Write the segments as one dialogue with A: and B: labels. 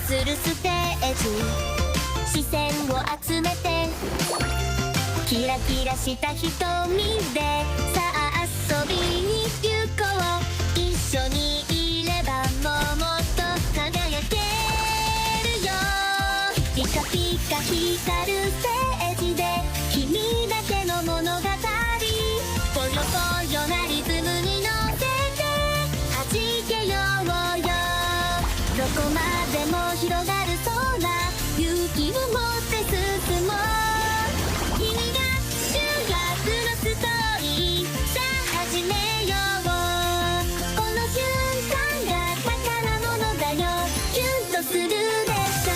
A: するステージ、視線を集めてキラキラした瞳でさあ遊びに行こう。一緒にいればもっと輝けるよ。ピカピカ光るステージで君だけの物語、ぽよぽよなリズムに乗せて弾けようよ。どこまでも広がる空、勇気を持って進もう。君が主役のストーリー、さあ始めよう。この瞬間が宝物だよ、キュンとするでしょ。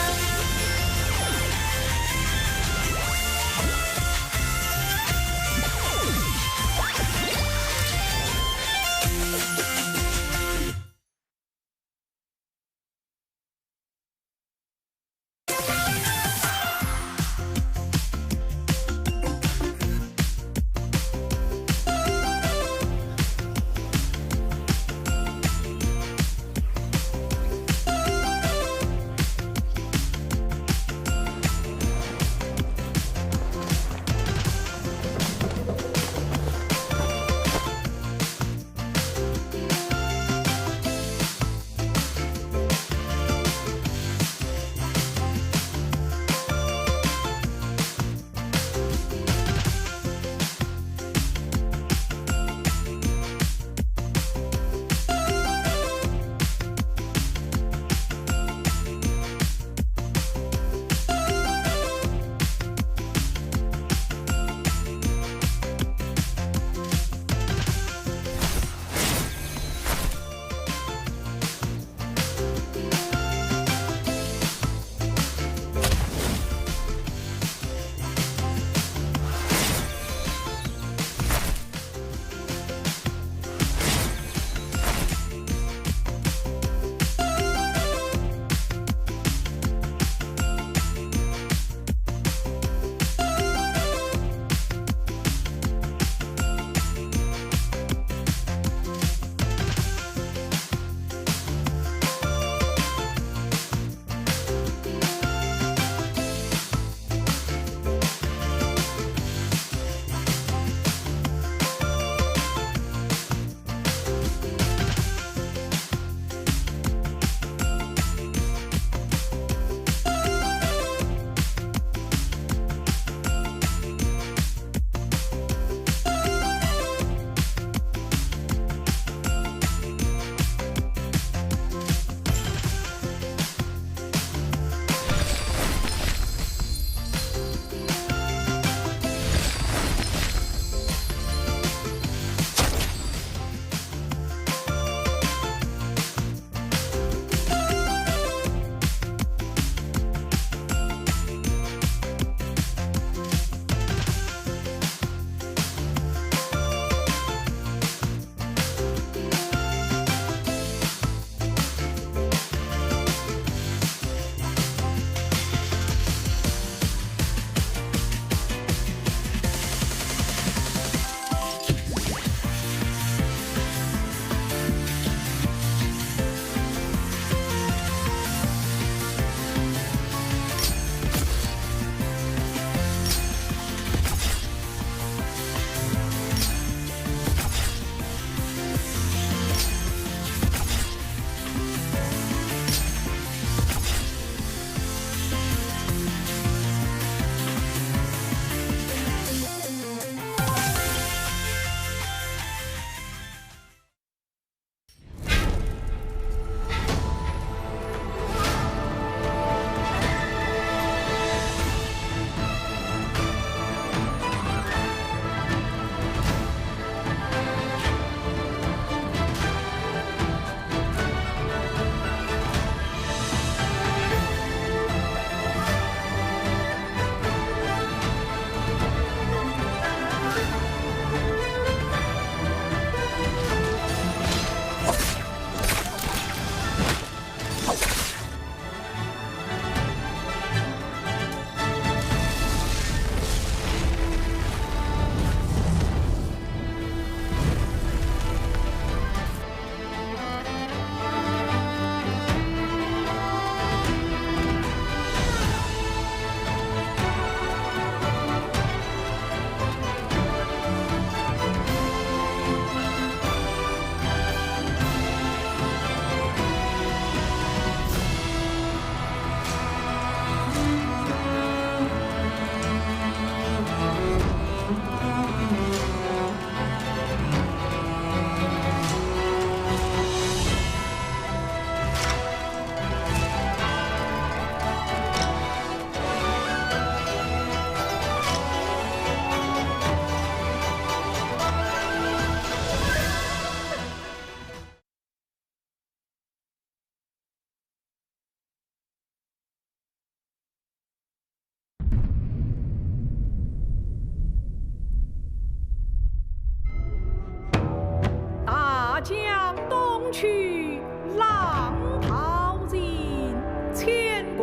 B: 去浪淘尽，千古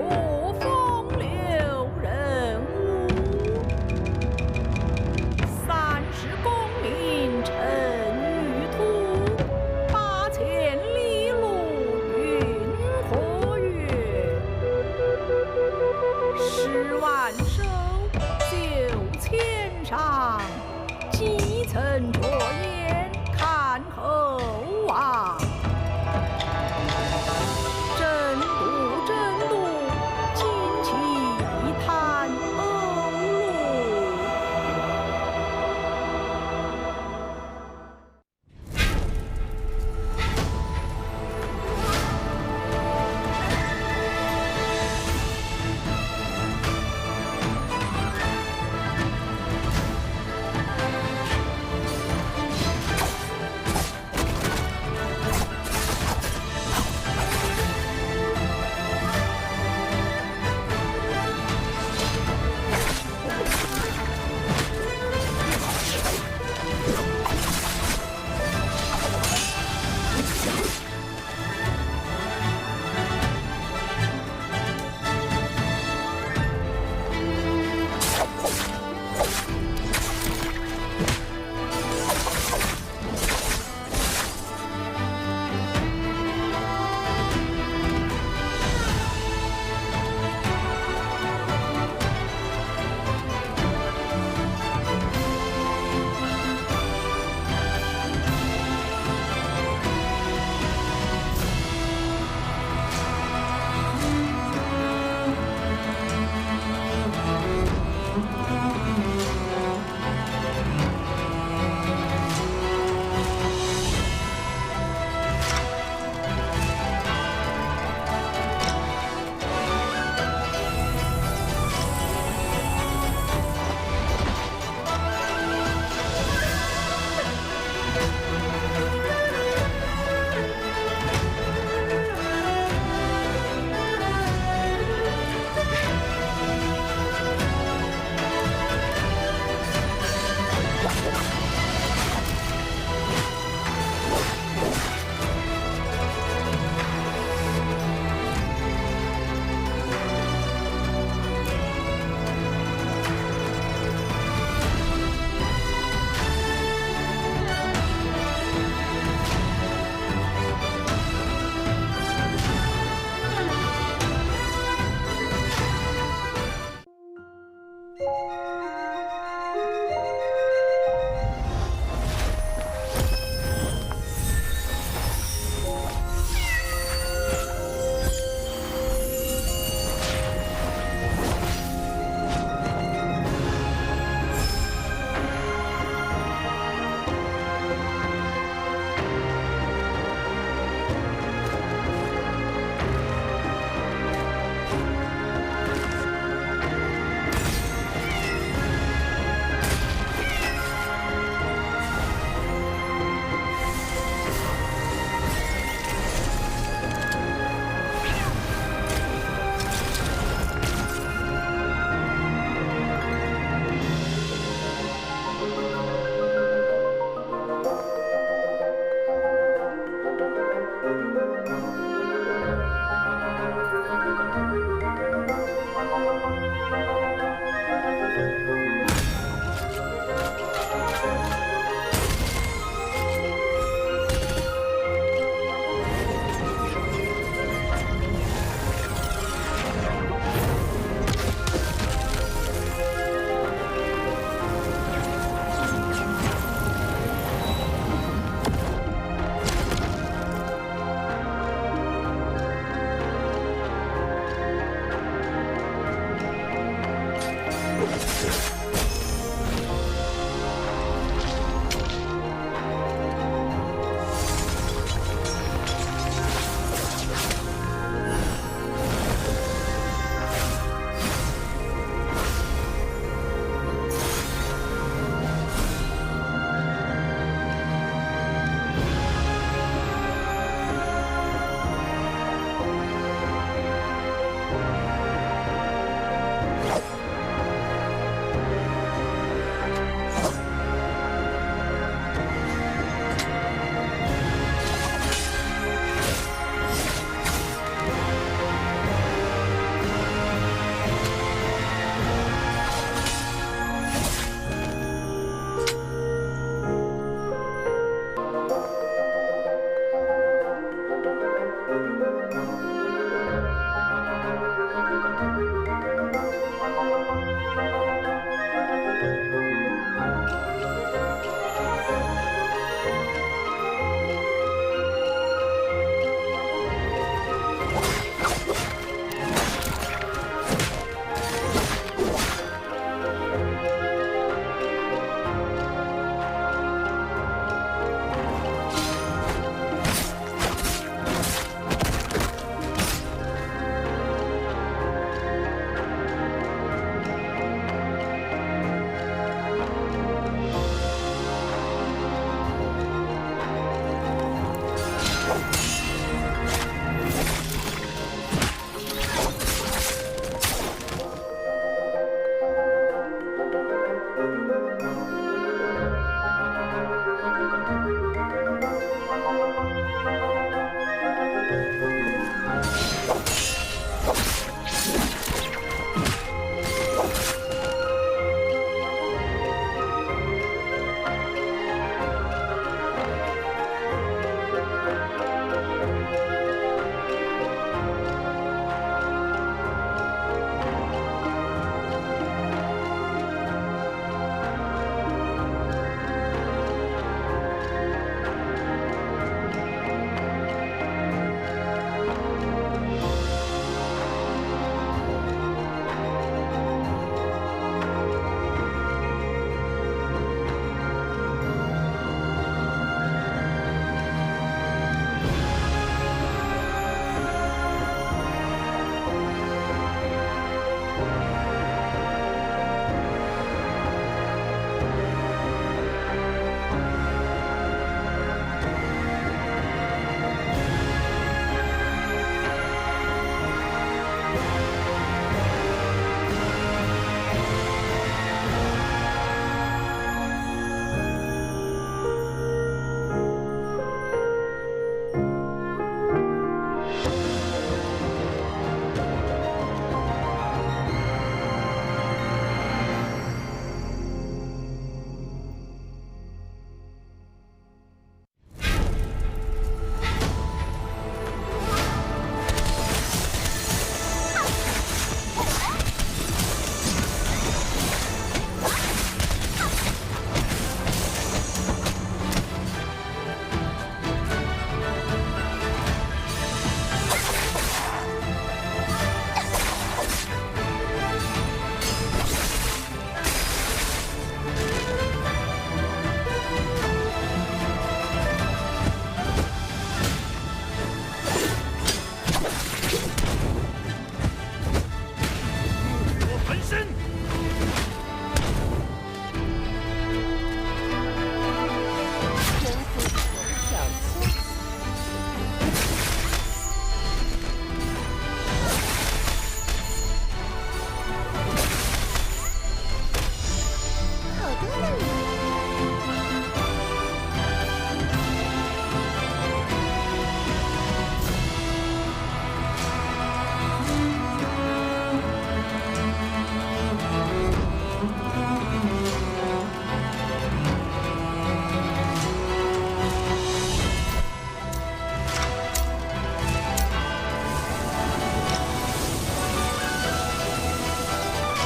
B: 风流人物。30功名尘与土，8000里路云和月。10万首9000上，几曾着眼看后望。真度真度，旌旗叹欧陆。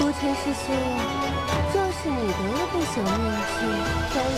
C: 无尘师兄，就是你的不朽面具，可以。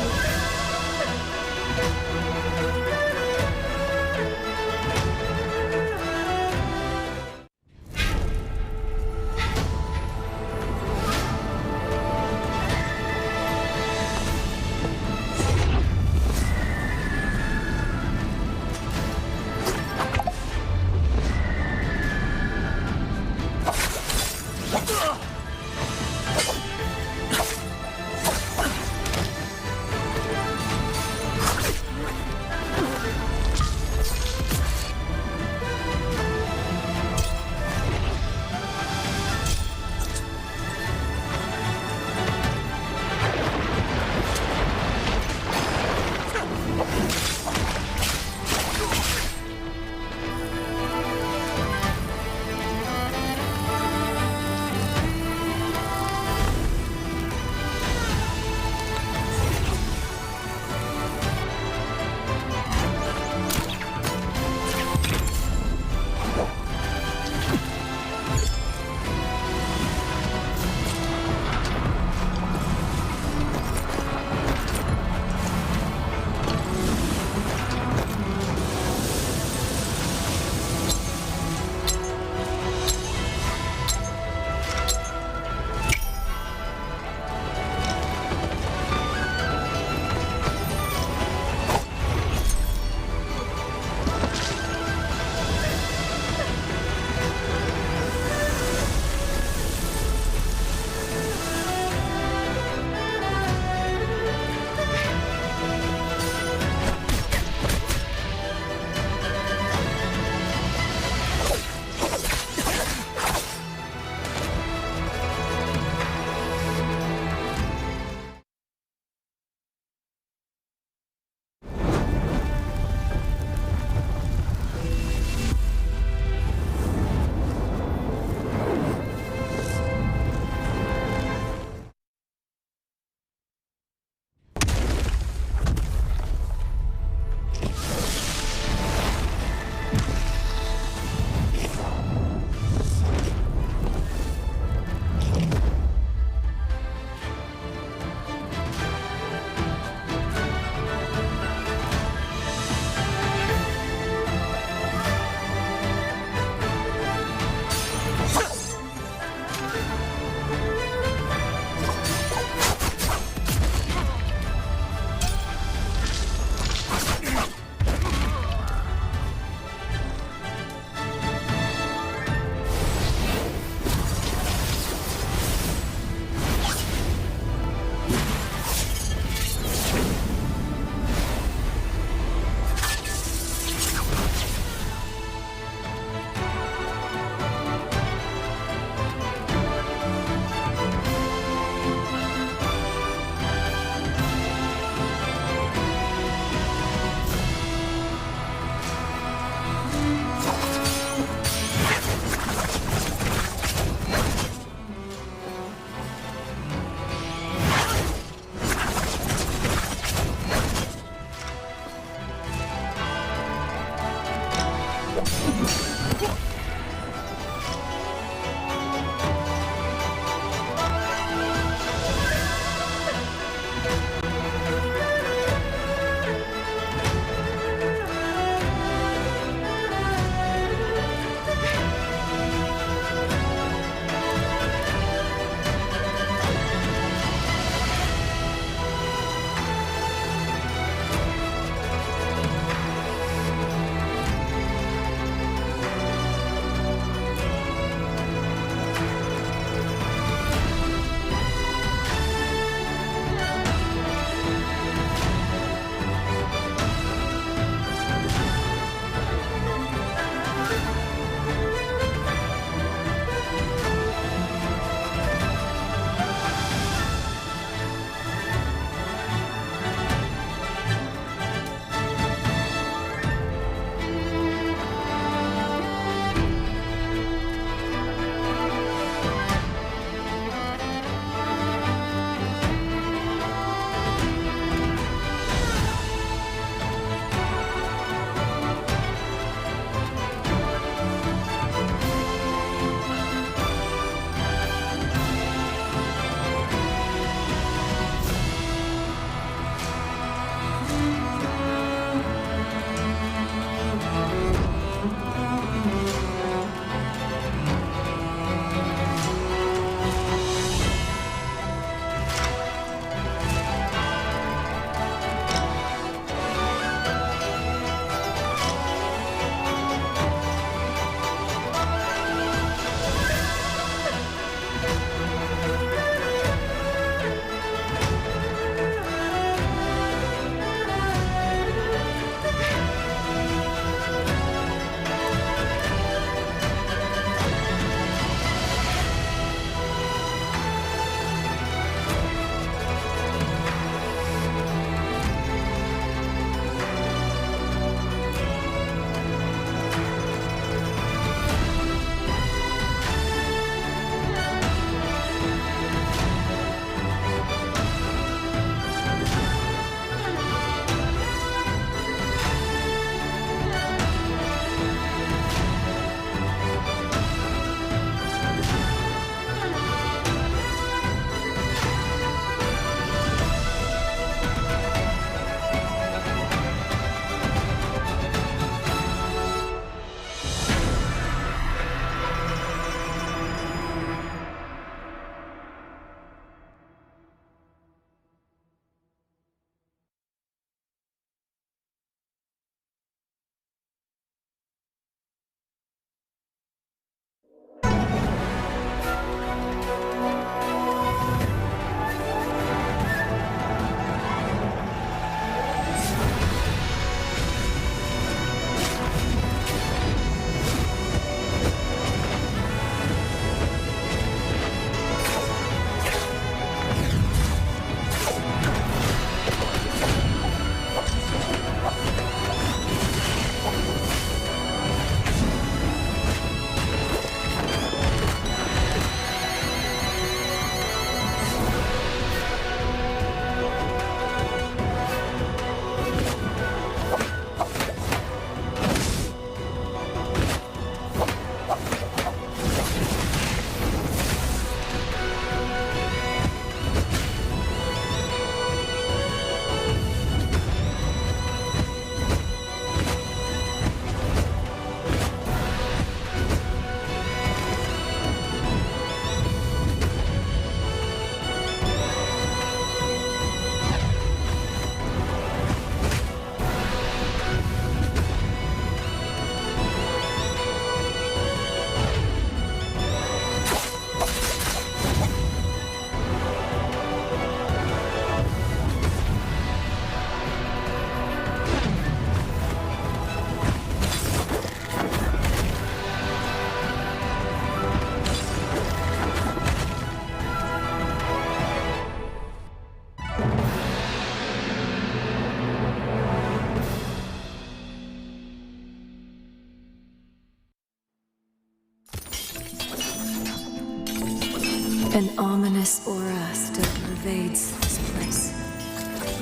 D: An ominous aura still pervades this place,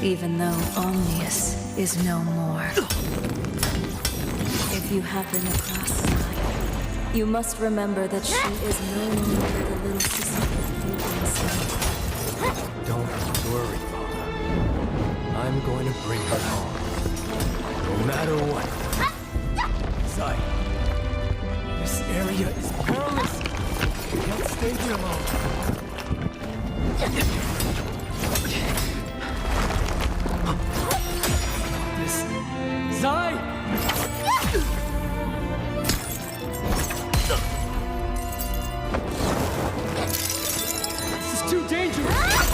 D: even though Omnius is no more. If you happen across Sai, you must remember that she is no longer the little sister you once loved.
E: Don't worry, Mama. I'm going to bring her home. No matter what. Sai, this area is perilous. You can't stay here alone. This... Sai! This is too dangerous!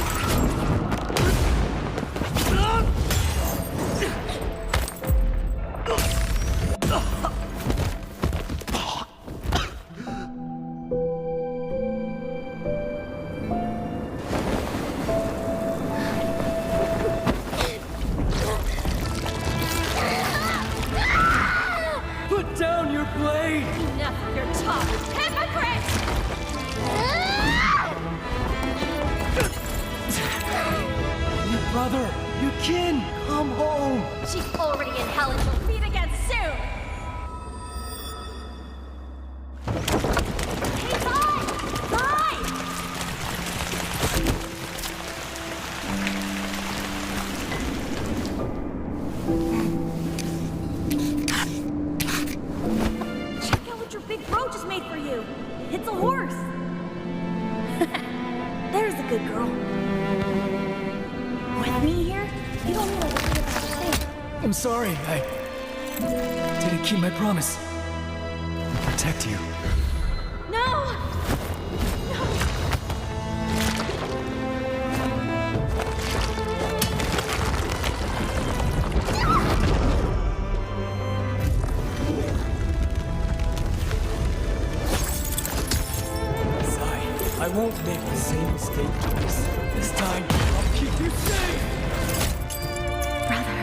E: Put down your blade!
B: Enough of your talk, hypocrite!
E: Your brother, your kin, come home!
B: She's already in hell and she'll meet again soon! Hey, Sai! Sai! Check out what your big bro just made for you! It's a horse! There's a good girl. With me here, you don't know what you're about to say.
E: I'm sorry, I didn't keep my promise. I'll protect you.
B: No!
E: Sai, I won't make the same mistake twice. This time, I'll keep you safe!
B: Brother.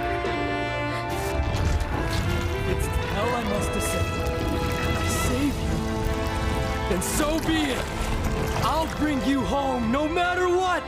E: It's hell I must descend to save you. Then so be it! I'll bring you home no matter what!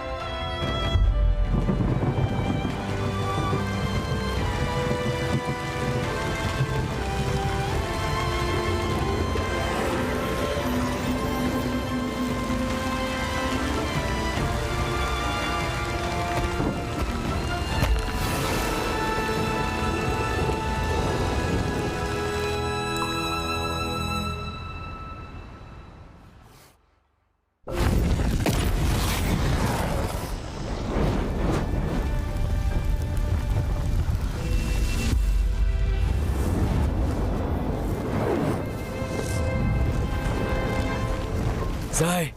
E: Sai.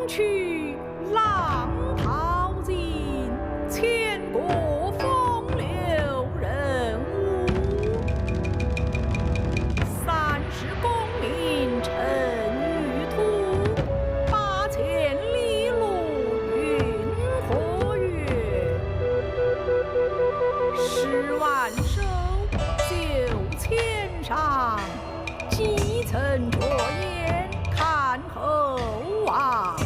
B: 去浪淘尽，千古风流人物。30功名尘与土，8000里路云和月。10万首9000上，几曾着眼看后望。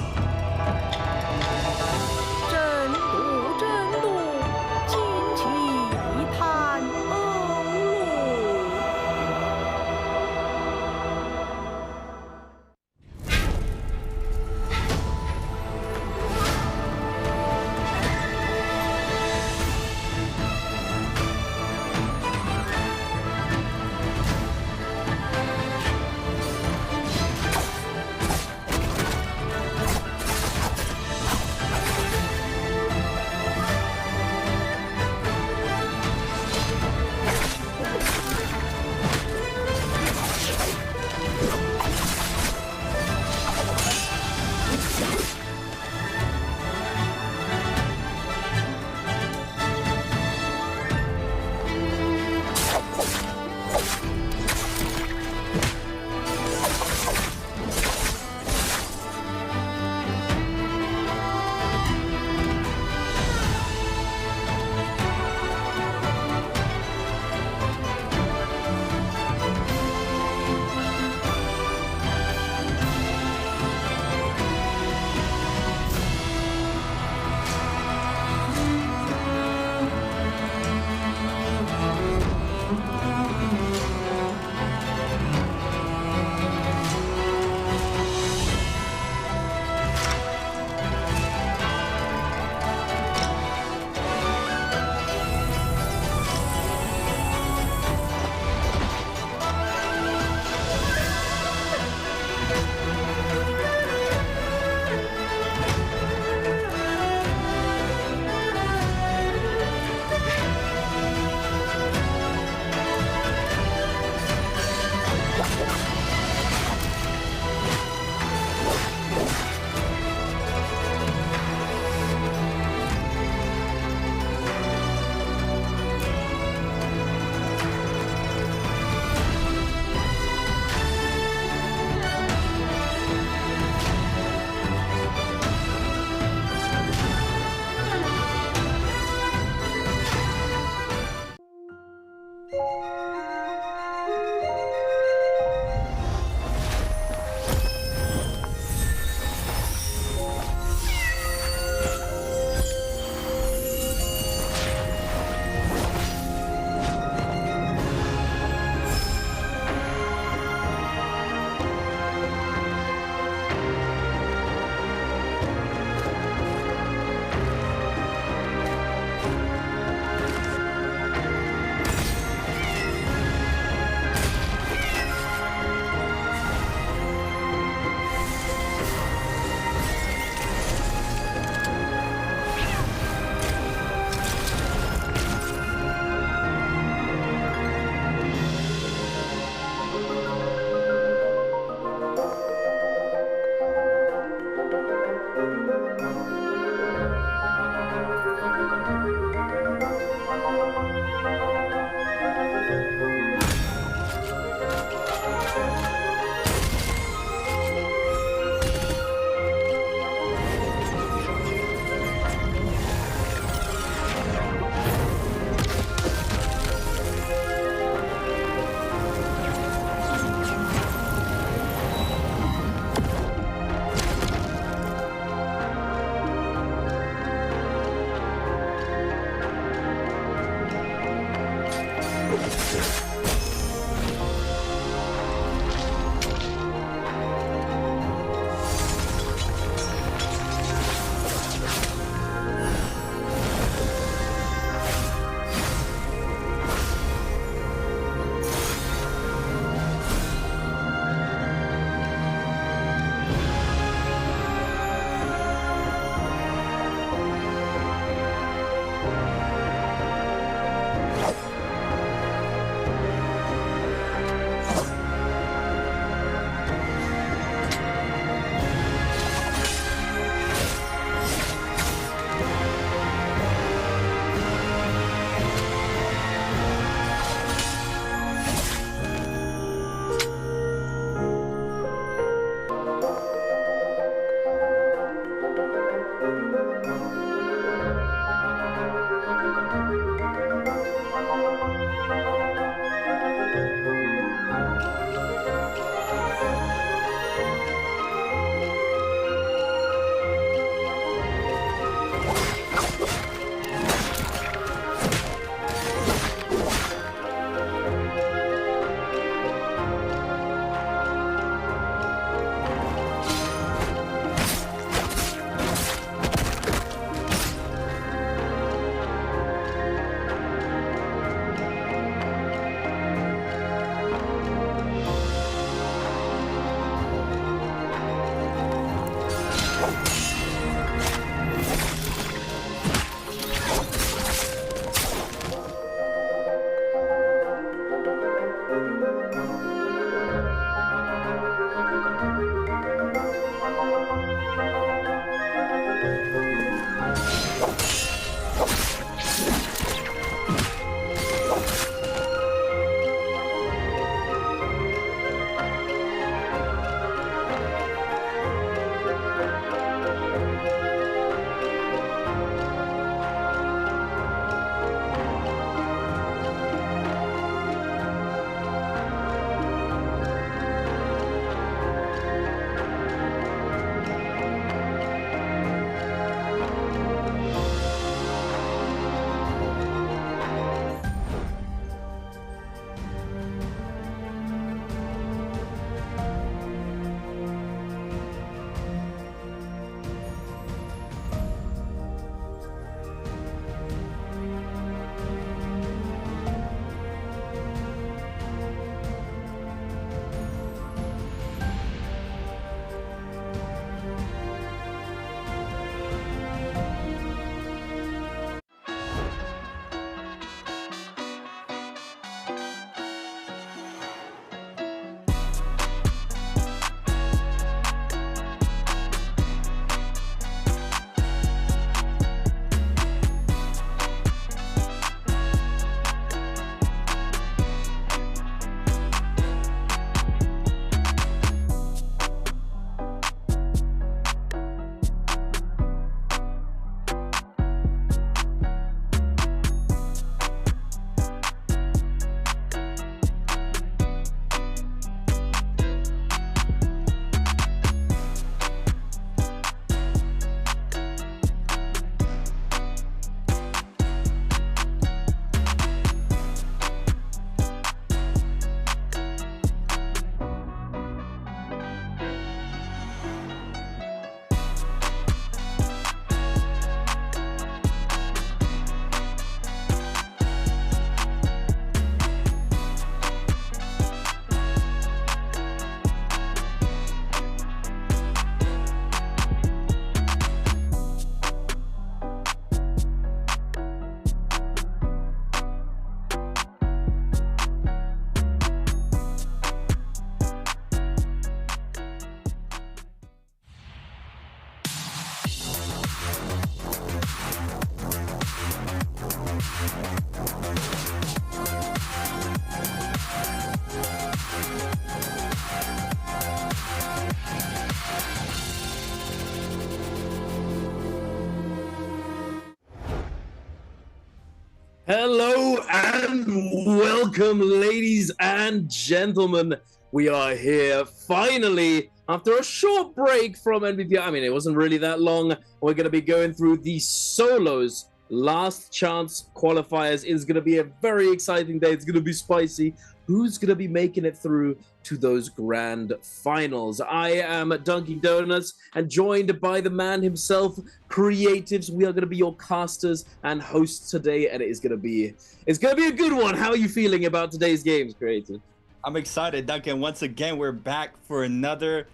F: Hello and welcome, ladies and gentlemen. We are here finally after a short break from NBPL. I mean, it wasn't really that long. We're going to be going through the solos last chance qualifiers. It's going to be a very exciting day. It's going to be spicy. Who's going to be making it through to those grand finals? I am Dunkin' Donuts and joined by the man himself, Creatives. We are going to be your casters and hosts today, and it's going to be a good one. How are you feeling about today's games, Creative?
G: I'm excited, Duncan. Once again, we're back for another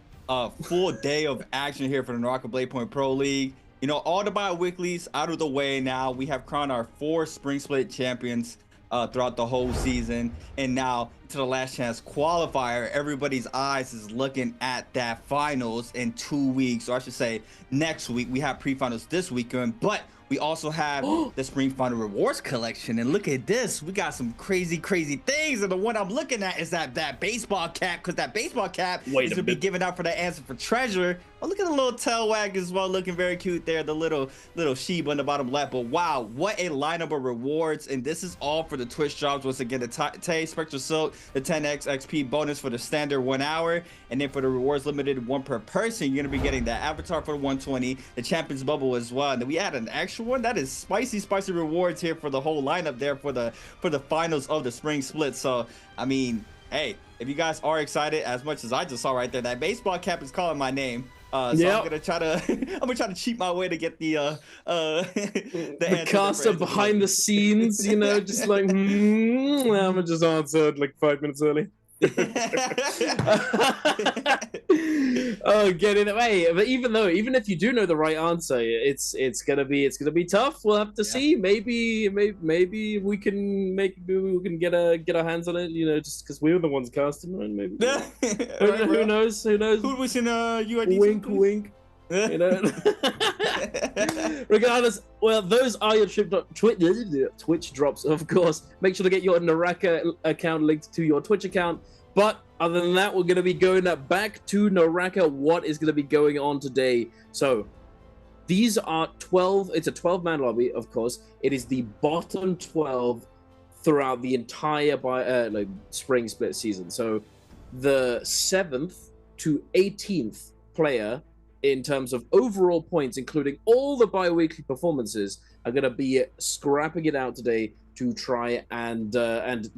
G: full day of action here for the NARAKA BLADEPOINT Pro League. You know, all the bi-weeklies out of the way now. We have crowned our 4 Spring Split champions throughout the whole season, and now to the last chance qualifier. Everybody's eyes is looking at that finals in 2 weeks, or I should say next week. We have pre-finals this weekend, but we also have the spring final rewards collection, and look at this. We got some crazy things, and the one I'm looking at is that baseball cap, because that baseball cap is gonna be given out for the answer for treasure. Oh, look at the little tail wag as well, looking very cute there, the little Sheba in the bottom left. But wow, what a lineup of rewards, and this is all for the Twitch drops. Once again, the Tay Spectral Silk, the 10x XP bonus for the standard 1 hour, and then for the rewards limited 1 per person, you're gonna be getting that avatar for the 120, the champions bubble as well, and then we add an extra one. That is spicy rewards here for the whole lineup there for the finals of the spring split. So I mean, hey, if you guys are excited as much as I just saw right there, that baseball cap is calling my name. So yep. I'm gonna try to cheat my way to get the
F: caster behind the scenes, you know, just like I'm gonna just answer like 5 minutes early. Oh, get in the way. But even if you do know the right answer, it's gonna be tough. We'll have to see. Maybe we can get our hands on it, you know, just because we were the ones casting, right? Maybe. Who knows?
G: Who was in UID?
F: Wink, wink. You know. Regardless, well, those are your Twitch drops, of course. Make sure to get your NARAKA account linked to your Twitch account. But other than that, we're going to be going back to NARAKA. What is going to be going on today? So these are 12. It's a 12-man lobby, of course. It is the bottom 12 throughout the entire spring split season. So the 7th to 18th player in terms of overall points, including all the bi-weekly performances, are going to be scrapping it out today to try and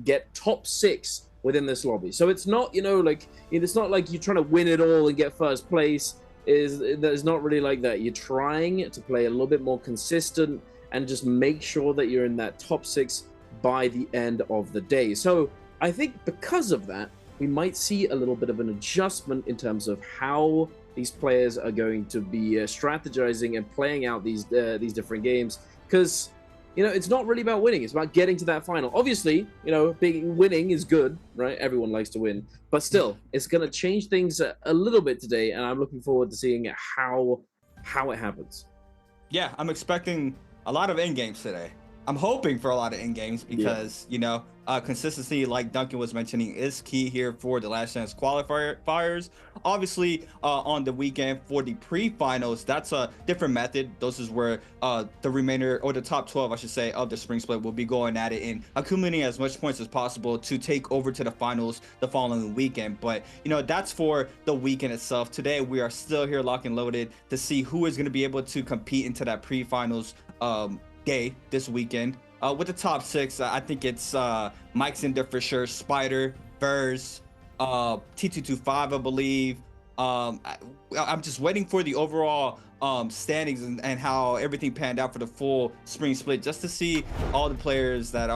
F: get top 6 within this lobby. So it's not, you know, like, it's not like you're trying to win it all and get first place. It's not really like that. You're trying to play a little bit more consistent and just make sure that you're in that top 6 by the end of the day. So I think because of that, we might see a little bit of an adjustment in terms of how these players are going to be strategizing and playing out these different games, because, you know, it's not really about winning. It's about getting to that final. Obviously, you know, winning is good, right? Everyone likes to win, but still, it's going to change things a little bit today, and I'm looking forward to seeing how it happens.
G: Yeah, I'm expecting a lot of end games today. I'm hoping for a lot of end games because, you know, consistency, like Duncan was mentioning, is key here for the last chance qualifiers. Obviously, on the weekend for the pre-finals, that's a different method. Those is where the remainder, or the top 12, I should say, of the spring split will be going at it and accumulating as much points as possible to take over to the finals the following weekend. But, you know, that's for the weekend itself. Today, we are still here locked and loaded to see who is going to be able to compete into that pre-finals day this weekend. With the top 6, I think it's Mike's in there for sure, Spider, Vers, T225, I believe. I'm just waiting for the overall standings and how everything panned out for the full spring split, just to see all the players that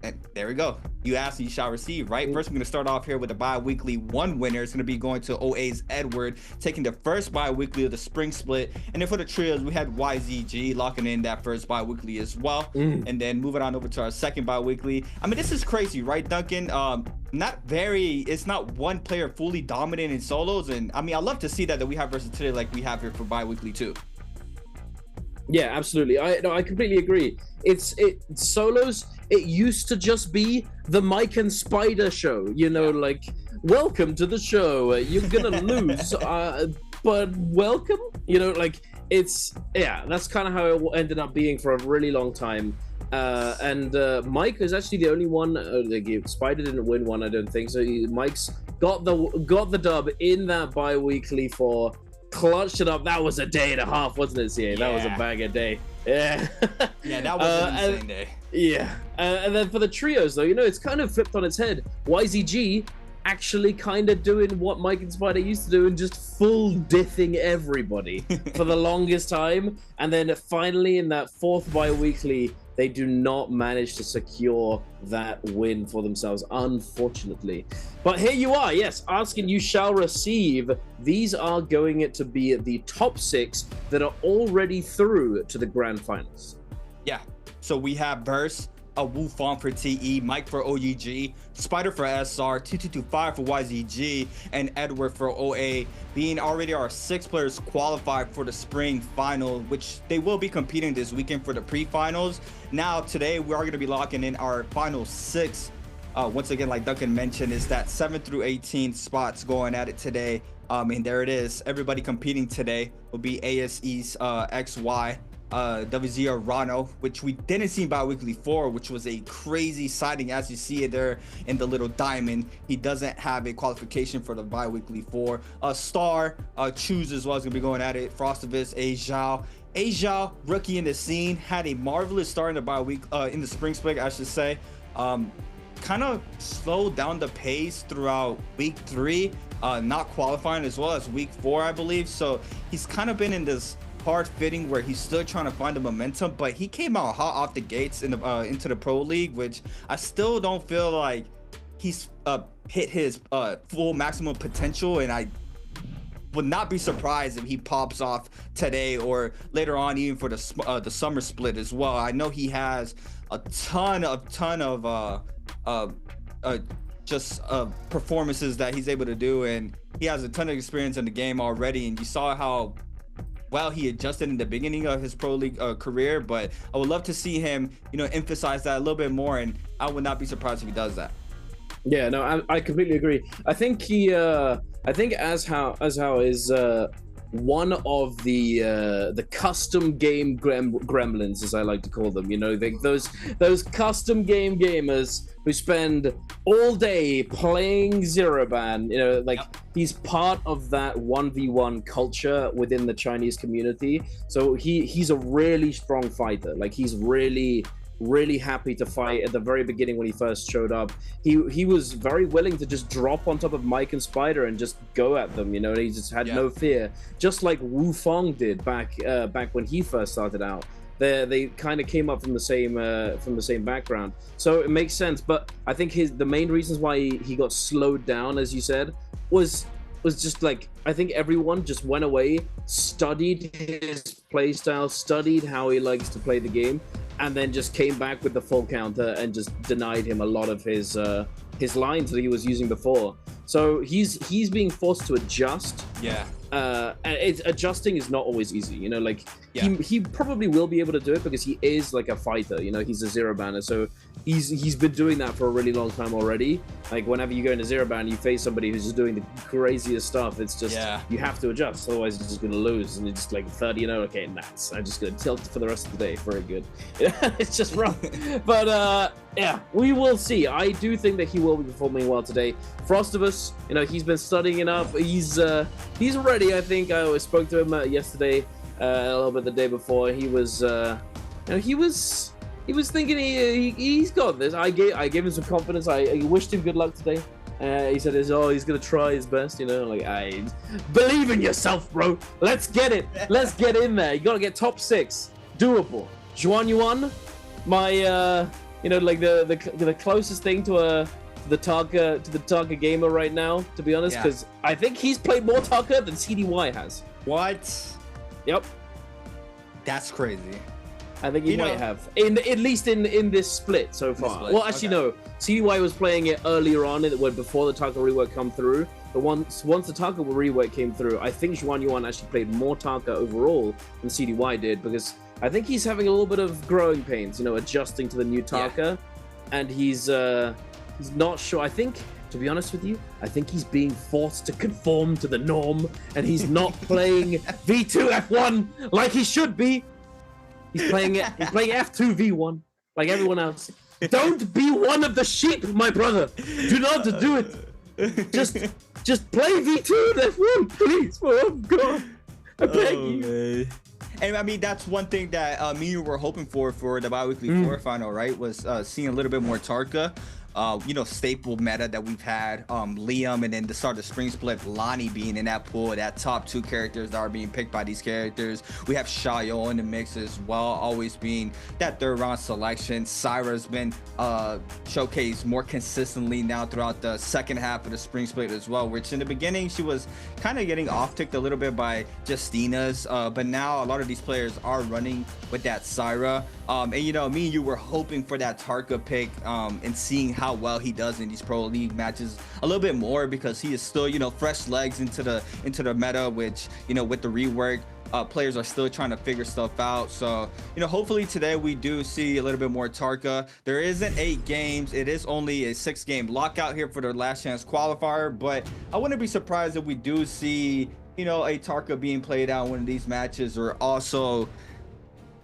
G: and there we go. You ask and you shall receive, right? First, we're going to start off here with the bi-weekly 1 winner. It's going to be going to OA's Edward, taking the first bi-weekly of the spring split. And then for the trios, we had YZG locking in that first bi-weekly as well. And then moving on over to our second bi-weekly. I mean, this is crazy, right, Duncan? It's not one player fully dominant in solos. And I mean, I love to see that we have versatility like we have here for bi-weekly too.
F: Yeah, absolutely. I completely agree. It's solos. It used to just be the Mike and Spider show, you know, like, welcome to the show. You're gonna lose, but welcome, you know, like, that's kind of how it ended up being for a really long time. And Mike is actually the only one. Spider didn't win one, I don't think. So Mike's got the dub in that bi-weekly for clutched it up. That was a day and a half, wasn't it, CA? That was a bag of day. Yeah.
G: Yeah, that was an insane day.
F: Yeah. And then for the trios, though, it's kind of flipped on its head. YZG actually kind of doing what Mike and Spider used to do and just full dithing everybody for the longest time. And then finally in that fourth bi-weekly, they do not manage to secure that win for themselves, unfortunately. But here you are, yes, asking you shall receive. These are going to be the top 6 that are already through to the grand finals.
G: Yeah, so we have Burst, Wu Fong for TE, Mike for OUG, Spider for SR, 2225 for YZG, and Edward for OA, being already our 6 players qualified for the spring final, which they will be competing this weekend for the pre-finals. Now, today, we are going to be locking in our final 6. Once again, like Duncan mentioned, is that 7 through 18 spots going at it today. And there it is. Everybody competing today will be ASE's XY. WZR Rano, which we didn't see bi-weekly 4, which was a crazy sighting. As you see it there in the little diamond, he doesn't have a qualification for the bi-weekly 4. Star Choose as well is gonna be going at it. Frostivus, A Zhao, rookie in the scene, had a marvelous start in the bi-week in the spring split, I should say. Kind of slowed down the pace throughout week 3, not qualifying, as well as week 4, I believe. So he's kind of been in this hard fitting where he's still trying to find the momentum, but he came out hot off the gates in the into the pro league, which I still don't feel like he's hit his full maximum potential, and I would not be surprised if he pops off today or later on, even for the summer split as well. I know he has a ton of performances that he's able to do, and he has a ton of experience in the game already, and you saw how well he adjusted in the beginning of his pro league career. But I would love to see him emphasize that a little bit more, and I would not be surprised if he does that.
F: Yeah, no, I completely agree. I think I think as how is one of the custom game gremlins, as I like to call them. Those custom game gamers who spend all day playing Zero Ban. He's part of that 1v1 culture within the Chinese community. So he's a really strong fighter. He's really happy to fight. At the very beginning when he first showed up, he was very willing to just drop on top of Mike and Spider and just go at them. He just had no fear, just like Wu Fong did back when he first started out. They kind of came up from the same background, so it makes sense. But I think the main reasons why he got slowed down, as you said, was just I think everyone just went away, studied his playstyle, studied how he likes to play the game, and then just came back with the full counter and just denied him a lot of his lines that he was using before. So he's being forced to adjust. Yeah. Adjusting is not always easy. He probably will be able to do it because he is a fighter. He's a Zero Banner, so he's been doing that for a really long time already. Whenever you go into Zero Ban, you face somebody who's just doing the craziest stuff. It's just you have to adjust, otherwise you're just gonna lose, and you're just 30-0. Okay, nuts. I'm just gonna tilt for the rest of the day. Very good. It's just rough. But yeah, we will see. I do think that he will be performing well today. Frostivus, he's been studying it up. He's ready. I think I spoke to him yesterday, a little bit the day before. He was thinking he's got this. I gave him some confidence. I wished him good luck today. He said he's gonna try his best. I believe in yourself, bro. Let's get it. Let's get in there. You gotta get top 6, doable. Zhuan Yuan, my the closest thing to the Tarka gamer right now, to be honest, because I think he's played more Tarka than CDY has.
G: What?
F: Yep.
G: That's crazy.
F: I think he might have, at least in this split so far. Well, actually, no. CDY was playing it earlier on, before the Tarka rework come through. But once the Tarka rework came through, I think Zhuan Yuan actually played more Tarka overall than CDY did, because I think he's having a little bit of growing pains, adjusting to the new Tarka, and he's not sure. I think, to be honest with you, I think he's being forced to conform to the norm, and he's not playing V2 F1 like he should be. He's playing F2 V1 like everyone else. Don't be one of the sheep, my brother. Do not do it. Just play V2 and F1, please. Oh God, I beg you.
G: Man. And I mean, that's one thing that me and you were hoping for the bi-weekly quarterfinal, right? Was seeing a little bit more Tarka. You know, staple meta that we've had, Liam, and then the start of the spring split, Lonnie being in that pool, that top 2 characters that are being picked by these characters. We have Shayo in the mix as well, always being that 3rd round selection. Syra's been showcased more consistently now throughout the second half of the spring split as well, which in the beginning she was kind of getting off-ticked a little bit by Justina's, but now a lot of these players are running with that Syra. And you know, me and you were hoping for that Tarka pick, and seeing how well he does in these pro league matches a little bit more, because he is still, you know, fresh legs into the meta, which, you know, with the rework, players are still trying to figure stuff out. So, you know, hopefully today we do see a little bit more Tarka. There isn't 8 games, it is only a 6-game lockout here for the last chance qualifier, but I wouldn't be surprised if we do see, you know, a Tarka being played out in one of these matches. Or also,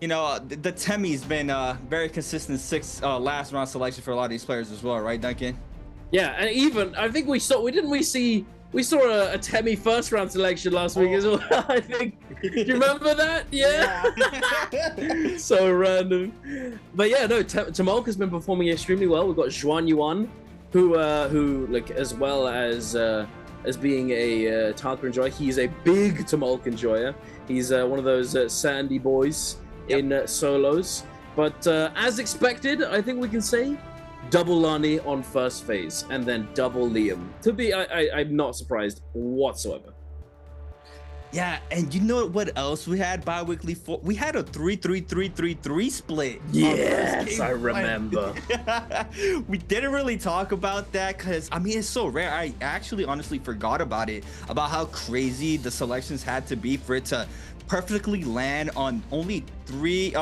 G: you know, the Temmie's been very consistent 6 last round selection for a lot of these players as well, right, Duncan?
F: Yeah, and even I think we saw a Temmie 1st round selection last week as well. I think. Do you remember that? Yeah. So random. But yeah, no, Tamalk has been performing extremely well. We've got Zhuan Yuan, who like, as well as being a Tarka enjoyer, he's a big Tamalk enjoyer. He's one of those sandy boys in solos. But as expected, I think we can say double Lani on first phase and then double Liam. I'm not surprised whatsoever.
G: Yeah, and you know what else we had bi-weekly for? We had a 3-3-3-3-3 split.
F: Yes, I remember.
G: We didn't really talk about that because, I mean, it's so rare. I actually honestly forgot about it, about how crazy the selections had to be for it to perfectly land on only 3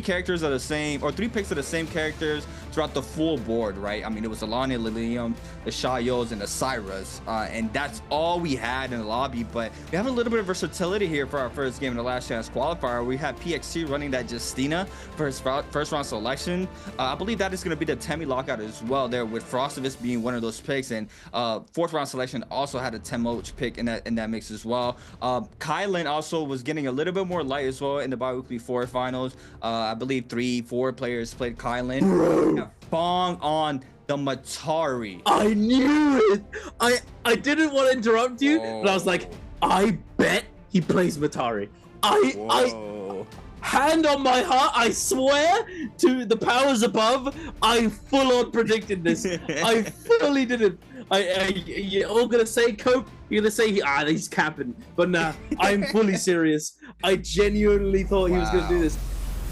G: characters of the same, or 3 picks of the same characters throughout the full board, right? I mean, it was the Alani, Lilium, the Shayos, and the Syras, and that's all we had in the lobby. But we have a little bit of versatility here for our first game in the last chance qualifier. We have PXT running that Justina for his first round selection. I believe that is going to be the Temmie lockout as well there, with Frostivus being one of those picks, and 4th round selection also had a Temoch pick in that mix as well. Kylan also was getting a little bit more light as well in the bi-weekly 4 finals. I believe 3-4 players played Kylan. Bong on the Matari.
F: I knew it. I didn't want to interrupt you, but I was like, I bet he plays Matari. I hand on my heart, I swear to the powers above, I full on predicted this. I fully did it. You're all gonna say Cope. You're gonna say he's capping, but nah, I'm fully serious. I genuinely thought he was gonna do this,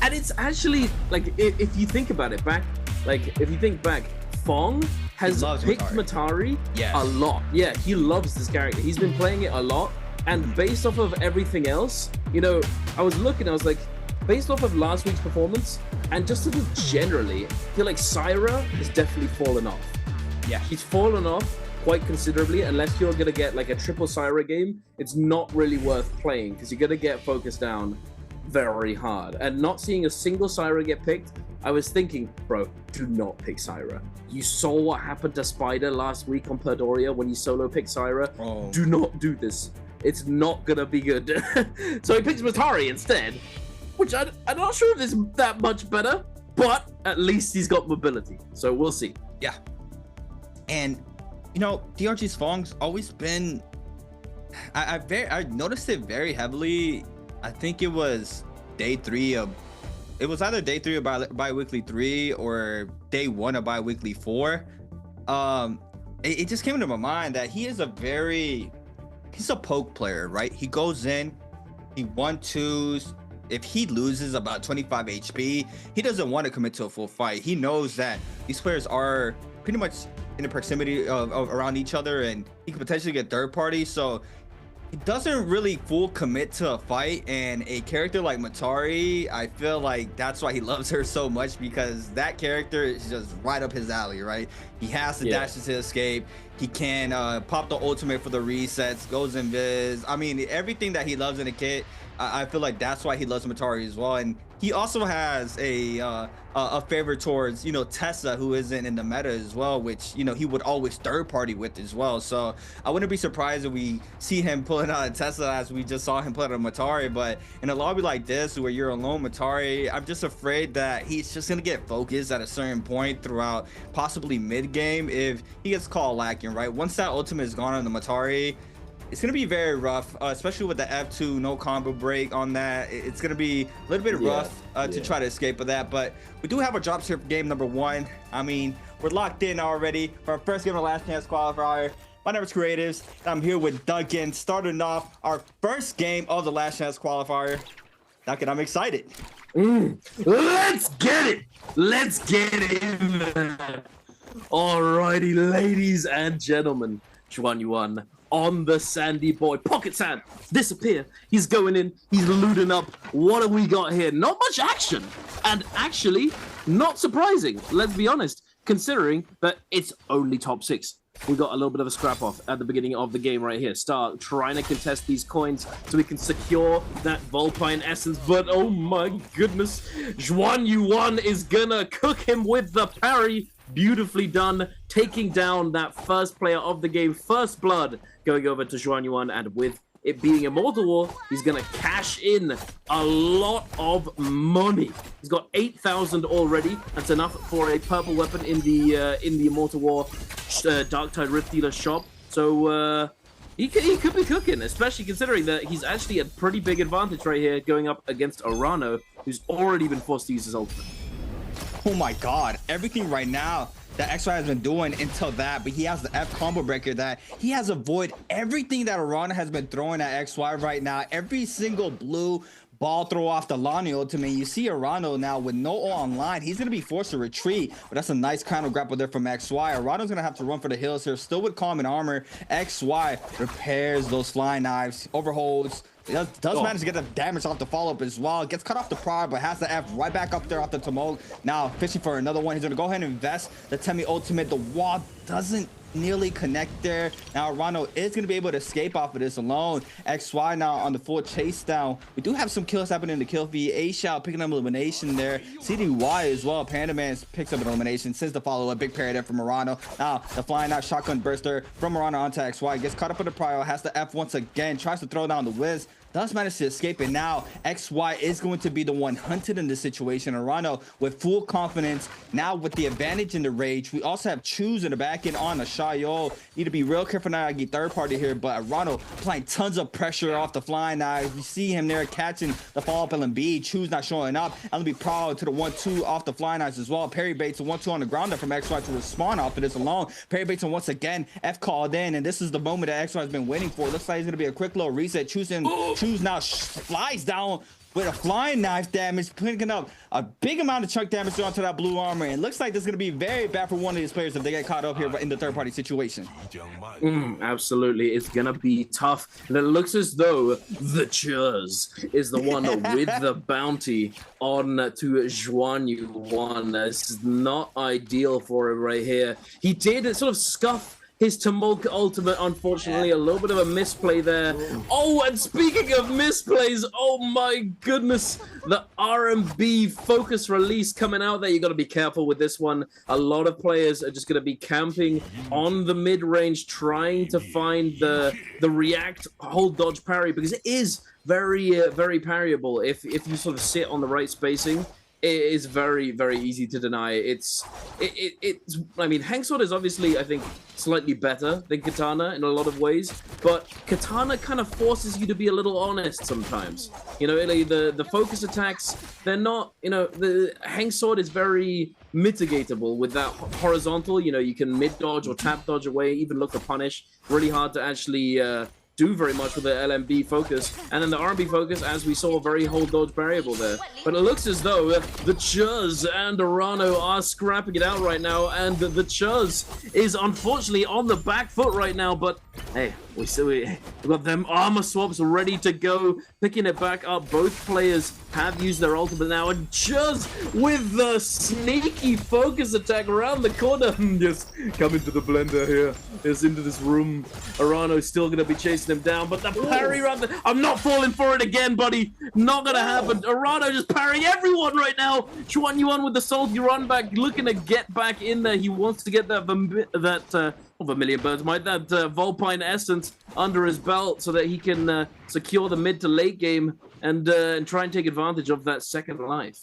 F: and it's actually like, if you think about it back. Like, if you think back, Fong has picked Matari a lot. Yeah, he loves this character. He's been playing it a lot. And based off of everything else, you know, I was like, based off of last week's performance, and just sort of generally, I feel like Syra has definitely fallen off. Yeah, he's fallen off quite considerably. Unless you're going to get like a triple Syra game, it's not really worth playing, because you're going to get focused down very hard. And not seeing a single Syra get picked, I was thinking, bro, do not pick Syra. You saw what happened to Spider last week on Perdoria when he solo picked Syra. Do not do this. It's not gonna be good. So he picks Matari instead, which I'm not sure if it's that much better, but at least he's got mobility. So we'll see.
G: Yeah. And, you know, DRG's Fong's always been... I noticed it very heavily. I think it was day 3 of... It was either day 3 of bi-weekly 3 or day 1 of bi-weekly 4. It just came into my mind that he's a poke player, right? He goes in, he 1-2s. If he loses about 25 HP, he doesn't want to commit to a full fight. He knows that these players are pretty much in the proximity of around each other, and he could potentially get third party. So he doesn't really full commit to a fight, and a character like Matari, I feel like that's why he loves her so much, because that character is just right up his alley, right? He has to dash to escape. He can pop the ultimate for the resets, goes invis. I mean, everything that he loves in a kit, I feel like that's why he loves Matari as well. And he also has a favor towards, you know, Tessa, who isn't in the meta as well, which, you know, he would always third party with as well. So I wouldn't be surprised if we see him pulling out a Tessa as we just saw him pull out a Matari. But in a lobby like this where you're alone Matari, I'm just afraid that he's just gonna get focused at a certain point throughout possibly mid game if he gets caught lacking, right? Once that ultimate is gone on the Matari, it's going to be very rough, especially with the F2 no combo break on that. It's going to be a little bit rough to try to escape of that. But we do have our drops here for game number 1. I mean, we're locked in already for our first game of the Last Chance qualifier. My name is Creatives. I'm here with Duncan, starting off our first game of the Last Chance qualifier. Duncan, I'm excited.
F: Let's get it. Let's get in there. Alrighty, ladies and gentlemen. Juan Yuan on the Sandy Boy. Pocket Sand, disappear. He's going in. He's looting up. What have we got here? Not much action. And actually, not surprising. Let's be honest, considering that it's only top 6. We got a little bit of a scrap off at the beginning of the game right here. Star trying to contest these coins so we can secure that Vulpine essence. But oh my goodness, Juan Yuan is gonna cook him with the parry. Beautifully done, taking down that first player of the game, first blood, going over to Juan Yuan, and with it being Immortal War, he's gonna cash in a lot of money. He's got 8,000 already. That's enough for a purple weapon in the Immortal War Darktide Rift Dealer shop. So he could be cooking, especially considering that he's actually a pretty big advantage right here going up against Arano, who's already been forced to use his ultimate.
G: Oh my god, everything right now that XY has been doing until that, but he has the F combo breaker that he has avoided everything that Arana has been throwing at XY right now. Every single blue ball throw off the Lani ultimate. You see Arano now with no ult online. He's going to be forced to retreat, but that's a nice counter grapple there from XY. Arano's going to have to run for the hills here, still with common armor. XY repairs those flying knives, overholds. Does manage to get the damage off the follow-up as well. Gets cut off the prior, but has the F right back up there off the Tumult. Now fishing for another one. He's going to go ahead and invest the Temi ultimate. The wall doesn't nearly connect there. Now Arano is going to be able to escape off of this alone. XY now on the full chase down. We do have some kills happening in the kill feed. A-Shao picking up elimination there. CDY as well. Panda Man picks up an elimination since the follow-up. Big parry there from Arano. Now the flying out shotgun burster from Arano onto XY. Gets caught up in the prior. Has the F once again. Tries to throw down the Wiz. Does manage to escape, and now XY is going to be the one hunted in this situation. Arano with full confidence, now with the advantage in the rage. We also have Choose in the back end on a Shayo. Need to be real careful now. I get third party here, but Arano applying tons of pressure off the flying knives. You see him there catching the follow-up LMB. Choose not showing up. LMB proud to the 1-2 off the flying knives as well. Parry baits a 1-2 on the ground there from XY to respawn off of this alone. Parry baits and once again F called in, and this is the moment that XY has been waiting for. Looks like it's going to be a quick little reset. Choose now flies down with a flying knife damage, picking up a big amount of chunk damage onto that blue armor. And it looks like this is going to be very bad for one of these players if they get caught up here in the third party situation.
F: Absolutely, it's going to be tough. And it looks as though the Chuz is the one with the bounty on to Juan Yuan. This is not ideal for him right here. He did sort of scuff his Tumult ultimate, unfortunately, a little bit of a misplay there. Oh, and speaking of misplays, oh my goodness, the RMB focus release coming out there. You got to be careful with this one. A lot of players are just going to be camping on the mid-range, trying to find the react, hold, dodge, parry, because it is very, very parryable. If you sort of sit on the right spacing, it is very, very easy to deny. It's I mean, Hangsword is obviously, I think, slightly better than Katana in a lot of ways, but Katana kind of forces you to be a little honest sometimes. You know, the focus attacks, they're not, you know, the Hangsword is very mitigatable with that horizontal. You know, you can mid dodge or tap dodge away, even look for punish. Really hard to actually do very much with the LMB focus, and then the RMB focus, as we saw, very hold dodge variable there. But it looks as though the Chuz and Arano are scrapping it out right now, and the Chuz is unfortunately on the back foot right now, but Hey, we got them armor swaps ready to go, picking it back up. Both players have used their ultimate now, and just with the sneaky focus attack around the corner, just come into the blender here, just into this room. Arano's still gonna be chasing him down, but the parry around the, I'm not falling for it again, buddy. Not gonna happen. Arano just parrying everyone right now. Xuan Yuan with the salty run back, looking to get back in there. He wants to get that Vermilion Birds might that Vulpine essence under his belt so that he can secure the mid to late game and try and take advantage of that second life.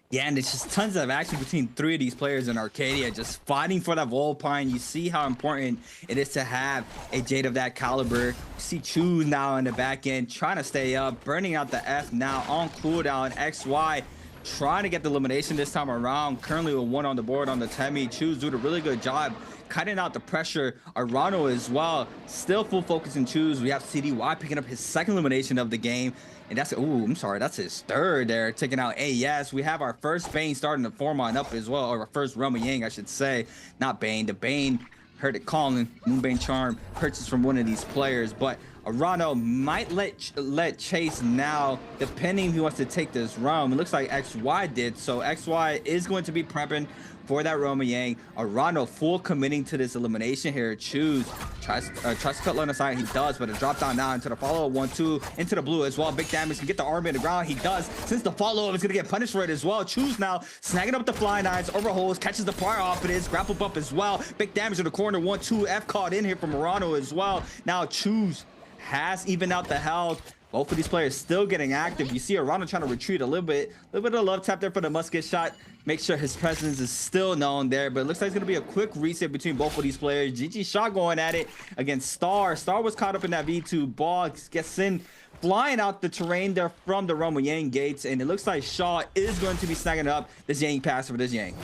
G: Yeah, and it's just tons of action between 3 of these players in Arcadia, just fighting for that Vulpine. You see how important it is to have a Jade of that caliber. You see Choose now in the back end, trying to stay up, burning out the F now on cooldown. XY trying to get the elimination this time around. Currently with 1 on the board on the Temi. Choose doing a really good job cutting out the pressure. Arano as well, still full focus and Choose. We have CDY picking up his second elimination of the game. And that's, ooh, I'm sorry, that's his third there, taking out AS. We have our first Bane starting to form on up as well, or our first Realm of Yang, I should say. Not Bane, the Bane, heard it calling, Moonbane Charm, purchased from one of these players. But Arano might let Chase now, depending if he wants to take this realm. It looks like XY did, so XY is going to be prepping for that Realm of Yang. Arano full committing to this elimination here. Choose tries to cut line of sight. He does, but a drop down now into the follow-up 1-2 into the blue as well. Big damage, can get the army on the ground. He does. Since the follow-up is gonna get punished for it as well. Choose now snagging up the fly knives, overholds, catches the prior off it is, grapple bump as well. Big damage in the corner, 1-2 F caught in here from Arano as well. Now Choose has evened out the health. Both of these players still getting active. You see Arano trying to retreat a little bit of love tap there for the musket shot. Make sure his presence is still known there, but it looks like it's going to be a quick reset between both of these players. GG Shaw going at it against Star. Star was caught up in that V2 ball, gets in, flying out the terrain there from the Realm of Yang gates, and it looks like Shaw is going to be snagging up this Yang pass for this Yang.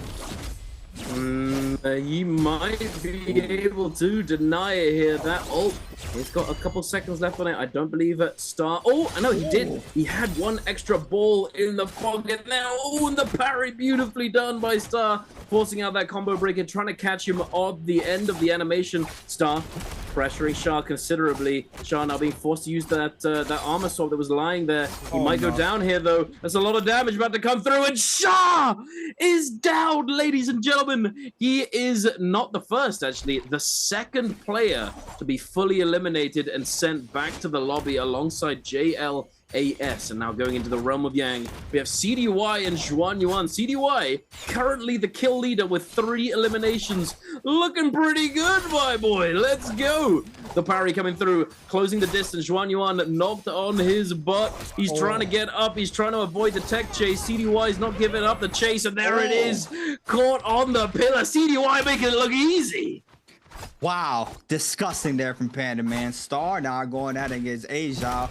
F: He might be able to deny it here. That ult, it's got a couple seconds left on it. I don't believe it. Star. Oh, I know he did. He had one extra ball in the pocket now. Oh, and the parry beautifully done by Star, forcing out that combo breaker, trying to catch him at the end of the animation. Star pressuring Shah considerably. Shah now being forced to use that armor sword that was lying there. He might go down here though. There's a lot of damage about to come through, and Shah is down, ladies and gentlemen. He is not the first, actually, the second player to be fully eliminated and sent back to the lobby alongside JLAS. And now going into the Realm of Yang, we have CDY and Xuan Yuan. CDY currently the kill leader with 3 eliminations. Looking pretty good, my boy. Let's go. The parry coming through, closing the distance. Xuan Yuan knocked on his butt. He's trying to get up. He's trying to avoid the tech chase. CDY is not giving up the chase, and there it is. Caught on the pillar. CDY making it look easy.
G: Wow, disgusting there from Panda, man. Star now going at it against Asia.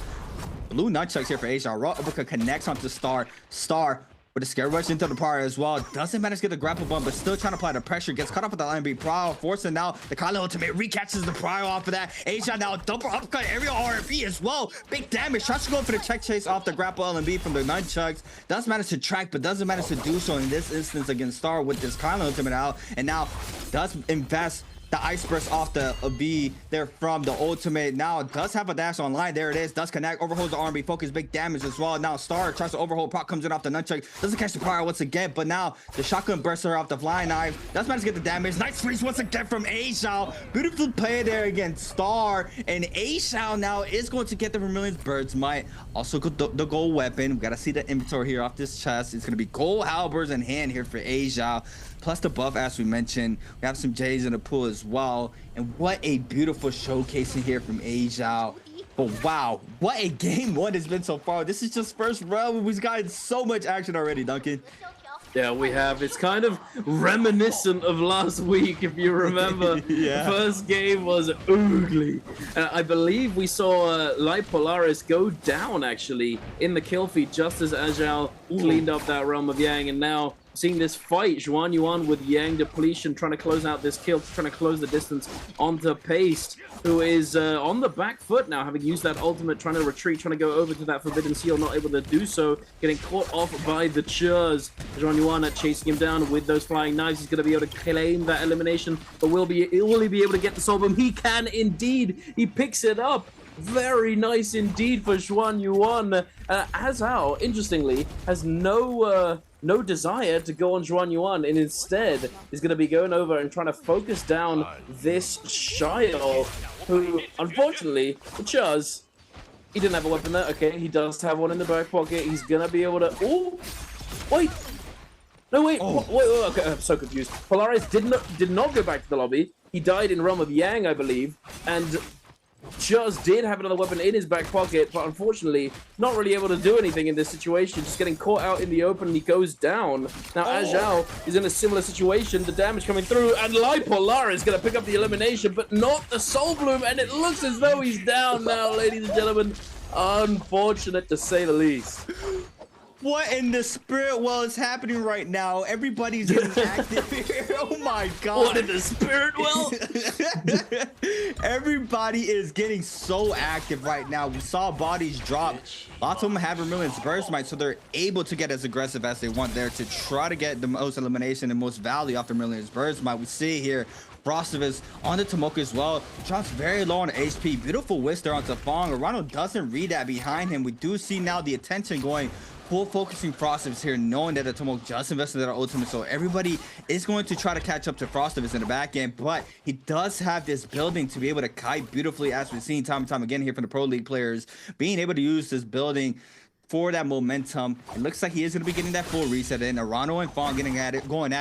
G: Blue nunchucks here for Asia. Raw uppercut connects onto Star. Star with a scare rush into the power as well. Doesn't manage to get the grapple bump, but still trying to apply the pressure. Gets caught up with the Nbpl, forcing now the Kylo ultimate. Recatches the prior off of that. Asia now double uppercut aerial RFE as well. Big damage. Tries to go for the check chase off the grapple LMB from the nunchucks. Does manage to track, but doesn't manage to do so in this instance against Star with this Kylo ultimate out. And now does invest the ice burst off the B there from the ultimate. Now it does have a dash online. There it is. Does connect. Overholds the RB. Focus. Big damage as well. Now Star tries to overhold. Proc comes in off the nunchuck. Doesn't catch the power once again. But now the shotgun burster off the flying knife. Does manage to get the damage. Nice freeze once again from A-Shao. Beautiful play there against Star. And A-Shao now is going to get the Vermilion Birds Might. Also the gold weapon. We got to see the inventory here off this chest. It's going to be gold halberds in hand here for A-Shao. Plus the buff, as we mentioned. We have some J's in the pool as well. And what a beautiful showcasing here from A-Shao. But wow, what a game 1 has been so far. This is just first round. We've gotten so much action already, Duncan.
F: Yeah, we have. It's kind of reminiscent of last week, if you remember.
G: Yeah.
F: The first game was ugly. I believe we saw Light Polaris go down, actually, in the kill feed, just as Ajal cleaned up that Realm of Yang. And now seeing this fight. Zhuan Yuan with Yang Depletion trying to close out this kill, trying to close the distance onto Paste, who is on the back foot now, having used that ultimate, trying to retreat, trying to go over to that Forbidden Seal, not able to do so, getting caught off by the Churs. Zhuan Yuan chasing him down with those flying knives. He's going to be able to claim that elimination, but will he be able to get the soul bomb? He can indeed. He picks it up. Very nice indeed for Zhuan Yuan. Azao, interestingly, has no desire to go on Zhuan Yuan, and instead is going to be going over and trying to focus down this Shyle, who, unfortunately, the Chuz, he didn't have a weapon there. Okay, he does have one in the back pocket. He's going to be able to... Oh, wait. No, wait.
G: Oh.
F: Wait, okay, I'm so confused. Polaris did not go back to the lobby. He died in Realm of Yang, I believe, and... Just did have another weapon in his back pocket, but unfortunately not really able to do anything in this situation, just getting caught out in the open, and he goes down. Now Azhao is in a similar situation, the damage coming through, and Lipolar is going to pick up the elimination, but not the Soul Bloom, and it looks as though he's down now, ladies and gentlemen. Unfortunate to say the least.
G: What in the spirit world is happening right now? Everybody's getting active here. Oh my god.
F: What in the spirit world?
G: Everybody is getting so active right now. We saw bodies drop. Lots of them have Vermilion's Burst Might, so they're able to get as aggressive as they want there to try to get the most elimination and most value off the Vermilion's Burst Might. We see here Frostivus on the Tomoka as well. Drops very low on HP. Beautiful whisk there onto Fong. Arano doesn't read that behind him. We do see now the attention going full focusing Frostivus here, knowing that the Tomoka just invested their ultimate, so everybody is going to try to catch up to Frostivus in the back end, but he does have this building to be able to kite beautifully, as we've seen time and time again here from the Pro League players, being able to use this building for that momentum. It looks like he is going to be getting that full reset in. Arano and Fong going at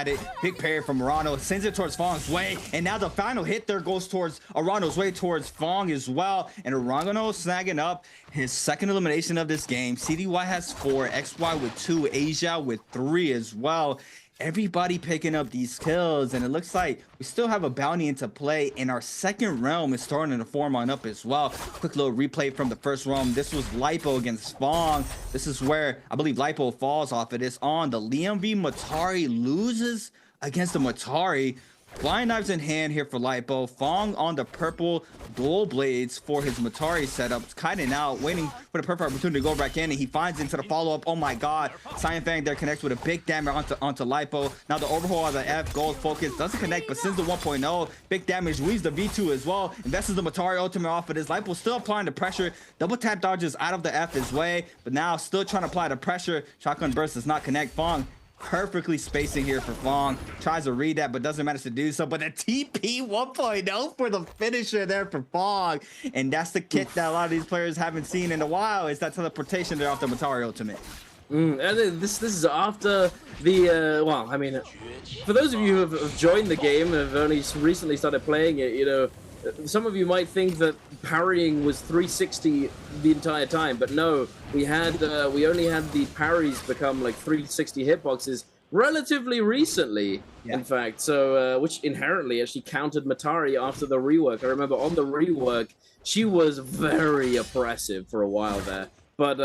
G: it. Big parry from Arano, sends it towards Fong's way, and now the final hit there goes towards Arano's way, towards Fong as well, and Arano snagging up his second elimination of this game. CDY has 4, XY with 2, Asia with 3 as well. Everybody picking up these kills, and it looks like we still have a bounty into play, and our second realm is starting to form on up as well. Quick little replay from the first realm. This was Lipo against Fong. This is where I believe Lipo falls off of this on. The Liam V Matari loses against the Matari. Flying knives in hand here for Lipo. Fong on the purple dual blades for his Matari setup. Kiting out, waiting for the perfect opportunity to go back in, and he finds into the follow-up. Oh my god. Cyan Fang there connects with a big damage onto Lipo. Now the overhaul of the F, gold focus, doesn't connect, but sends the 1.0. Big damage, weaves the V2 as well. Invests the Matari ultimate off of this. Lipo still applying the pressure. Double tap dodges out of the F his way, but now still trying to apply the pressure. Shotgun burst does not connect. Fong perfectly spacing here for Fong. Tries to read that, but doesn't manage to do so. But a TP 1.0 for the finisher there for Fong. And that's the kit that a lot of these players haven't seen in a while, is that teleportation there off the Matari ultimate.
F: And this is after the well, I mean, for those of you who have joined the game and have only recently started playing it, you know, some of you might think that parrying was 360 the entire time, but no, we only had the parries become like 360 hitboxes relatively recently, in fact. So which inherently actually countered Matari after the rework. I remember on the rework she was very oppressive for a while there, but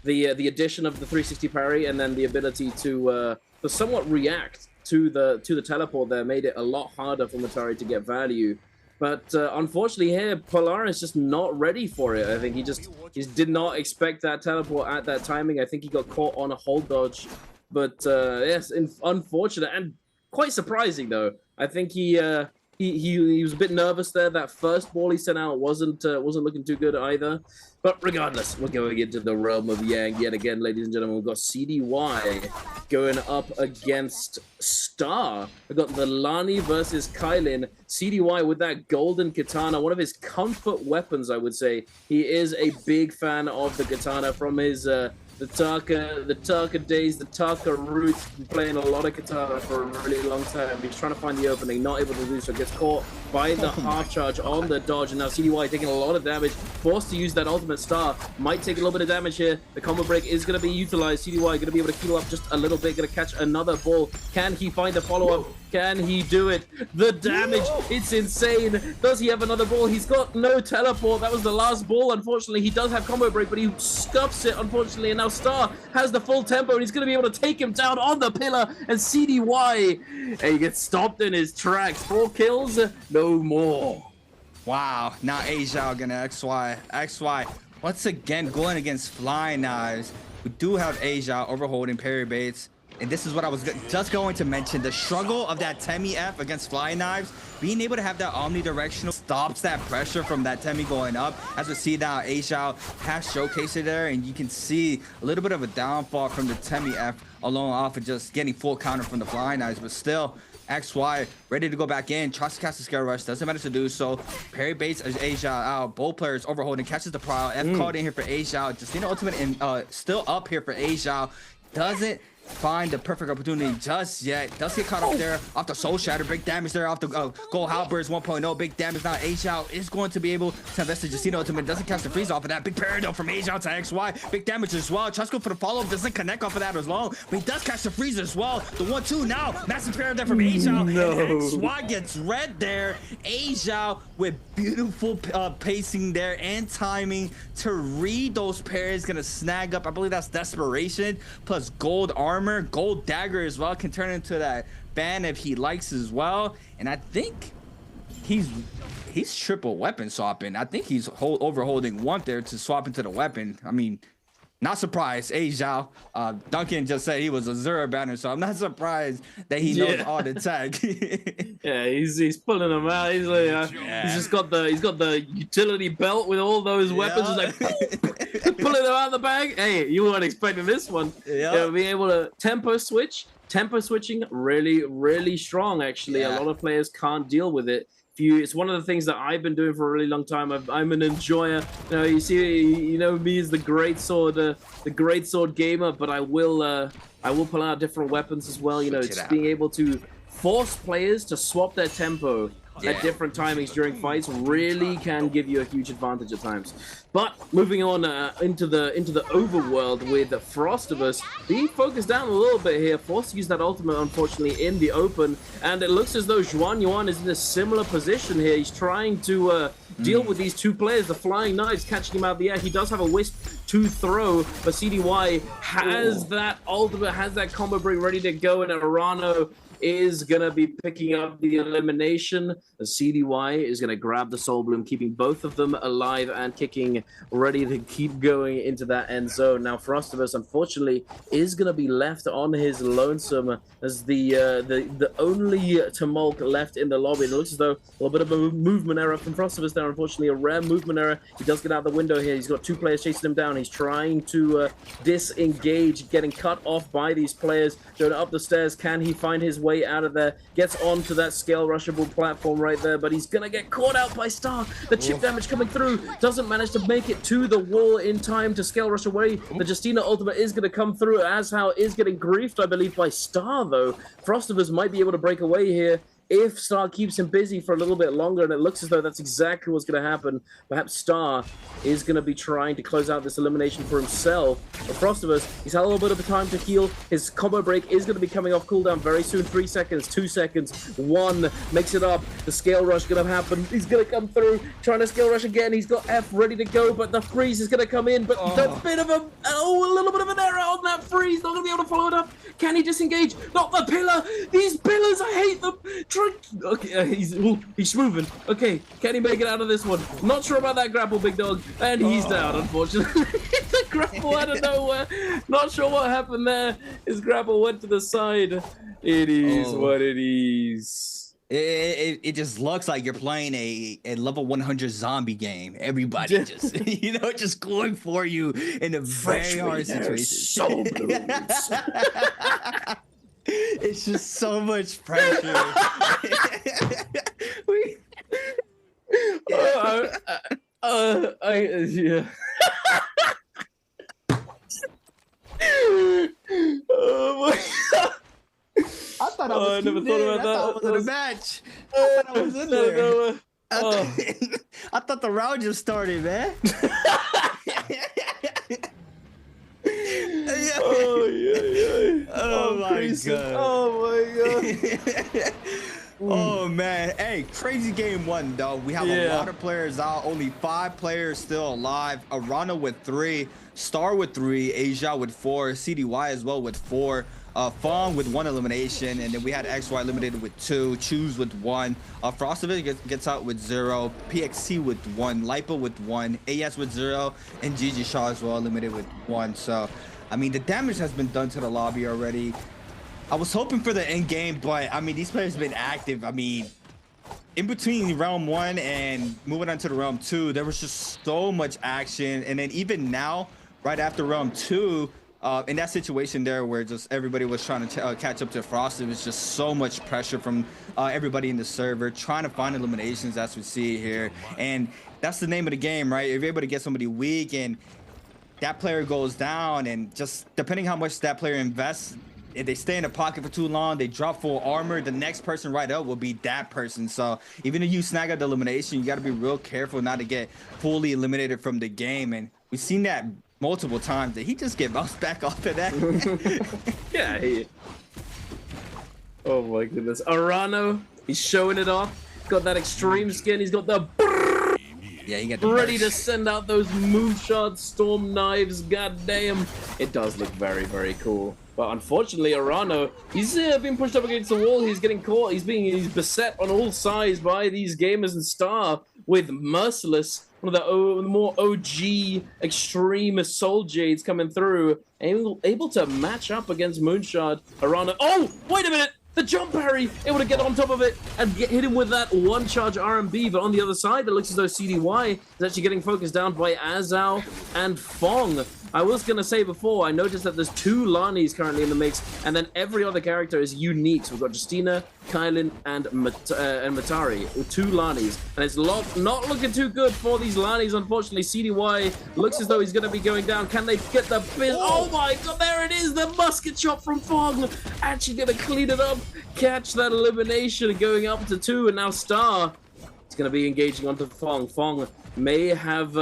F: the addition of the 360 parry and then the ability to somewhat react to the teleport there made it a lot harder for Matari to get value. But unfortunately here, Polaris just not ready for it. I think he just did not expect that teleport at that timing. I think he got caught on a hold dodge. But yes, unfortunate and quite surprising though. I think he was a bit nervous there. That first ball he sent out wasn't looking too good either. But regardless, we're going into the realm of Yang yet again, ladies and gentlemen. We've got CDY going up against Star. We've got the Lani versus Kailin. CDY with that golden katana, one of his comfort weapons, I would say. He is a big fan of the katana from his the Taka days, the Taka roots. Been playing a lot of katana for a really long time. He's trying to find the opening, not able to do so. Gets caught by the half charge on the dodge, and now CDY taking a lot of damage. Forced to use that ultimate Star. Might take a little bit of damage here. The combo break is going to be utilized. CDY going to be able to heal up just a little bit. Going to catch another ball. Can he find the follow-up? Can he do it? The damage, it's insane. Does he have another ball? He's got no teleport. That was the last ball. Unfortunately, he does have combo break, but he scuffs it, unfortunately enough. Now Star has the full tempo, and he's going to be able to take him down on the pillar, and CDY, and he gets stopped in his tracks. 4 kills, no more.
G: Wow, now Asia gonna XY once again going against Flying Knives. We do have Asia overholding parry baits, and this is what I was just going to mention. The struggle of that Temi F against Flying Knives, being able to have that omnidirectional stops that pressure from that Temi going up. As we see now, Asia has showcased it there, and you can see a little bit of a downfall from the Temi F alone off of just getting full counter from the Flying Knives, but still XY ready to go back in, tries to cast the scare rush, doesn't manage to do so. Parry baits as Asia out, both players overholding, catches the prowl. F called in here for Asia, Justina ultimate and still up here for Asia, doesn't find the perfect opportunity just yet. Does get caught up there off the soul shatter. Big damage there off the gold halberds 1.0. Big damage now. Asia is going to be able to invest the Justina ultimate. Doesn't catch the freeze off of that. Big parry though from Asia to XY. Big damage as well. Tries to go for the follow-up. Doesn't connect off of that as well. But he does catch the freeze as well. The 1-2 now. Massive parry there from Asia.
F: No.
G: And XY gets red there. Asia with beautiful pacing there and timing to read those parries. Gonna snag up, I believe that's desperation plus gold armor, gold dagger as well, can turn into that ban if he likes as well. And I think he's triple weapon swapping. I think he's overholding one there to swap into the weapon. I mean, not surprised. Asia, Duncan just said he was a Zero banner, so I'm not surprised that he knows all the tech.
F: Yeah, he's pulling them out. He's like, he's just got the utility belt with all those weapons. Just like pulling them out of the bag. Hey, you weren't expecting this one. Yeah, be able to tempo switch. Tempo switching really strong. Actually, a lot of players can't deal with it. It's one of the things that I've been doing for a really long time. I'm an enjoyer. You know, you see, you know me as the great sword gamer, but I will pull out different weapons as well. You know, it's being able to force players to swap their tempo at different timings during fights really can give you a huge advantage at times. But moving on into the overworld with Frostivus, being focused down a little bit here, forced to use that ultimate unfortunately in the open, and it looks as though Juan Yuan is in a similar position here. He's trying to deal with these two players, the Flying Knives catching him out of the air. He does have a wisp to throw, but CDY has that ultimate, has that combo break ready to go, and Arano is gonna be picking up the elimination. The CDY is gonna grab the Soul Bloom, keeping both of them alive and kicking, ready to keep going into that end zone. Now Frostivus, unfortunately, is gonna be left on his lonesome as the only Tumult left in the lobby. It looks as though a little bit of a movement error from Frostivus there. Unfortunately, a rare movement error. He does get out the window here. He's got two players chasing him down. He's trying to disengage, getting cut off by these players. Going up the stairs. Can he find his way out of there? Gets onto that scale rushable platform right there, but he's gonna get caught out by Star. The chip damage coming through, doesn't manage to make it to the wall in time to scale rush away. The Justina ultimate is gonna come through. Azhao is getting griefed, I believe, by Star though. Frostivus might be able to break away here if Star keeps him busy for a little bit longer, and it looks as though that's exactly what's going to happen. Perhaps Star is going to be trying to close out this elimination for himself. But Frostivus, he's had a little bit of a time to heal. His combo break is going to be coming off cooldown very soon. 3 seconds, 2 seconds, 1, makes it up. The scale rush going to happen. He's going to come through, trying to scale rush again. He's got F ready to go, but the freeze is going to come in. But a bit of a little bit of an error on that freeze. Not going to be able to follow it up. Can he disengage? Not the pillar. These pillars, I hate them. Okay, he's moving. Okay, can he make it out of this one? Not sure about that grapple, big dog. And he's down, unfortunately. The grapple out of nowhere. Not sure what happened there. His grapple went to the side. It is what it is.
G: It just looks like you're playing a level 100 zombie game. Everybody just, just going for you in a very hard situation.
F: So
G: It's just so much pressure.
F: Yeah. Oh my God.
G: I thought I was
F: never thought about that.
G: I was in a match. I thought I was in there. I thought the round just started, man.
F: Oh yeah.
G: Oh my
F: crazy.
G: God.
F: Oh my God.
G: Oh man, hey, crazy game one though. We have a lot of players out, only 5 players still alive. Arana with 3, Star with 3, Asia with 4, CDY as well with 4, Fong with 1 elimination, and then we had XY eliminated with 2, Choose with 1, Frostovich gets out with 0, PXC with 1, Lipo with 1, AS with 0, and GG Shaw as well eliminated with 1. So, I mean, the damage has been done to the lobby already. I was hoping for the end game, but I mean, these players have been active. I mean, in between round 1 and moving on to the round 2, there was just so much action. And then even now, right after round 2, in that situation there where just everybody was trying to catch up to Frost, it was just so much pressure from everybody in the server trying to find eliminations, as we see here. And that's the name of the game, right? If you're able to get somebody weak and that player goes down, and just depending how much that player invests, if they stay in the pocket for too long, they drop full armor, the next person right up will be that person. So even if you snag out the elimination, you got to be real careful not to get fully eliminated from the game. And we've seen that multiple times. Did he just get bounced back off of that?
F: Yeah. Oh my goodness. Arano, he's showing it off. Got that extreme skin. He's got the...
G: Yeah, he got the
F: ready to
G: burst.
F: send out those move shots, storm knives. God damn. It does look very, very cool. But unfortunately, Arano, he's been pushed up against the wall. He's getting caught. He's beset on all sides by these gamers, and Star with Merciless, one of the more OG extreme Soul Jades coming through, able to match up against Moonshot. Arano, oh, wait a minute! The jump parry, able to get on top of it and hit him with that one charge RMB. But on the other side, it looks as though CDY is actually getting focused down by Azao and Fong. I was going to say before, I noticed that there's 2 Lanis currently in the mix, and then every other character is unique. So we've got Justina, Kylan, and Matari, with 2 Lanis. And it's not looking too good for these Lanis, unfortunately. CDY looks as though he's going to be going down. Can they get the biz? Oh my god, there it is! The musket shot from Fong. Actually going to clean it up, catch that elimination, going up to 2, and now Star is going to be engaging onto Fong. Fong may have...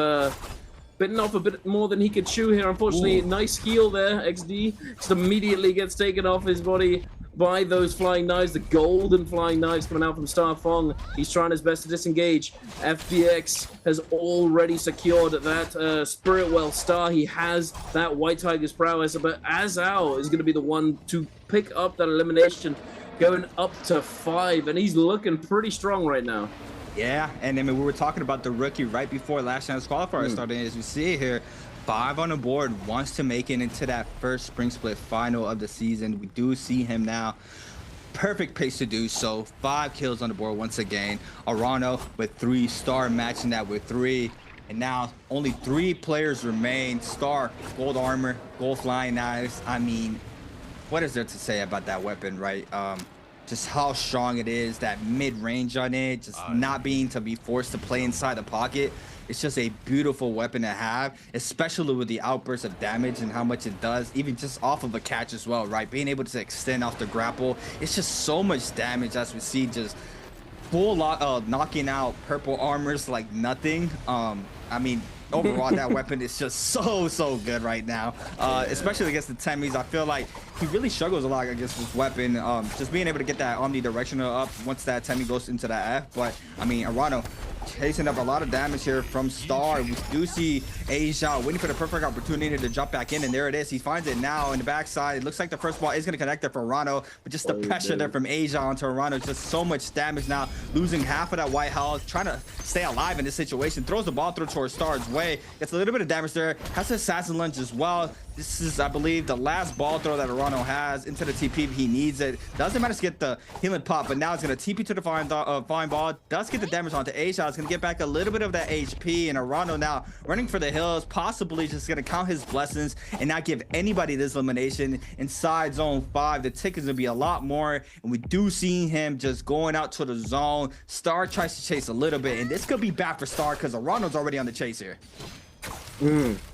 F: bitten off a bit more than he could chew here. Unfortunately, nice heal there. XD just immediately gets taken off his body by those flying knives, the golden flying knives coming out from Star Fong. He's trying his best to disengage. FBX has already secured that Spirit Well Star. He has that White Tiger's prowess, but Azao is going to be the one to pick up that elimination, going up to 5, and he's looking pretty strong right now.
G: Yeah, and I mean, we were talking about the rookie right before last chance qualifier started. As we see here, 5 on the board, wants to make it into that first spring split final of the season. We do see him now. Perfect pace to do so. 5 kills on the board once again. Arano with 3, Star matching that with 3. And now only 3 players remain. Star, gold armor, gold flying knives. I mean, what is there to say about that weapon, right? Just how strong it is, that mid-range on it, just not being to be forced to play inside the pocket. It's just a beautiful weapon to have, especially with the outburst of damage and how much it does, even just off of a catch as well, right? Being able to extend off the grapple, it's just so much damage, as we see, just full knocking out purple armors like nothing. I mean, overall, that weapon is just so good right now, especially against the Temis. I feel like he really struggles a lot against this weapon, just being able to get that omnidirectional up once that Temi goes into that F. But I mean, Arano chasing up a lot of damage here from Star. We do see Asia waiting for the perfect opportunity to jump back in, and there it is. He finds it now in the backside. It looks like the first ball is going to connect there for Arano, but just the pressure there from Asia onto Arano, just so much damage now, losing half of that white health, trying to stay alive in this situation. Throws the ball through towards Star's way, gets a little bit of damage there, has an assassin lunge as well. This is, I believe, the last ball throw that Arano has into the TP. He needs it. Doesn't manage to get the healing pop, but now it's going to TP to the flying ball. Does get the damage onto Asia. It's going to get back a little bit of that HP, and Arano now running for the hills, possibly just going to count his blessings and not give anybody this elimination inside zone 5. The tick is going to be a lot more, and we do see him just going out to the zone. Star tries to chase a little bit, and this could be bad for Star because Arano's already on the chase here.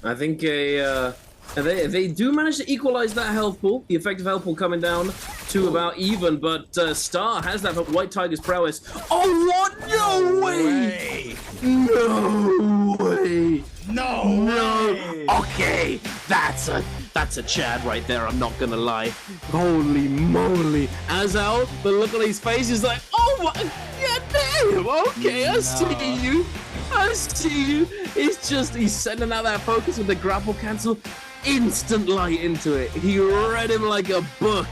F: I think they do manage to equalize that health pool, the effective health pool coming down to about even, but Star has that White Tiger's prowess. Oh, what? No way! No way! No way! Okay, that's a Chad right there, I'm not gonna lie. Holy moly. Azao, the look on his face is like, oh my god damn! Okay, I see you. I see you. He's sending out that focus with the grapple cancel. Instant light into it. He read him like a book.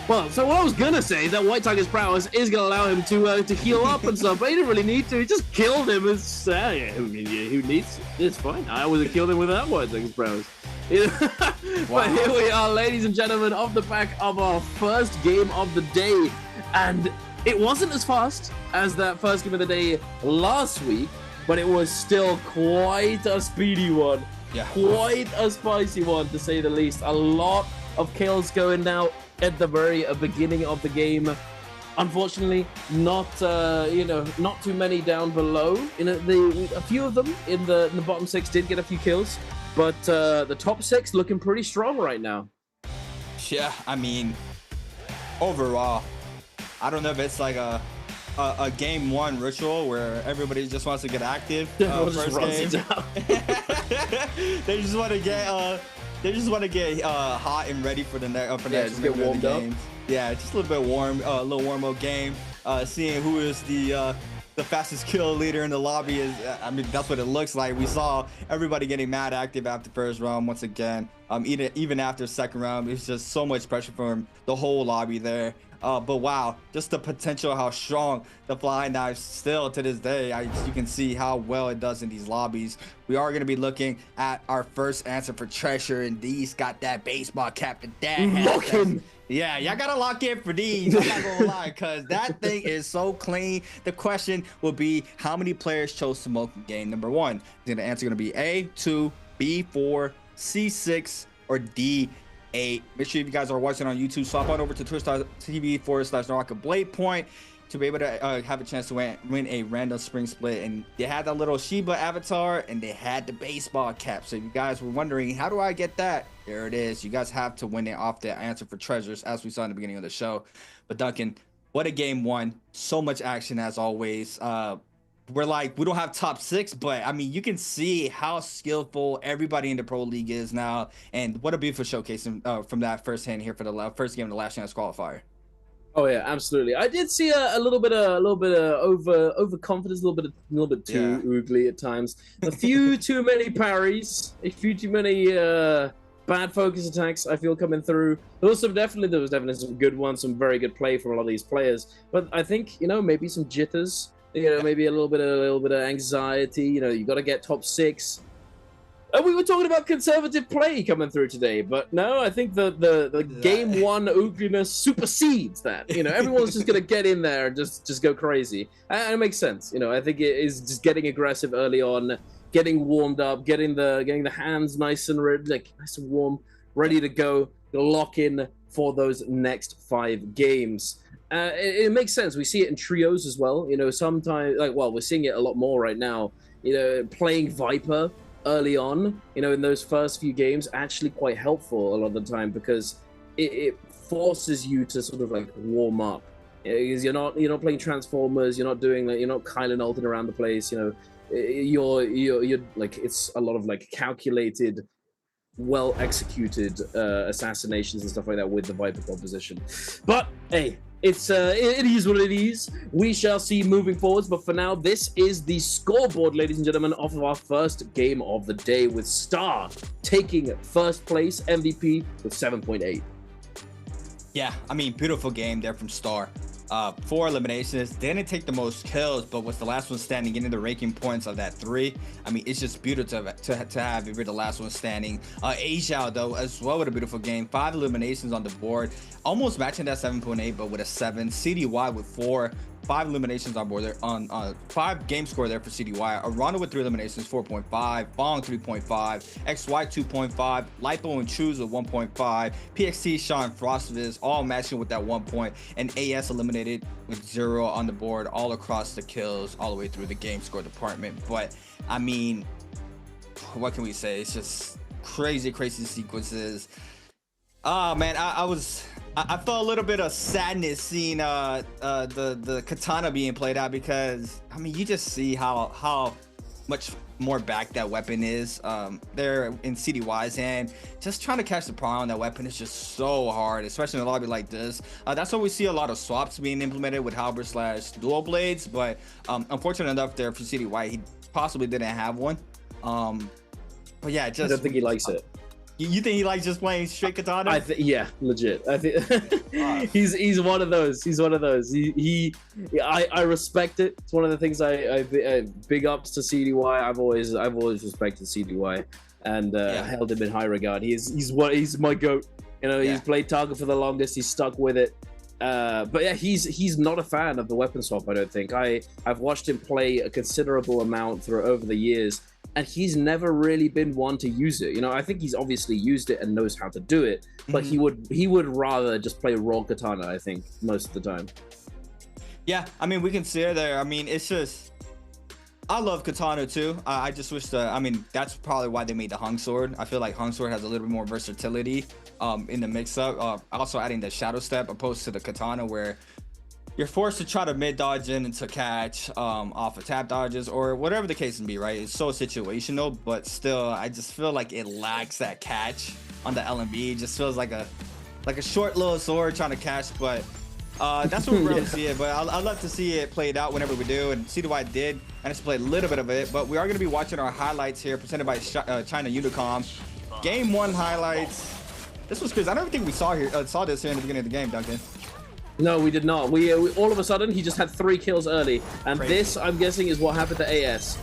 F: Well, so what I was gonna say is that White Tiger's prowess is gonna allow him to heal up and stuff, but he didn't really need to. He just killed him. It's who needs? It's fine. I would have killed him without White Tiger's prowess. But here we are, ladies and gentlemen, off the back of our first game of the day, and it wasn't as fast as that first game of the day last week, but it was still quite a speedy one.
G: Yeah.
F: Quite a spicy one, to say the least. A lot of kills going down at the very beginning of the game. Unfortunately, not not too many down below. A few of them in the bottom 6 did get a few kills, but the top 6 looking pretty strong right now.
G: Yeah, I mean, overall, I don't know if it's like a game 1 ritual where everybody just wants to get active. First game. They just want to get hot and ready for the next
F: just get warmed up.
G: Yeah, just a little bit warm, a little warm-up game. Seeing who is the fastest kill leader in the lobby is, I mean, that's what it looks like. We saw everybody getting mad active after first round once again. Even after second round, it's just so much pressure from the whole lobby there. But wow, just the potential, how strong the flying knife still to this day. You can see how well it does in these lobbies. We are going to be looking at our first answer for treasure, and these got that baseball cap to that. Yeah, y'all gotta lock in for these. I'm not gonna lie, cause that thing is so clean. The question will be, how many players chose smoke in game number 1? The answer gonna be A, 2, B, 4, C, 6, or D, 8. Make sure if you guys are watching on YouTube, swap on over to twitch.tv/NARAKA BLADEPOINT to be able to have a chance to win a random spring split. And they had that little Shiba avatar, and they had the baseball cap. So if you guys were wondering, how do I get that? There it is. You guys have to win it off the answer for treasures, as we saw in the beginning of the show. But Duncan, what a game 1. So much action as always. We don't have top 6, but I mean, you can see how skillful everybody in the pro league is now, and what a beautiful showcase from that first hand here for the first game of the last chance qualifier.
F: Oh yeah, absolutely. I did see a little bit of overconfidence, a little bit too oogly at times. A few too many parries, a few too many bad focus attacks, I feel, coming through. There was definitely some good ones, some very good play from a lot of these players. But I think, maybe some jitters. Maybe a little bit of anxiety. You got to get top 6. And we were talking about conservative play coming through today, but no, I think the game 1 oogliness supersedes that. Everyone's just gonna get in there and just go crazy, and it makes sense. I think it is just getting aggressive early on, getting warmed up, getting the hands nice and warm, ready to go, lock in for those next 5 games. It makes sense. We see it in trios as well. Sometimes, we're seeing it a lot more right now. Playing Viper early on, in those first few games, actually quite helpful a lot of the time, because it forces you to sort of warm up. Because you're not playing Transformers, you're not doing you're not Kylan ulting around the place. You're it's a lot of calculated, well executed assassinations and stuff like that with the Viper composition. But hey, it is what it is. We shall see moving forwards, but for now, this is the scoreboard, ladies and gentlemen, off of our first game of the day, with Star taking first place, MVP with 7.8.
G: Yeah, I mean, beautiful game there from Star. 4 eliminations, didn't take the most kills, but was the last one standing, getting the ranking points of that 3. I mean, it's just beautiful to have if you're the last one standing. Asia, though, as well, with a beautiful game. 5 eliminations on the board, almost matching that 7.8, but with a 7. CDY with 4. 5 eliminations on board there, on 5 game score there for CDY. Arana with 3 eliminations, 4.5. Bong 3.5. XY 2.5. Lipo and Choose with 1.5. PXT, Sean Frostviz all matching with that 1 point. And AS eliminated with 0 on the board, all across the kills, all the way through the game score department. But I mean, what can we say? It's just crazy sequences. Oh man, I felt a little bit of sadness seeing the katana being played out, because I mean, you just see how much more back that weapon is there in CDY's hand. Just trying to catch the prime on that weapon is just so hard, especially in a lobby like this. That's why we see a lot of swaps being implemented with halberd / dual blades, but unfortunate enough there for CDY, he possibly didn't have one. But yeah, just
F: I don't think he likes it.
G: You think he likes just playing straight katana?
F: Yeah, legit. I think he's one of those. He's one of those. I respect it. It's one of the things I big ups to CDY. I've always respected CDY and held him in high regard. He's my goat. You know, he's played Target for the longest. He's stuck with it. But yeah, he's not a fan of the weapon swap. I don't think. I've watched him play a considerable amount over the years. And he's never really been one to use it. You know, I think he's obviously used it and knows how to do it, but he would rather just play raw katana, I think, most of the time.
G: Yeah, I mean, we can see it there. I mean, it's just, I love katana too. I just wish that's probably why they made the hung sword. I feel like hung sword has a little bit more versatility in the mix-up. Also adding the shadow step opposed to the katana, where you're forced to try to mid dodge in and to catch off of tap dodges or whatever the case can be, right? It's so situational, but still, I just feel like it lacks that catch on the LMB. It just feels like a short little sword trying to catch, but that's what we rarely see it. But I'd love to see it played out whenever we do, and CDY did. I just played a little bit of it, but we are going to be watching our highlights here, presented by China Unicom. Game 1 highlights. This was crazy. I don't think we saw this here in the beginning of the game, Duncan.
F: No, we did not. We all of a sudden he just had 3 kills early, and this, I'm guessing, is what happened to AS.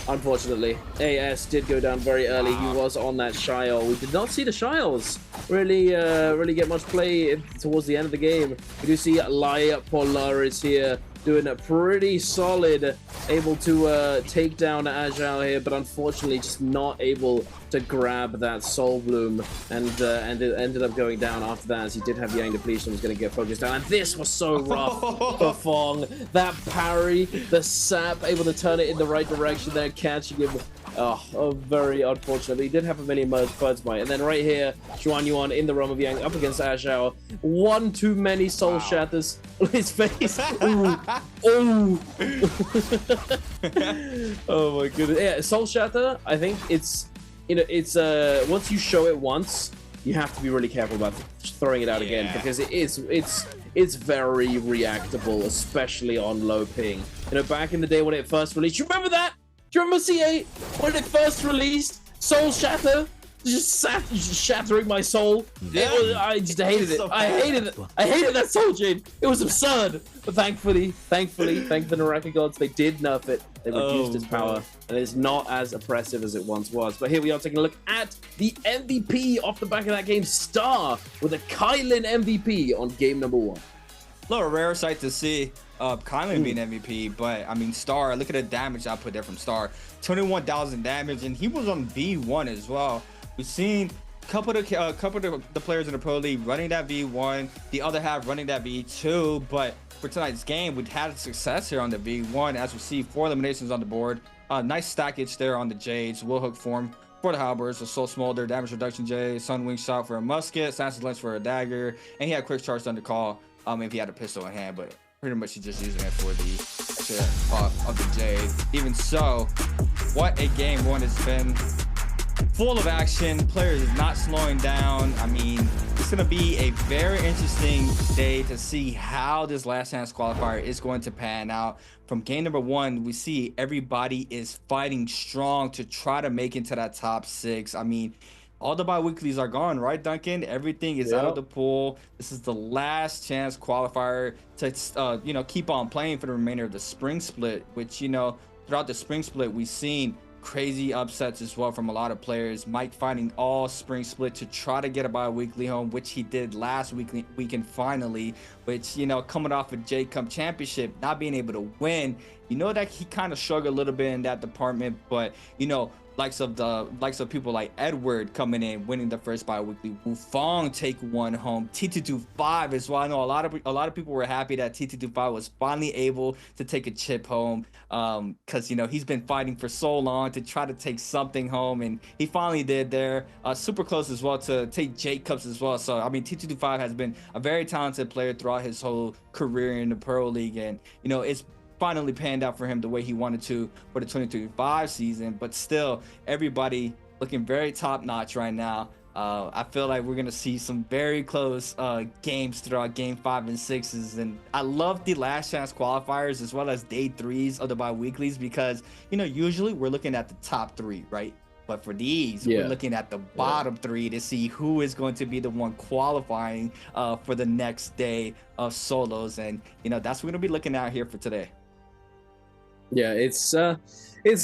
F: Unfortunately, AS did go down very early. He was on that Shiol. We did not see the Shiols really get much play towards the end of the game. We do see Polaris here doing a pretty solid, able to take down Agile here, but unfortunately just not able to grab that Soul Bloom, and it ended up going down after that, as he did have Yang Depletion, was going to get focused down, and this was so rough for Fong. That parry, the sap, able to turn it in the right direction there, catching him. Oh, very unfortunate. But he did have a mini Bird's Bite. And then right here, Xuan Yuan in the realm of Yang up against Ashao. One too many soul shatters on his face. Ooh. Ooh. Oh my goodness. Yeah, soul shatter, I think it's, you know, it's once you show it once, you have to be really careful about throwing it out again, because it's very reactable, especially on low ping. You know, back in the day when it first released, you remember that? Do you remember C8 when it first released? Soul Shatter, just shattering my soul. I just hated it. I hated it. I hated that soul chain. It was absurd. But thankfully, thank the NARAKA gods, they did nerf it. They reduced its power, and it's not as oppressive as it once was. But here we are taking a look at the MVP off the back of that game, Star, with a Kylin MVP on game number 1.
G: A little rare sight to see. Kylan being MVP, but I mean, Star, look at the damage output there from Star. 21,000 damage, and he was on V1 as well. We've seen a couple of the players in the Pro League running that V1, the other half running that V2, but for tonight's game, we've had success here on the V1, as we see 4 eliminations on the board. Nice stackage there on the Jades, Will Hook form for the Halberds, a Soul Smolder, damage reduction Jade, Sun Wing Shot for a musket, Assassin's Lens for a dagger, and he had quick charge under call if he had a pistol in hand, but pretty much he's just using it for the of the Jade. Even so, what a game 1 has been. Full of action, players not slowing down. I mean, it's going to be a very interesting day to see how this last chance qualifier is going to pan out. From game number 1, we see everybody is fighting strong to try to make into that top 6. I mean, all the bi-weeklies are gone, right, Duncan? Everything is out of the pool. This is the last chance qualifier to, you know, keep on playing for the remainder of the spring split, which, you know, throughout the spring split, we've seen crazy upsets as well from a lot of players. Mike fighting all spring split to try to get a bi-weekly home, which he did last weekend finally, which, you know, coming off a J Cup championship, not being able to win, you know that he kind of struggled a little bit in that department, but, you know, likes of people like Edward coming in, winning the first bi-weekly, Wu Fong take 1 home, T225 as well. I know a lot of people were happy that T225 was finally able to take a chip home, because, you know, he's been fighting for so long to try to take something home, and he finally did there. Super close as well to take J Cups as well. So I mean, T225 has been a very talented player throughout his whole career in the Pro League, and, you know, it's finally panned out for him the way he wanted to for the 2025 season. But still, everybody looking very top notch right now. I feel like we're gonna see some very close games throughout Game 5 and 6s, and I love the last chance qualifiers as well as day 3s of the bi-weeklies because usually we're looking at the top 3, right? But for these, we're looking at the bottom 3 to see who is going to be the one qualifying for the next day of solos, and that's what we're gonna be looking at here for today.
F: Yeah, it's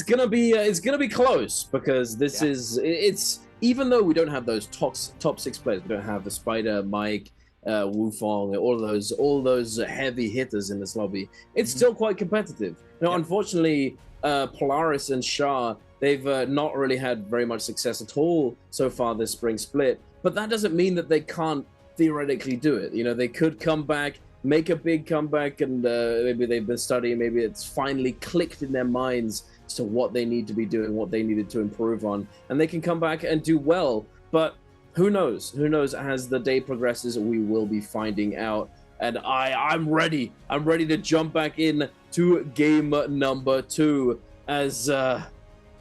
F: gonna be close because this is even though we don't have those top 6 players, we don't have the Spider, Mike, Wufong, all those heavy hitters in this lobby. It's still quite competitive. Unfortunately, Polaris and Shah, they've not really had very much success at all so far this spring split. But that doesn't mean that they can't theoretically do it. They could come back, make a big comeback, and maybe they've been studying. Maybe it's finally clicked in their minds as to what they need to be doing, what they needed to improve on, and they can come back and do well. But who knows? Who knows? As the day progresses, we will be finding out. And I'm ready. I'm ready to jump back in to game number 2 as I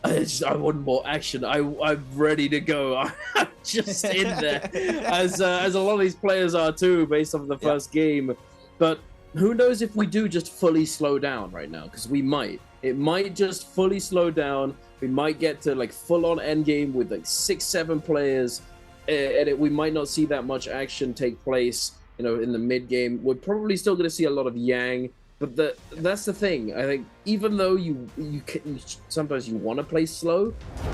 F: want more action. I'm ready to go. I'm just in there, as a lot of these players are too, based off the first game. But who knows if we do just fully slow down right now? Because we might. It might just fully slow down. We might get to like full-on endgame with like 6-7 players, and we might not see that much action take place. In the mid game, we're probably still going to see a lot of Yang. But that's the thing. I think even though you sometimes you want to play slow,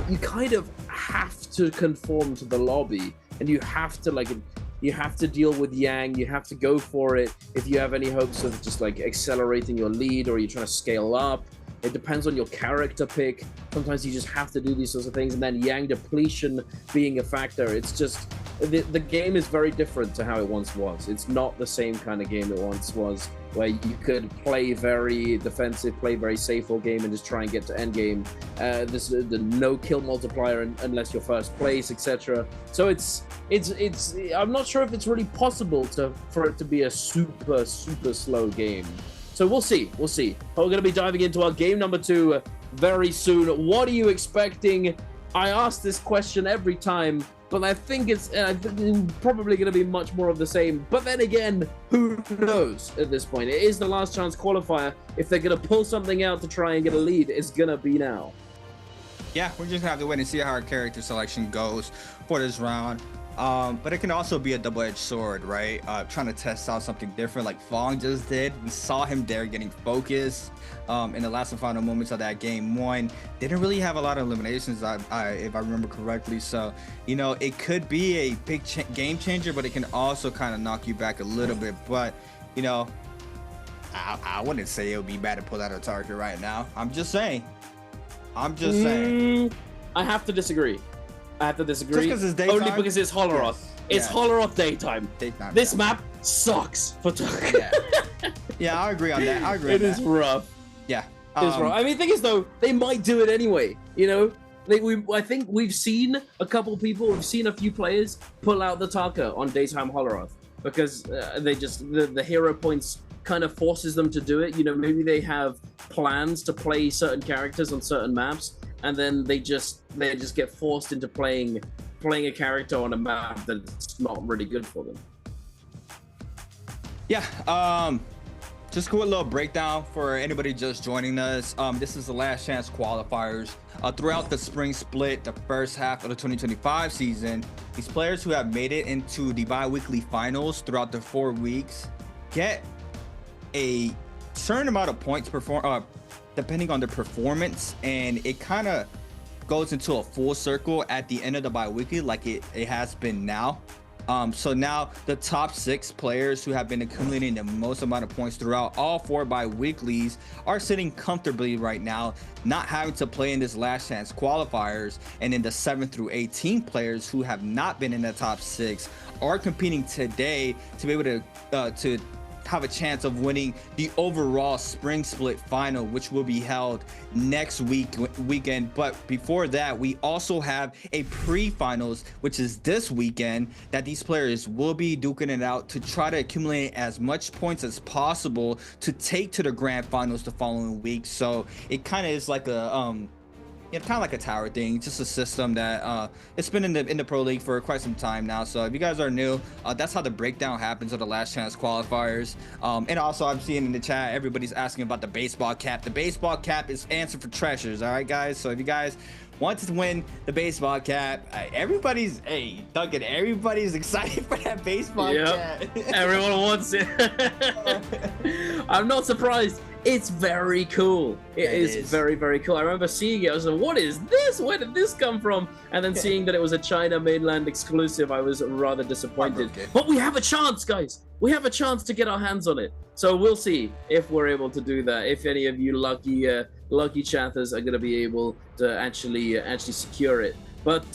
F: you kind of have to conform to the lobby, and you have to deal with Yang. You have to go for it if you have any hopes of just like accelerating your lead, or you're trying to scale up. It depends on your character pick. Sometimes you just have to do these sorts of things, and then Yang depletion being a factor. It's just the game is very different to how it once was. It's not the same kind of game it once was, where you could play very defensive, play very safe all game, and just try and get to end game. This the no kill multiplier unless you're first place, etc. So it's I'm not sure if it's really possible for it to be a super slow game. So we'll see. But we're going to be diving into our game number 2 very soon. What are you expecting? I ask this question every time, but I think it's probably going to be much more of the same. But then again, who knows at this point? It is the last chance qualifier. If they're going to pull something out to try and get a lead, it's going to be now.
G: Yeah, we're just going to have to wait and see how our character selection goes for this round. But it can also be a double-edged sword, right? Trying to test out something different like Fong just did. We saw him there getting focused in the last and final moments of that game 1. Didn't really have a lot of eliminations, if I remember correctly. So, it could be a big game changer, but it can also kind of knock you back a little bit. But, I wouldn't say it would be bad to pull out a target right now. I'm just saying.
F: I have to disagree.
G: Just because it's daytime?
F: Only because it's Holoroth. It's Holoroth daytime. This map sucks for target.
G: Yeah, I agree on that.
F: It is rough.
G: Yeah.
F: It's rough. I mean, the thing is, though, they might do it anyway. I think we've seen a couple people, we've seen a few players pull out the Taka on daytime Holoroth because they just the hero points kind of forces them to do it. Maybe they have plans to play certain characters on certain maps, and then they just get forced into playing a character on a map that's not really good for them.
G: Yeah, just a quick little breakdown for anybody just joining us. This is the last chance qualifiers. Throughout the spring split, the first half of the 2025 season, these players who have made it into the bi-weekly finals throughout the 4 weeks get a certain amount of points depending on their performance, and it kind of goes into a full circle at the end of the bi-weekly like it has been now. So now the top 6 players who have been accumulating the most amount of points throughout all 4 bi-weeklies are sitting comfortably right now, not having to play in this last chance qualifiers. And then the 7 through 18 players who have not been in the top 6 are competing today to be able to have a chance of winning the overall spring split final, which will be held next weekend. But before that, we also have a pre-finals, which is this weekend, that these players will be duking it out to try to accumulate as much points as possible to take to the grand finals the following week. So it kind of is like a kind of like a tower thing, just a system that it's been in the pro league for quite some time now. So if you guys are new, that's how the breakdown happens of the last chance qualifiers. And also I'm seeing in the chat everybody's asking about the baseball cap. The baseball cap is answer for treasures. All right, guys. So if you guys want to win the baseball cap, everybody's excited for that baseball cap.
F: Everyone wants it. I'm not surprised. It's very cool. It is very, very cool. I remember seeing it. I was like, what is this? Where did this come from? And then seeing that it was a China mainland exclusive, I was rather disappointed. But we have a chance, guys. We have a chance to get our hands on it. So we'll see if we're able to do that. If any of you lucky chatters are going to be able to actually secure it. But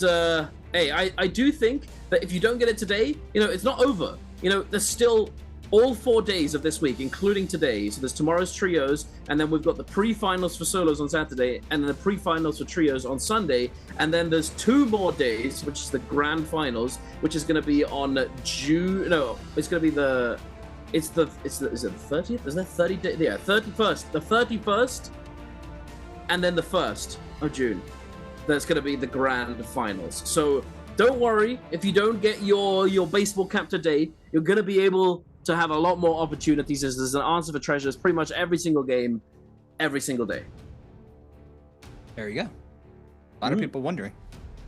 F: hey, I do think that if you don't get it today, it's not over. There's still all 4 days of this week, including today. So there's tomorrow's trios, and then we've got the pre-finals for solos on Saturday, and then the pre-finals for trios on Sunday, and then there's 2 more days, which is the grand finals, which is going to be on June. No, it's going to be is it the 30th? Is that 30 days? Yeah, 31st. The 31st, and then the 1st of June. That's going to be the grand finals. So don't worry if you don't get your baseball cap today. You're going to be able to have a lot more opportunities, as there's an answer for treasures pretty much every single game, every single day.
G: There you go. A lot of people wondering.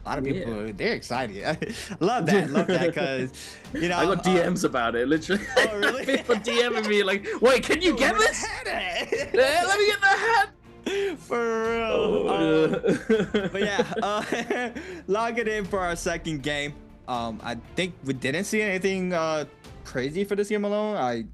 G: A lot of people, they're excited. I love that, because, I
F: got DMs about it, literally.
G: Oh, really?
F: People DMing me like, wait, can you get this? Let me get the hat.
G: For real. But yeah, log it in for our second game. I think we didn't see anything crazy for this game alone. I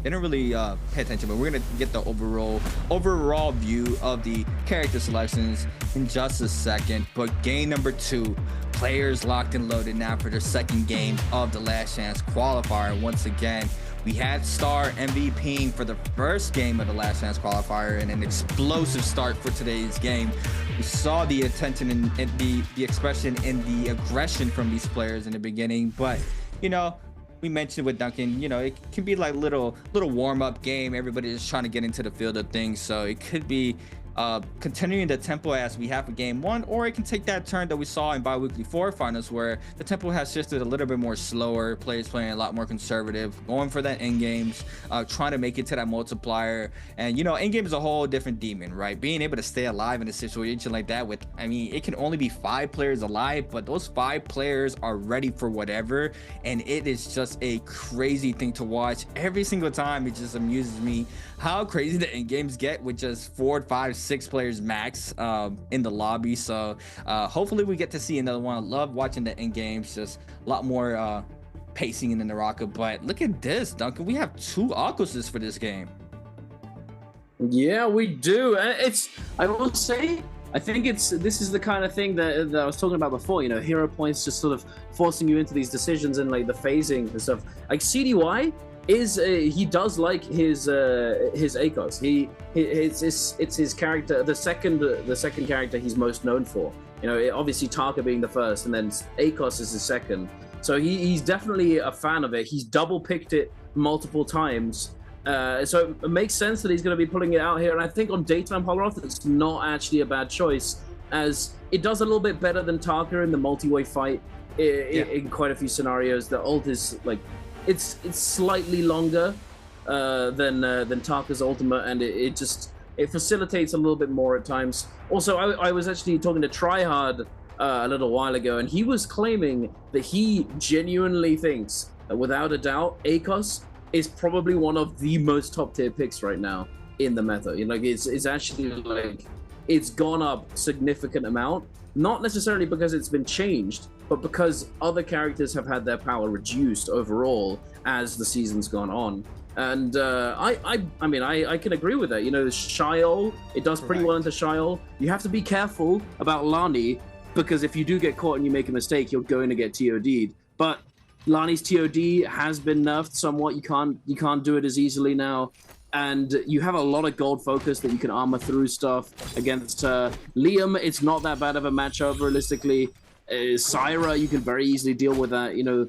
G: didn't really pay attention, but we're gonna get the overall view of the character selections in just a second. But game number 2, players locked and loaded now for their second game of the last chance qualifier. Once again, we had Star MVPing for the first game of the last chance qualifier, and an explosive start for today's game. We saw the attention and the expression and the aggression from these players in the beginning, but we mentioned with Duncan, it can be like little warm-up game. Everybody is trying to get into the field of things, so it could be continuing the tempo as we have for game 1, or it can take that turn that we saw in bi-weekly 4 finals, where the tempo has shifted a little bit more slower, players playing a lot more conservative, going for that end games, trying to make it to that multiplier. And end game is a whole different demon, right? Being able to stay alive in a situation like that with, it can only be 5 players alive, but those 5 players are ready for whatever, and it is just a crazy thing to watch every single time. It just amuses me how crazy the end games get with just 4, 5, 6 players max in the lobby. So hopefully we get to see another one. I love watching the end games, just a lot more pacing in the NARAKA. But look at this, Duncan, we have 2 Akuses for this game.
F: Yeah, we do. I will say, I think this is the kind of thing that I was talking about before. Hero points just sort of forcing you into these decisions and like the phasing and stuff. Like CDY he does like his ACOS. It's his character, the second character he's most known for. Obviously Taka being the first, and then ACOS is his second. So he's definitely a fan of it. He's double picked it multiple times. So it makes sense that he's going to be pulling it out here. And I think on Daytime Holoroth, it's not actually a bad choice, as it does a little bit better than Taka in the multi-way fight in quite a few scenarios. The ult is like, it's slightly longer than Taka's ultimate, and it facilitates a little bit more at times. Also, I was actually talking to Tryhard a little while ago, and he was claiming that he genuinely thinks that without a doubt, ACOS is probably one of the most top tier picks right now in the meta. It's actually like, it's gone up significant amount, not necessarily because it's been changed, but because other characters have had their power reduced overall as the season's gone on. And I can agree with that. Shiol, it does pretty well into Shiol. You have to be careful about Lani, because if you do get caught and you make a mistake, you're going to get TOD'd. But Lani's TOD has been nerfed somewhat. You can't do it as easily now. And you have a lot of gold focus that you can armor through stuff against Liam. It's not that bad of a matchup realistically. Syra, you can very easily deal with that. You know,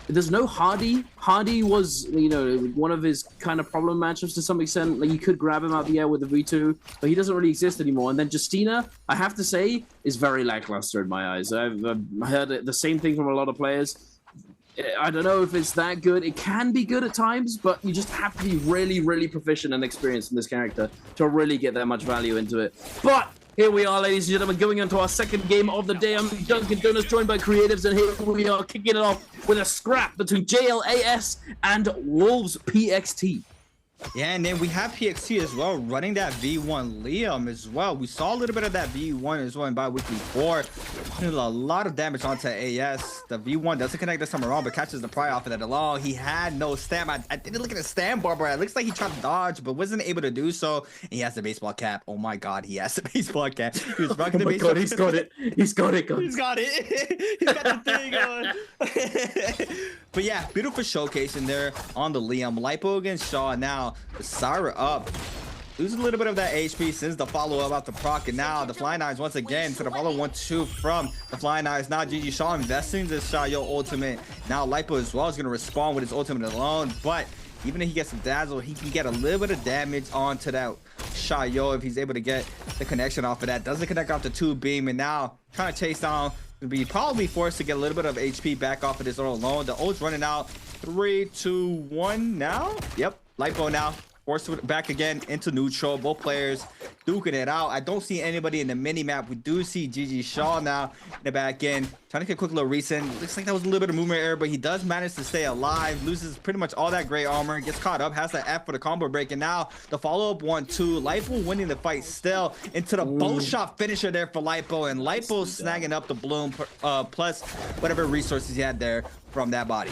F: there's no Hardy. Hardy was, you know, one of his kind of problem matchups to some extent. Like you could grab him out the air with the V2, but he doesn't really exist anymore. And then Justina, I have to say, is very lackluster in my eyes. I've heard the same thing from a lot of players. I don't know if it's that good. It can be good at times, but you just have to be really, really proficient and experienced in this character to really get that much value into it. But here we are, ladies and gentlemen, going into our second game of the day. I'm Duncan Donuts, joined by Creatives, and here we are kicking it off with a scrap between JLAS and Wolves PXT.
G: Yeah, and then we have PXT as well, running that V1 Liam as well. We saw a little bit of that V1 as well in bi-weekly 4. A lot of damage onto AS. The V1 doesn't connect this time around, but catches the pry off of that alone. He had no stam. I didn't look at the stam bar, but it looks like he tried to dodge, but wasn't able to do so. And he has the baseball cap. Oh my god, he has the baseball cap. He was rocking the baseball cap.
F: He's got it. He's got it, guys.
G: He's got it. He's got the thing on. But yeah, beautiful showcase in there on the Liam. Lipo against Shaw now. Syra up. Losing a little bit of that HP since the follow-up out the proc, and now the Flying Eyes once again to the follow 1-2 from the Flying Eyes. Now GG Shaw investing this Shayo ultimate. Now Lipo as well is going to respond with his ultimate alone, but even if he gets some dazzle, he can get a little bit of damage onto that Shayo if he's able to get the connection off of that. Doesn't connect off the 2 beam, and now trying to chase down, will be probably forced to get a little bit of HP back off of this ult alone. The ult's running out. 3, 2, 1 now. Yep, Lipo now. Forced back again into neutral. Both players duking it out. I don't see anybody in the mini map. We do see GG Shaw now in the back end. Trying to get a quick little recent. Looks like that was a little bit of movement error, but he does manage to stay alive. Loses pretty much all that gray armor. Gets caught up. Has that F for the combo break. And now the follow-up 1-2. Lipo winning the fight still. Into the bow shot finisher there for Lipo. And Lipo snagging up the bloom plus whatever resources he had there from that body.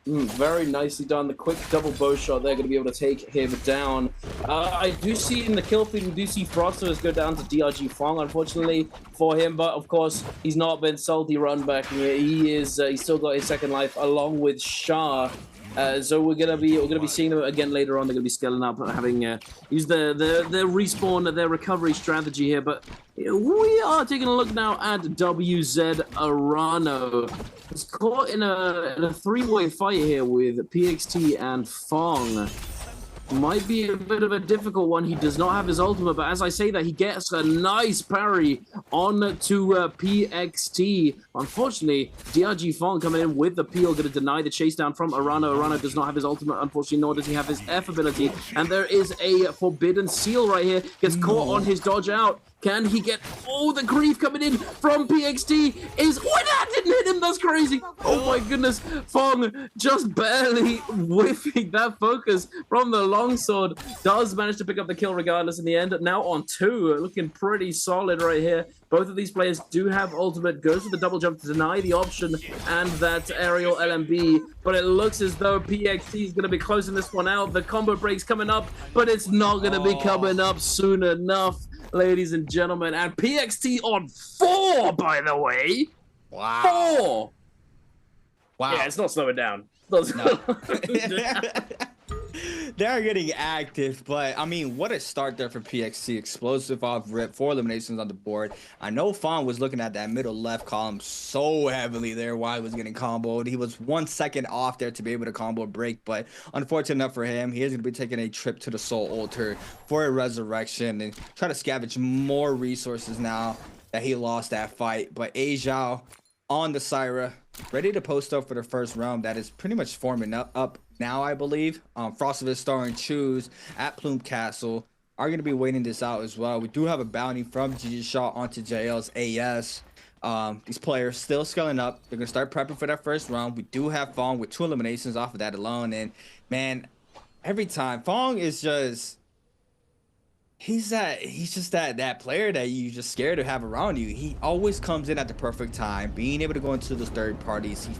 F: Very nicely done. The quick double bow shot there, going to be able to take him down. I do see in the kill feed, we do see Frosters go down to DRG Fong, unfortunately for him, but of course he's not been salty run back. He's still got his second life along with Shah. So we're gonna be seeing them again later on. They're gonna be scaling up, having used the respawn, their recovery strategy here. But we are taking a look now at WZ Arano. It's caught in a 3-way fight here with PXT and Fong. Might be a bit of a difficult one. He does not have his ultimate, but as I say that, he gets a nice parry on to PXT. Unfortunately, DRG Fong coming in with the peel, going to deny the chase down from Arano. Arano does not have his ultimate, unfortunately, nor does he have his F ability. And there is a Forbidden Seal right here. Gets caught on his dodge out. Can he get... Oh, the grief coming in from PXT is... Oh, that didn't hit him. That's crazy. Oh, my goodness. Fong just barely whiffing that focus from the longsword. Does manage to pick up the kill regardless in the end. Now on 2. Looking pretty solid right here. Both of these players do have ultimate. Goes for the double jump to deny the option and that aerial LMB. But it looks as though PXT is going to be closing this one out. The combo break's coming up, but it's not going to be coming up soon enough, ladies and gentlemen. And PXT on 4, by the way.
G: Wow.
F: 4.
G: Wow.
F: Yeah, it's not slowing down.
G: No. They're getting active, but I mean, what a start there for PXT. Explosive off rip, 4 eliminations on the board. I know Fawn was looking at that middle left column so heavily there while he was getting comboed. He was 1 second off there to be able to combo break, but unfortunate enough for him, he is going to be taking a trip to the Soul Altar for a resurrection and try to scavenge more resources now that he lost that fight. But Ajao on the Syra, ready to post up for the first round. That is pretty much forming up now, I believe. Frostivus Star and Choose at Plume Castle are going to be waiting this out as well. We do have a bounty from GG Shaw onto JL's AS. These players still scaling up. They're going to start prepping for that first round. We do have Fong with 2 eliminations off of that alone. And man, every time Fong is just... He's just that player that you just scared to have around you. He always comes in at the perfect time, being able to go into those third parties. He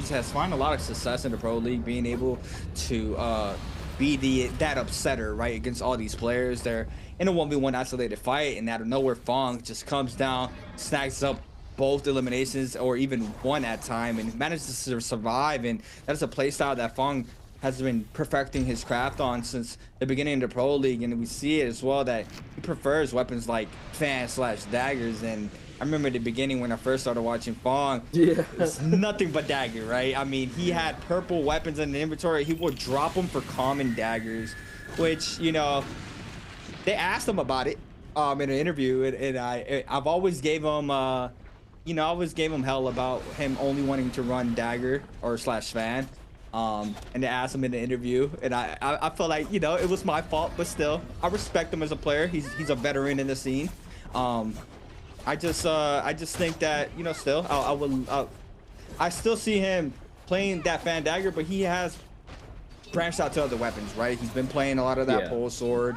G: has found a lot of success in the pro league, being able to be that upsetter right against all these players. They're in a 1v1 isolated fight, and out of nowhere, Fong just comes down, snags up both eliminations or even one at time, and manages to survive. And that's a playstyle that Fong has been perfecting his craft on since the beginning of the Pro League. And we see it as well that he prefers weapons like fan/daggers. And I remember at the beginning when I first started watching Fong, it's nothing but dagger, right? I mean, he had purple weapons in the inventory. He would drop them for common daggers, which, you know, they asked him about it in an interview, and I've always gave him you know, I always gave him hell about him only wanting to run dagger or /fan. And they asked him in the interview, and I felt like, you know, it was my fault, but still I respect him as a player. He's a veteran in the scene. I just think that, you know, still I still see him playing that fan dagger, but he has branched out to other weapons, right? He's been playing a lot of that pole sword.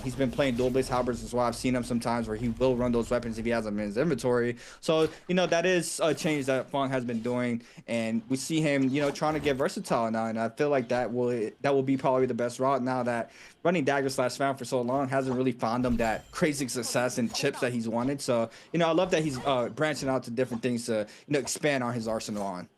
G: He's been playing dual blade halberds as well. I've seen him sometimes where he will run those weapons if he has them in his inventory. So, you know, that is a change that Fong has been doing, and we see him, you know, trying to get versatile now. And I feel like that will be probably the best route now that running dagger /fan for so long hasn't really found him that crazy success and chips that he's wanted. So, you know, I love that he's branching out to different things to, you know, expand on his arsenal on.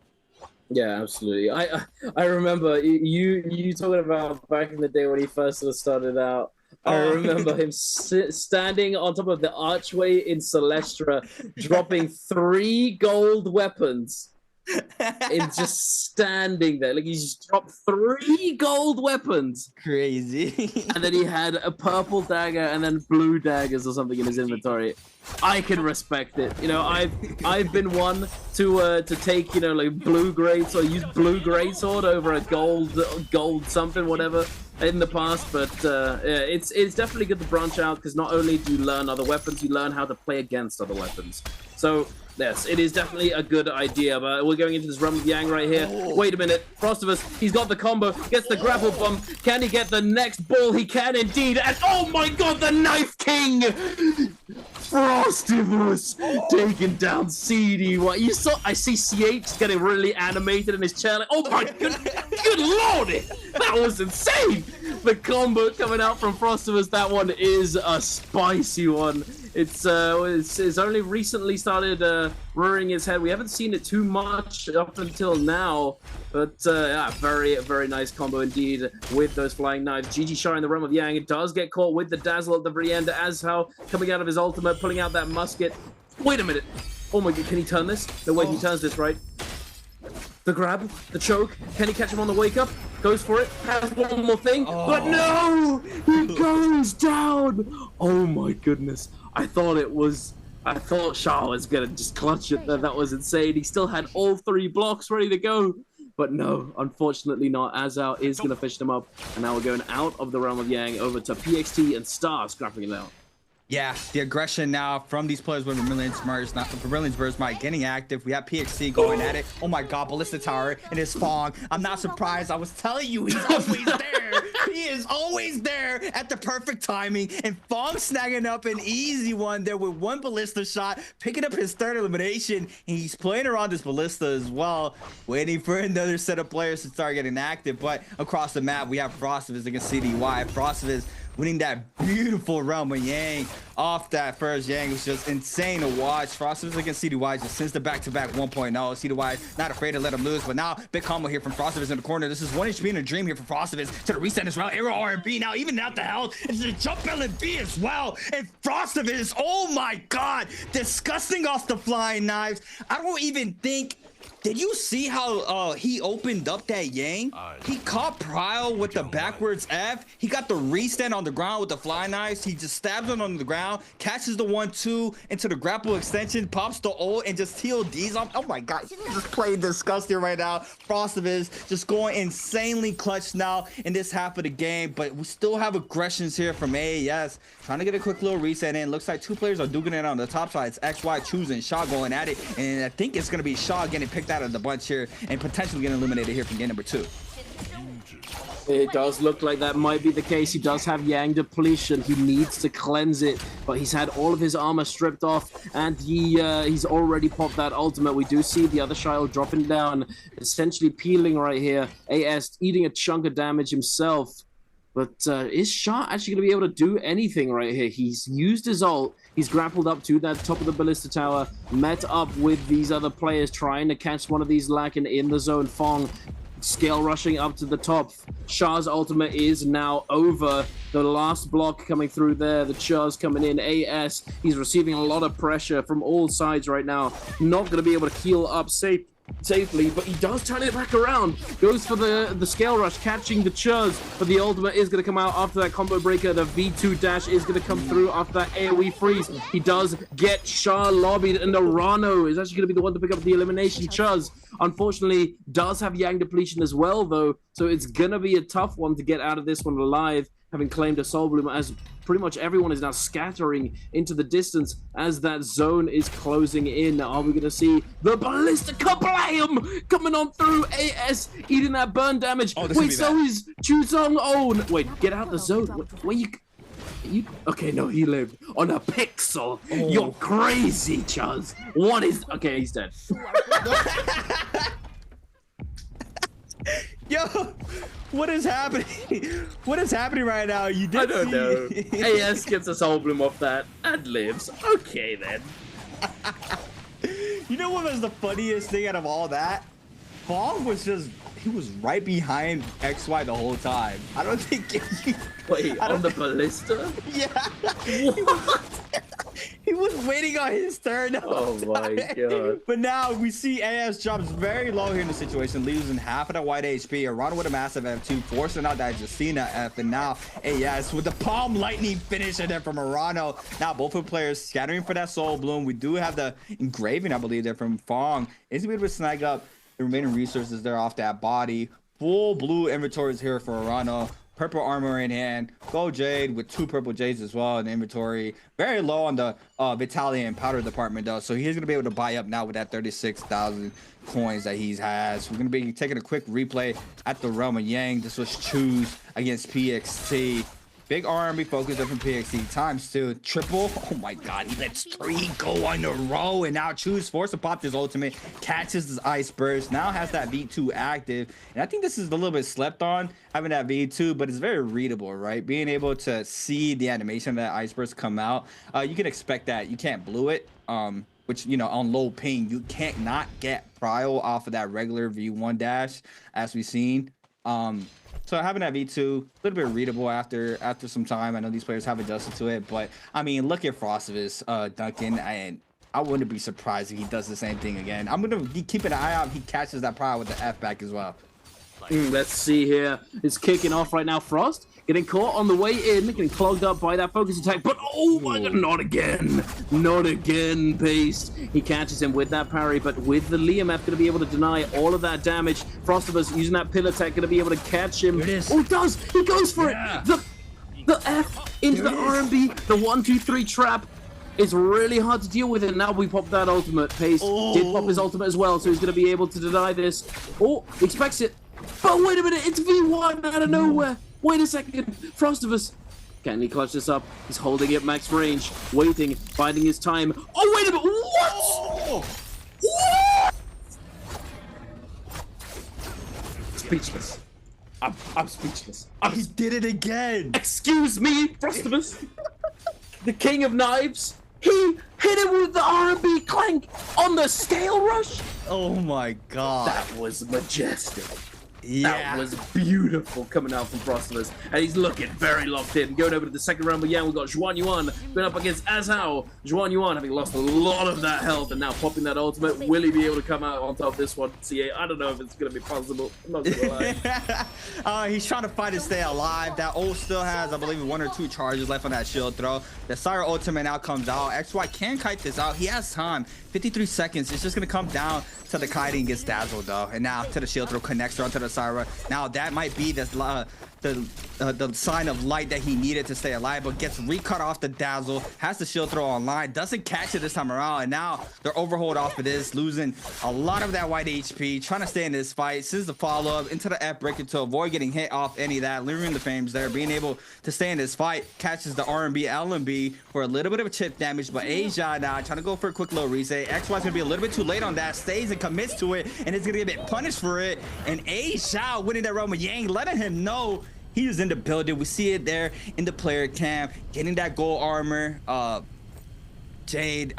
F: Yeah, absolutely. I remember you talking about back in the day when he first sort of started out. I remember him standing on top of the archway in Celestra, dropping 3 gold weapons, and just standing there. Like, he just dropped 3 gold weapons.
G: Crazy.
F: And then he had a purple dagger and then blue daggers or something in his inventory. I can respect it. You know, I've been one to take, you know, like blue greats or use blue greatsword over a gold something, whatever, in the past. But yeah, it's definitely good to branch out, because not only do you learn other weapons, you learn how to play against other weapons. So yes, it is definitely a good idea. But we're going into this Realm of Yang right here. Wait a minute, Frostivus, he's got the combo, gets the grapple bump. Can he get the next ball? He can indeed. And oh my god, the Knife King! Frostivus taking down CD. What you saw? I see CH getting really animated in his chair. Like, oh my good lordy, that was insane! The combo coming out from Frostivus, that one is a spicy one. It's only recently started rearing its head. We haven't seen it too much up until now, but yeah, very, very nice combo indeed with those flying knives. GG Shah in the Realm of Yang. It does get caught with the dazzle at the very end. Azhao coming out of his ultimate, pulling out that musket. Wait a minute. Oh my god, can he turn this? No way, he turns this, right? The grab, the choke. Can he catch him on the wake up? Goes for it. Has one more thing, but no! He goes down! Oh my goodness. I thought Shah was gonna just clutch it there. That was insane. He still had all 3 blocks ready to go. But no, unfortunately not. Azhao is gonna fish them up. And now we're going out of the Realm of Yang over to PXT and Star scrapping it out.
G: Yeah, the aggression now from these players with Vermilion's Burst Might getting active. We have PXC going at it. Oh my god, Ballista Tower and his Fong. I'm not surprised. I was telling you, he's always there. He is always there at the perfect timing. And Fong snagging up an easy one there with 1 Ballista shot, picking up his 3rd elimination. And he's playing around this Ballista as well, waiting for another set of players to start getting active. But across the map, we have Frostivus against CDY. Frostivus winning that beautiful Realm of Yang off that first Yang. It was just insane to watch. Frostivus against CDY just since the back-to-back 1.0. CDY not afraid to let him lose, but now big combo here from Frostivus in the corner. This is 1 HP in a dream here for Frostivus to reset his round. Arrow R&B now, even out the health. It's a jump LB as well. And Frostivus, oh my god, disgusting off the flying knives. I don't even think. Did you see how he opened up that Yang? He caught Prile with the backwards F. He got the restand on the ground with the fly knives. He just stabs him on the ground, catches the 1-2 into the grapple extension, pops the ult, and just TODs off. Oh my god, he's just playing disgusting right now. Frostivus just going insanely clutch now in this half of the game, but we still have aggressions here from AAS. Trying to get a quick little reset in. Looks like 2 players are duking it on the top side. It's XY choosing Shaw going at it, and I think it's going to be Shaw getting picked out of the bunch here and potentially getting eliminated here from game number 2.
F: It does look like that might be the case. He does have Yang depletion. He needs to cleanse it, but he's had all of his armor stripped off, and he's already popped that ultimate. We do see the other child dropping down, essentially peeling right here. AS eating a chunk of damage himself. But is Shah actually going to be able to do anything right here? He's used his ult. He's grappled up to that top of the ballista tower, met up with these other players trying to catch one of these lacking in the zone. Fong scale rushing up to the top. Shah's ultimate is now over. The last block coming through there. The Char's coming in. AS, he's receiving a lot of pressure from all sides right now. Not going to be able to heal up safely, but he does turn it back around. Goes for the scale rush, catching the Chuz, but the ultimate is going to come out after that combo breaker. The V2 dash is going to come through after that AoE freeze. He does get Shah lobbied, and Arano is actually going to be the one to pick up the elimination. Chuz, unfortunately, does have Yang depletion as well, though, so it's going to be a tough one to get out of this one alive, having claimed a Soul Bloom, as pretty much everyone is now scattering into the distance as that zone is closing in. Are we going to see the Ballista Kablam coming on through? AS eating that burn damage. Wait, so is Chuzong. Oh, no, wait, get out the zone. Where you okay, no, he lived on a pixel. You're crazy, Chuz. What is... Okay, he's dead.
G: Yo, what is happening? What is happening right now? You did
F: I don't know. AS gets a Soul Bloom off that and lives. Okay, then.
G: You know what was the funniest thing out of all that? Fong was just... He was right behind XY the whole time. I don't think...
F: Wait, on the ballista?
G: Yeah. He was waiting on his turn.
F: Oh my god.
G: But now we see AS drops very low here in the situation, losing half of the white HP. Arano with a massive F2, forcing out that Justina F. And now AS with the Palm Lightning finish in there from Arano. Now both of the players scattering for that Soul Bloom. We do have the engraving, I believe, there from Fong. Is he able to snag up the remaining resources there off that body? Full blue inventories here for Arano. Purple armor in hand. Gold Jade with 2 purple Jades as well in the inventory. Very low on the Vitalian powder department though. So he's going to be able to buy up now with that 36,000 coins that he has. We're going to be taking a quick replay at the Realm of Yang. This was Choose against PXT. Big R&B focus there from PXT. Times 2. Triple. Oh my god. He lets 3 go in a row. And now Choose forced to pop his ultimate. Catches his Ice Burst. Now has that V2 active. And I think this is a little bit slept on, having that V2. But it's very readable, right? Being able to see the animation of that Ice Burst come out. You can expect that. You can't blue it. Which, you know, on low ping, you can't not get prio off of that regular V1 dash, as we've seen. So having that V2, a little bit readable after some time. I know these players have adjusted to it, but I mean, look at Frostivus, Duncan, and I wouldn't be surprised if he does the same thing again. I'm gonna be keeping an eye out if he catches that prio with the F back as well.
F: Let's see here. It's kicking off right now. Frost getting caught on the way in, getting clogged up by that focus attack. But oh my god, not again. Not again, Paste. He catches him with that parry, but with the Liam F going to be able to deny all of that damage. Frostivus using that pillar tech going to be able to catch him.
G: It is.
F: Oh, he does. He goes for it. The F into the R&B. The 1-2-3 trap. It's really hard to deal with it. Now we pop that ultimate. Pace did pop his ultimate as well, so he's going to be able to deny this. Oh, expects it. But wait a minute, it's V1 out of nowhere. Wait a second, Frostivus. Can he clutch this up? He's holding it max range, waiting, biding his time. Oh, wait a minute, what?
G: Oh.
F: What? Speechless. I'm speechless.
G: He did it again.
F: Excuse me, Frostivus. The king of knives. He hit him with the R&B clank on the scale rush.
G: Oh my god.
F: That was majestic.
G: Yeah.
F: That was beautiful coming out from Frostivus. And he's looking very locked in. Going over to the second round with Yang, we've got Zhuan Yuan going up against Azhao. Zhuan Yuan having lost a lot of that health and now popping that ultimate. Will he be able to come out on top of this one? CA, I don't know if it's going to be possible. I'm not going to lie.
G: He's trying to fight to stay alive. That ult still has, I believe, 1 or 2 charges left on that shield throw. The Sire ultimate now comes out. XY can kite this out. He has time. 53 seconds. It's just going to come down to the kiting, gets dazzled though. And now to the shield throw, connects her onto the Sire. Now that might be the sign of light that he needed to stay alive, but gets recut off the dazzle, has the shield throw online, doesn't catch it this time around, and now they're overhold off of this, losing a lot of that white HP, trying to stay in this fight. Since the follow-up into the F breaker to avoid getting hit off any of that, lingering the frames there, being able to stay in this fight, catches the R&B LMB for a little bit of a chip damage, but Asia now trying to go for a quick little reset. XY's gonna be a little bit too late on that, stays and commits to it, and is gonna get a bit punished for it, and Asia winning that Realm of Yang, letting him know He's in the building. We see it there in the player cam, getting that gold armor. Jade,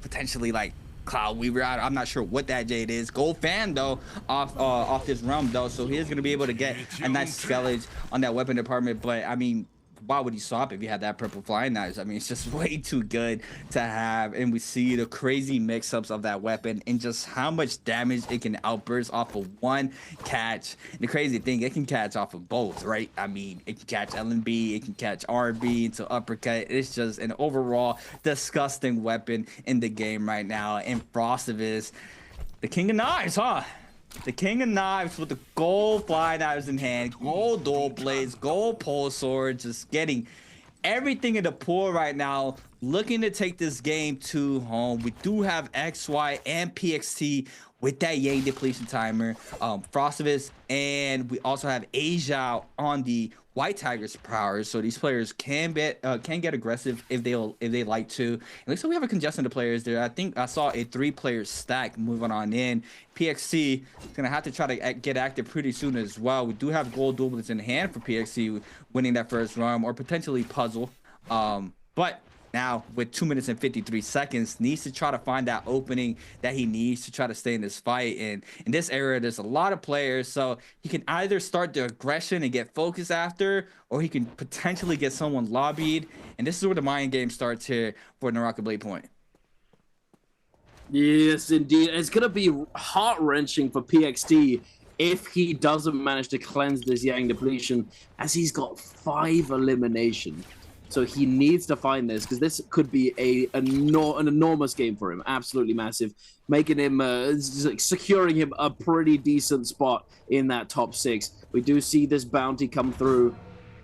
G: potentially like Cloud Weaver. I'm not sure what that Jade is. Gold fan though, off this realm though, so he is gonna be able to get a nice skellage on that weapon department. But I mean, why would you swap if you had that purple flying knives? I mean, it's just way too good to have. And we see the crazy mix-ups of that weapon and just how much damage it can outburst off of one catch. And the crazy thing, it can catch off of both, right? I mean, it can catch LNB, it can catch RB into uppercut. It's just an overall disgusting weapon in the game right now. And Frostivus, the king of knives, huh? The king of knives with the gold fly knives in hand, gold dual blades, gold pole sword, just getting everything in the pool right now, looking to take this game to home. We do have XY and PXT with that Yang depletion timer, Frostivus, and we also have Asia on the White Tiger's powers, so these players can get aggressive if they like to. It looks like we have a congestion of players there. I think I saw a 3-player stack moving on in. PXC is gonna have to try to get active pretty soon as well. We do have gold doublets in hand for PXC winning that first round or potentially puzzle. But now with 2 minutes and 53 seconds, needs to try to find that opening that he needs to try to stay in this fight. And in this era, there's a lot of players, so he can either start the aggression and get focused after, or he can potentially get someone lobbied. And this is where the mind game starts here for NARAKA BLADEPOINT.
F: Yes, indeed. It's going to be heart-wrenching for PXT if he doesn't manage to cleanse this Yang depletion, as he's got 5 eliminations. So he needs to find this, because this could be an enormous game for him. Absolutely massive. Making him, securing him a pretty decent spot in that top 6. We do see this bounty come through.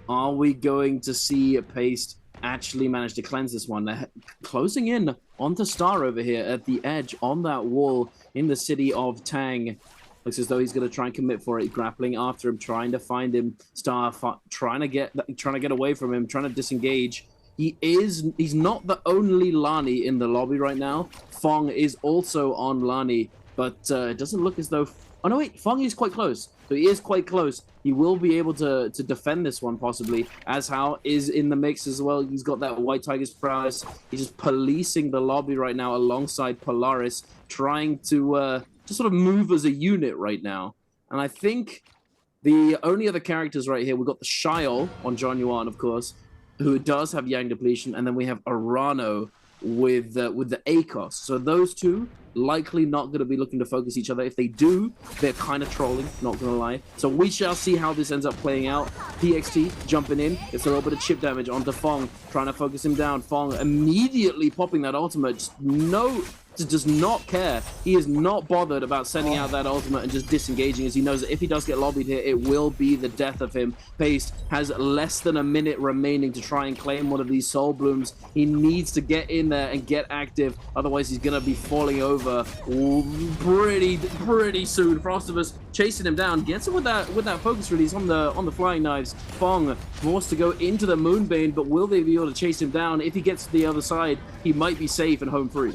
F: Are we going to see Paste actually manage to cleanse this one? They're closing in onto Star over here at the edge on that wall in the city of Tang. Looks as though he's going to try and commit for it, grappling after him, trying to find him. Star trying to get away from him, trying to disengage. He's not the only Lani in the lobby right now. Fong is also on Lani, but it doesn't look as though... Oh no, wait, Fong is quite close. So he is quite close. He will be able to defend this one possibly, as Hao is in the mix as well. He's got that White Tiger's prowess. He's just policing the lobby right now alongside Polaris, trying to sort of move as a unit right now. And I think the only other characters right here, we've got the Shiol on John Yuan, of course, who does have Yang depletion, and then we have Arano with the ACOS. So those two likely not going to be looking to focus each other. If they do, they're kind of trolling, not going to lie. So we shall see how this ends up playing out. PXT jumping in. It's a little bit of chip damage onto Fong, trying to focus him down. Fong immediately popping that ultimate. Does not care. He is not bothered about sending out that ultimate and just disengaging, as he knows that if he does get lobbied here, it will be the death of him. Paste has less than a minute remaining to try and claim one of these soul blooms. He needs to get in there and get active, otherwise he's gonna be falling over pretty soon. Frostivus chasing him down, gets him with that focus release on the flying knives. Fong forced to go into the Moonbane, but will they be able to chase him down? If he gets to the other side, he might be safe and home free.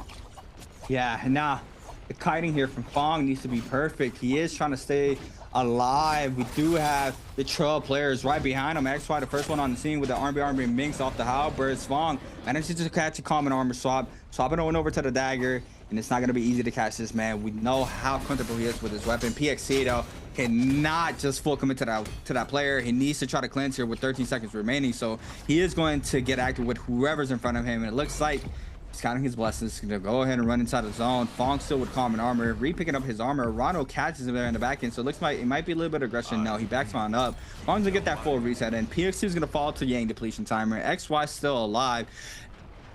G: Yeah, nah, the kiting here from Fong needs to be perfect. He is trying to stay alive. We do have the trail players right behind him. XY, the first one on the scene with the RB Minx off the halberds. Fong manages to catch a common armor swap, swapping on over to the dagger, and it's not going to be easy to catch this man. We know how comfortable he is with his weapon. PXC, though, cannot just full commit to that player. He needs to try to cleanse here with 13 seconds remaining, so he is going to get active with whoever's in front of him, and it looks like he's counting his blessings. He's gonna go ahead and run inside the zone. Fong still with common armor, re-picking up his armor. Rano catches him there in the back end, so it looks like it might be a little bit of aggression. No, he backs on up. Fong's gonna get that full reset, and PXC is gonna fall to Yang depletion timer. XY still alive,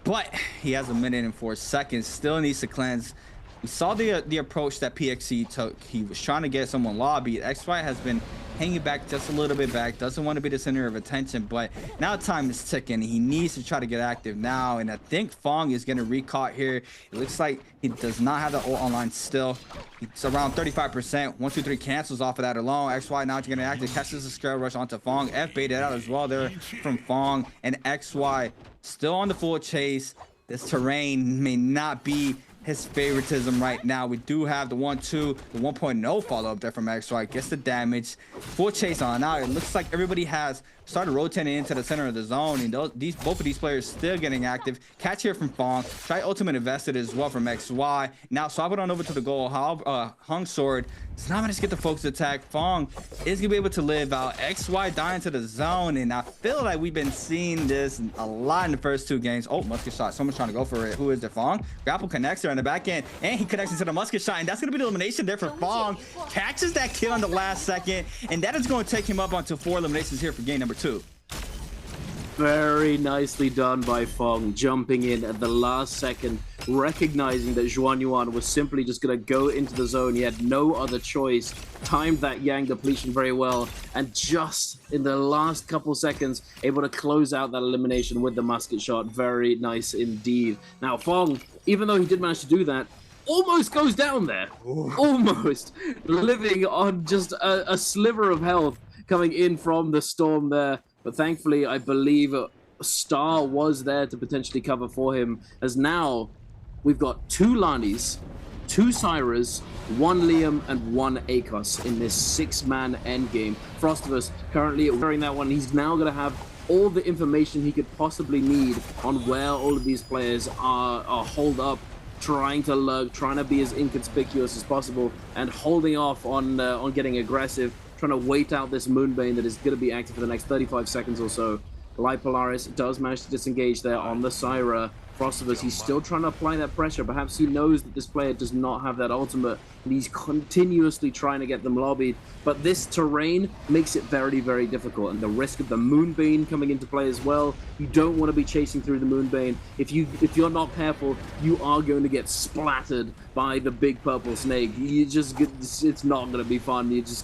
G: but he has 1 minute and 4 seconds. Still needs to cleanse. We saw the approach that PXC took. He was trying to get someone lobbied. XY has been hanging back just a little bit back, doesn't want to be the center of attention, but now time is ticking. He needs to try to get active now, and I think Fong is getting recaught here. It looks like he does not have the ult online still. It's around 35%. 1, 2, 3 cancels off of that alone. XY now getting active, catches the scale rush onto Fong. F baited out as well there from Fong, and XY still on the full chase. This terrain may not be his favoritism right now. We do have the 1-2, the 1.0 follow-up there from XY. Gets the damage. Full chase on out. It looks like everybody has started rotating into the center of the zone, and both of these players still getting active. Catch here from Fong. Try ultimate invested as well from XY. Now swap it on over to the goal. Hung Sword. It's not going to get the focus attack. Fong is going to be able to live out. XY dying to the zone, and I feel like we've been seeing this a lot in the first 2 games. Oh, musket shot. Someone's trying to go for it. Who is it? Fong? Grapple connects there on the back end, and he connects into the musket shot, and that's going to be the elimination there for Fong. Catches that kill in the last second, and that is going to take him up onto 4 eliminations here for game number 2.
F: Very nicely done by Fong, jumping in at the last second, recognizing that Zhuan Yuan was simply just going to go into the zone. He had no other choice, timed that Yang depletion very well, and just in the last couple seconds, able to close out that elimination with the musket shot. Very nice indeed. Now, Fong, even though he did manage to do that, almost goes down there. Ooh. Almost. Living on just a sliver of health coming in from the storm there. But thankfully, I believe Star was there to potentially cover for him, as now we've got 2 Lanis, 2 Syras, 1 Liam, and 1 Akos in this 6-man endgame. Frostivus currently wearing that one. He's now going to have all the information he could possibly need on where all of these players are holed up, trying to lurk, trying to be as inconspicuous as possible, and holding off on getting aggressive, trying to wait out this Moonbane that is going to be active for the next 35 seconds or so. Light Polaris does manage to disengage there on the Syra. Frostivus, he's still trying to apply that pressure. Perhaps he knows that this player does not have that ultimate, and he's continuously trying to get them lobbied. But this terrain makes it very, very difficult, and the risk of the Moonbane coming into play as well. You don't want to be chasing through the Moonbane. If you're not careful, you are going to get splattered by the big purple snake. It's not going to be fun. He's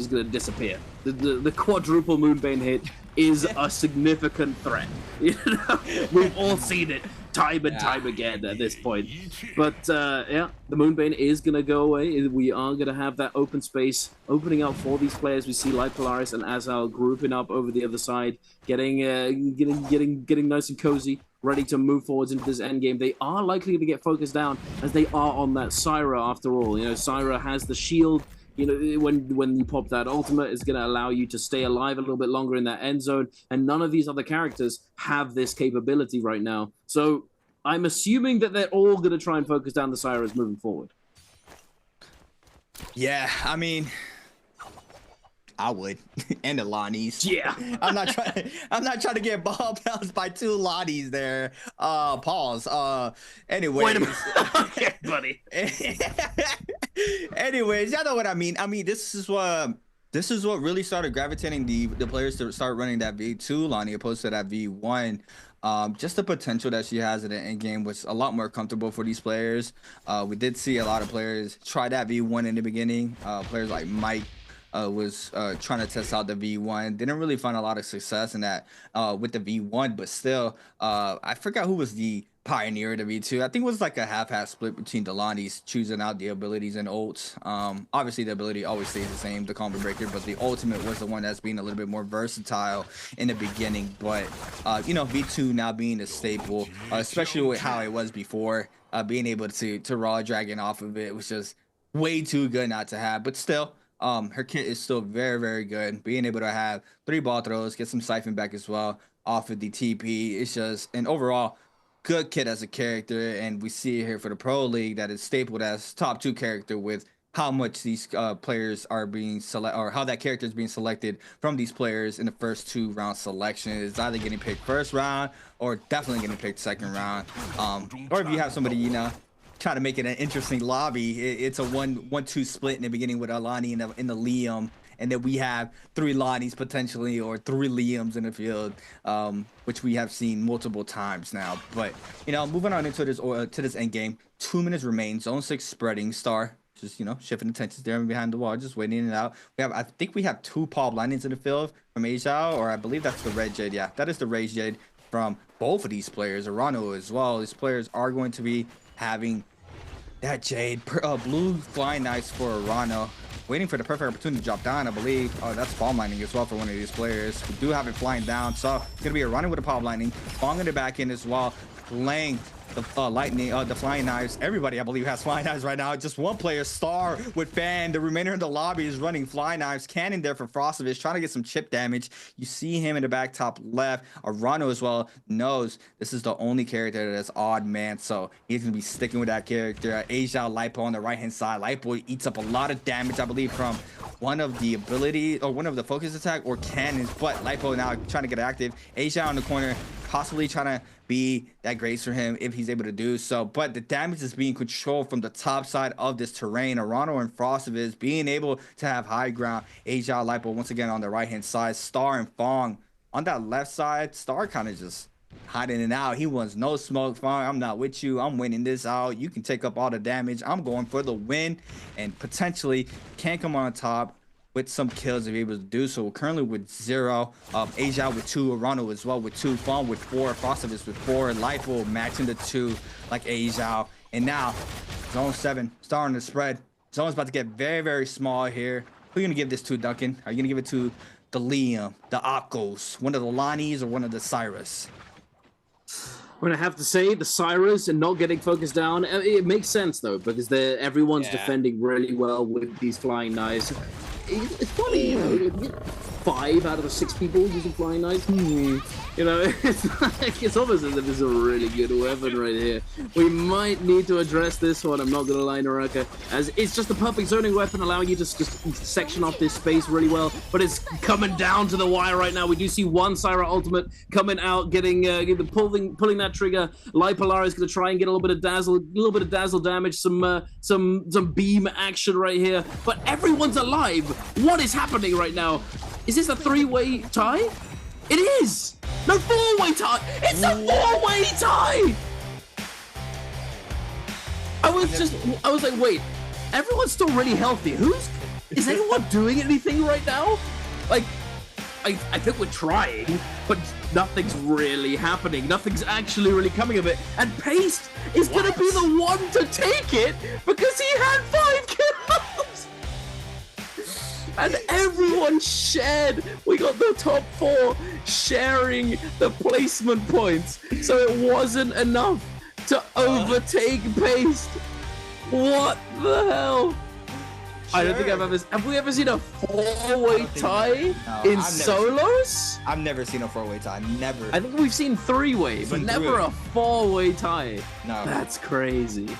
F: going to disappear. The quadruple Moonbane hit is a significant threat. You know, we've all seen it time and time again at this point. But yeah, the Moonbane is going to go away. We are going to have that open space opening up for these players. We see Light Polaris and Azal grouping up over the other side, getting nice and cozy, ready to move forwards into this endgame. They are likely to get focused down, as they are on that Syra after all. You know, Syra has the shield. You know, when you pop that ultimate, it's going to allow you to stay alive a little bit longer in that end zone, and none of these other characters have this capability right now. So I'm assuming that they're all going to try and focus down the Syras moving forward.
G: Yeah, I mean, I would. And the Lonnies.
F: Yeah.
G: I'm not trying to get ball bounced by 2 Lonnies there. Pause. Anyways.
F: Wait a minute. Okay, buddy.
G: Anyways, y'all know what I mean. I mean, this is what really started gravitating the players to start running that V2 Lonnie opposed to that V1. Just the potential that she has in the end game was a lot more comfortable for these players. We did see a lot of players try that V1 in the beginning. Players like Mike was trying to test out the V1. Didn't really find a lot of success in that with the V1, but still, I forgot who was the pioneer of the V2. I think it was like a half-half split between Delani's choosing out the abilities and ults. Obviously the ability always stays the same, the combo breaker, but the ultimate was the one that's being a little bit more versatile in the beginning. But you know, V2 now being a staple, especially with how it was before, being able to raw dragon off of it was just way too good not to have. But still, her kit is still very, very good. Being able to have 3 ball throws, get some siphon back as well off of the TP, it's just an overall good kit as a character. And we see it here for the Pro League that is stapled as top 2 character with how much these players are being selected, or how that character is being selected from these players in the first 2 round selection. It's either getting picked first round or definitely getting picked second round. Or if you have somebody, you know, try to make it an interesting lobby, it's a 1-2 split in the beginning with Alani in the Liam, and then we have 3 Lonnies potentially, or 3 Liams in the field, which we have seen multiple times now. But you know, moving on into this to this end game, 2 minutes remain. Zone 6 spreading. Star just, you know, shifting attention there behind the wall, just waiting it out. I think we have 2 Paul blindings in the field from Asia, or I believe that's the Red Jade. Yeah, that is the Red Jade from both of these players, Arano as well. These players are going to be having that Jade. Blue flying nice for Arano. Waiting for the perfect opportunity to drop down, I believe. Oh, that's palm lining as well for one of these players. We do have it flying down, so it's going to be a running with a palm lining. Fong in the back end as well. laying the lightning, the flying knives. Everybody, I believe, has flying knives right now. Just one player, Star with Fan. The remainder of the lobby is running flying knives. Cannon there for Frostovich, trying to get some chip damage. You see him in the back top left. Arano as well knows this is the only character that's odd man, so he's gonna be sticking with that character. Asia Lipo on the right hand side. Lipo eats up a lot of damage, I believe, from one of the ability or one of the focus attack or cannons, but Lipo now trying to get active. Asia on the corner, possibly trying to be that grace for him if he's able to do so, but the damage is being controlled from the top side of this terrain. Arano and Frostovich being able to have high ground. Asia Lipo once again on the right hand side. Star and Fong on that left side. Star kind of just hiding it out. He wants no smoke. Fong, I'm not with you. I'm winning this out. You can take up all the damage. I'm going for the win, and potentially can come on top with some kills if able to do so. We're currently with 0. Asia with 2, Arano as well with 2, Fong with 4, Frostovich with 4, Lipo matching the 2 like Asia. And now zone 7 starting to spread. Zone's about to get very, very small here. Who are you gonna give this to, Duncan? Are you gonna give it to the Liam, the Akos, one of the Lonnies, or one of the Cyrus?
F: I'm gonna have to say the Cyrus and not getting focused down. It makes sense though, because everyone's defending really well with these flying knives. It's funny, you know, 5 out of the 6 people using flying knives. You know, it's almost as if it's a really good weapon right here. We might need to address this one. I'm not gonna lie, Naraka, as it's just a perfect zoning weapon, allowing you to just section off this space really well. But it's coming down to the wire right now. We do see one Syra ultimate coming out, getting pulling that trigger. Lipolar is gonna try and get a little bit of dazzle damage, some beam action right here. But everyone's alive. What is happening right now? Is this a 3-way tie? It is! No, 4-way tie! It's a 4-way tie! I was like, wait, everyone's still really healthy. Is anyone doing anything right now? Like, I think we're trying, but nothing's really happening. Nothing's actually really coming of it. And Paste is gonna be the one to take it because he had 5 kills! And everyone shared. We got the top 4 sharing the placement points, so it wasn't enough to overtake Paste. What the hell? I don't think have we ever seen a 4-way tie in solos?
G: I've never seen a 4-way tie. Never.
F: I think we've seen 3-way, but never a 4-way tie.
G: No.
F: That's crazy.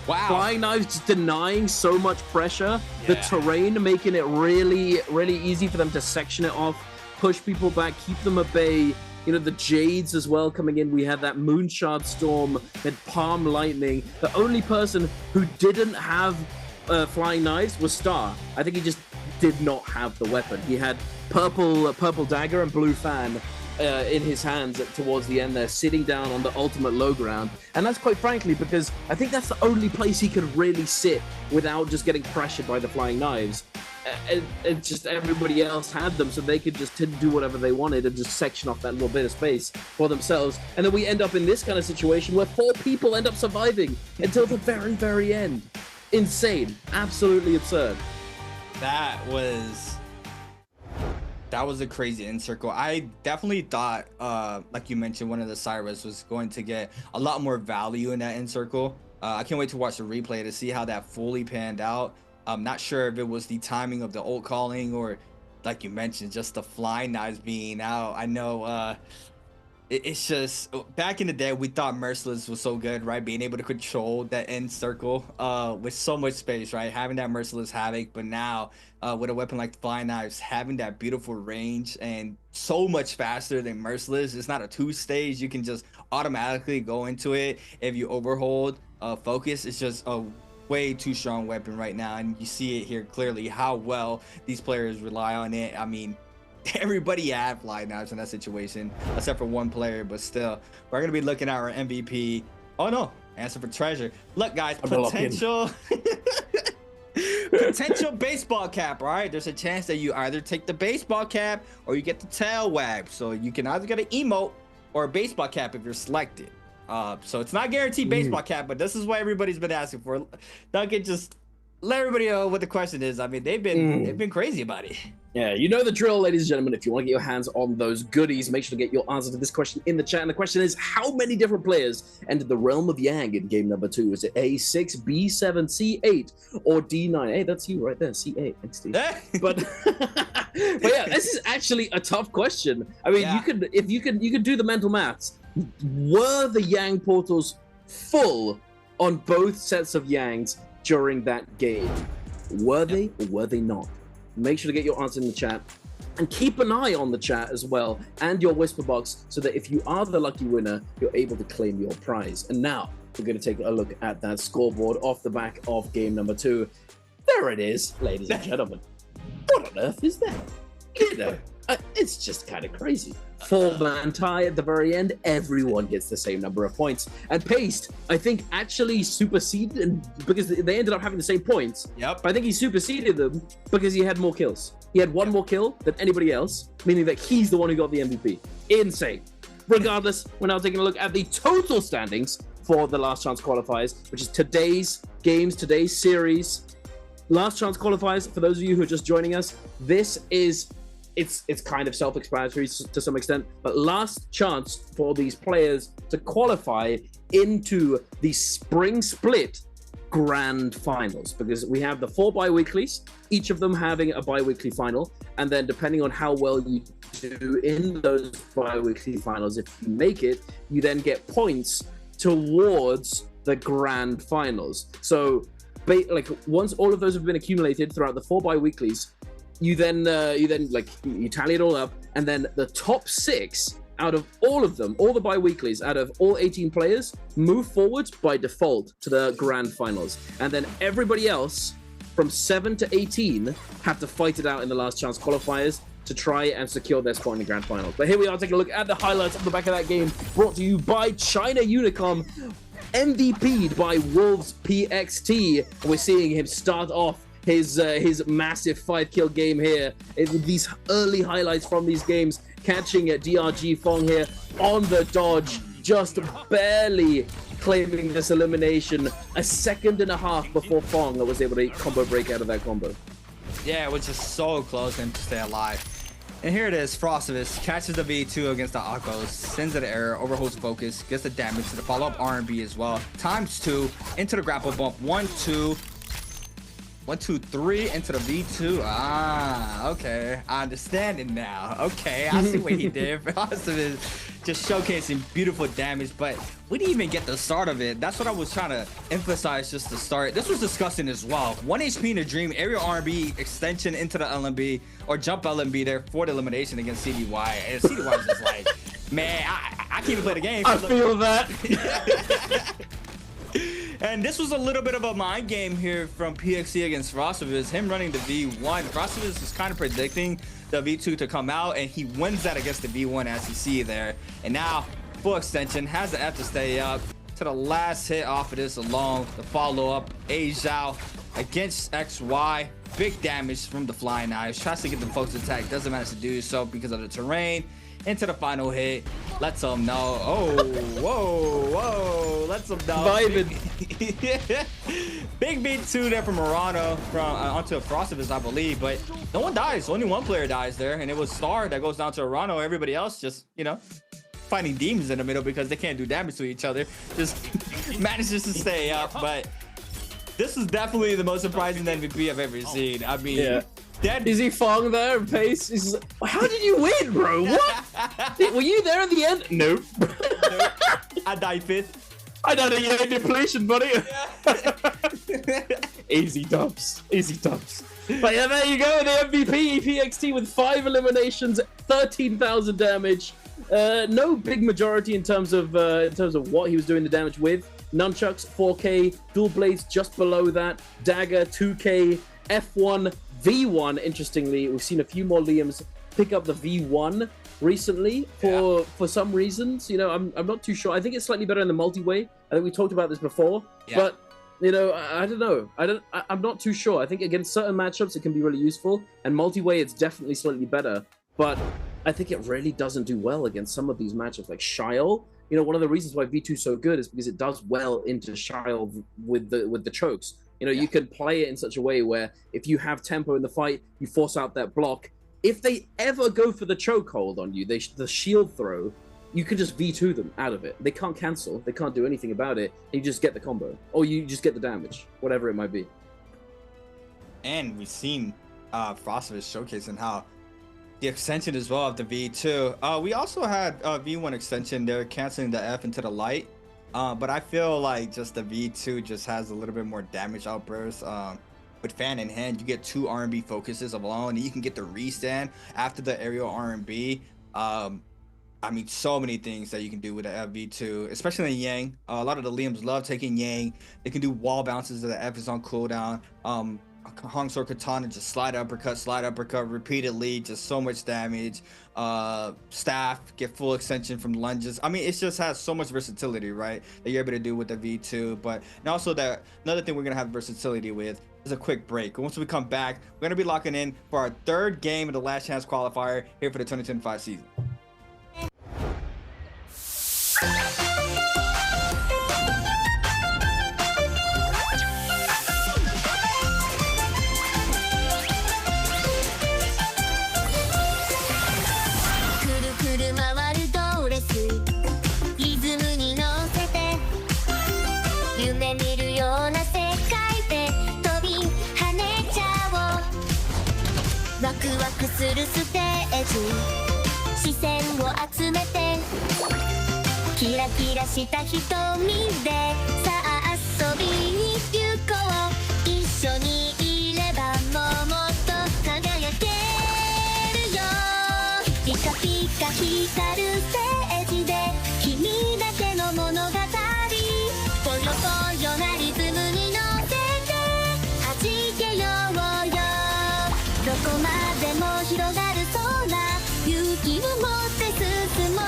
G: Wow.
F: Flying knives just denying so much pressure. Yeah. The terrain making it really, really easy for them to section it off, push people back, keep them at bay. You know, the Jades as well coming in. We had that Moonshard Storm, that Palm Lightning. The only person who didn't have flying knives was Star. I think he just did not have the weapon. He had purple dagger and blue fan in his hands towards the end there, sitting down on the ultimate low ground. And that's quite frankly because I think that's the only place he could really sit without just getting pressured by the flying knives. And just everybody else had them, so they could just do whatever they wanted and just section off that little bit of space for themselves. And then we end up in this kind of situation where 4 people end up surviving until the very, very end. Insane. Absolutely absurd.
G: That was a crazy end circle. I definitely thought, like you mentioned, one of the Cyrus was going to get a lot more value in that end circle. I can't wait to watch the replay to see how that fully panned out. I'm not sure if it was the timing of the ult calling or, like you mentioned, just the flying knives being out. I know it's just, back in the day, we thought Merciless was so good, right? Being able to control that end circle with so much space, right? Having that Merciless Havoc, but now with a weapon like the flying knives, having that beautiful range and so much faster than Merciless. It's not a 2-stage. You can just automatically go into it if you overhold focus. It's just a way too strong weapon right now, and you see it here clearly how well these players rely on it. I mean, everybody had flying knives in that situation except for one player, but still we're gonna be looking at our MVP. Oh no, answer for treasure. Look guys, potential baseball cap. All right, there's a chance that you either take the baseball cap or you get the tail wag, so you can either get an emote or a baseball cap if you're selected. So it's not guaranteed baseball cap, but this is what everybody's been asking for. Duncan, just let everybody know what the question is. I mean, they've been crazy about it.
F: Yeah, you know the drill, ladies and gentlemen. If you want to get your hands on those goodies, make sure to get your answer to this question in the chat. And the question is, how many different players entered the realm of Yang in game number 2? Is it A6, B7, C8, or D9? Hey, that's you right there, C8. Thanks, Steve. But yeah, this is actually a tough question. I mean, you could do the mental maths. Were the Yang portals full on both sets of Yangs during that game? Were they or were they not? Make sure to get your answer in the chat, and keep an eye on the chat as well and your whisper box, so that if you are the lucky winner, you're able to claim your prize. And now we're going to take a look at that scoreboard off the back of game number 2. There it is, ladies and gentlemen. What on earth is that? You know, it's just kind of crazy. 4-man tie at the very end. Everyone gets the same number of points. And Paste, I think, actually superseded, because they ended up having the same points.
G: Yep.
F: But I think he superseded them because he had more kills. He had one more kill than anybody else, meaning that he's the one who got the MVP. Insane. Regardless, we're now taking a look at the total standings for the Last Chance qualifiers, which is today's games, today's series. Last Chance qualifiers, for those of you who are just joining us, this is it's kind of self-explanatory to some extent, but last chance for these players to qualify into the spring split grand finals, because we have the 4 bi-weeklies, each of them having a bi-weekly final, and then depending on how well you do in those bi-weekly finals, if you make it, you then get points towards the grand finals. So like once all of those have been accumulated throughout the 4 bi-weeklies, you then you tally it all up, and then the top 6 out of all of them, all the bi-weeklies, out of all 18 players, move forward by default to the grand finals. And then everybody else from 7 to 18 have to fight it out in the last chance qualifiers to try and secure their spot in the grand finals. But here we are taking a look at the highlights of the back of that game, brought to you by China Unicom, MVP'd by Wolves PXT. We're seeing him start off his massive 5-kill game here. With these early highlights from these games, catching DRG Fong here on the dodge, just barely claiming this elimination. A second and a half before Fong was able to combo break out of that combo.
G: Yeah, it was just so close for him to stay alive. And here it is, Frostivus catches the V2 against the Akos, sends it to error, overholds focus, gets the damage to the follow-up R&B as well. ×2 into the grapple bump, 1, 2, 1, 2, 3 into the V2. Ah, okay. I understand it now. Okay, I see what he did. Frostivus just showcasing beautiful damage, but we didn't even get the start of it. That's what I was trying to emphasize just to start. This was disgusting as well. 1 HP in a dream, aerial R&B extension into the LMB, or jump LMB there for the elimination against CDY. And CDY is just like, man, I can't even play the game.
F: I feel that.
G: And this was a little bit of a mind game here from PXC against Frostivus. Him running the V1. Frostivus is kind of predicting the V2 to come out, and he wins that against the V1, as you see there. And now, full extension, has the F to stay up. To the last hit off of this alone, the follow-up, A Zhao against XY. Big damage from the flying knives. Tries to get the focus attack, doesn't manage to do so because of the terrain. Into the final hit, lets them know. Oh, whoa, lets them know.
F: Vibing.
G: Big V2 there from Murano onto Frostivus, I believe, but no one dies. Only one player dies there, and it was Star that goes down to Murano. Everybody else just, you know, fighting demons in the middle because they can't do damage to each other. Just manages to stay up, but this is definitely the most surprising MVP I've ever seen. I mean,
F: yeah. Is he Fong there in pace? He's like, how did you win, bro? What? Were you there at the end? Nope.
G: Nope. I died 5th.
F: I died at your depletion, buddy. Easy dubs. Easy dubs. But yeah, there you go. The MVP PXT with 5 eliminations, 13,000 damage. No big majority in terms of what he was doing the damage with. Nunchucks 4K, dual blades just below that, dagger 2K, F1, V1. Interestingly, we've seen a few more Liams pick up the V1 recently for some reasons. You know, I'm not too sure. I think it's slightly better in the multi-way. I think we talked about this before, but you know, I don't know. I'm not too sure. I think against certain matchups it can be really useful, and multi-way it's definitely slightly better. But I think it really doesn't do well against some of these matchups like Shiel. You know, one of the reasons why V2 is so good is because it does well into Shiel with the chokes. You know, you could play it in such a way where if you have tempo in the fight, you force out that block. If they ever go for the chokehold on you, the shield throw, you can just V2 them out of it. They can't cancel. They can't do anything about it. You just get the combo, or you just get the damage, whatever it might be.
G: And we've seen Frostvis showcasing how the extension as well of the V2. We also had V1 extension. They're canceling the F into the light. But I feel like just the V2 just has a little bit more damage outburst. With fan in hand, you get 2 R&B focuses alone, and you can get the restand after the aerial R&B. I mean, so many things that you can do with the V2, especially in Yang. A lot of the Liams love taking Yang. They can do wall bounces that the F is on cooldown. Hangsor Katana, just slide uppercut repeatedly, just so much damage. Staff, get full extension from lunges. I mean, it just has so much versatility, right, that you're able to do with the V2. But and also that another thing we're gonna have versatility with is a quick break. Once we come back, we're gonna be locking in for our 3rd game of the Last Chance qualifier here for the 2025 season.
A: するステージ視線を集めてキラキラした瞳でさあ遊びに行こう一緒にいればもっと輝けるよピカピカ光るステージで君だけの物語ぽよぽよなリズムに乗せて弾けようよどこまでも広がる空勇気を持って進もう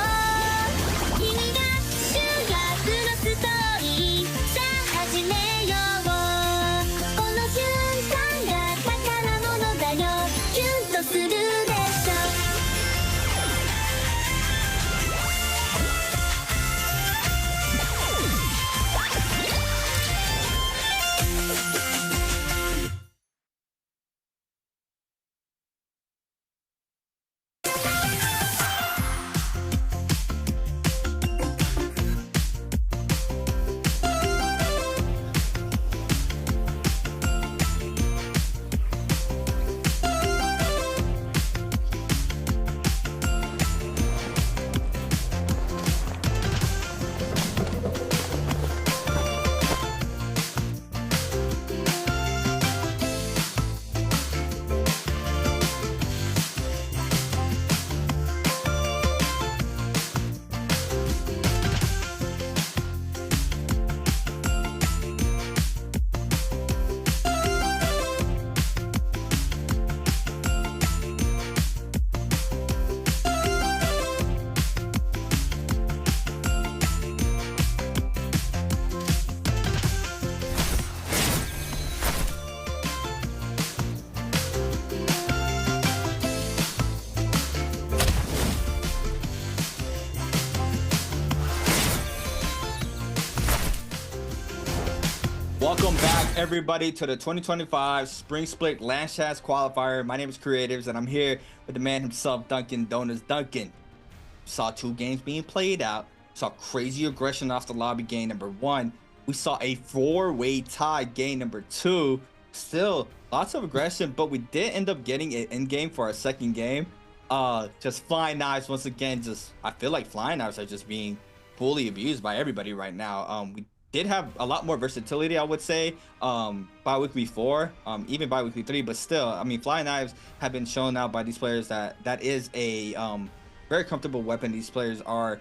A: 君が主役のストーリーさあ始めようこの瞬間が宝物だよキュンとするでしょ
G: Welcome back, everybody, to the 2025 Spring Split Last Chance qualifier. My name is Creatives, and I'm here with the man himself, Duncan Donuts. Duncan, saw 2 games being played out. Saw crazy aggression off the lobby game number 1. We saw a 4-way tie game number 2. Still lots of aggression, but we did end up getting it in game for our 2nd game. Just flying knives once again. I feel like flying knives are just being fully abused by everybody right now. We did have a lot more versatility, I would say, bi-week before, even bi-week 3, but still, I mean, flying knives have been shown out by these players that is a very comfortable weapon these players are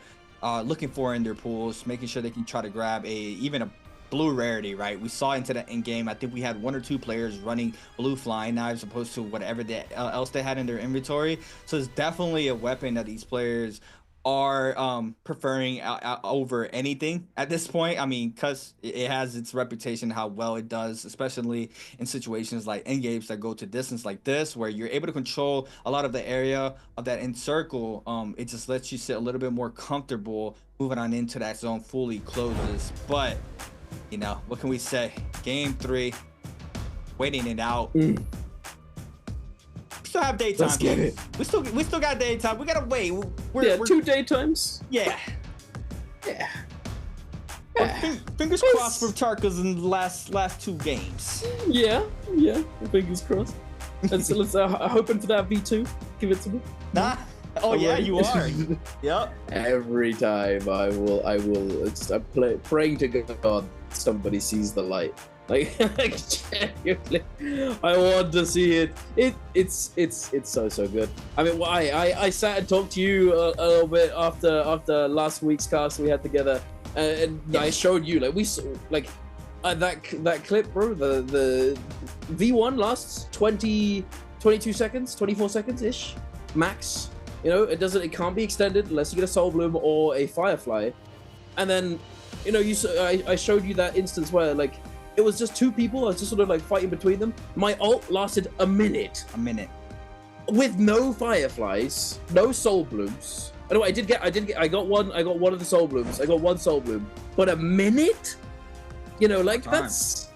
G: looking for in their pools, making sure they can try to grab even a blue rarity, right? We saw into the end game, I think we had 1 or 2 players running blue flying knives opposed to whatever else they had in their inventory. So it's definitely a weapon that these players are preferring over anything at this point. I mean, because it has its reputation, how well it does, especially in situations like end games that go to distance like this, where you're able to control a lot of the area of that end circle. It just lets you sit a little bit more comfortable moving on into that zone fully closes. But you know, what can we say? Game 3, waiting it out.
F: Mm.
G: We still have daytime.
F: Let's get it.
G: We still got daytime. We gotta wait. We're
F: 2 daytimes.
G: yeah.
F: Yeah.
G: Fingers crossed for Tarkas in the last 2 games.
F: Yeah. Fingers crossed. And so let's hoping for that V2. Give it to me.
G: Nah. Oh yeah,
F: Alright.
G: you are. Yep.
F: Every time I'm praying to God somebody sees the light. Like genuinely, I want to see it. It's so good. I mean, I sat and talked to you a little bit after last week's cast we had together, and I showed you like we saw like that clip, bro. The V1 lasts 22 seconds, 24 seconds ish, max. You know, it can't be extended unless you get a Soul Bloom or a Firefly. And then, you know, I showed you that instance where like it was just 2 people. I was just sort of like fighting between them. My ult lasted a minute. With no Fireflies, no Soul Blooms. Anyway, I got one of the Soul Blooms. I got 1 Soul Bloom. But a minute? You know, like that's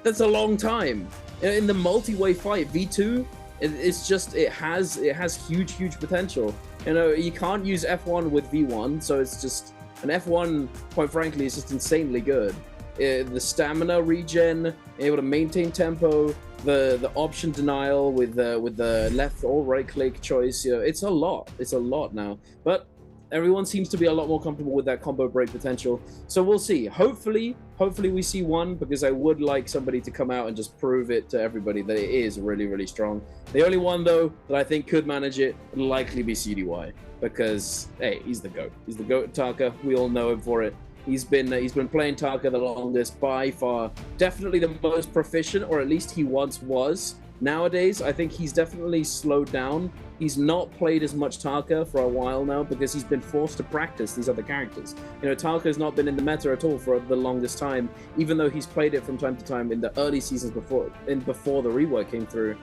F: a long time. In the multi-way fight, V2, it has huge potential. You know, you can't use F1 with V1, so it's just an F1, quite frankly, is just insanely good. The stamina regen, able to maintain tempo, the option denial with the left or right click choice, you know, it's a lot now. But everyone seems to be a lot more comfortable with that combo break potential. So we'll see. Hopefully we see one, because I would like somebody to come out and just prove it to everybody that it is really strong. The only one though that I think could manage it would likely be CDY, because hey, he's the GOAT. He's the GOAT Tarka. We all know him for it. He's been playing Tarka the longest by far. Definitely the most proficient, or at least he once was. Nowadays, I think he's definitely slowed down. He's not played as much Tarka for a while now because he's been forced to practice these other characters. You know, Tarka has not been in the meta at all for the longest time, even though he's played it from time to time in the early seasons before the rework came through.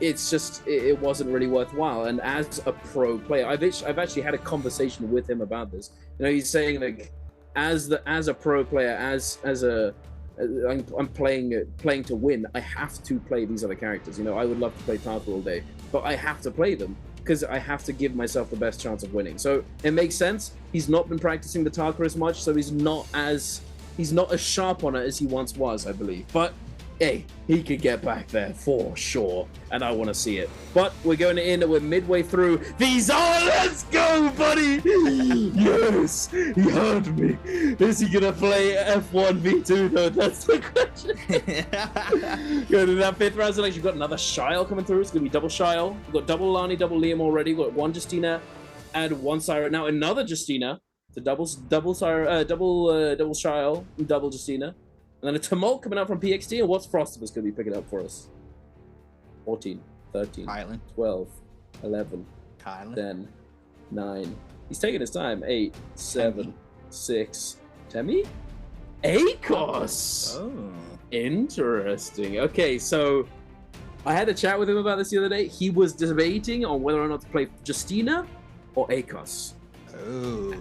F: It's just, it wasn't really worthwhile. And as a pro player, I've actually had a conversation with him about this. You know, he's saying like, as a pro player, I'm playing to win, I have to play these other characters. You know, I would love to play Tarka all day, but I have to play them because I have to give myself the best chance of winning. So it makes sense. He's not been practicing the Tarka as much, so he's not as sharp on it as he once was, I believe. But hey, he could get back there for sure, and I want to see it. But we're going in, we're midway through these. Oh, let's go, buddy! Yes, he heard me. Is he gonna play F1 V2 though? That's the question. Going to that 5th round selection, we've got another Shile coming through. It's gonna be double Shile. We've got double Lani, double Liam already. We've got 1 Justina and 1 Syra. Now another Justina. The double Shile, double Justina. And then a Tumult coming out from PXT, and what's Frostivus going to be picking up for us? 14, 13,
G: Kylan.
F: 12, 11,
G: Kylan.
F: 10, 9. He's taking his time. 8, 7, 6. Temmie? Akos!
G: Oh.
F: Interesting. Okay, so I had a chat with him about this the other day. He was debating on whether or not to play Justina or Akos.
G: Oh.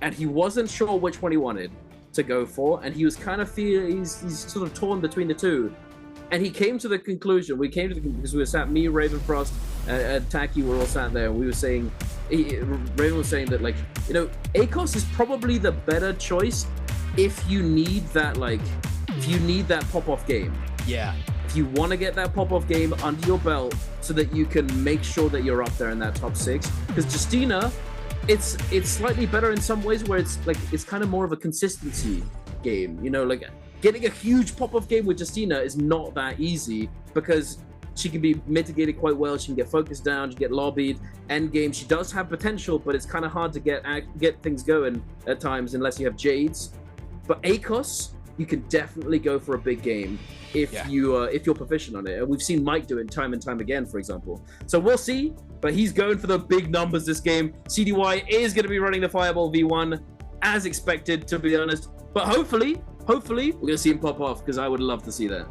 F: And he wasn't sure which one he wanted to go for, and he was kind of he's sort of torn between the two, and he came to the conclusion, because we were sat, me, Ravenfrost, and Taki were all sat there, and we were saying, Raven was saying that, like, you know, Akos is probably the better choice if you need that pop-off game.
G: Yeah.
F: If you want to get that pop-off game under your belt so that you can make sure that you're up there in that top 6, because Justina, it's slightly better in some ways, where it's kind of more of a consistency game. You know, like getting a huge pop-off game with Justina is not that easy, because she can be mitigated quite well. She can get focused down, she can get lobbied. End game, she does have potential, but it's kind of hard to get things going at times unless you have Jades. But Akos, you can definitely go for a big game if you're proficient on it. And we've seen Mike do it time and time again, for example. So we'll see, but he's going for the big numbers this game. CDY is going to be running the Fireball V1 as expected, to be honest. But hopefully, we're going to see him pop off, because I would love to see that.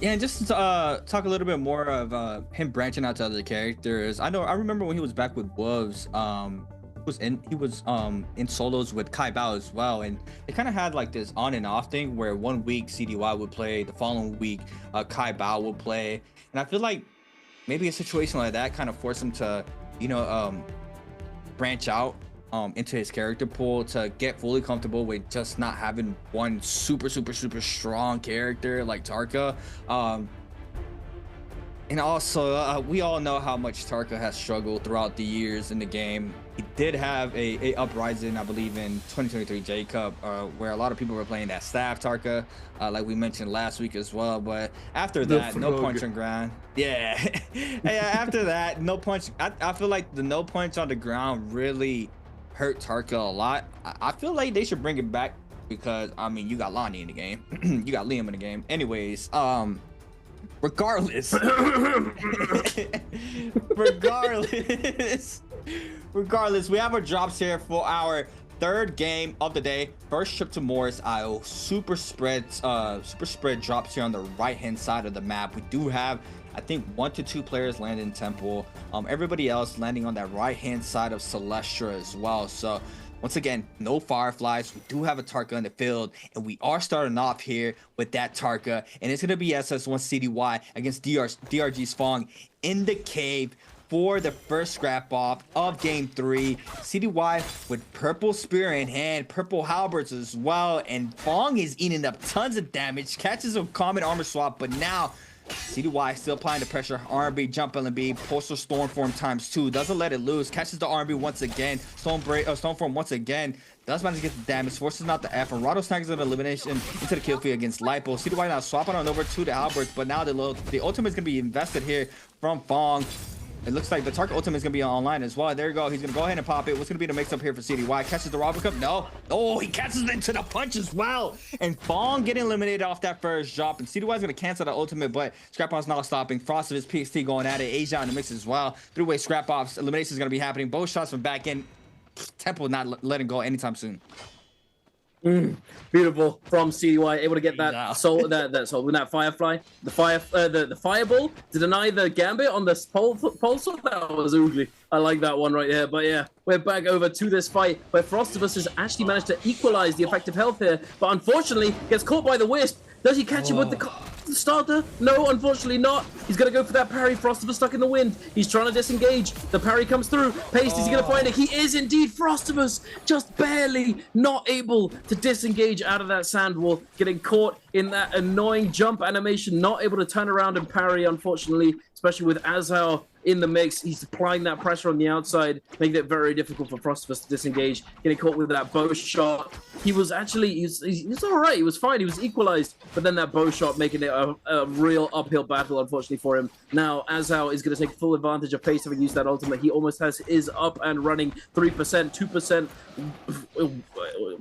G: Yeah, and just to talk a little bit more of him branching out to other characters. I remember when he was back with Wolves, in solos with Kai Bao as well, and they kind of had like this on and off thing where one week CDY would play, the following week Kai Bao would play, and I feel like maybe a situation like that kind of forced him to, you know, branch out into his character pool to get fully comfortable with just not having one super strong character like Tarka. And also, we all know how much Tarka has struggled throughout the years in the game. He did have a uprising, I believe, in 2023 J Cup, where a lot of people were playing that staff Tarka, like we mentioned last week as well. But after that, no punch on ground. Yeah, after that, no punch. I feel like the no punch on the ground really hurt Tarka a lot. I feel like they should bring it back because, I mean, you got Lonnie in the game, you got Liam in the game. Anyways, regardless, we have our drops here for our third game of the day. First trip to Morris Isle. Super spread drops here on the right hand side of the map. We do have, I think, 1 to 2 players land in Temple. Everybody else landing on that right hand side of Celestra as well. So once again, no Fireflies. We do have a Tarka in the field, and we are starting off here with that Tarka, and it's going to be SS1 CDY against DRG's Fong in the cave for the first scrap off of game 3. CDY with purple spear in hand, purple halberds as well, and Fong is eating up tons of damage, catches a common armor swap, but now CDY still applying the pressure. R&B, jump LB, postal Stormform ×2. Doesn't let it loose. Catches the R&B once again. Stormform once again. Does manage to get the damage. Forces out the F. And Rado snags an elimination into the kill field against Lipo. CDY now swapping on over to the Halberds. But now the ultimate is going to be invested here from Fong. It looks like the Tarka ultimate is going to be online as well. There you go. He's going to go ahead and pop it. What's going to be the mix-up here for CDY? Catches the Robber Cup? No. Oh, he catches it into the punch as well. And Fong getting eliminated off that first drop. And CDY is going to cancel the ultimate, but Scrap-Off's not stopping. Frost of his PXT going at it. Asia in the mix as well. 3-way Scrap-Offs. Elimination is going to be happening. Both shots from back in. Temple not letting go anytime soon.
F: Beautiful from CDY, able to get that soul, that Firefly, the Fireball to deny the Gambit on the pulse. That was ugly. I like that one right here. But yeah, we're back over to this fight where Frostivus has actually managed to equalize the effective health here, but unfortunately gets caught by the Wisp. Does he catch him with the starter? No, unfortunately not. He's going to go for that parry. Frostivus stuck in the wind. He's trying to disengage. The parry comes through. Paste, is he going to find it? He is indeed. Frostivus just barely not able to disengage out of that sand wall. Getting caught in that annoying jump animation. Not able to turn around and parry, unfortunately, especially with Azhar in the mix. He's applying that pressure on the outside, making it very difficult for Frostivus to disengage. Getting caught with that bow shot. He was actually, he's all right. He was fine. He was equalized, but then that bow shot making it a real uphill battle, unfortunately, for him. Now, Azhar is going to take full advantage of Pace having used that ultimate. He almost has his up and running. 3%, 2%,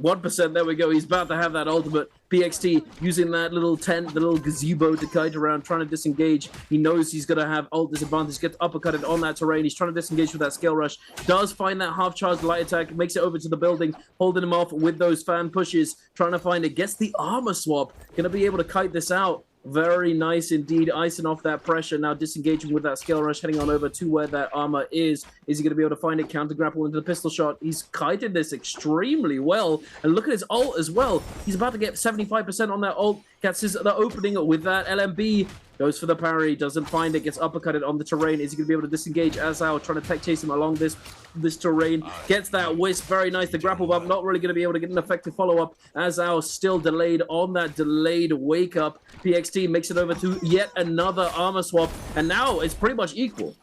F: 1%. There we go. He's about to have that ultimate. PXT using that little tent, the little gazebo to kite around, trying to disengage. He knows he's going to have ult disadvantage, gets uppercutted on that terrain. He's trying to disengage with that scale rush. Does find that half-charged light attack, makes it over to the building, holding him off with those fan pushes, trying to find it. Gets the armor swap. Going to be able to kite this out. Very nice indeed, icing off that pressure. Now disengaging with that scale rush, heading on over to where that armor is. Is he going to be able to find it? Counter grapple into the pistol shot. He's kited this extremely well. And look at his ult as well. He's about to get 75% on that ult. Gets the opening with that LMB. Goes for the parry, doesn't find it, gets uppercutted on the terrain. Is he going to be able to disengage? Azhar trying to tech chase him along this terrain. Gets that Wisp, very nice. The grapple bump, not really going to be able to get an effective follow-up. Azhar still delayed on that delayed wake-up. PXT makes it over to yet another armor swap, and now it's pretty much equal.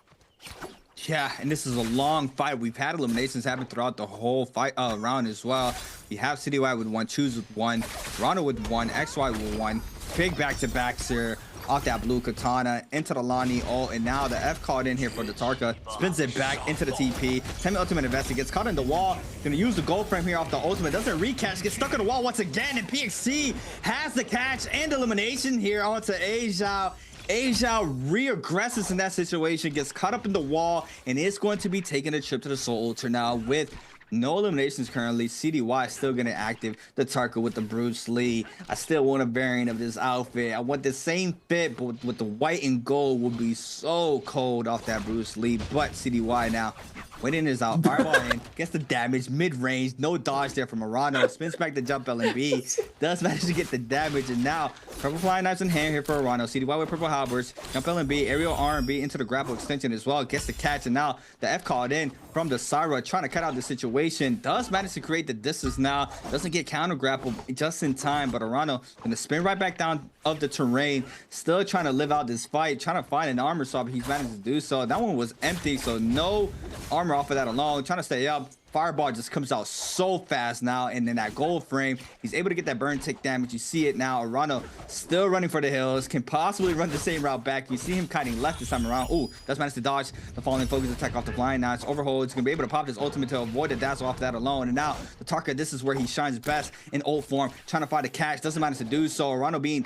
G: Yeah, and this is a long fight. We've had eliminations happen throughout the whole fight round as well. We have CDY with 1, Choose with 1, Rana with 1, XY with 1. Big back-to-backs here off that blue katana into the Lani ult, and now the F called in here for the Tarka, spins it back into the TP. 10 ultimate invested, gets caught in the wall, gonna use the gold frame here off the ultimate, doesn't recatch, gets stuck in the wall once again, and PXC has the catch and elimination here onto Asia. Asia re-aggresses in that situation, gets caught up in the wall, and is going to be taking a trip to the Soul Ultra now with no eliminations currently. CDY is still getting active. The Tarka with the Bruce Lee. I still want a variant of this outfit. I want the same fit, but with the white and gold would be so cold off that Bruce Lee. But CDY now Waiting is out. Fireball in. Gets the damage. Mid-range. No dodge there from Arano. Spins back to jump LNB. Does manage to get the damage. And now, purple flying knives in hand here for Arano. CDY with purple halberds. Jump LNB. Aerial R&B into the grapple extension as well. Gets the catch. And now, the F called in from the Syra. Trying to cut out the situation. Does manage to create the distance now. Doesn't get counter grapple just in time. But Arano gonna spin right back down of the terrain. Still trying to live out this fight. Trying to find an armor swap. He's managed to do so. That one was empty. So no armor off of that alone. Trying to stay up. Fireball just comes out so fast now, and then that gold frame, he's able to get that burn tick damage. You see it now. Arano still running for the hills, can possibly run the same route back. You see him kiting left this time around. Ooh, does manage to dodge the falling focus attack off the flying knives. Overhold, he's gonna be able to pop his ultimate to avoid the dazzle off that alone. And now the Tarka, this is where he shines best in ult form, trying to find a catch. Doesn't manage to do so. Arano being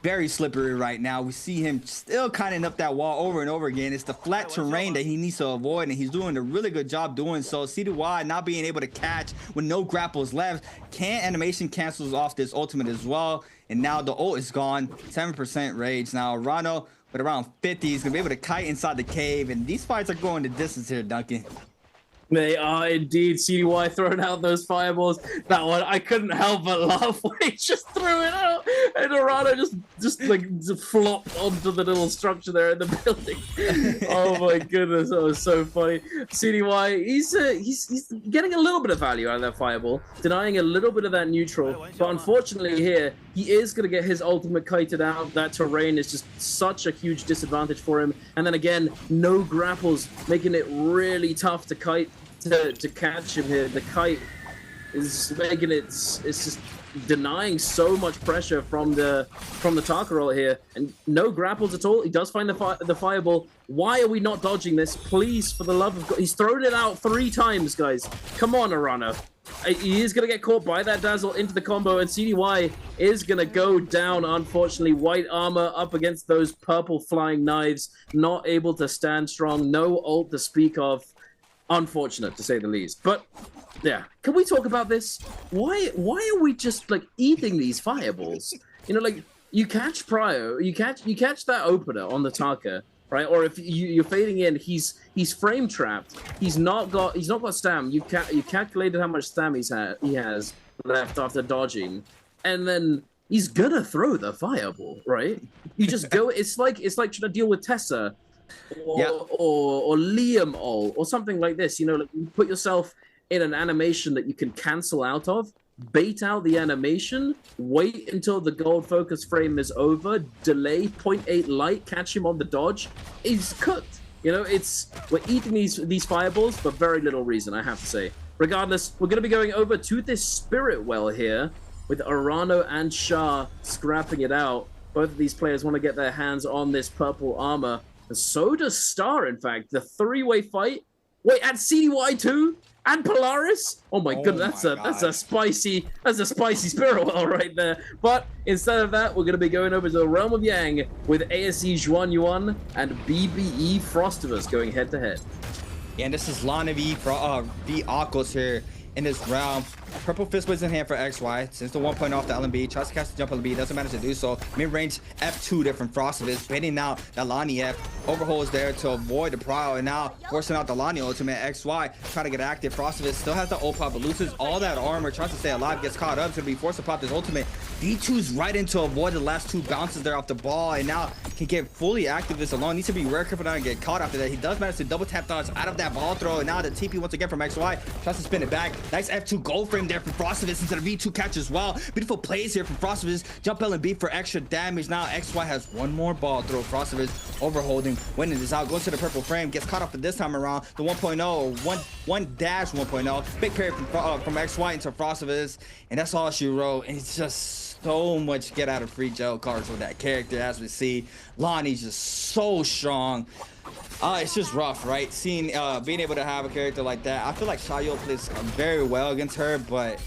G: very slippery right now. We see him still kiting up that wall over and over again. It's the flat terrain that he needs to avoid, and he's doing a really good job doing so. CDY not being able to catch with no grapples left. Animation cancels off this ultimate as well, and now the ult is gone. 7% rage. Now Arano with around 50 is gonna be able to kite inside the cave, and these fights are going the distance here, Duncan.
F: They are indeed. CDY throwing out those fireballs. That one, I couldn't help but laugh when he just threw it out, and Arano just flopped onto the little structure there in the building. Oh my goodness, that was so funny. CDY, he's getting a little bit of value out of that fireball, denying a little bit of that neutral, but unfortunately here, he is going to get his ultimate kited out. That terrain is just such a huge disadvantage for him, and then again, no grapples, making it really tough to kite. To catch him here. The kite is making it's just denying so much pressure from the Tarka roll here, and no grapples at all. He does find the fireball. Why are we not dodging this? Please, for the love of God, he's thrown it out 3 times, guys. Come on, Arano. He is going to get caught by that dazzle into the combo, and CDY is going to go down, unfortunately. White armor up against those purple flying knives, not able to stand strong, no ult to speak of. Unfortunate, to say the least. But yeah, can we talk about this? Why are we just like eating these fireballs? You know, like you catch Prio, you catch that opener on the Tarka, right? Or if you're fading in, he's frame trapped. He's not got stam. You calculated how much stam he has left after dodging, and then he's gonna throw the fireball, right? You just go. It's like trying to deal with Tessa. Or Liam or something like this. You know, like you put yourself in an animation that you can cancel out of, bait out the animation, wait until the gold focus frame is over, delay 0.8 light, catch him on the dodge. He's cooked. You know, we're eating these fireballs for very little reason, I have to say. Regardless, we're going to be going over to this spirit well here with Arano and Shah scrapping it out. Both of these players want to get their hands on this purple armor. And so does Star, in fact. The 3-way fight. Wait, and CDY too? And Polaris? Oh my goodness, that's a spicy spirit well right there. But instead of that, we're gonna be going over to the Realm of Yang with ASE Zhuan Yuan and BBE Frostivus going head to head.
G: Yeah, and this is Lana v Akos here in this round. Purple fist was in hand for XY. Since the 1 point off the LNB, tries to catch the jump LNB, doesn't manage to do so. Mid-range F2 there from Frostivus, baiting out that Lani F. Overhold is there to avoid the Prowl, and now forcing out the Lani ultimate. XY trying to get active. Frostivus still has the ult pop, but loses all that armor, tries to stay alive, gets caught up, to be forced to pop this ultimate. V2's right in to avoid the last 2 bounces there off the ball, and now can get fully active this alone. Needs to be very careful not to get caught after that. He does manage to double tap dodge out of that ball throw, and now the TP once again from XY. Tries to spin it back. Nice F2 gold frame there from Frostivus into the V2 catch as well. Beautiful plays here from Frostivus. Jump LNB for extra damage. Now XY has one more ball throw. Frostivus overholding, winning this out. Goes to the purple frame. Gets caught off this time around. The 1.0 or 1-1.0. Big parry from XY into Frostivus. And that's all she wrote. And it's just so much get out of free jail cards with that character. As we see, Lonnie's just so strong. It's just rough, right? Seeing being able to have a character like that. I feel like Xiaoyu plays very well against her, but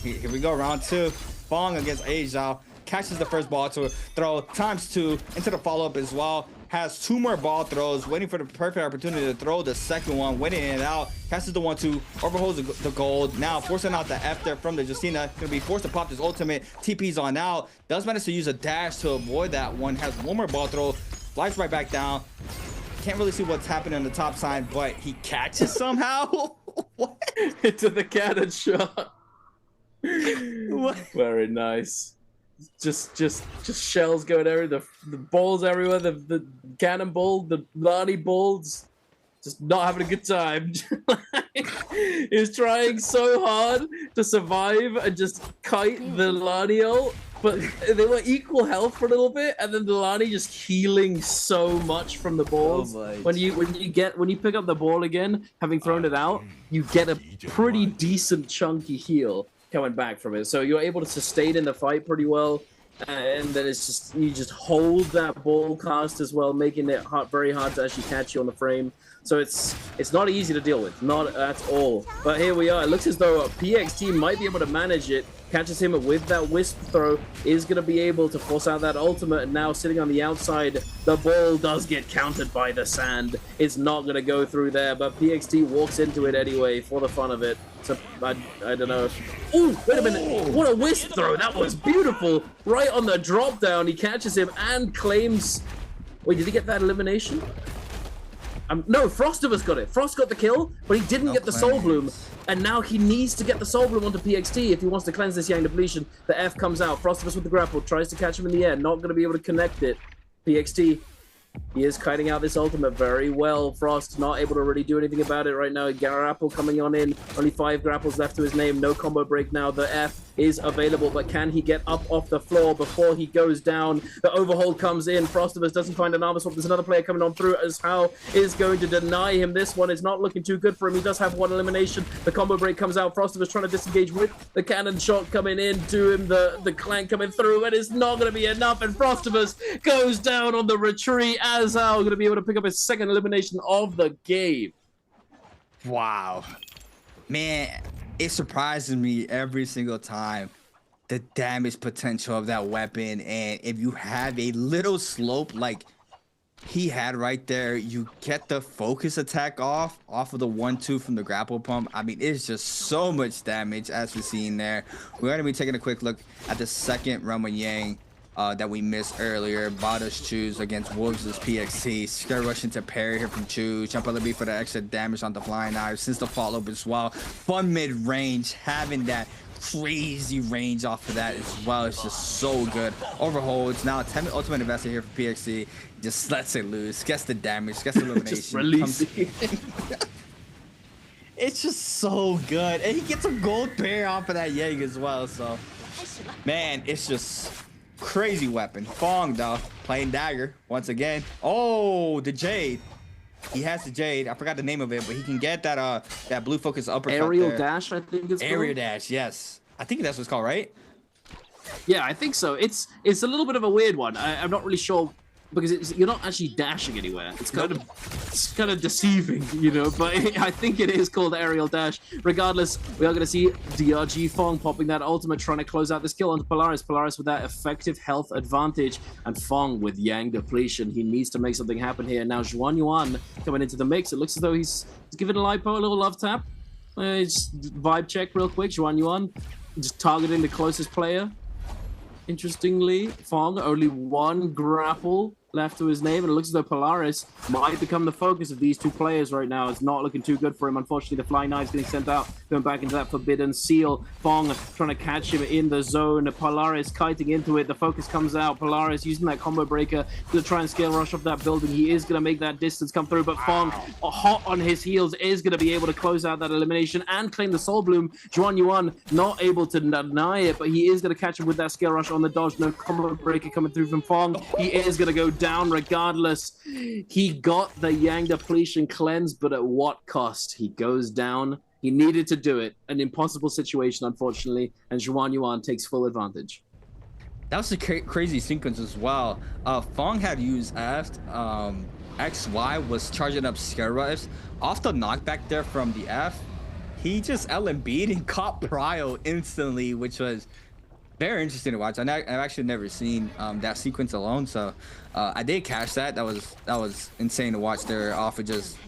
G: here we go, round 2. Fong against Asia. Catches the first ball to throw, ×2 into the follow-up as well. Has 2 more ball throws, waiting for the perfect opportunity to throw the second one, winning it out. Catches the 1-2, overholds the gold. Now forcing out the F there from the Justina. Gonna be forced to pop this ultimate. TP's on out. Does manage to use a dash to avoid that one. Has 1 more ball throw. Flies right back down. Can't really see what's happening on the top side, but he catches somehow. What?
F: Into the cannon shot.
G: What?
F: Very nice. Just shells going everywhere. The balls everywhere. The cannonball, the Lani balls. Just not having a good time. He's trying so hard to survive and just kite the Lani ult, but they were equal health for a little bit, and then the Lani just healing so much from the balls. When you pick up the ball again, having thrown it out, you get a pretty decent chunky heal coming back from it. So you're able to sustain in the fight pretty well. And then it's just, you just hold that ball cast as well, making it very hard to actually catch you on the frame. So it's not easy to deal with, not at all. But here we are. It looks as though PXT might be able to manage it. Catches him with that wisp throw, is going to be able to force out that ultimate, and now sitting on the outside, the ball does get countered by the sand. It's not going to go through there, but PXT walks into it anyway for the fun of it. So I don't know. Oh, wait a minute. What a wisp throw. That was beautiful. Right on the drop down, he catches him and claims... Wait, did he get that elimination? No, Frostivus got it. Frost got the kill, but he didn't get the Soul Bloom. And now he needs to get the Soul Bloom onto PXT if he wants to cleanse this Yang depletion. The F comes out. Frostivus with the grapple, tries to catch him in the air. Not going to be able to connect it. PXT, he is kiting out this ultimate very well. Frost not able to really do anything about it right now. Grapple coming on in. Only 5 grapples left to his name. No combo break now. The F is available, but can he get up off the floor before he goes down? The overhold comes in. Frostivus doesn't find an armor swap. There's another player coming on through as Hao is going to deny him. This one is not looking too good for him. He does have 1 elimination. The combo break comes out. Frostivus trying to disengage with the cannon shot coming in to him. The clank coming through, and it's not going to be enough. And Frostivus goes down on the retreat as Hao going to be able to pick up his 2nd elimination of the game.
G: Wow. Man, it surprises me every single time, the damage potential of that weapon. And if you have a little slope like he had right there, you get the focus attack off of the 1-2 from the grapple pump. I mean, it's just so much damage as we've seen there. We're going to be taking a quick look at the 2nd Realm of Yang that we missed earlier. Bada's Choose against Wolves' PXT. Scare Rush into parry here from Choose. Jump on the beat for the extra damage on the flying knife. Since the follow-up as well. Fun mid-range. Having that crazy range off of that as well. It's just so good. Overholds. Now 10 ultimate investor here for PXT. Just lets it loose. Gets the damage. Gets the elimination.
F: Just release it.
G: It's just so good. And he gets a gold pair off of that Yang as well. So, man, it's just... crazy weapon. Fong though, playing dagger once again. Oh, the Jade. He has the Jade. I forgot the name of it, but he can get that that blue focus uppercut.
F: Aerial
G: there.
F: dash, I think it's
G: Aerial
F: called.
G: dash, yes. I think that's what it's called, right?
F: Yeah, I think so. It's a little bit of a weird one. I'm not really sure because you're not actually dashing anywhere. It's kind of deceiving, you know. But I think it is called aerial dash. Regardless, we are going to see DRG Fong popping that ultimate, trying to close out this kill onto Polaris. Polaris with that effective health advantage, and Fong with Yang depletion. He needs to make something happen here. Now Zhuan Yuan coming into the mix. It looks as though he's giving Lipo a little love tap. Just vibe check real quick. Zhuan Yuan just targeting the closest player. Interestingly, Fong only 1 grapple left to his name, and it looks as though Polaris might become the focus of these 2 players right now. It's not looking too good for him. Unfortunately, the flying knife's getting sent out, going back into that forbidden seal. Fong trying to catch him in the zone. Polaris kiting into it. The focus comes out. Polaris using that combo breaker to try and scale rush off that building. He is going to make that distance come through, but Fong, hot on his heels, is going to be able to close out that elimination and claim the Soul Bloom. Zhuan Yuan not able to deny it, but he is going to catch him with that scale rush on the dodge. No combo breaker coming through from Fong. He is going to go down regardless. He got the Yang depletion cleanse, but at what cost? He goes down. He needed to do it. An impossible situation, unfortunately, and Zhuan Yuan takes full advantage.
G: That was a crazy sequence as well. Fong had used F. XY was charging up Scare Rush. Off the knockback there from the F, he just LMB'd and caught Prio instantly, which was very interesting to watch. I've actually never seen that sequence alone, so I did catch that. That was insane to watch there. Off of just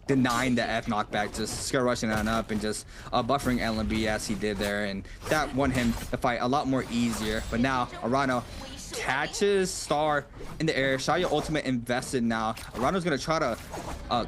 G: denying the F knockback, just scare rushing on up and just buffering LMB as he did there, and that won him the fight a lot more easier. But now Arano catches Star in the air. Xiaoyo ultimate invested now. Arano's gonna try to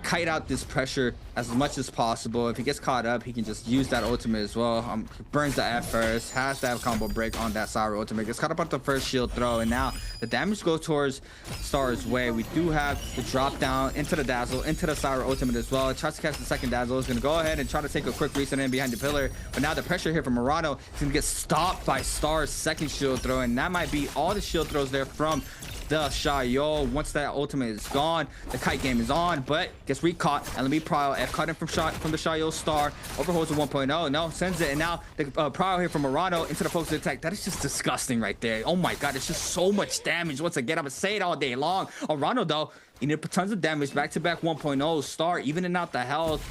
G: kite out this pressure as much as possible. If he gets caught up, he can just use that ultimate as well. Burns the F first, has to have combo break on that Saru ultimate. Gets caught up at the first shield throw, and now the damage goes towards Star's way. We do have the drop down into the dazzle, into the Saru ultimate as well. It tries to catch the second dazzle. It's gonna go ahead and try to take a quick reset in behind the pillar, but now the pressure here from Murano is gonna get stopped by Star's second shield throw, and that might be all the shield throws there from the Xiaoyo. Once that ultimate is gone, the kite game is on, but gets recaught. And Nbpl F caught him from the Xiaoyo Star. Overholds a 1.0. No, sends it, and now the Prio here from Murano into the focus attack. That is just disgusting right there. Oh my god, it's just so much damage. Once again, I'm gonna say it all day long. Murano though, you need tons of damage. Back-to-back 1.0. Star evening out the health.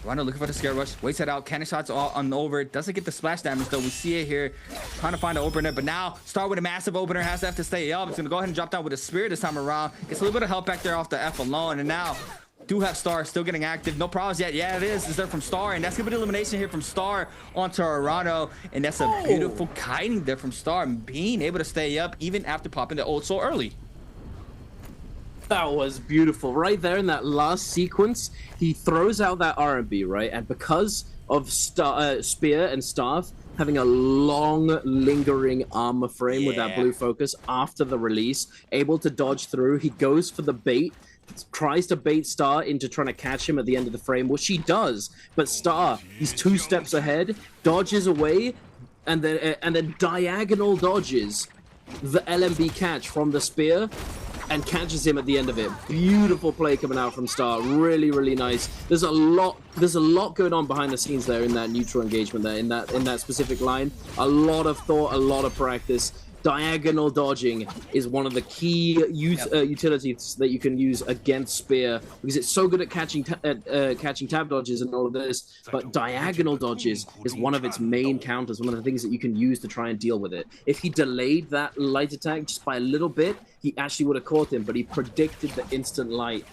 G: Rhino looking for the scare rush. Waits it out. Cannon shots on over. Doesn't get the splash damage though. We see it here. Trying to find an opener, but now Star with a massive opener has to have to stay up. It's gonna go ahead and drop down with a spear this time around. Gets a little bit of help back there off the F alone, and now do have Star still getting active. No problems yet. Yeah, it is. Is there from Star, and that's gonna be the elimination here from Star onto Arano, and that's a beautiful kiting there from Star, being able to stay up even after popping the ult so early.
F: That was beautiful. Right there in that last sequence, he throws out that R&B, right? And because of Spear and Staff having a long, lingering armor frame with that blue focus after the release, able to dodge through, he goes for the bait, tries to bait Star into trying to catch him at the end of the frame, which he does. But Star, he's 2 steps ahead, dodges away, and then diagonal dodges the LMB catch from the Spear, and catches him at the end of it. Beautiful play coming out from Star. Really, really nice. There's a lot going on behind the scenes there in that neutral engagement there, in that specific line. A lot of thought, a lot of practice. Diagonal dodging is one of the key utilities that you can use against Spear, because it's so good at catching tab dodges and all of this, but diagonal dodges is one of its main counters, one of the things that you can use to try and deal with it. If he delayed that light attack just by a little bit, he actually would have caught him, but he predicted the instant light,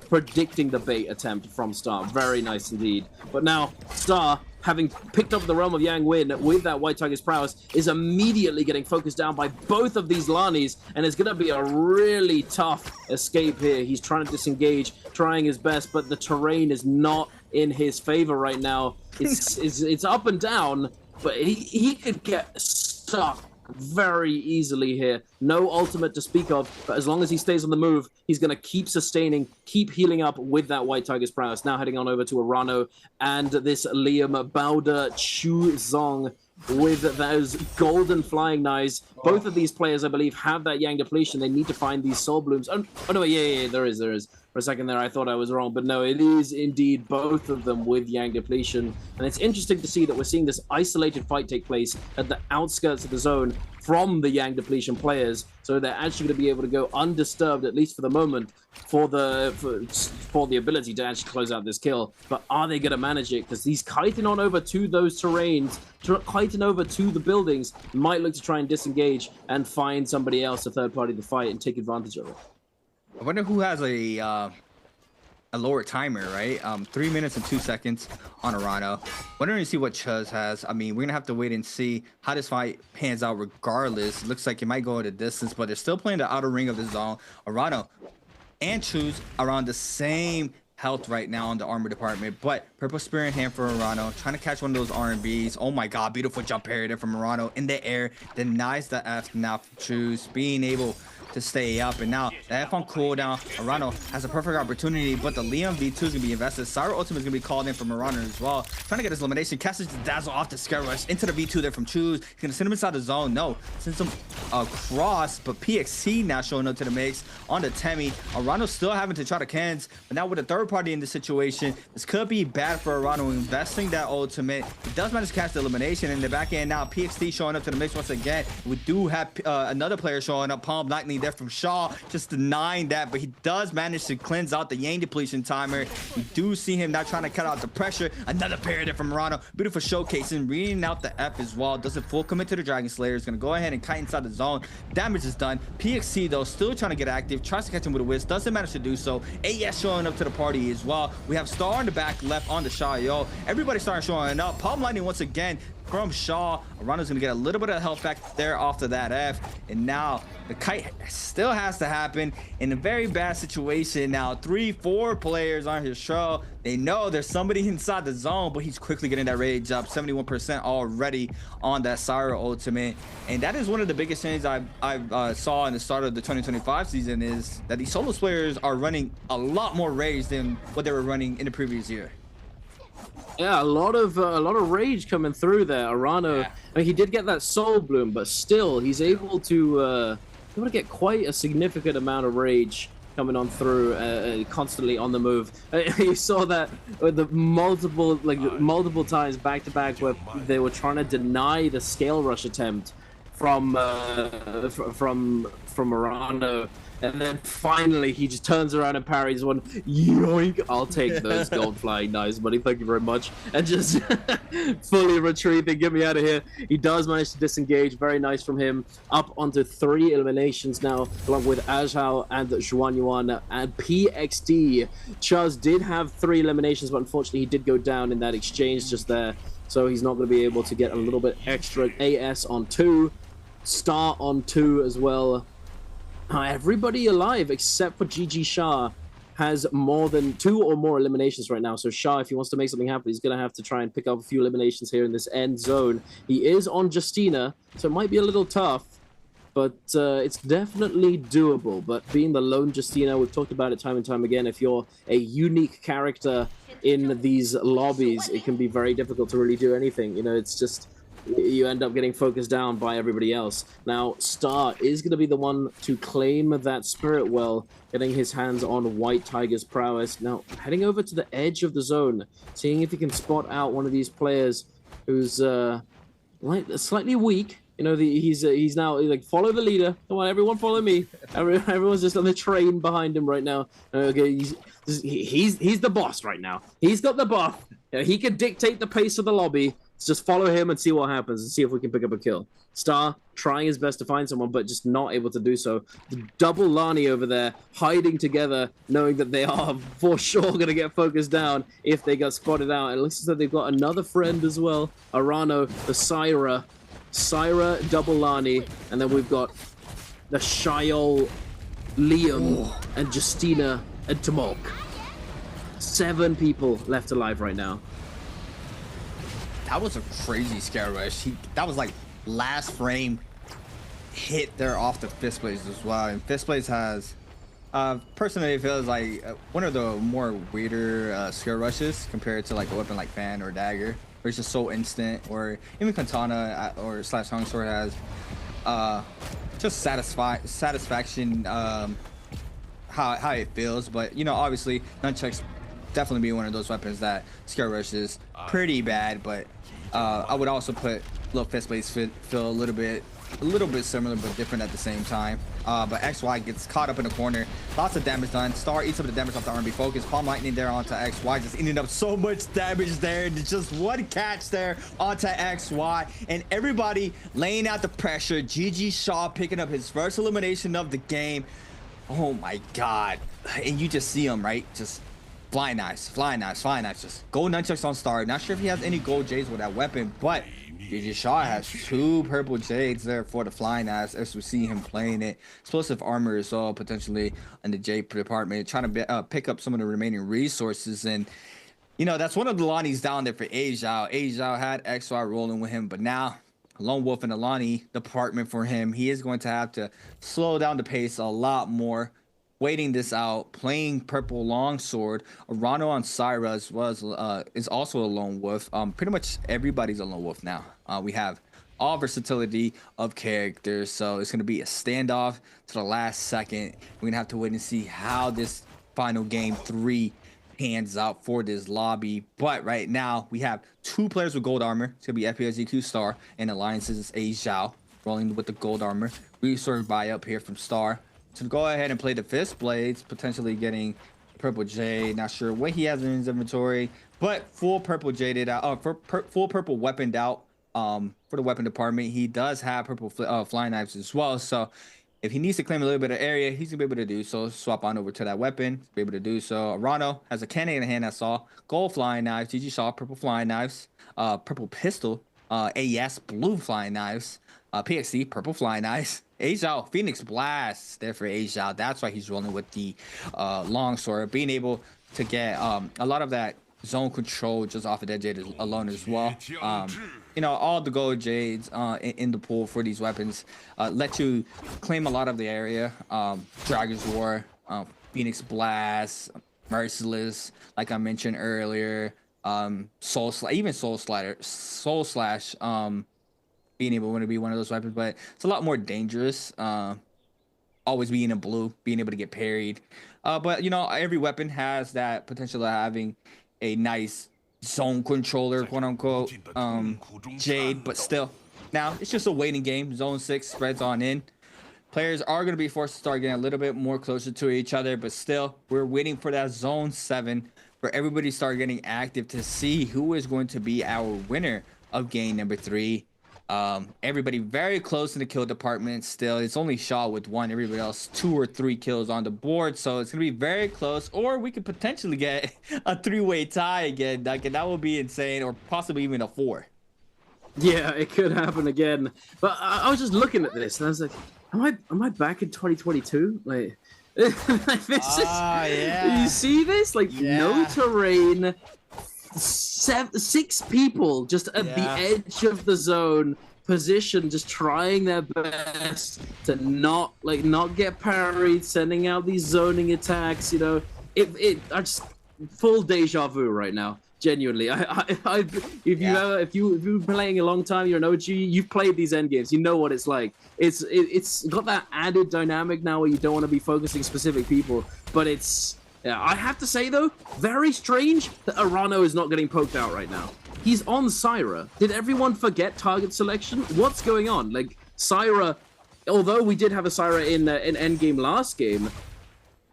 F: predicting the bait attempt from Star. Very nice indeed. But now Star, having picked up the realm of Yang Win with that White Tiger's prowess, is immediately getting focused down by both of these Lanis, and it's going to be a really tough escape here. He's trying to disengage, trying his best, but the terrain is not in his favor right now. It's up and down, but he could get stuck very easily here. No ultimate to speak of, but as long as he stays on the move, he's going to keep sustaining, keep healing up with that White Tiger's prowess. Now heading on over to Arano and this Liam Bowder Chu Zong with those golden flying knives. Both of these players, I believe, have that Yang depletion. They need to find these soul blooms. Oh no, yeah, there is. For a second there, I thought I was wrong, but no, it is indeed both of them with Yang depletion. And it's interesting to see that we're seeing this isolated fight take place at the outskirts of the zone from the Yang depletion players, so they're actually going to be able to go undisturbed, at least for the moment, for the ability to actually close out this kill. But are they going to manage it? Because he's kiting on over to those terrains, kiting over to the buildings, might look to try and disengage and find somebody else, a third party to fight, and take advantage of it.
G: I wonder who has a lower timer, right? 3 minutes and 2 seconds on Arano. Wondering to see what Chuz has. I mean, we're gonna have to wait and see how this fight pans out regardless. Looks like it might go at a distance, but they're still playing the outer ring of the zone. Arano and Chuz around the same health right now in the armor department, but purple spear in hand for Arano, trying to catch one of those R&Bs. Oh my god, beautiful jump parry there from Arano in the air, denies the F now for Chuz, being able to stay up, and now the F on cooldown. Arano has a perfect opportunity, but the Liam V2 is gonna be invested. Saru ultimate is gonna be called in from Arano as well, trying to get his elimination. Catches the dazzle off the scare rush into the V2 there from Chuz. He's gonna send him inside the zone. No, sends him across, but PXC now showing up to the mix on the Temi. Arano still having to try to cans, but now with a third party in this situation, this could be bad for Arano investing that ultimate. He does manage to catch the elimination in the back end. Now PXT showing up to the mix once again. We do have another player showing up, Palm Lightning there from Shaw, just denying that, but he does manage to cleanse out the Yang depletion timer. We do see him now trying to cut out the pressure. Another parry there from Murano. Beautiful showcasing, reading out the F as well. Doesn't full commit to the Dragon Slayer. Is going to go ahead and kite inside the zone. Damage is done. PXC though still trying to get active, tries to catch him with a whiz, doesn't manage to do so. AS showing up to the party as well. We have Star in the back left on the Xiaoyo. Everybody starting showing up. Palm Lightning once again from Shaw. Arano's gonna get a little bit of health back there off of that F, and now the kite still has to happen in a very bad situation. Now 3-4 players on his show. They know there's somebody inside the zone, but he's quickly getting that rage up. 71% already on that Syra ultimate, and that is one of the biggest things I saw in the start of the 2025 season, is that these solo players are running a lot more rage than what they were running in the previous year.
F: Yeah, a lot of rage coming through there. Arano,
G: Yeah.
F: I mean, he did get that soul bloom, but still, he's able to get quite a significant amount of rage coming on through, constantly on the move. You saw that with the multiple times back to back where they were trying to deny the scale rush attempt from Arano. And then finally, he just turns around and parries one. Yoink! I'll take those gold flying knives, buddy. Thank you very much. And just fully retrieving. Get me out of here. He does manage to disengage. Very nice from him. Up onto 3 eliminations now, along with Ajao and Zhuan Yuan and PXD. Chuz did have 3 eliminations, but unfortunately, he did go down in that exchange just there. So he's not going to be able to get a little bit extra. AS on 2. Star on 2 as well. Everybody alive except for GG Shah has more than 2 or more eliminations right now. So Shah, if he wants to make something happen, he's going to have to try and pick up a few eliminations here in this end zone. He is on Justina, so it might be a little tough, but it's definitely doable. But being the lone Justina, we've talked about it time and time again, if you're a unique character in these lobbies, it can be very difficult to really do anything. You know, it's just... you end up getting focused down by everybody else. Now, Star is going to be the one to claim that Spirit Well, getting his hands on White Tiger's prowess. Now, heading over to the edge of the zone, seeing if he can spot out one of these players who's slightly weak. You know, he's now like, follow the leader. Come on, everyone, follow me. Everyone's just on the train behind him right now. Okay, he's the boss right now. He's got the buff. He can dictate the pace of the lobby. Let's just follow him and see what happens and see if we can pick up a kill. Star trying his best to find someone, but just not able to do so. The double Lani over there hiding together, knowing that they are for sure going to get focused down if they get spotted out. It looks as though they've got another friend as well. Arano, the Syra, double Lani, and then we've got the Shiol, Liam, and Justina and Tamok. 7 people left alive right now.
G: That was a crazy scare rush. That was like last frame hit there off the Fist Blaze as well. And Fist Blaze has, personally, it feels like one of the more weirder scare rushes compared to like a weapon like Fan or Dagger, where it's just so instant. Or even Katana or slash Hung Sword has just satisfaction how it feels. But you know, obviously Nunchucks definitely be one of those weapons that scare rushes pretty bad, but I would also put Little Fist Blaze feel a little bit similar but different at the same time. But XY gets caught up in the corner, lots of damage done. Star eats up the damage off the R&B focus. Palm Lightning there onto XY, just ended up so much damage there. Just one catch there onto XY, and everybody laying out the pressure. GG Shaw picking up his first elimination of the game. Oh my god. And you just see him, right? Just flying knives, just gold nunchucks on Star. Not sure if he has any gold jades with that weapon, but GG Shaw has 2 purple jades there for the flying knives as we see him playing it. Explosive armor as well, potentially in the jade department, trying to pick up some of the remaining resources. And you know, that's one of the Lonnies down there for Ajao. Ajao had XY rolling with him, but now Lone Wolf in the Lonnie department for him. He is going to have to slow down the pace a lot more. Waiting this out, playing purple longsword. Arano on Syra is also a lone wolf. Pretty much everybody's a lone wolf now. We have all versatility of characters, so it's gonna be a standoff to the last second. We're gonna have to wait and see how this final game 3 pans out for this lobby. But right now we have 2 players with gold armor. It's gonna be FPSGQ Star and Alliance's Ajao rolling with the gold armor. Resource buy up here from Star. To go ahead and play the Fist Blades, potentially getting purple jade. Not sure what he has in his inventory, but full purple jaded out. Full purple weaponed out. For the weapon department, he does have purple flying knives as well. So if he needs to claim a little bit of area, he's gonna be able to do so. Swap on over to that weapon, be able to do so. Arano has a cannon in the hand. I saw gold flying knives. GG Shaw purple flying knives. Purple pistol. AS blue flying knives, PXC purple flying knives, Azal Phoenix Blast there for Azal. That's why he's rolling with the longsword, being able to get a lot of that zone control just off of that jade alone as well. You know, all the gold jades in the pool for these weapons let you claim a lot of the area. Dragon's War, Phoenix Blast, Merciless, like I mentioned earlier, Soul Slash, being able to be one of those weapons, but it's a lot more dangerous. Always being in blue, being able to get parried. But you know, every weapon has that potential of having a nice zone controller, quote unquote, jade, but still, now it's just a waiting game. Zone 6 spreads on in. Players are going to be forced to start getting a little bit more closer to each other, but still, we're waiting for that zone 7 for everybody to start getting active to see who is going to be our winner of game number 3. Everybody very close in the kill department still. It's only Shaw with 1, everybody else 2 or 3 kills on the board, so it's gonna be very close, or we could potentially get a 3-way tie again. Like, that would be insane, or possibly even a 4.
F: Yeah, it could happen again. But I was just looking at this and I was like, am I back in 2022? Like, like this is,
G: yeah.
F: You see this? Like, no terrain, 6 people just at the edge of the zone position, just trying their best to not get parried, sending out these zoning attacks. You know, I just full deja vu right now. Genuinely, if you've been playing a long time, you're an OG. You've played these end games. You know what it's like. It's got that added dynamic now where you don't want to be focusing specific people, but it's. Yeah, I have to say though, very strange that Arano is not getting poked out right now. He's on Syra. Did everyone forget target selection? What's going on? Like, Syra, although we did have a Syra in endgame last game,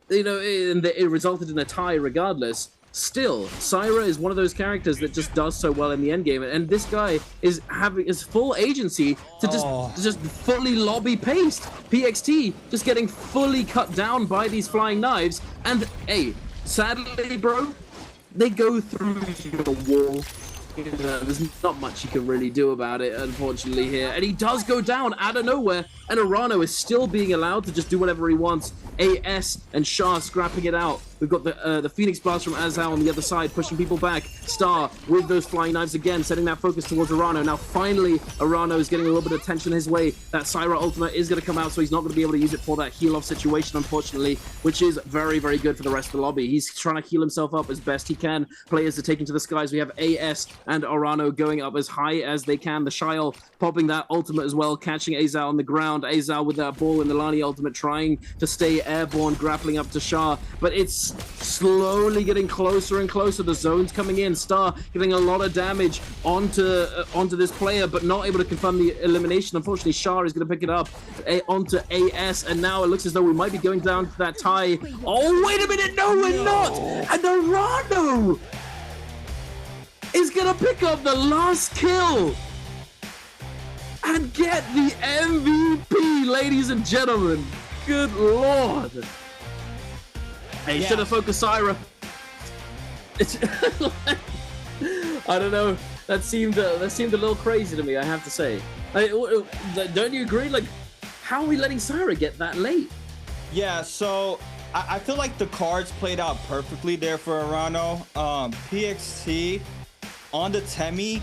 F: you know, and it resulted in a tie regardless. Still, Syra is one of those characters that just does so well in the endgame, and this guy is having his full agency to just fully lobby paste. PXT just getting fully cut down by these flying knives, and hey, sadly, bro, they go through your wall. You know, there's not much you can really do about it, unfortunately, here. And he does go down out of nowhere, and Arano is still being allowed to just do whatever he wants. AS and Shah scrapping it out. We've got the Phoenix Blast from Azal on the other side, pushing people back. Star with those flying knives again, setting that focus towards Arano. Now, finally, Arano is getting a little bit of attention his way. That Syra ultimate is going to come out, so he's not going to be able to use it for that heal-off situation, unfortunately, which is very, very good for the rest of the lobby. He's trying to heal himself up as best he can. Players are taking to the skies. We have AS and Arano going up as high as they can. The Shiel popping that ultimate as well, catching Azal on the ground. Azal with that ball in the Lani ultimate, trying to stay airborne, grappling up to Shah, but it's slowly getting closer and closer. The zone's coming in. Star getting a lot of damage onto this player, but not able to confirm the elimination. Unfortunately, Shah is going to pick it up onto AS, and now it looks as though we might be going down to that tie. Oh, wait a minute! No, we're not! And Arano is going to pick up the last kill and get the MVP, ladies and gentlemen. Good lord. Hey, should have focused Syra. I don't know. That seemed a little crazy to me, I have to say. Don't you agree? Like, how are we letting Syra get that late?
G: Yeah, so I feel like the cards played out perfectly there for Arano. PXT on the Temi,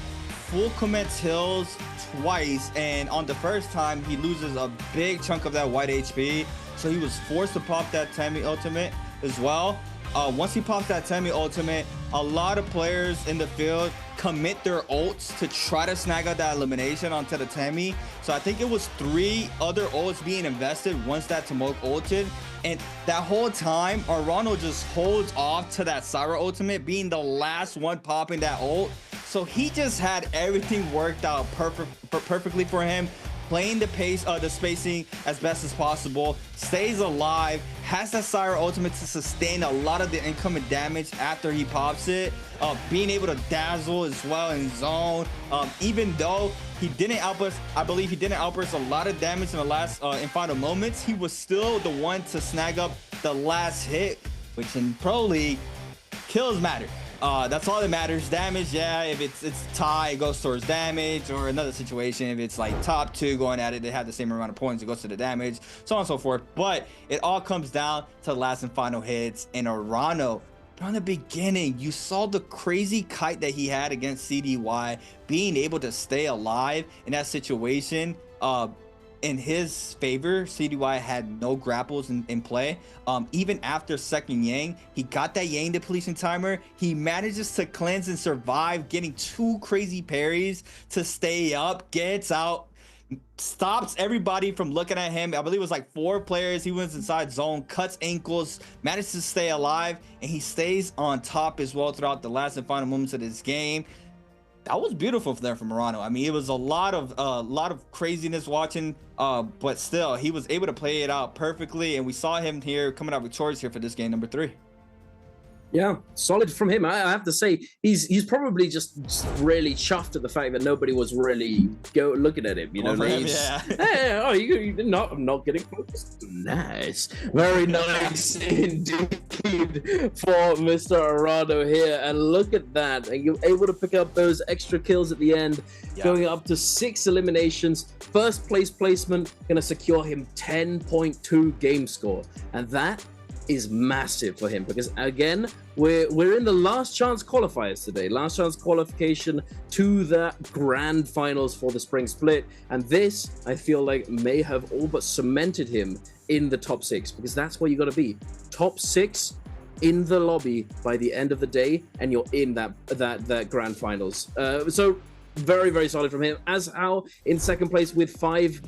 G: full commits hills twice, and on the first time he loses a big chunk of that white HP, so he was forced to pop that Temi ultimate as well. Once he pops that Temi ultimate, a lot of players in the field commit their ults to try to snag out that elimination onto the Temi. So I think it was 3 other ults being invested once that Tomok ulted, and that whole time Arano just holds off to that Syra ultimate, being the last one popping that ult. So he just had everything worked out perfectly for him, playing the pace, the spacing as best as possible, stays alive, has that Syra ultimate to sustain a lot of the incoming damage after he pops it, being able to dazzle as well in zone. Even though he didn't outburst, I believe he didn't outburst a lot of damage in the last in final moments, he was still the one to snag up the last hit, which in Pro League, kills matter. That's all that matters. Damage, yeah, if it's tie, it goes towards damage, or another situation, if it's like top two going at it, they have the same amount of points, it goes to the damage, so on and so forth. But it all comes down to the last and final hits. And Arano, from the beginning, you saw the crazy kite that he had against CDY, being able to stay alive in that situation. In his favor, CDY had no grapples in play. Even after second Yang, he got that Yang depletion timer. He manages to cleanse and survive, getting 2 crazy parries to stay up, gets out, stops everybody from looking at him. I believe it was like 4 players. He went inside zone, cuts ankles, managed to stay alive, and he stays on top as well throughout the last and final moments of this game. That was beautiful for them from Murano. I mean, it was a lot of craziness watching, but still, he was able to play it out perfectly, and we saw him here coming out victorious here for this game number 3.
F: Yeah, solid from him. I have to say, he's probably just really chuffed at the fact that nobody was really looking at him. You know,
G: yeah.
F: Hey, oh, I'm not getting focused. Nice, very nice indeed for Mr. Arano here. And look at that, and you're able to pick up those extra kills at the end, going up to 6 eliminations. First place placement gonna secure him 10.2 game score, and that is massive for him, because again, we're in the last chance qualifiers today, last chance qualification to the grand finals for the spring split, and this I feel like may have all but cemented him in the top 6, because that's where you got to be, top 6 in the lobby by the end of the day, and you're in that grand finals. So very, very solid from him. As Al in second place with 5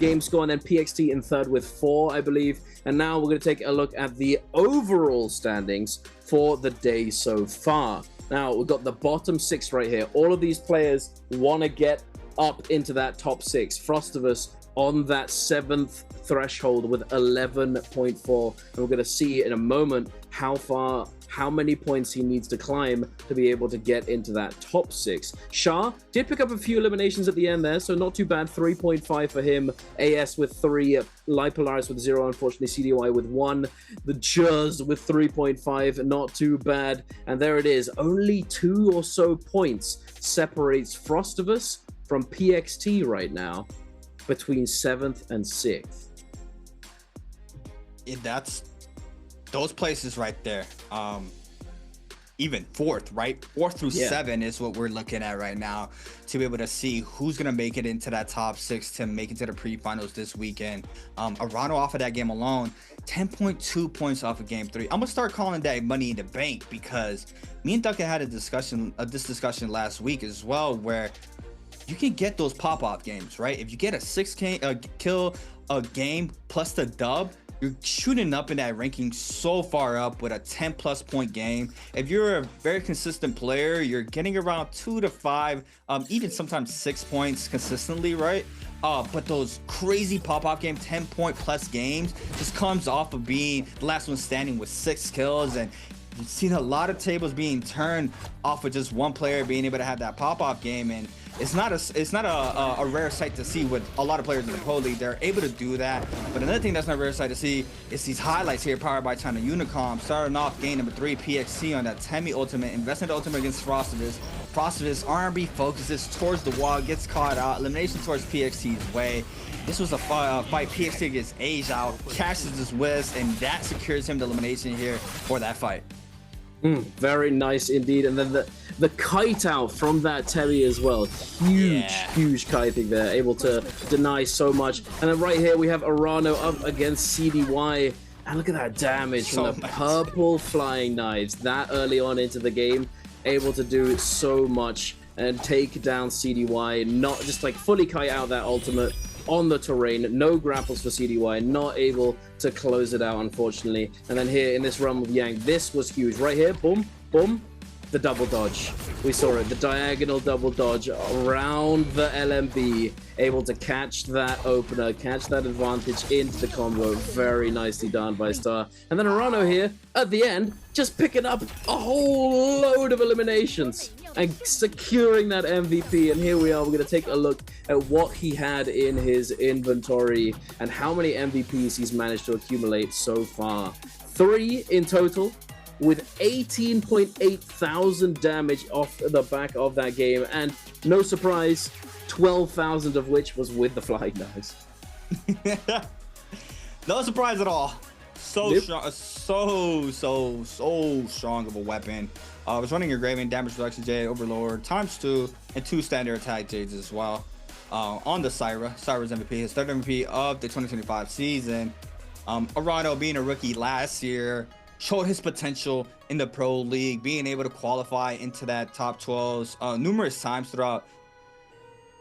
F: game score, and then PXT in third with 4, I believe. And now we're going to take a look at the overall standings for the day so far. Now we've got the bottom 6 right here. All of these players want to get up into that top 6. Frostivus on that 7th threshold with 11.4, and we're going to see in a moment how many points he needs to climb to be able to get into that top 6. Shah did pick up a few eliminations at the end there, so not too bad. 3.5 for him. AS with 3, Lipolaris with 0, unfortunately CDY with 1, the Juz with 3.5, not too bad. And there it is, only 2 or so points separates Frostivus from PXT right now, between 7th and 6th.
G: That's those places right there. Even 4th, right? 4th through 7 is what we're looking at right now, to be able to see who's gonna make it into that top 6 to make it to the pre-finals this weekend. Arano off of that game alone, 10.2 points off of game 3. I'm gonna start calling that money in the bank, because me and Duncan had this discussion last week as well, where you can get those pop-off games, right? If you get a 6 kill a game plus the dub, you're shooting up in that ranking so far up with a 10+ point game. If you're a very consistent player, you're getting around 2 to 5, even sometimes 6 points consistently, right? But those crazy pop-off game 10-point plus games just comes off of being the last one standing with 6 kills. And you've seen a lot of tables being turned off of just one player being able to have that pop-off game, and it's not a rare sight to see with a lot of players in the Pro League. They're able to do that. But another thing that's not a rare sight to see is these highlights here, powered by China Unicom. Starting off game number 3, PXT on that Temi ultimate, investing the ultimate against Frostivus. Frostivus R&B focuses towards the wall, gets caught out, elimination towards PXT's way. This was a fight PXT against Asia, cashes his whiz, and that secures him the elimination here for that fight.
F: Very nice indeed. And then the kite out from that Terry as well. Huge kiting there, able to deny so much. And then right here we have Arano up against CDY. And look at that damage from the purple flying knives that early on into the game. Able to do so much and take down CDY, not just like fully kite out that ultimate on the terrain. No grapples for CDY, not able to close it out, unfortunately. And then here in this realm of Yang, this was huge. Right here, boom, boom, the double dodge. We saw it, the diagonal double dodge around the LMB, able to catch that opener, catch that advantage into the combo. Very nicely done by Star. And then Arano here at the end, just picking up a whole load of eliminations and securing that MVP. And here we are, we're going to take a look at what he had in his inventory and how many MVPs he's managed to accumulate so far. 3 in total, with 18.8 thousand damage off the back of that game, and no surprise, 12,000 of which was with the flying knives.
G: No surprise at all. So
F: Yep.
G: strong, so strong of a weapon. Was running your Graven, damage reduction Jade, Overlord ×2, and 2 standard attack Jades as well. On the Syra's MVP, his third MVP of the 2025 season. Arano, being a rookie last year, showed his potential in the Pro League, being able to qualify into that top 12s numerous times throughout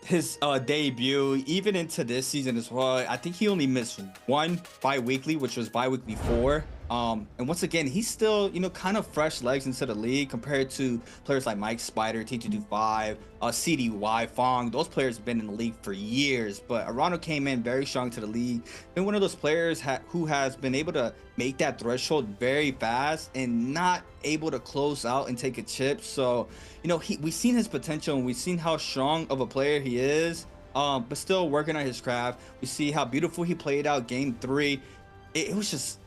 G: his debut, even into this season as well. I think he only missed one bi-weekly, which was bi-weekly 4. And once again, he's still, kind of fresh legs into the league compared to players like Mike Spider, T225, CDY, Fong. Those players have been in the league for years, but Arano came in very strong to the league. Been one of those players who has been able to make that threshold very fast and not able to close out and take a chip. So, we've seen his potential and we've seen how strong of a player he is, but still working on his craft. We see how beautiful he played out game 3. It was just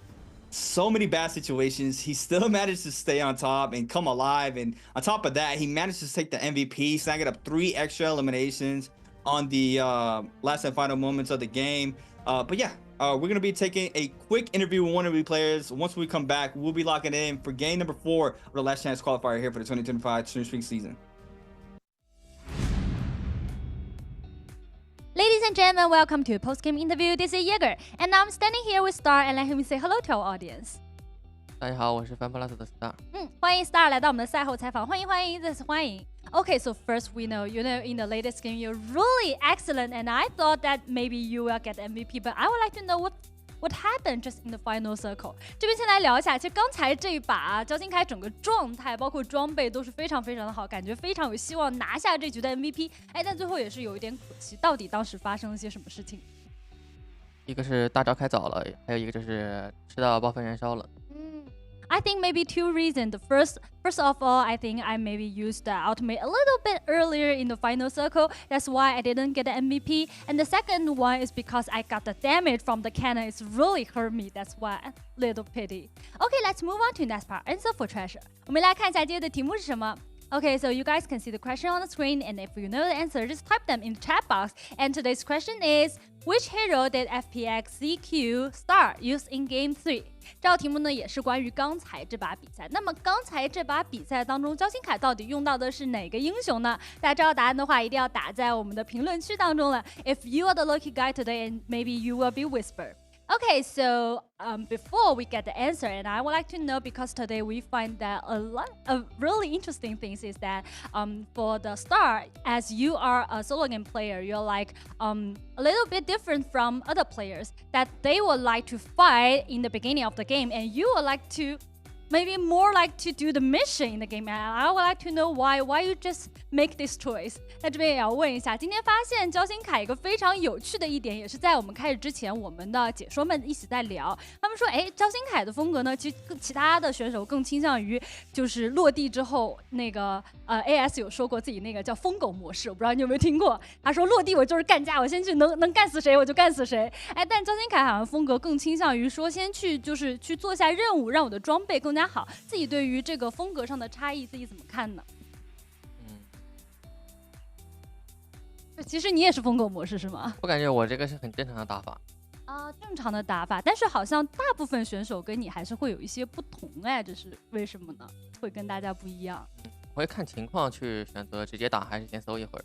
G: so many bad situations. He still managed to stay on top and come alive, and on top of that, he managed to take the MVP, snagging up 3 extra eliminations on the last and final moments of the game. But yeah, we're gonna be taking a quick interview with one of the players. Once we come back, we'll be locking in for game number 4 of the last chance qualifier here for the 2025 Stream Speak season.
B: Ladies and gentlemen, welcome to post-game interview. This is Jaeger, and I'm standing here with Star, and let him say hello to our audience.
H: 大家好，我是 FanPlus 的 Star。
B: 欢迎 Star 来到我们的赛后采访，欢迎，再次欢迎。Okay, so first we know, in the latest game you're really excellent, and I thought that maybe you will get MVP, but I would like to know what happened just in the final circle. 这边先来聊一下，其实刚才这一把焦金凯整个状态包括装备都是非常非常的好，感觉非常有希望拿下这局的 MVP。但最后也是有一点可惜，到底当时发生了些什么事情？
H: 一个是大招开早了，还有一个就是吃到爆粉燃烧了。
B: I think maybe 2 reasons. The first of all, I think I maybe used the ultimate a little bit earlier in the final circle. That's why I didn't get the MVP. And the second one is because I got the damage from the cannon. It's really hurt me. That's why little pity. Okay, let's move on to next part. Answer for treasure. 我们来看一下今天的题目是什么。Okay, so you guys can see the question on the screen, and if you know the answer, just type them in the chat box. And today's question is, which hero did FPX CQ Star use in Game 3? 这道题目呢也是关于刚才这把比赛。那么刚才这把比赛当中，焦金凯到底用到的是哪个英雄呢？大家知道答案的话，一定要打在我们的评论区当中了。If you are the lucky guy today, and maybe you will be whispered. Okay, so before we get the answer, and I would like to know, because today we find that a lot of really interesting things is that for the Star, as you are a solo game player, you're like a little bit different from other players, that they would like to fight in the beginning of the game, and you would like to maybe more like to do the mission in the game. And I would like to know why you just make this choice. 那这边也要问一下，今天发现焦金凯一个非常有趣的一点，也是在我们开始之前，我们的解说们一起在聊，他们说，焦金凯的风格呢，其实其他的选手更倾向于就是落地之后那个AS 有说过自己那个叫疯狗模式，我不知道你有没有听过？他说落地我就是干架，我先去能干死谁我就干死谁。但焦金凯好像风格更倾向于说先去就是去做下任务，让我的装备更加好。自己对于这个风格上的差异，自己怎么看呢？其实你也是疯狗模式是吗？
H: 我感觉我这个是很正常的打法。
B: 正常的打法，但是好像大部分选手跟你还是会有一些不同这是为什么呢？会跟大家不一样。
H: 我会看情况去选择直接打还是先搜一会儿。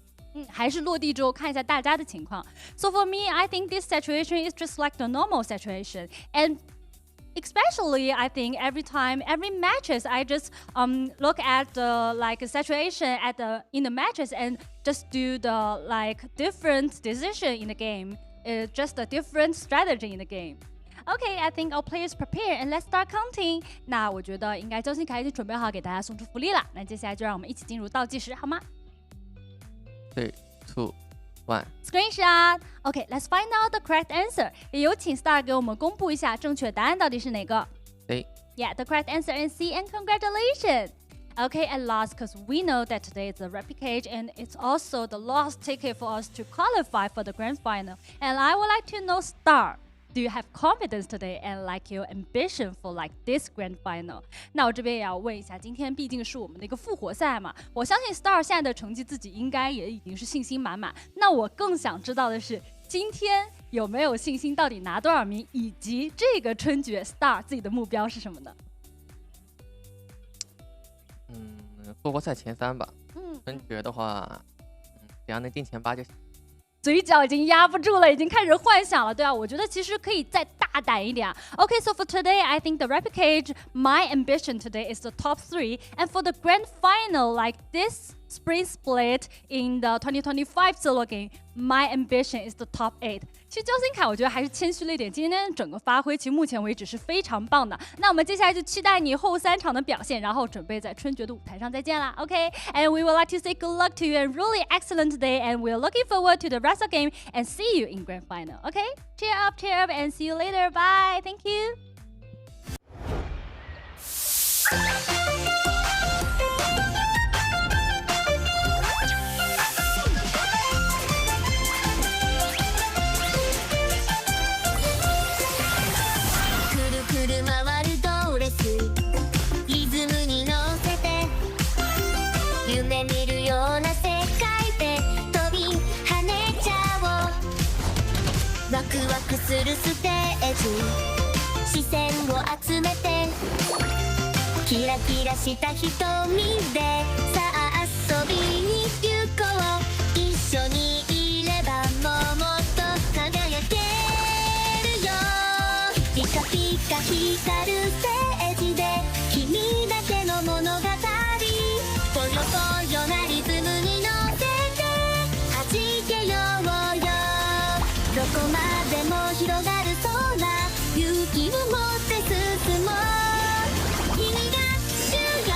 B: 还是落地之后看一下大家的情况。So for me, I think this situation is just like the normal situation, and especially I think every matches I just look at the like situation in the matches and just do the like different decision in the game. It's just a different strategy in the game. Okay, I think our players prepare and let's start counting. 那我觉得应该焦金凯已经准备好给大家送出福利了。那接下来就让我们一起进入倒计时，好吗
H: ？3, 2, 1.
B: Screenshot. Okay, let's find out the correct answer. 也有请 Star 给我们公布一下正确答案到底是哪个。
H: C.
B: Yeah, the correct answer is C, and congratulations. Okay, at last, because we know that today is the replicage and it's also the last ticket for us to qualify for the grand final. And I would like to know, Star, Do you have confidence today and like your ambition for like this grand final？ 那我这边也要问一下，今天毕竟是我们的一个复活赛嘛，我相信 Star 现在的成绩自己应该也已经是信心满满。那我更想知道的是，今天有没有信心到底拿多少名，以及这个春节 Star 自己的目标是什么呢？
H: 复活赛前3吧。春节的话，只要能进前8就行。
B: 嘴角已经压不住了，已经开始幻想了，对啊，我觉得其实可以再大胆一点啊。Okay, so for today, I think the rapid cage, my ambition today is the top 3, and for the grand final, like this spring split in the 2025 solo game, my ambition is the top 8. 其实焦星凯我觉得还是谦虚了一点，今天整个发挥其实目前为止是非常棒的。那我们接下来就期待你后3场的表现，然后准备在春节的舞台上再见啦。Okay, and we would like to say good luck to you and really excellent today, and we're looking forward to the rest of the game and see you in grand final. Okay, cheer up, and see you later. Bye. Thank you.
A: リズムに乗せて夢見るような世界で飛び跳ねちゃおうワクワクするステージ視線を集めてキラキラした瞳でさあ遊びに行こう一緒にいればもっと輝けるよピカピカ光るステージで君だけの物語ぽよぽよなリズムに乗せて弾けようよどこまでも広がる空勇気を持って進もう君が主役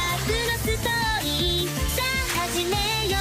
A: のストーリーさあ始めよ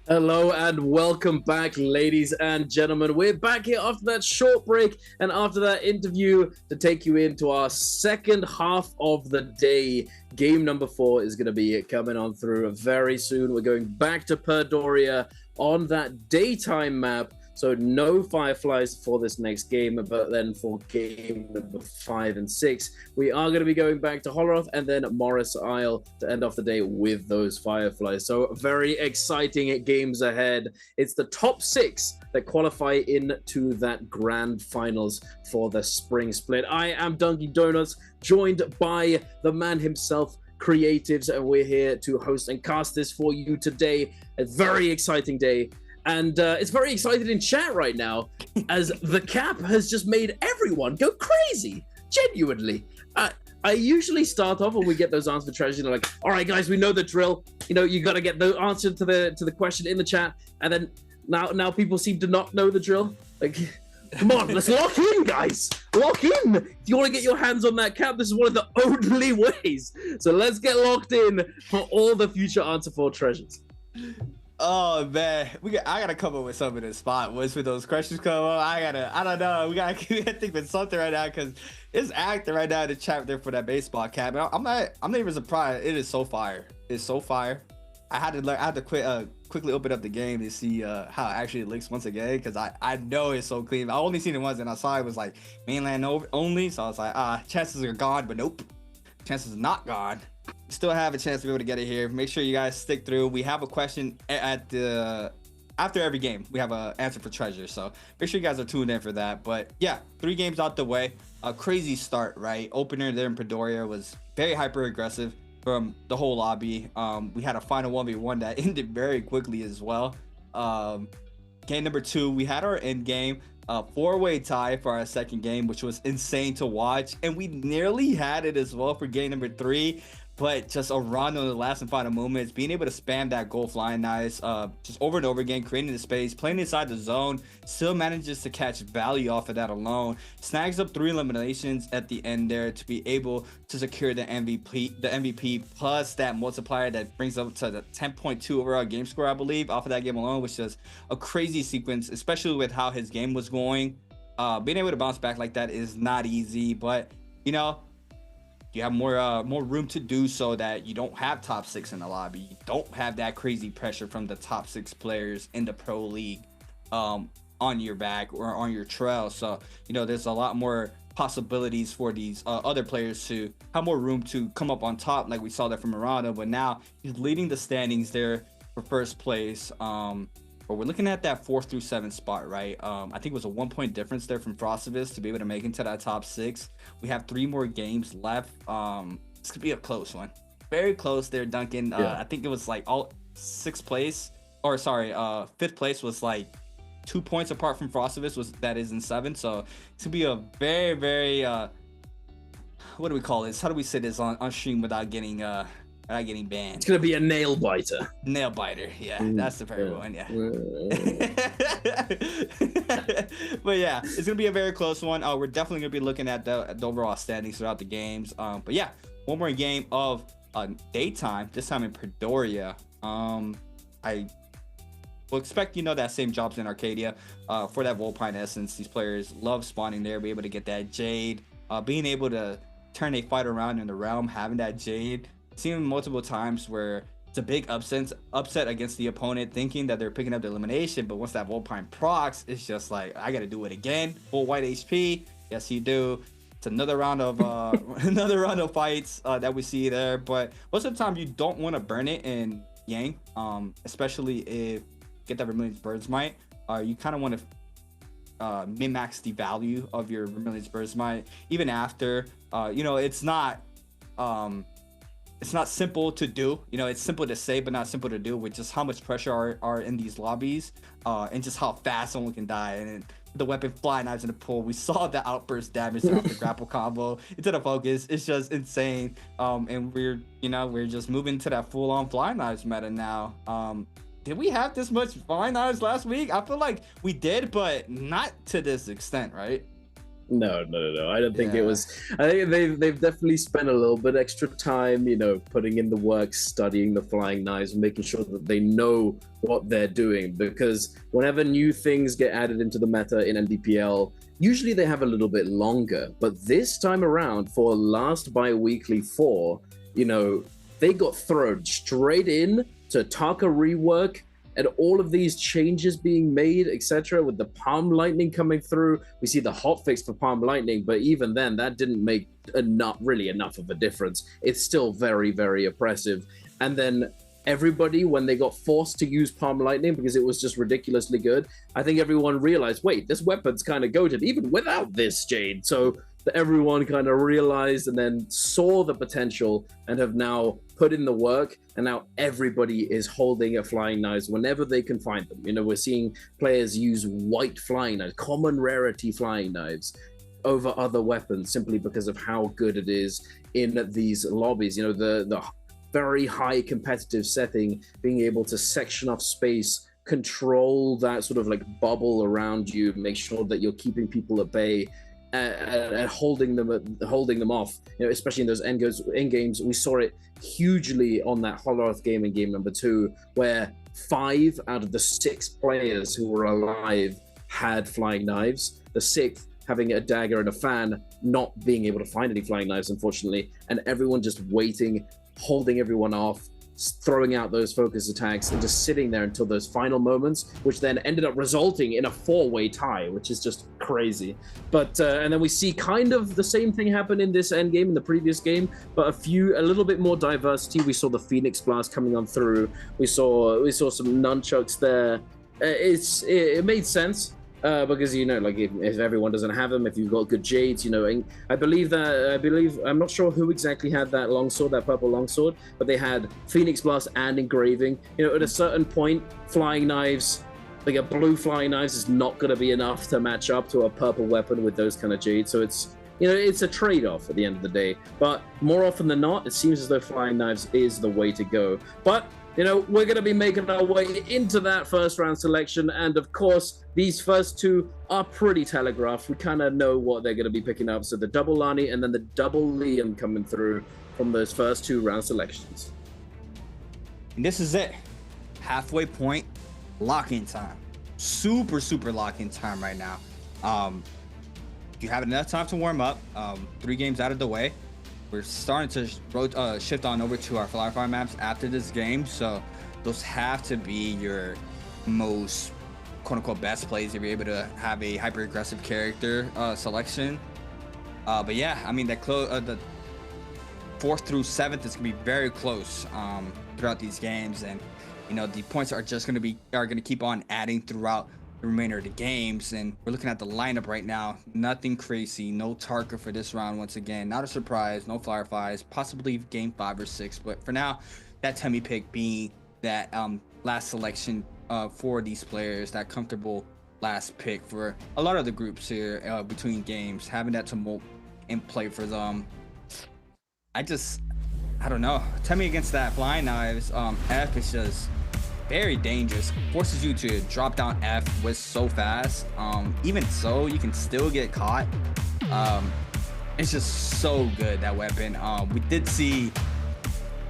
F: Hello and welcome back, ladies and gentlemen. We're back here after that short break and after that interview to take you into our second half of the day. Game number 4 is going to be coming on through very soon. We're going back to Perdoria on that daytime map. So no Fireflies for this next game, but then for game number 5 and 6, we are going to be going back to Holleroth and then Morris Isle to end off the day with those Fireflies. So very exciting games ahead. It's the top 6 that qualify into that grand finals for the spring split. I am Dunkin' Donuts, joined by the man himself, Creatives, and we're here to host and cast this for you today. A very exciting day. And it's very excited in chat right now as the cap has just made everyone go crazy, genuinely. I usually start off when we get those answers for treasures, and I'm like, all right, guys, we know the drill. You know, you got to get the answer to the question in the chat. And then now people seem to not know the drill. Like, come on, let's lock in, guys. Lock in. If you want to get your hands on that cap, this is one of the only ways. So let's get locked in for all the future answer for treasures.
G: Oh man, I gotta come up with something in spot. Once when those questions come up, I don't know. We gotta think of something right now because it's acting right now in the chat there for that baseball cap. I'm not even surprised. It is so fire. It's so fire. I had to quickly open up the game to see how it actually looks once again because I know it's so clean. I only seen it once and I saw it was like mainland only, so I was like, chances are gone, but nope, chances are not gone. Still have a chance to be able to get it here. Make sure you guys stick through. We have a question after every game. We have an answer for treasure, so make sure you guys are tuned in for that. But yeah, 3 games out the way. A crazy start, right? Opener there in Perdoria was very hyper aggressive from the whole lobby. We had a final 1v1 that ended very quickly as well. Game number 2, we had our end game. A 4-way tie for our second game, which was insane to watch, and we nearly had it as well for game number 3, but just a run on the last and final moments, being able to spam that goal flying nice, just over and over again, creating the space, playing inside the zone, still manages to catch value off of that alone, snags up 3 eliminations at the end there to be able to secure the MVP plus that multiplier that brings up to the 10.2 overall game score, I believe, off of that game alone, which is a crazy sequence, especially with how his game was going. Being able to bounce back like that is not easy, but you know, you have more room to do so that you don't have top 6 in the lobby. You don't have that crazy pressure from the top 6 players in the pro league on your back or on your trail. So, you know, there's a lot more possibilities for these other players to have more room to come up on top, like we saw that from Miranda. But now he's leading the standings there for first place. But we're looking at that 4th through 7th spot, right? I think it was a 1-point difference there from Frostivus to be able to make into that top 6. We have 3 more games left. This could be a close one. Very close there, Duncan. I think it was like all 5th place was like 2 points apart from Frostivus, that is in 7th. So it's gonna be a very, very what do we call this? How do we say this on stream without getting banned?
F: It's gonna be a nail biter.
G: Nail biter, yeah, that's the very one, yeah. But yeah, it's gonna be a very close one. We're definitely gonna be looking at the overall standings throughout the games. But yeah, one more game of daytime, this time in Perdoria. I will expect, you know, that same jobs in Arcadia for that Volpine essence. These players love spawning there, be able to get that Jade, being able to turn a fight around in the realm, having that Jade. Seen multiple times where it's a big upset against the opponent, thinking that they're picking up the elimination, but once that Volpine procs, it's just like, I gotta do it again. Full white HP, yes you do. It's another round of fights that we see there. But most of the time you don't want to burn it in Yang, especially if you get that Vermilion's Bird's Might. You kind of want to min-max the value of your Vermilion's Bird's Might, even after you know, it's not simple to do. You know, it's simple to say but not simple to do, with just how much pressure are in these lobbies, and just how fast someone can die. And the weapon fly knives in the pool, we saw the outburst damage off the grapple combo into the focus. It's just insane. And we're just moving to that full-on fly knives meta now. Did we have this much fly knives last week? I feel like we did, but not to this extent, right?
F: No. I don't think it
G: Yeah.
F: was. I think they've definitely spent a little bit extra time, putting in the work, studying the flying knives, making sure that they know what they're doing. Because whenever new things get added into the meta in NBPL, usually they have a little bit longer. But this time around, for last bi-weekly 4, they got thrown straight in to Taka rework. And all of these changes being made, etc., with the Palm Lightning coming through, we see the hotfix for Palm Lightning, but even then, that didn't make really enough of a difference. It's still very, very oppressive. And then everybody, when they got forced to use Palm Lightning because it was just ridiculously good, I think everyone realized, wait, this weapon's kind of goated, even without this Jade. So everyone kind of realized and then saw the potential and have now put in the work, and now everybody is holding a flying knives whenever they can find them. We're seeing players use white flying knives, common rarity flying knives, over other weapons simply because of how good it is in these lobbies. The very high competitive setting, being able to section off space, control that sort of like bubble around you, make sure that you're keeping people at bay, and holding them off, especially in those end games. We saw it hugely on that Hollow Earth game in game number 2, where 5 out of the 6 players who were alive had flying knives. The 6th having a dagger and a fan, not being able to find any flying knives, unfortunately, and everyone just waiting, holding everyone off, throwing out those focus attacks and just sitting there until those final moments, which then ended up resulting in a 4-way tie, which is just crazy. But and then we see kind of the same thing happen in this end game, in the previous game, but a little bit more diversity. We saw the Phoenix Blast coming on through. We saw some nunchucks there. It made sense. Because if everyone doesn't have them, if you've got good Jades, and I believe I'm not sure who exactly had that longsword, that purple longsword, but they had Phoenix Blast and engraving. At a certain point, flying knives, like a blue flying knives, is not going to be enough to match up to a purple weapon with those kind of Jades. So it's a trade-off at the end of the day. But more often than not, it seems as though flying knives is the way to go. But we're going to be making our way into that first round selection. And of course, these first 2 are pretty telegraphed. We kind of know what they're going to be picking up. So the double Lani and then the double Liam coming through from those first 2 round selections.
G: And this is it. Halfway point, lock-in time. Super, super lock-in time right now. You have enough time to warm up. 3 games out of the way. We're starting to shift on over to our Firefly maps after this game, so those have to be your most quote-unquote best plays if you're able to have a hyper-aggressive character selection. But yeah, I mean, the 4th through 7th is gonna be very close throughout these games, and the points are gonna keep on adding throughout the remainder of the games. And we're looking at the lineup right now. Nothing crazy, no Tarka for this round. Once again, not a surprise, no Fireflies, possibly game 5 or 6, but for now, that Temmie pick being that last selection for these players, that comfortable last pick for a lot of the groups here between games, having that tumult in play for them. I don't know, Temmie against that flying knives, F is just very dangerous. Forces you to drop down F with so fast. Even so, you can still get caught. It's just so good, that weapon. We did see,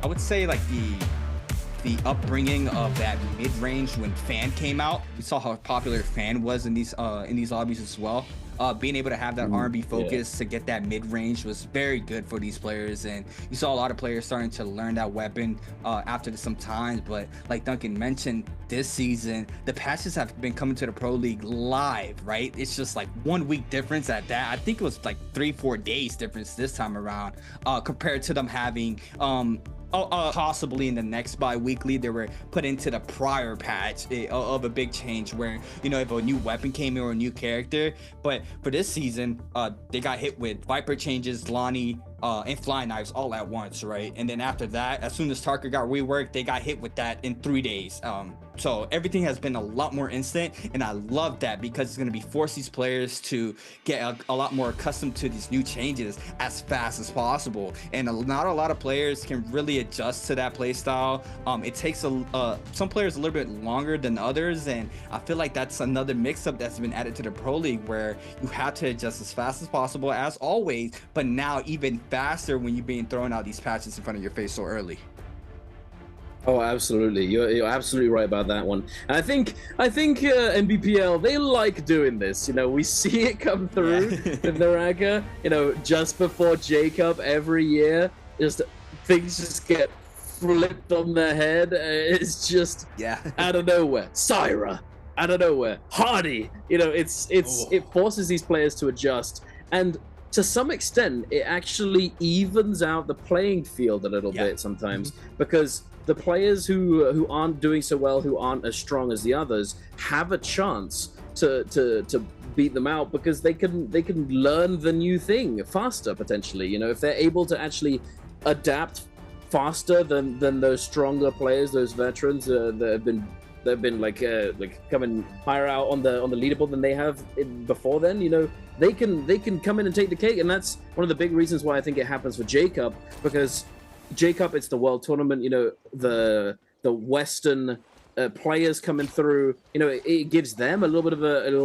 G: I would say, like the upbringing of that mid-range when Fan came out. We saw how popular Fan was in these lobbies as well. Being able to have that R&B focus to get that mid-range was very good for these players, and you saw a lot of players starting to learn that weapon after some time. But like Duncan mentioned, this season the patches have been coming to the Pro League live, right? It's just like 1 week difference at that. I think it was like 3-4 days difference this time around compared to them having possibly in the next bi-weekly they were put into the prior patch of a big change where if a new weapon came in or a new character. But for this season they got hit with Viper changes, Lani, and flying knives all at once, right? And then after that, as soon as Tarka got reworked, they got hit with that in 3 days. So everything has been a lot more instant, and I love that because it's going to be force these players to get a lot more accustomed to these new changes as fast as possible. And not a lot of players can really adjust to that play style. It takes some players a little bit longer than others, and I feel like that's another mix-up that's been added to the Pro League, where you have to adjust as fast as possible as always, but now even faster when you're being thrown out these patches in front of your face so early.
F: Oh, absolutely. You're absolutely right about that one. And I think NBPL, they like doing this. You know, we see it come through with NARAKA. You know, just before J-Cup every year, just things just get flipped on their head. It's just out of nowhere. Syra, out of nowhere. Hardy. You know, it forces these players to adjust, and to some extent, it actually evens out the playing field a little bit sometimes, because the players who aren't doing so well, who aren't as strong as the others, have a chance to beat them out, because they can learn the new thing faster potentially. You know, if they're able to actually adapt faster than those stronger players, those veterans that have been like coming higher out on the leaderboard than they have before then, you know, they can come in and take the cake. And that's one of the big reasons why I think it happens for J-Cup, because J-Cup, it's the world tournament, you know, the Western players coming through, you know, it gives them a little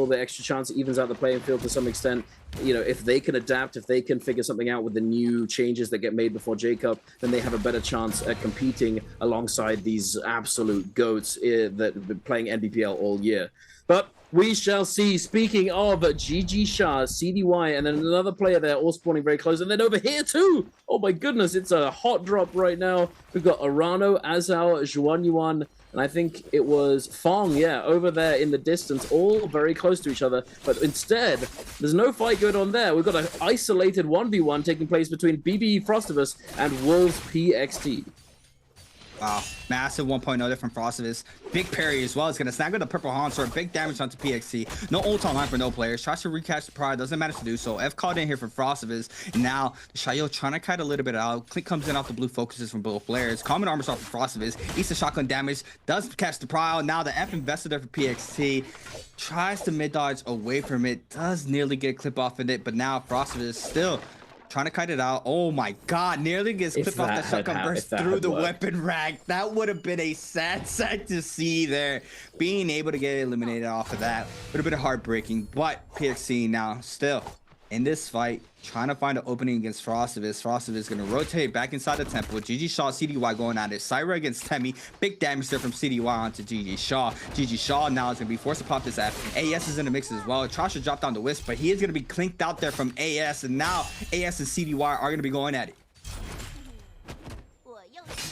F: bit extra chance. It evens out the playing field to some extent. You know, if they can adapt, if they can figure something out with the new changes that get made before J-Cup, then they have a better chance at competing alongside these absolute goats that have been playing NBPL all year. But we shall see. Speaking of GG Shah, CDY, and then another player there, all spawning very close. And then over here too, oh my goodness, it's a hot drop right now. We've got Arano, Azao, Zhuan Yuan, and I think it was Fong, over there in the distance, all very close to each other. But instead, there's no fight going on there. We've got an isolated 1v1 taking place between BB Frostivus and Wolves PXT.
G: Wow, massive 1.0 there from Frostivus. Big parry as well. It's gonna snag with the purple Hans sword. Big damage onto PXT. No ult online for no players. Tries to recatch the pride. Doesn't manage to do so. F called in here for Frostivus. And now Shayo trying to kite a little bit out. Click comes in off the blue focuses from both players. Common armor sword for Frostivus. Eats the shotgun damage. Does catch the pride. Now the F invested there for PXT. Tries to mid dodge away from it. Does nearly get a clip off of it. But now Frostivus still trying to kite it out. Oh my god, nearly gets clipped off that shotgun burst through the weapon rack. That would have been a sad sight to see there. Being able to get eliminated off of that would have been heartbreaking. But PXC now still in this fight, trying to find an opening against Frostivus. Frostivus is going to rotate back inside the temple. GG Shaw, CDY going at it. Syra against Temi. Big damage there from CDY onto GG Shaw. GG Shaw now is going to be forced to pop this F. AS is in the mix as well. Tries to drop down the Wisp, but he is going to be clinked out there from AS. And now AS and CDY are going to be going at it.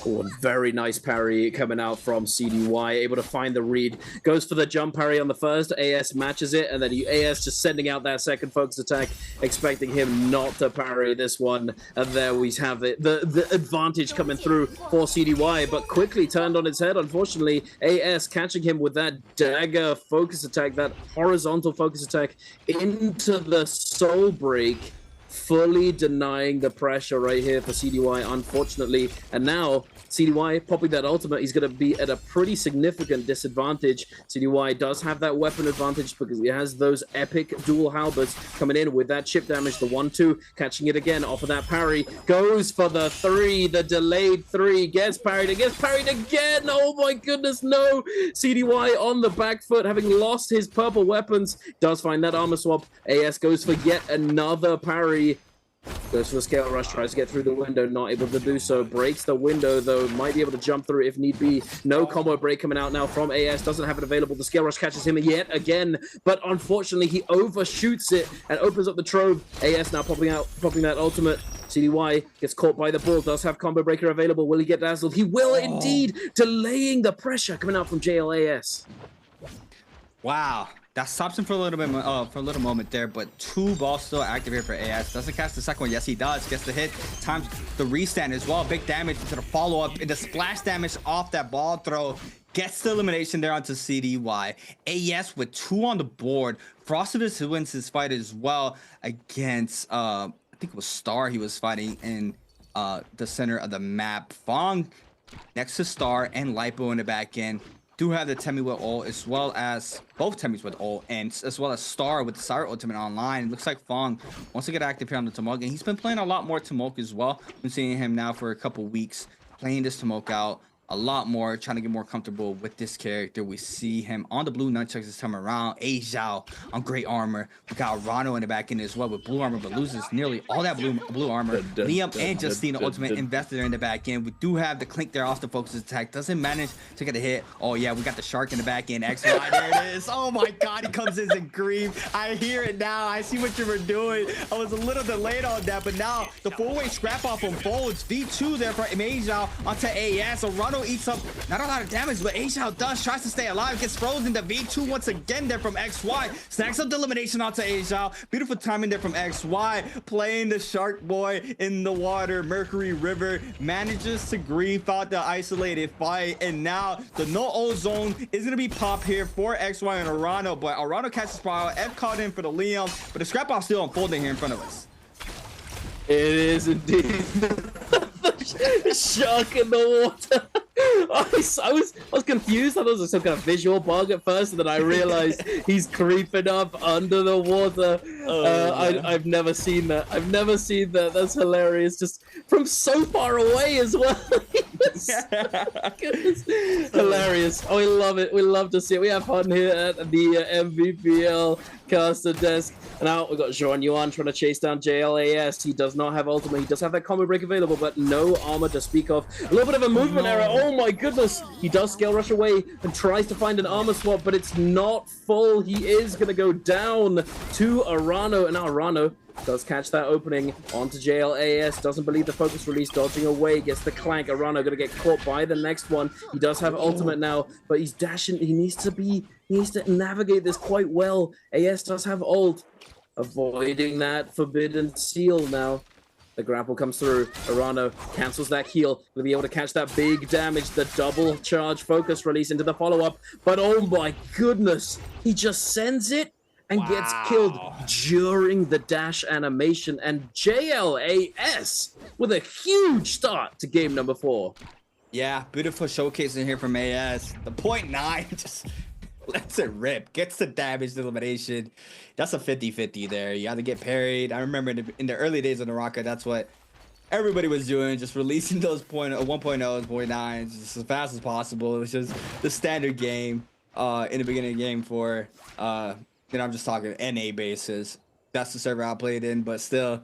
F: Oh, very nice parry coming out from CDY, able to find the read, goes for the jump parry on the first, AS matches it, and then AS just sending out that second focus attack, expecting him not to parry this one, and there we have it, the advantage coming through for CDY, but quickly turned on its head, unfortunately. AS catching him with that dagger focus attack, that horizontal focus attack into the soul break, fully denying the pressure right here for CDY, unfortunately. And now CDY popping that ultimate, he's going to be at a pretty significant disadvantage. CDY does have that weapon advantage because he has those epic dual halberds coming in with that chip damage, the 1-2, catching it again off of that parry, goes for the 3, the delayed 3, gets parried again. Oh my goodness, no. CDY on the back foot, having lost his purple weapons, does find that armor swap. AS goes for yet another parry. Goes for the scale rush, tries to get through the window, not able to do so. Breaks the window though, might be able to jump through if need be. No combo break coming out now from AS, doesn't have it available. The scale rush catches him yet again, but unfortunately he overshoots it and opens up the trove. AS now popping that ultimate. CDY gets caught by the ball, does have combo breaker available. Will he get dazzled? He will indeed, delaying the pressure coming out from JLAS.
G: Wow. That stops him for a little bit, for a little moment there, but 2 balls still active here for AS. Doesn't catch the second one. Yes, he does. Gets the hit. Times the restand as well. Big damage to the follow-up. And the splash damage off that ball throw. Gets the elimination there onto CDY. AS with 2 on the board. Frostivus wins his fight as well against think it was Star he was fighting in the center of the map. Fong next to Star and Lipo in the back end. Do have the Temmie with ult, as well as both Temmies with ult, and as well as Star with the Siren ultimate online. It looks like Fong wants to get active here on the Tomok, and he's been playing a lot more Tomok as well. Been seeing him now for a couple weeks, playing this Tomok out a lot more, trying to get more comfortable with this character. We see him on the blue nunchucks this time around. A Zhao on great armor. We got Rano in the back end as well with blue armor, but loses nearly all that blue armor. Liam and Justina ultimate invested there in the back end. We do have the Clink there off the focus attack. Doesn't manage to get a hit. Oh yeah, we got the Shark in the back end. XY, there it is. Oh my god, he comes in and grief. I hear it now. I see what you were doing. I was a little delayed on that, but now the four-way scrap off unfolds. V2 there for A Zhao onto AS. So Rano eats up not a lot of damage, but A Zhao does, tries to stay alive, gets frozen. The V2 once again there from XY, snacks up the elimination onto A Zhao. Beautiful timing there from XY, playing the Shark Boy in the water. Mercury River manages to grief out the isolated fight, and now the no ozone is gonna be pop here for XY and Arano, but Arano catches fire. F caught in for the Liam, but the scrap off still unfolding here in front of us.
F: It is indeed. Shark in the water. I was confused. I thought it was some kind of visual bug at first, and then I realized he's creeping up under the water. I've never seen that. I've never seen that. That's hilarious. Just from so far away as well. Goodness. Hilarious. Oh, we love it. We love to see it. We have fun here at the Nbpl caster desk. Now we've got Zhou Yuan trying to chase down JLAS. He does not have ultimate. He does have that combo break available, but no armor to speak of. A little bit of a movement error. Oh my goodness. He does scale rush away and tries to find an armor swap, but it's not full. He is going to go down to Arano, and now Arano does catch that opening onto JLAS. Doesn't believe the focus release, dodging away, gets the clank. Arano going to get caught by the next one. He does have ultimate now, but he's dashing. He needs to navigate this quite well. AS does have ult. Avoiding that forbidden seal now. The grapple comes through. Arano cancels that heal. Will be able to catch that big damage. The double charge focus release into the follow-up. But oh my goodness, he just sends it and gets killed during the dash animation. And JLAS with a huge start to game number 4.
G: Yeah, beautiful showcase in here from AS. The 0.9 just lets it rip. Gets the damage, the elimination. That's a 50-50 there. You have to get parried. I remember in the early days of NARAKA, that's what everybody was doing, just releasing those 1.0s, 0.9s just as fast as possible. It was just the standard game in the beginning of the game for, I'm just talking NA basis. That's the server I played in, but still,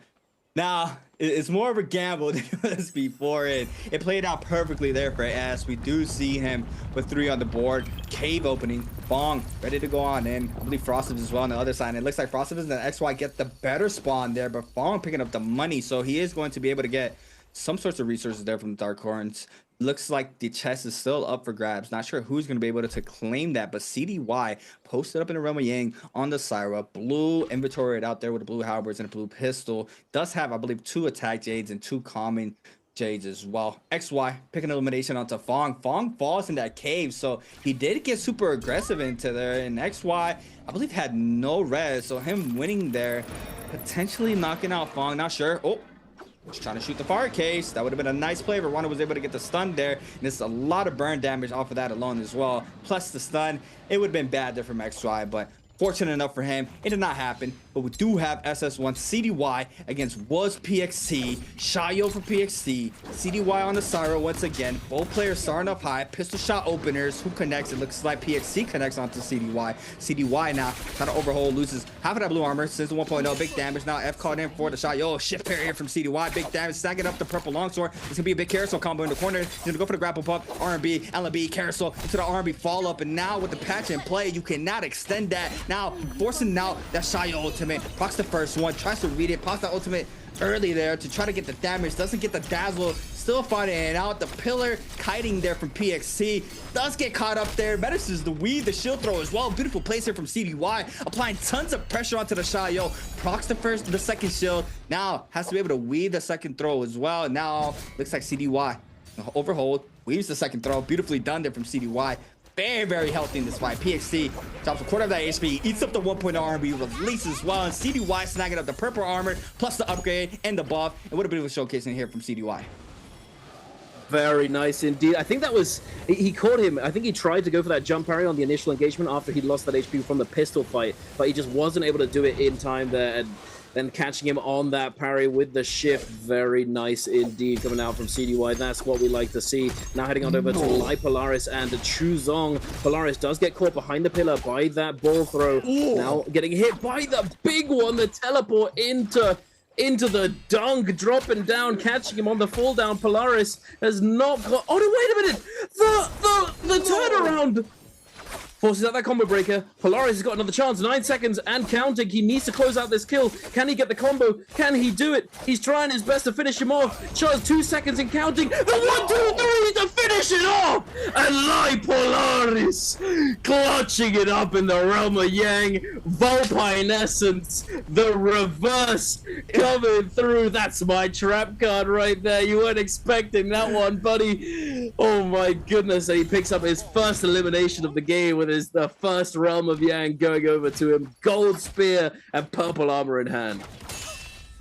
G: now it's more of a gamble than it was before. It played out perfectly there for AS. We do see him with 3 on the board. Cave opening. Fong ready to go on in. I believe Frosted as well on the other side. And it looks like Frosted and XY get the better spawn there, but Fong picking up the money, so he is going to be able to get some sorts of resources there from the Dark Horns. Looks like the chest is still up for grabs. Not sure who's going to be able to claim that, but CDY posted up in the realm of Yang on the Syra. Blue inventoried out there with the blue halberds and a blue pistol. Does have, I believe, 2 attack jades and 2 common jades as well. XY picking elimination onto Fong. Fong falls in that cave, so he did get super aggressive into there, and XY, I believe, had no res, so him winning there, potentially knocking out Fong. Not sure. Oh, just trying to shoot the fire case. That would have been a nice play. Rwanda was able to get the stun there, and it's a lot of burn damage off of that alone as well. Plus the stun, it would have been bad there from XY, but fortunate enough for him, it did not happen. But we do have SS1 CDY against was PXC. Shayo for PXC. CDY on the Syra once again. Both players starting up high. Pistol shot openers. Who connects? It looks like PXC connects onto CDY. CDY now trying to overhold. Loses half of that blue armor since the 1.0. Big damage. Now F caught in for the shot. Yo, shift parry here from CDY. Big damage. Stacking up the purple longsword. It's going to be a big carousel combo in the corner. He's going to go for the grapple pump. R&B, LB, carousel into the R&B follow up. And now with the patch in play, you cannot extend that. Now forcing out that Shayo ultimate. Procs the first one. Tries to read it. Pops that ultimate early there to try to get the damage. Doesn't get the dazzle. Still fighting it out. The pillar kiting there from PXC. Does get caught up there. Manages to weave the shield throw as well. Beautiful place here from CDY. Applying tons of pressure onto the Shayo. Procs the second shield. Now has to be able to weave the second throw as well. Now looks like CDY overhold. Weaves the second throw. Beautifully done there from CDY. very, very healthy in this fight. PXC drops a quarter of that HP, eats up the 1 R&B, releases as well, and CDY snagging up the purple armor, plus the upgrade and the buff. And what a beautiful showcase in here from CDY.
F: Very nice indeed. I think that was, he caught him. I think he tried to go for that jump parry on the initial engagement after he lost that HP from the pistol fight, but he just wasn't able to do it in time there. And then catching him on that parry with the shift. Very nice indeed coming out from CDY. That's what we like to see. Now heading on over to Lai Polaris and Chuzong. Polaris does get caught behind the pillar by that ball throw. Ooh. Now getting hit by the big one, the teleport into the dunk, dropping down, catching him on the fall down. Polaris has not got... Oh, no, wait a minute! The turnaround! Forces out that combo breaker. Polaris has got another chance. 9 seconds and counting. He needs to close out this kill. Can he get the combo? Can he do it? He's trying his best to finish him off. Charles, 2 seconds and counting. The 1, 2, 3 to finish it off. And Lai Polaris clutching it up in the realm of Yang. Vulpine Essence, the reverse coming through. That's my trap card right there. You weren't expecting that one, buddy. Oh my goodness. And he picks up his first elimination of the game with the first realm of Yang going over to him. Gold spear and purple armor in hand.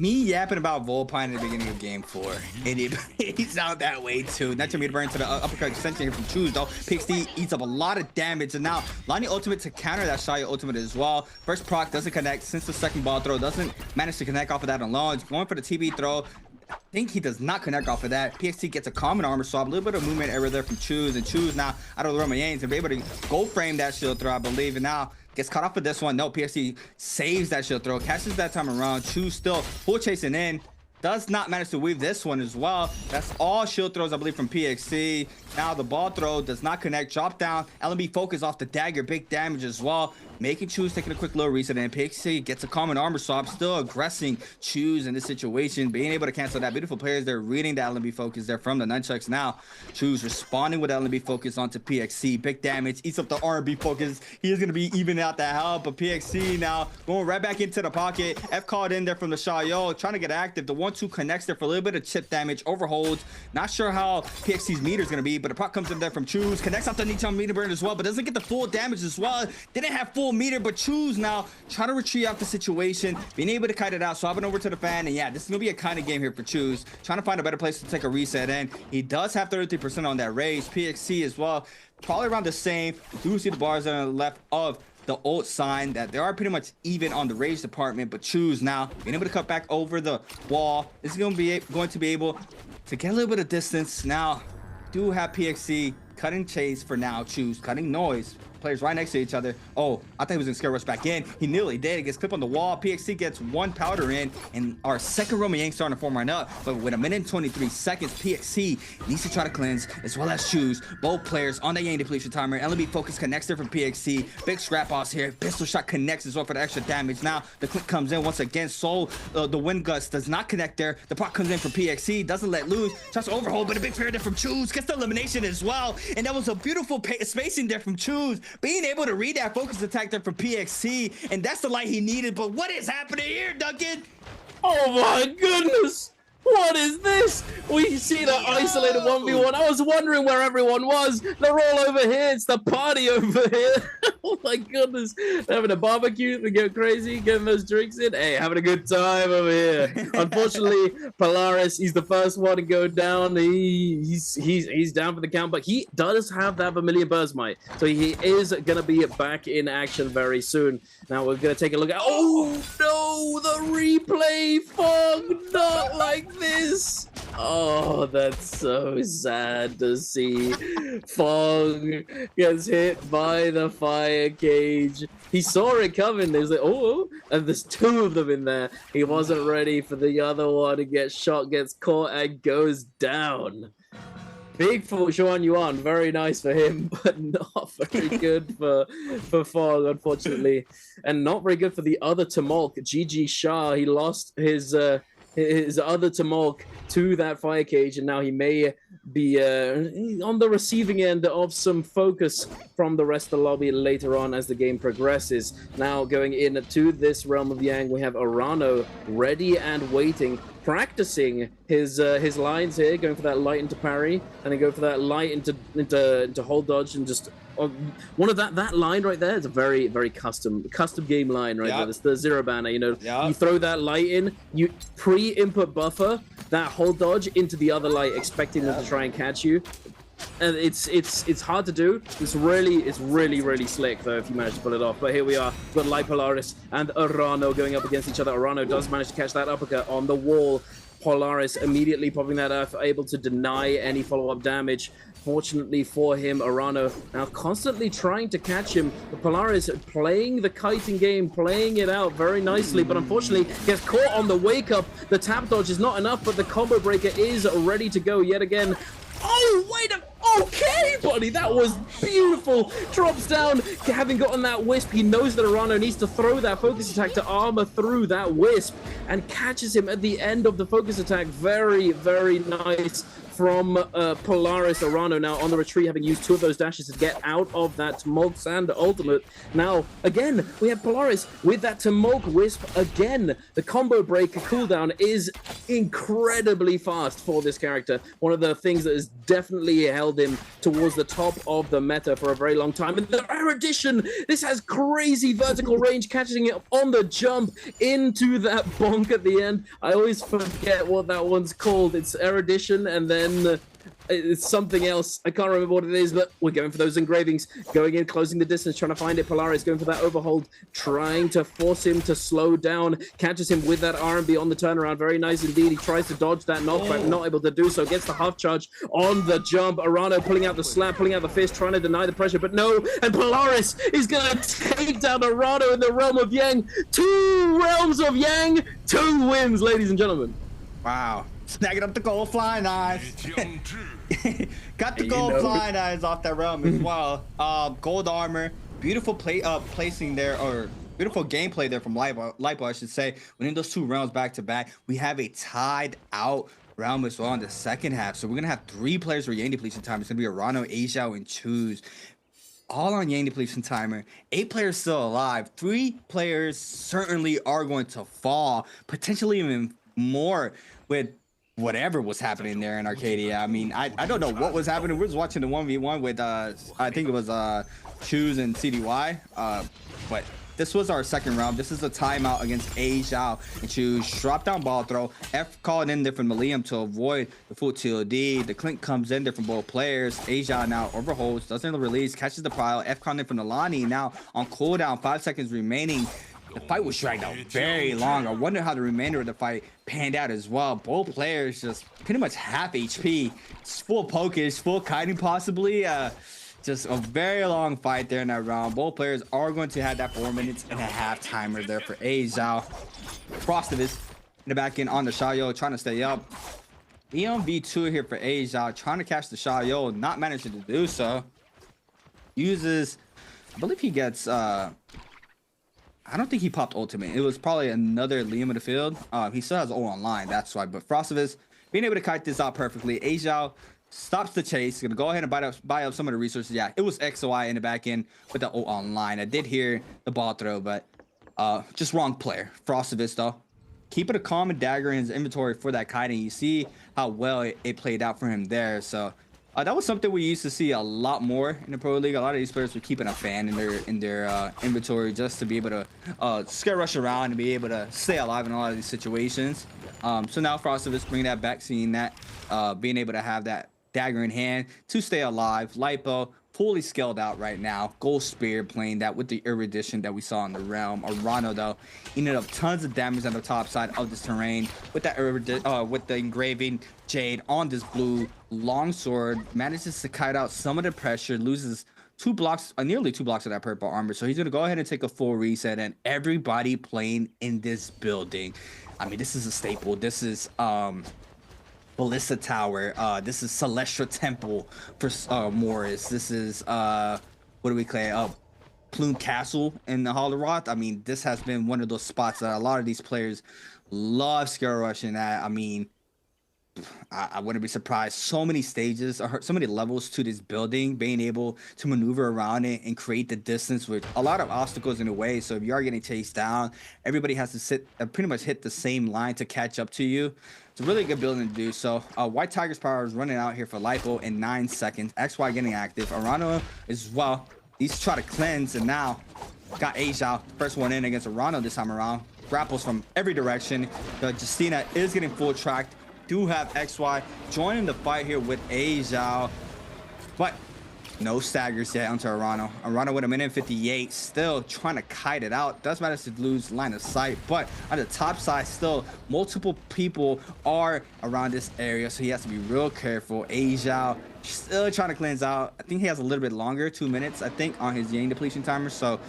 G: Me yapping about Vulpine at the beginning of game 4, and he's out that way too. Not to me to burn to the uppercut extension here from Choose though. PXD eats up a lot of damage, and now Lonnie ultimate to counter that Shaya ultimate as well. First proc doesn't connect since the second ball throw, doesn't manage to connect off of that alone. He's going for the TB throw. I think he does not connect off of that. PXC gets a common armor swap, a little bit of movement error there from Choose, and Choose now out of the realm of Yangs and be able to go frame that shield throw, I believe, and now gets caught off of this one. No, PXC saves that shield throw, catches that time around. Choose still full chasing in. Does not manage to weave this one as well. That's all shield throws, I believe, from PXC. Now the ball throw does not connect. Drop down. LMB focus off the dagger. Big damage as well. Making Choose taking a quick little reset, and PXC gets a common armor swap. Still aggressing Choose in this situation. Being able to cancel that. Beautiful players. They're reading the LMB focus there from the nunchucks. Now Choose responding with LMB focus onto PXC. Big damage. Eats up the RB focus. He is going to be even out that help. But PXC now going right back into the pocket. F called in there from the Shayo. Trying to get active. The 1-2 connects there for a little bit of chip damage. Overholds. Not sure how PXC's meter is going to be, but the proc comes in there from Choose. Connects off the Nichon meter burn as well, but doesn't get the full damage as well. Didn't have full meter, but Choose now trying to retreat out the situation, being able to kite it out, swapping over to the fan. And yeah, this is gonna be a kind of game here for Choose, trying to find a better place to take a reset in. He does have 33% on that raise. PXC as well, probably around the same. We do see the bars on the left of the old sign that they are pretty much even on the rage department, but Choose now being able to cut back over the wall. This is going to be able to get a little bit of distance. Now do have PXC cutting chase for now. Choose cutting noise. Players right next to each other. Oh, I thought he was gonna scare rush back in. He nearly did. He gets clipped on the wall. PXC gets 1 powder in, and our second Roman Yang starting to form right up. But with 1 minute and 23 seconds, PXC needs to try to cleanse as well as Choose. Both players on that Yang depletion timer. LB focus connects there from PXC. Big scrap offs here. Pistol shot connects as well for the extra damage. Now the click comes in once again. Soul, the wind gusts does not connect there. The proc comes in from PXC. Doesn't let loose. Tries to overhold, but a big fair there from Choose. Gets the elimination as well. And that was a beautiful spacing there from Choose. Being able to read that focus attack there from PXC, and that's the light he needed. But what is happening here, Duncan?
F: Oh my goodness! What is this? We see the isolated 1v1. I was wondering where everyone was. They're all over here. It's the party over here. Oh my goodness. They're having a barbecue. They go crazy, getting those drinks in. Hey, having a good time over here. Unfortunately, Polaris, he's the first one to go down. He's down for the count, but he does have that Vermilion Burst Might. So he is going to be back in action very soon. Now we're going to take a look at... Oh no, the replay. Fog, not like this. Oh, that's so sad to see. Fog gets hit by the fire cage. He saw it coming. There's like, oh, and there's 2 of them in there. He wasn't ready for the other one to get shot, gets caught, and goes down. Big for Xuan Yuan, very nice for him, but not very good for Fog, unfortunately. And not very good for the other Tamolk, GG Shah. He lost his other Tamolk to that fire cage, and now he may be on the receiving end of some focus from the rest of the lobby later on as the game progresses. Now going into this realm of Yang, we have Arano ready and waiting, practicing his lines here, going for that light into parry, and then go for that light into hold dodge, and just one of that line right there is a very custom game line right there. It's the zero banner. You know, you throw that light in, you pre-input buffer that whole dodge into the other light, expecting them to try and catch you. And it's hard to do. It's really slick though if you manage to pull it off. But here we are, we've got Light Polaris and Arano going up against each other. Arano does manage to catch that uppercut on the wall. Polaris immediately popping that off, able to deny any follow-up damage. Fortunately for him, Arano now constantly trying to catch him. But Polaris playing the kiting game, playing it out very nicely, but unfortunately gets caught on the wake up. The tap dodge is not enough, but the combo breaker is ready to go yet again. Oh, wait a... Okay, buddy, that was beautiful. Drops down, having gotten that wisp. He knows that Arano needs to throw that focus attack to armor through that wisp and catches him at the end of the focus attack. Very nice from Polaris. Arano now on the retreat, having used 2 of those dashes to get out of that Tumult Sand ultimate. Now, again, we have Polaris with that Tumult Wisp again. The combo breaker cooldown is incredibly fast for this character. One of the things that has definitely held him towards the top of the meta for a very long time. And the erudition, this has crazy vertical range, catching it on the jump into that bonk at the end. I always forget what that one's called. It's erudition and then it's something else. I can't remember what it is, but we're going for those engravings. Going in, closing the distance, trying to find it. Polaris going for that overhold, trying to force him to slow down. Catches him with that R&B on the turnaround. Very nice indeed. He tries to dodge that knockback, not able to do so. Gets the half charge on the jump. Arano pulling out the slap, pulling out the fist, trying to deny the pressure, but no. And Polaris is going to take down Arano in the realm of Yang. 2 realms of Yang, 2 wins, ladies and gentlemen.
G: Wow. Snagging up the gold flying eyes. Got the gold flying eyes off that realm as well. Gold armor, beautiful placing there, or beautiful gameplay there from Lipo, I should say. Winning those 2 rounds back to back, we have a tied out round as well in the second half. So we're gonna have 3 players for Yang depletion time. It's gonna be Arano, Ajiao, and Choose. All on Yang depletion timer. 8 players still alive. 3 players certainly are going to fall, potentially even more with whatever was happening there in Arcadia. I mean, I don't know what was happening. We was watching the 1v1 with I think it was Choose and CDY. But this was our second round. This is a timeout against Ajiao and Choose. Drop down ball throw. F calling in there from Milium to avoid the full TOD. The clink comes in there from both players. Ajiao now overholds, doesn't release, catches the pile. F calling in from the Lani now on cooldown. 5 seconds remaining. The fight was dragged out very long. I wonder how the remainder of the fight panned out as well. Both players just pretty much half HP. It's full pokish, full kiting possibly. Just a very long fight there in that round. Both players are going to have that 4 minutes and a half timer there for Ajiao. Frostivus in the back end on the Xiaoyo, trying to stay up. Eon V2 here for Ajiao, trying to catch the Xiaoyo, not managing to do so. Uses, I believe he gets I don't think he popped ultimate. It was probably another Liam in the field. He still has ult online, that's why. But Frostivus being able to kite this out perfectly. Ajiao stops the chase. Gonna go ahead and buy up some of the resources. Yeah, it was XOI in the back end with the ult online. I did hear the ball throw, but just wrong player. Frostivus though, keeping a calm and dagger in his inventory for that kiting. You see how well it played out for him there. So that was something we used to see a lot more in the Pro League. A lot of these players were keeping a fan in their inventory just to be able to scare rush around and be able to stay alive in a lot of these situations. So now Frostivus bringing that back, seeing that, being able to have that dagger in hand to stay alive. Lipo fully scaled out right now. Gold Spear playing that with the erudition that we saw in the realm. Arano though, ended up tons of damage on the top side of this terrain with that with the engraving Jade on this blue longsword. Manages to kite out some of the pressure, loses 2 blocks, nearly 2 blocks of that purple armor. So he's gonna go ahead and take a full reset, and everybody playing in this building. I mean, this is a staple. This is Ballista Tower. This is Celestial Temple for Morris. This is what do we call it? Plume Castle in the Holleroth. I mean, this has been one of those spots that a lot of these players love scare rushing at. I mean, I wouldn't be surprised. So many stages, or so many levels to this building, being able to maneuver around it and create the distance with a lot of obstacles in the way. So if you are getting chased down, everybody has to pretty much hit the same line to catch up to you. It's a really good building to do so. White Tiger's power is running out here for Lipo in 9 seconds. XY getting active. Arano as well. He's trying to cleanse, and now got Asia, first one in against Arano this time around. Grapples from every direction. Justina is getting full tracked. Do have XY joining the fight here with Asia, but no staggers yet onto Arano. Arano with a minute 58, still trying to kite it out. Does manage to lose line of sight, but on the top side, still multiple people are around this area, so he has to be real careful. Asia still trying to cleanse out. I think he has a little bit longer, 2 minutes, I think, on his Yang depletion timer, so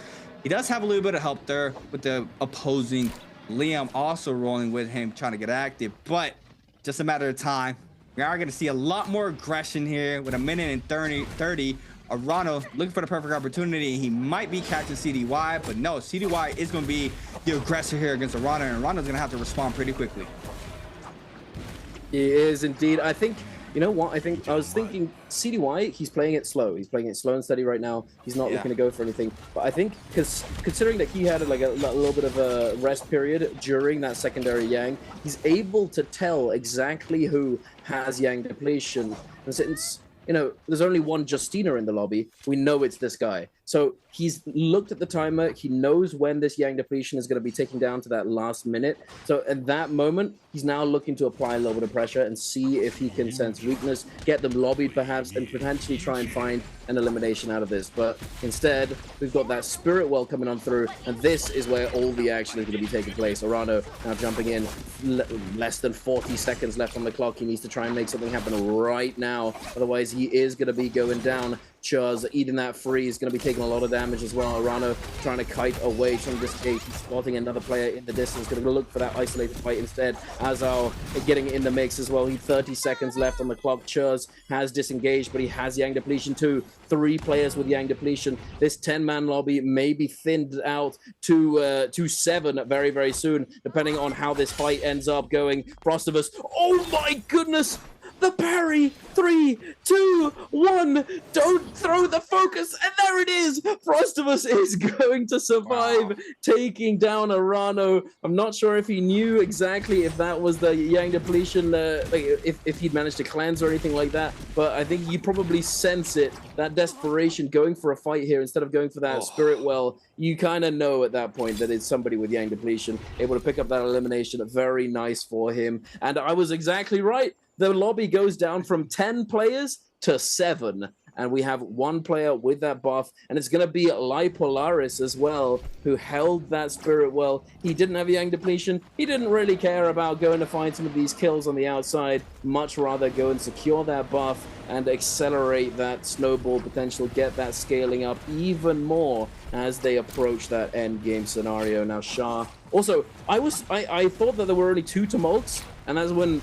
G: he does have a little bit of help there with the opposing. Liam also rolling with him, trying to get active, but just a matter of time. We are going to see a lot more aggression here with a minute and 30. Arano looking for the perfect opportunity. He might be catching CDY, but no, CDY is going to be the aggressor here against Arano, and Arano's going to have to respond pretty quickly.
F: He is indeed. I think, you know what? I was thinking CDY, he's playing it slow. He's playing it slow and steady right now. He's not looking to go for anything. But I think, because considering that he had like a little bit of a rest period during that secondary Yang, he's able to tell exactly who has Yang depletion. And since, you know, there's only one Justina in the lobby, we know it's this guy. So he's looked at the timer. He knows when this Yang depletion is going to be taken down to that last minute. So at that moment, he's now looking to apply a little bit of pressure and see if he can sense weakness, get them lobbied perhaps, and potentially try and find an elimination out of this. But instead, we've got that Spirit Well coming on through, and this is where all the action is going to be taking place. Arano now jumping in, less than 40 seconds left on the clock. He needs to try and make something happen right now. Otherwise, he is going to be going down. Chuz eating that free is going to be taking a lot of damage as well. Arano trying to kite away, trying to escape, spotting another player in the distance, going to look for that isolated fight instead. Azal getting in the mix as well. He 30 seconds left on the clock. Chuz has disengaged, but he has Yang depletion too. 3 players with Yang depletion. This 10-man lobby may be thinned out to 7 very, very soon, depending on how this fight ends up going. Frostivus, oh my goodness! The parry! 3, 2, 1. Don't throw the focus, and there it is. Frostivus is going to survive, taking down Arano. I'm not sure if he knew exactly if that was the Yang depletion, if he'd managed to cleanse or anything like that. But I think you probably sense it, that desperation, going for a fight here instead of going for that Spirit Well. You kind of know at that point that it's somebody with Yang depletion, able to pick up that elimination. Very nice for him. And I was exactly right. The lobby goes down from 10 players to 7. And we have 1 player with that buff. And it's going to be Lipolaris as well, who held that Spirit Well. He didn't have Yang depletion. He didn't really care about going to find some of these kills on the outside. Much rather go and secure that buff and accelerate that snowball potential, get that scaling up even more as they approach that end game scenario. Now, Shah. Also, I thought that there were only 2 tumults. And that's when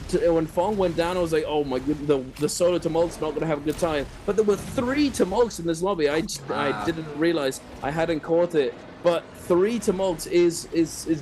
F: Fong went down, I was like, oh my goodness, the solo tumult's not going to have a good time. But there were 3 tumults in this lobby. I didn't realize I hadn't caught it. But 3 tumults is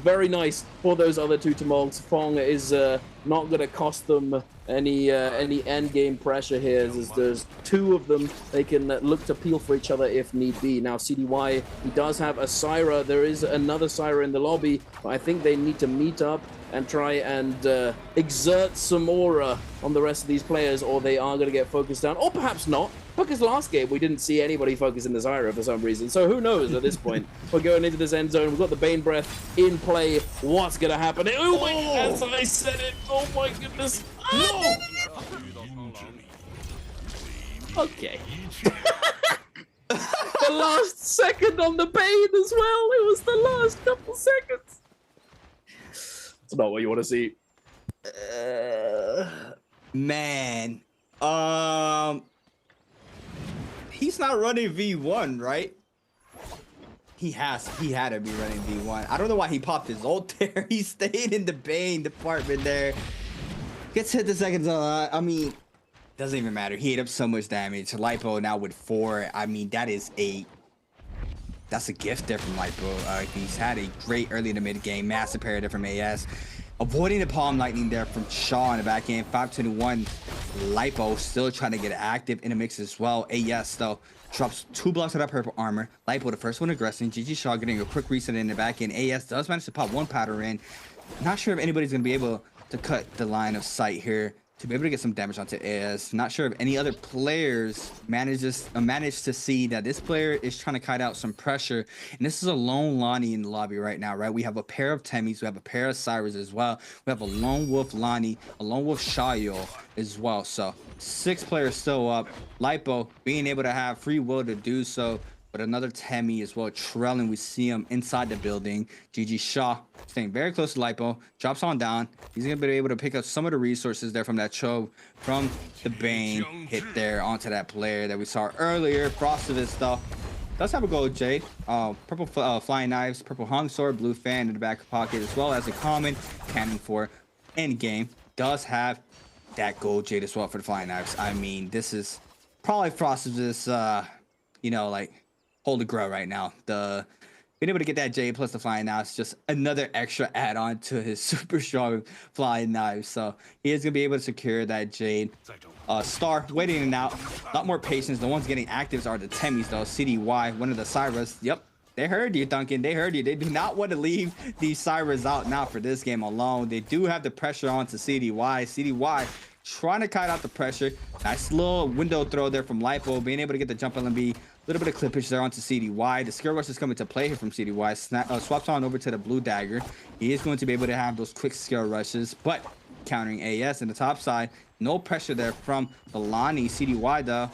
F: very nice for those other 2 tumults. Fong is not going to cost them any end game pressure here. There's 2 of them. They can look to peel for each other if need be. Now CDY, he does have a Syra. There is another Syra in the lobby, but I think they need to meet up and try and exert some aura on the rest of these players, or they are going to get focused down, or perhaps not. Because last game we didn't see anybody focus in the Zyra for some reason, so who knows at this point. We're going into this end zone. We've got the Bane Breath in play. What's going to happen? Oh my God, as I said it. Oh my goodness. No! Okay. The last second on the Bane as well. It was the last couple seconds. It's not what you want to see.
G: Man. He's not running V1, right? He had to be running V1. I don't know why he popped his ult there. He stayed in the Bane department there. Gets hit the seconds a lot. I mean, doesn't even matter. He ate up so much damage. Lipo now with 4. I mean, that's a gift there from Lipo. He's had a great early to mid game, massive parry from AS. avoiding the palm lightning there from Shaw in the back end. 521, Lipo still trying to get active in the mix as well. AS though drops 2 blocks of that purple armor. Lipo the first one aggressing. GG Shaw getting a quick reset in the back end. AS does manage to pop 1 powder in. Not sure if anybody's gonna be able to cut the line of sight here to be able to get some damage onto AS. Not sure if any other players managed to see that this player is trying to kite out some pressure. And this is a lone Lonnie in the lobby right now, right? We have a pair of Temis, we have a pair of Cyrus as well. We have a lone wolf Lonnie, a lone wolf Shayo as well. So 6 players still up. Lipo being able to have free will to do so. But another Temi as well trailing. We see him inside the building. GG Shaw staying very close to Lipo. Drops on down. He's going to be able to pick up some of the resources there from that Cho, from the Bane hit there onto that player that we saw earlier. Frostivus though does have a gold Jade. Purple flying knives, purple hung sword, blue fan in the back pocket, as well as a common cannon for endgame. Does have that gold Jade as well for the flying knives. I mean, this is probably Frostivus, you know, like, holy grail right now. Being able to get that Jade plus the flying knives, just another extra add-on to his super strong flying knives. So he is gonna be able to secure that Jade. Star waiting in and out. A lot more patience. The ones getting actives are the Temis though. CDY, one of the Cyrus. Yep, they heard you, Duncan. They heard you. They do not want to leave these Cyrus out now for this game alone. They do have the pressure on to CDY. CDY trying to kite out the pressure. Nice little window throw there from Lipo, being able to get the jump LMB. A little bit of clippage there onto CDY. The skill rush is coming to play here from CDY. Swaps on over to the blue dagger. He is going to be able to have those quick skill rushes, but countering AS in the top side. No pressure there from the Lonnie. CDY though,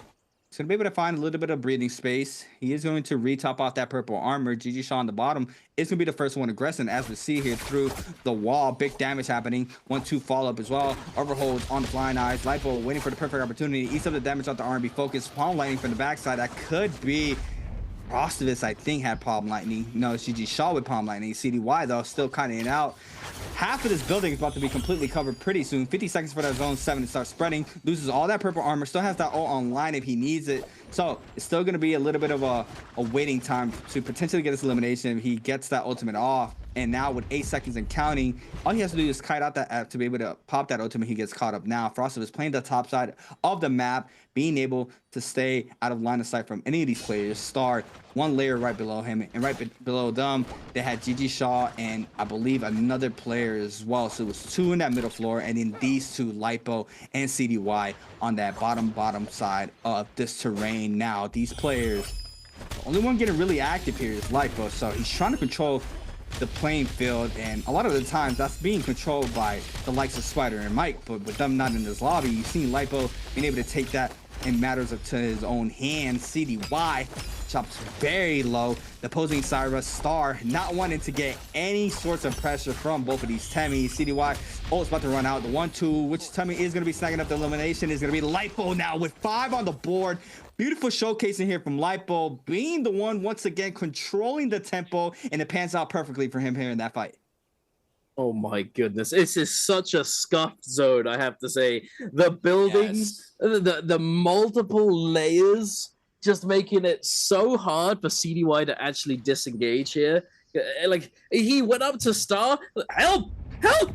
G: he's going to be able to find a little bit of breathing space. He is going to retop off that purple armor. GG Shaw on the bottom is going to be the first one aggressing, as we see here through the wall. Big damage happening. 1-2 follow up as well. Overhold on the flying eyes. Lipo waiting for the perfect opportunity. Eats up the damage off the R&B focus. Palm lightning from the backside. That could be Frostivus, I think, had palm lightning. No, it's GG Shaw with palm lightning. CDY though still kind of in and out. Half of this building is about to be completely covered pretty soon. 50 seconds for that zone 7 to start spreading. Loses all that purple armor. Still has that ult online if he needs it. So it's still going to be a little bit of a waiting time to potentially get this elimination if he gets that ultimate off. And now with 8 seconds and counting, all he has to do is kite out that app to be able to pop that ultimate. He gets caught up now. Frostivus is playing the top side of the map, being able to stay out of line of sight from any of these players. Star, 1 layer right below him, and right below them, they had GG Shaw and I believe another player as well. So it was 2 in that middle floor, and then these 2, Lipo and CDY, on that bottom side of this terrain. Now these players, the only one getting really active here is Lipo, so he's trying to control the playing field, and a lot of the times that's being controlled by the likes of Spider and Mike. But with them not in this lobby, you've seen Lipo being able to take that in matters of to his own hands. CDY chops very low. The opposing Cyrus, Star not wanting to get any sorts of pressure from both of these Temis. CDY, oh, it's about to run out. The 1-2, which Temi is going to be snagging up the elimination, is going to be Lipo now with 5 on the board. Beautiful showcasing here from Lipo, being the one once again controlling the tempo, and it pans out perfectly for him here in that fight.
F: Oh my goodness, this is such a scuffed zone, I have to say. The buildings, the multiple layers, just making it so hard for CDY to actually disengage here. Like, he went up to Star, help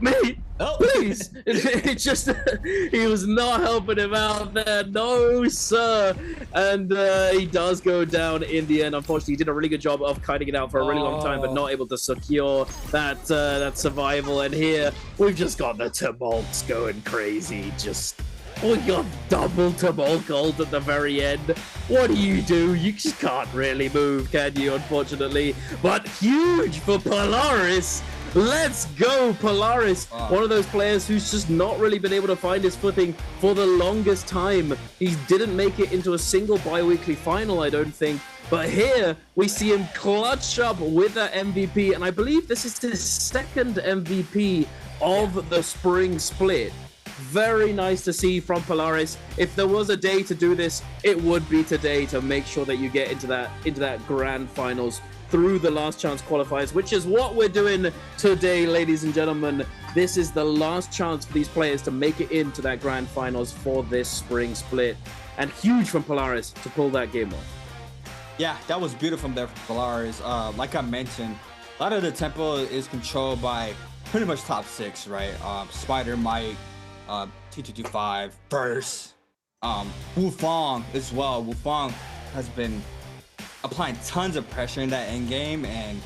F: me, please. It just, he was not helping him out there, no sir. And he does go down in the end. Unfortunately, he did a really good job of kiting it out for a really long time, but not able to secure that that survival. And here we've just got the tumults going crazy. We got double tumult gold at the very end. What do? You just can't really move, can you, unfortunately? But huge for Polaris. Let's go, Polaris. One of those players who's just not really been able to find his footing for the longest time. He didn't make it into a single bi-weekly final, I don't think. But here, we see him clutch up with that MVP, and I believe this is his 2nd MVP of the spring split. Very nice to see from Polaris. If there was a day to do this, it would be today, to make sure that you get into that grand finals through the last chance qualifiers, which is what we're doing today, ladies and gentlemen. This is the last chance for these players to make it into that grand finals for this spring split, and huge from Polaris to pull that game off.
G: Yeah, that was beautiful from there from Polaris. Like I mentioned, a lot of the tempo is controlled by pretty much top 6, right? Spider, Mike, T225, Burst, Wu Fong as well. Wu Fong has been applying tons of pressure in that end game, and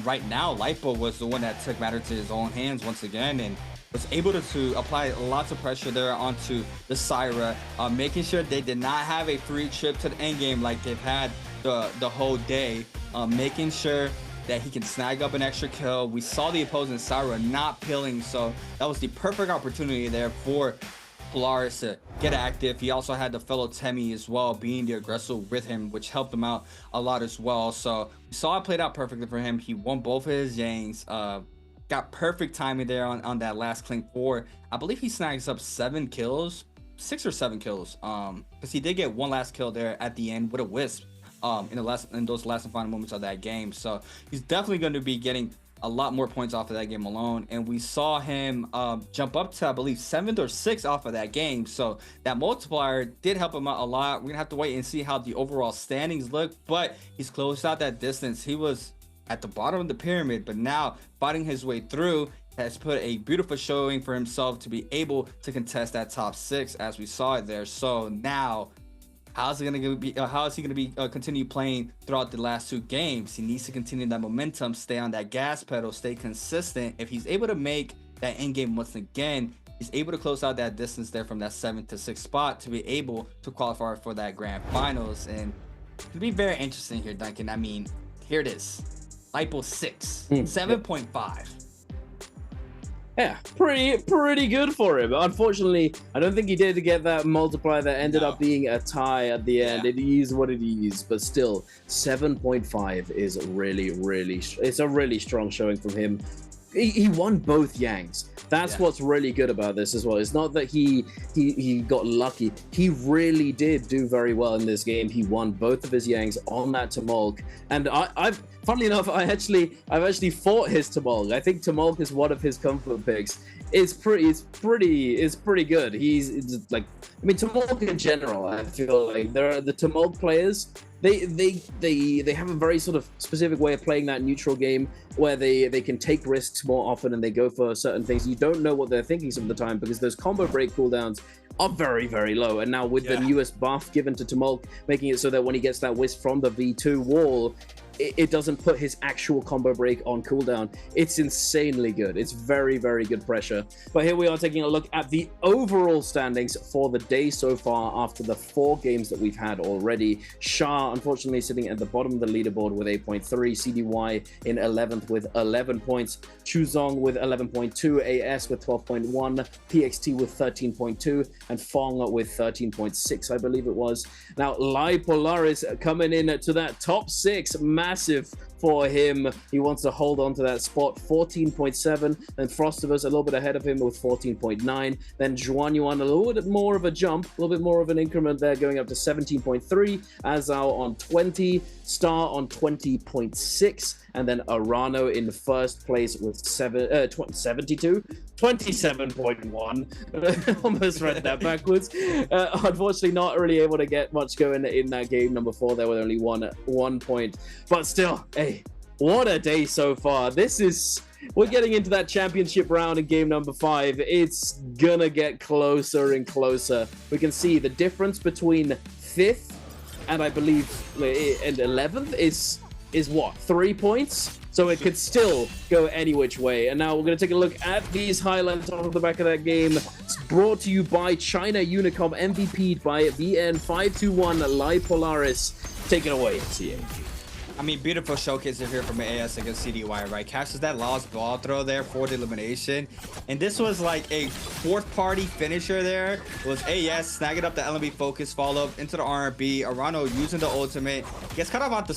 G: right now Lipo was the one that took matters to his own hands once again and was able to apply lots of pressure there onto the Syra, making sure they did not have a free trip to the end game like they've had the whole day, making sure that he can snag up an extra kill. We saw the opposing Syra not pilling, so that was the perfect opportunity there for Polaris to get active. He also had the fellow Temi as well being the aggressor with him, which helped him out a lot as well. So we saw it played out perfectly for him. He won both of his Yangs, got perfect timing there on that last Clink 4. I believe he snags up 7 kills, 6 or 7 kills, because he did get one last kill there at the end with a Wisp in those last and final moments of that game. So he's definitely going to be getting a lot more points off of that game alone, and we saw him jump up to, I believe, 7th or 6th off of that game. So that multiplier did help him out a lot. We're gonna have to wait and see how the overall standings look, but he's closed out that distance. He was at the bottom of the pyramid, but now fighting his way through has put a beautiful showing for himself to be able to contest that top 6 as we saw it there. So now how is he going to be continue playing throughout the last 2 games? He needs to continue that momentum, stay on that gas pedal, stay consistent. If he's able to make that end game once again, he's able to close out that distance there from that 7th to 6th spot to be able to qualify for that grand finals. And it'll be very interesting here, Duncan. I mean, here it is. Lipo 6, 7.5.
F: Yeah, pretty good for him. Unfortunately, I don't think he did get that multiplier that ended up being a tie at the end. It is what it is, but still, 7.5 is it's a really strong showing from him. He won both Yangs. That's what's really good about this as well. It's not that he got lucky. He really did do very well in this game. He won both of his Yangs on that Tumulk. And I've funnily enough, I've actually fought his Tumulk. I think Tumulk is one of his comfort picks. It's pretty good. He's like, I mean, Tumulk in general, I feel like the Tumulk players, they have a very sort of specific way of playing that neutral game where they can take risks more often and they go for certain things. You don't know what they're thinking some of the time because those combo break cooldowns are very, very low. And now with the newest buff given to Tumulk, making it so that when he gets that wisp from the V2 wall, it doesn't put his actual combo break on cooldown. It's insanely good. It's very, very good pressure. But here we are taking a look at the overall standings for the day so far after the 4 games that we've had already. Shah, unfortunately, sitting at the bottom of the leaderboard with 8.3. CDY in 11th with 11 points. Chuzong with 11.2. AS with 12.1. PXT with 13.2. And Fong with 13.6, I believe it was. Now, Lai Polaris coming in to that top 6. Massive for him. He wants to hold on to that spot. 14.7. Then Frostivus a little bit ahead of him with 14.9. Then Juan Yuan a little bit more of a jump, a little bit more of an increment there, going up to 17.3. Azao on 20. Star on 20.6. And then Arano in first place with 72. 27.1. Almost read that backwards. Unfortunately, not really able to get much going in that game number 4 there with only one point. But still, hey, what a day so far. We're getting into that championship round in game number 5. It's gonna get closer and closer. We can see the difference between 5th and I believe and 11th is what, 3 points? So it could still go any which way. And now we're going to take a look at these highlights off the back of that game. It's brought to you by China Unicom, MVP'd by VN521 Lai Polaris. Take it away, CA.
G: I mean, beautiful showcase here from AS against CDY, right? Catches that lost ball throw there for the elimination. And this was like a 4th party finisher there. It was AS snagging up the LMB focus follow-up into the RB. Arano using the ultimate. Gets cut off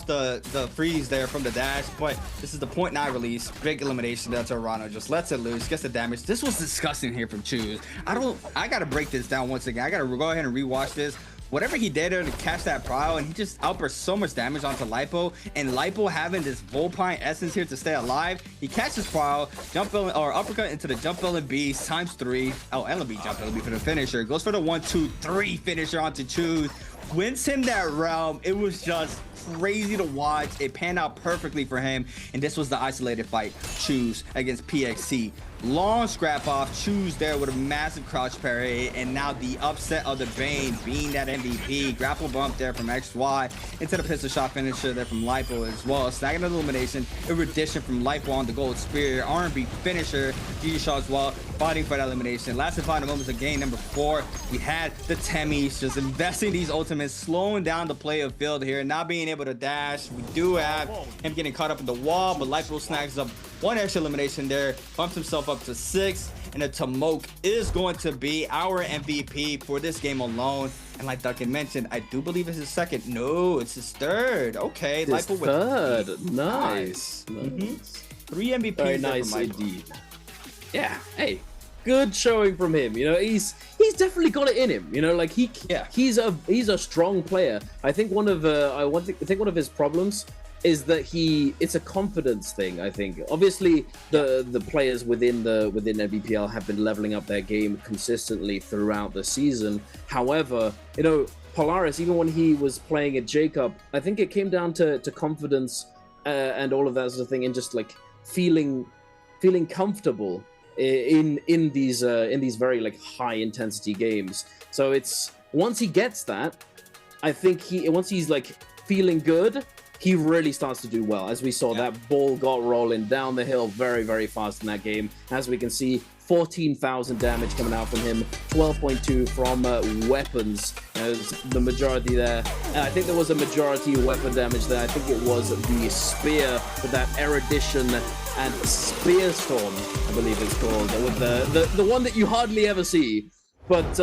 G: the freeze there from the dash, but this is the 0.9 release. Big elimination there to Arano. Just lets it loose, gets the damage. This was disgusting here from Chuz. I gotta break this down once again. I gotta go ahead and rewatch this. Whatever he did there to catch that Prowl, and he just outburst so much damage onto Lipo, and Lipo having this Volpine essence here to stay alive. He catches Prowl, jump villain or uppercut into the jump villain beast ×3. Oh, LB jump villain for the finisher. Goes for the 1, 2, 3 finisher onto Chuz. Wins him that realm. It was just crazy to watch. It panned out perfectly for him, and this was the isolated fight. Choose against PXC. Long scrap off, Choose there with a massive crouch parry, and now the upset of the Bane being that MVP. Grapple bump there from XY into the pistol shot finisher there from Lipo as well. Snagging the elimination, erudition from Lipo on the gold spear, R&B finisher, GG shot as well, fighting for that elimination. Last and final moments of game number 4, we had the Temis just investing these ultimates, slowing down the play of field here, not being able to dash. We do have him getting caught up in the wall, but Lipo snags up one extra elimination there, bumps himself up to 6, and the Tomok is going to be our MVP for this game alone. And like Duncan mentioned, I do believe it's his second. No, it's his third. Okay,
F: His
G: Lipo with
F: third. Nice. Nice.
G: 3 MVPs.
F: Very
G: there
F: nice
G: from Lipo.
F: indeed. Yeah. Hey, good showing from him. You know, he's definitely got it in him. You know, like he's a strong player. I think one of one of his problems is that it's a confidence thing. I think obviously the players within Nbpl have been leveling up their game consistently throughout the season. However, you know, Polaris, even when he was playing at Jacob, I think it came down to confidence and all of that sort of thing, and just like feeling comfortable in these very like high intensity games. So it's once he gets that, I think once he's like feeling good, he really starts to do well. As we saw, that ball got rolling down the hill very, very fast in that game. As we can see, 14,000 damage coming out from him, 12.2 from weapons, the majority there. And I think there was a majority weapon damage there. I think it was the spear with that erudition and spear storm, I believe it's called, with the one that you hardly ever see. But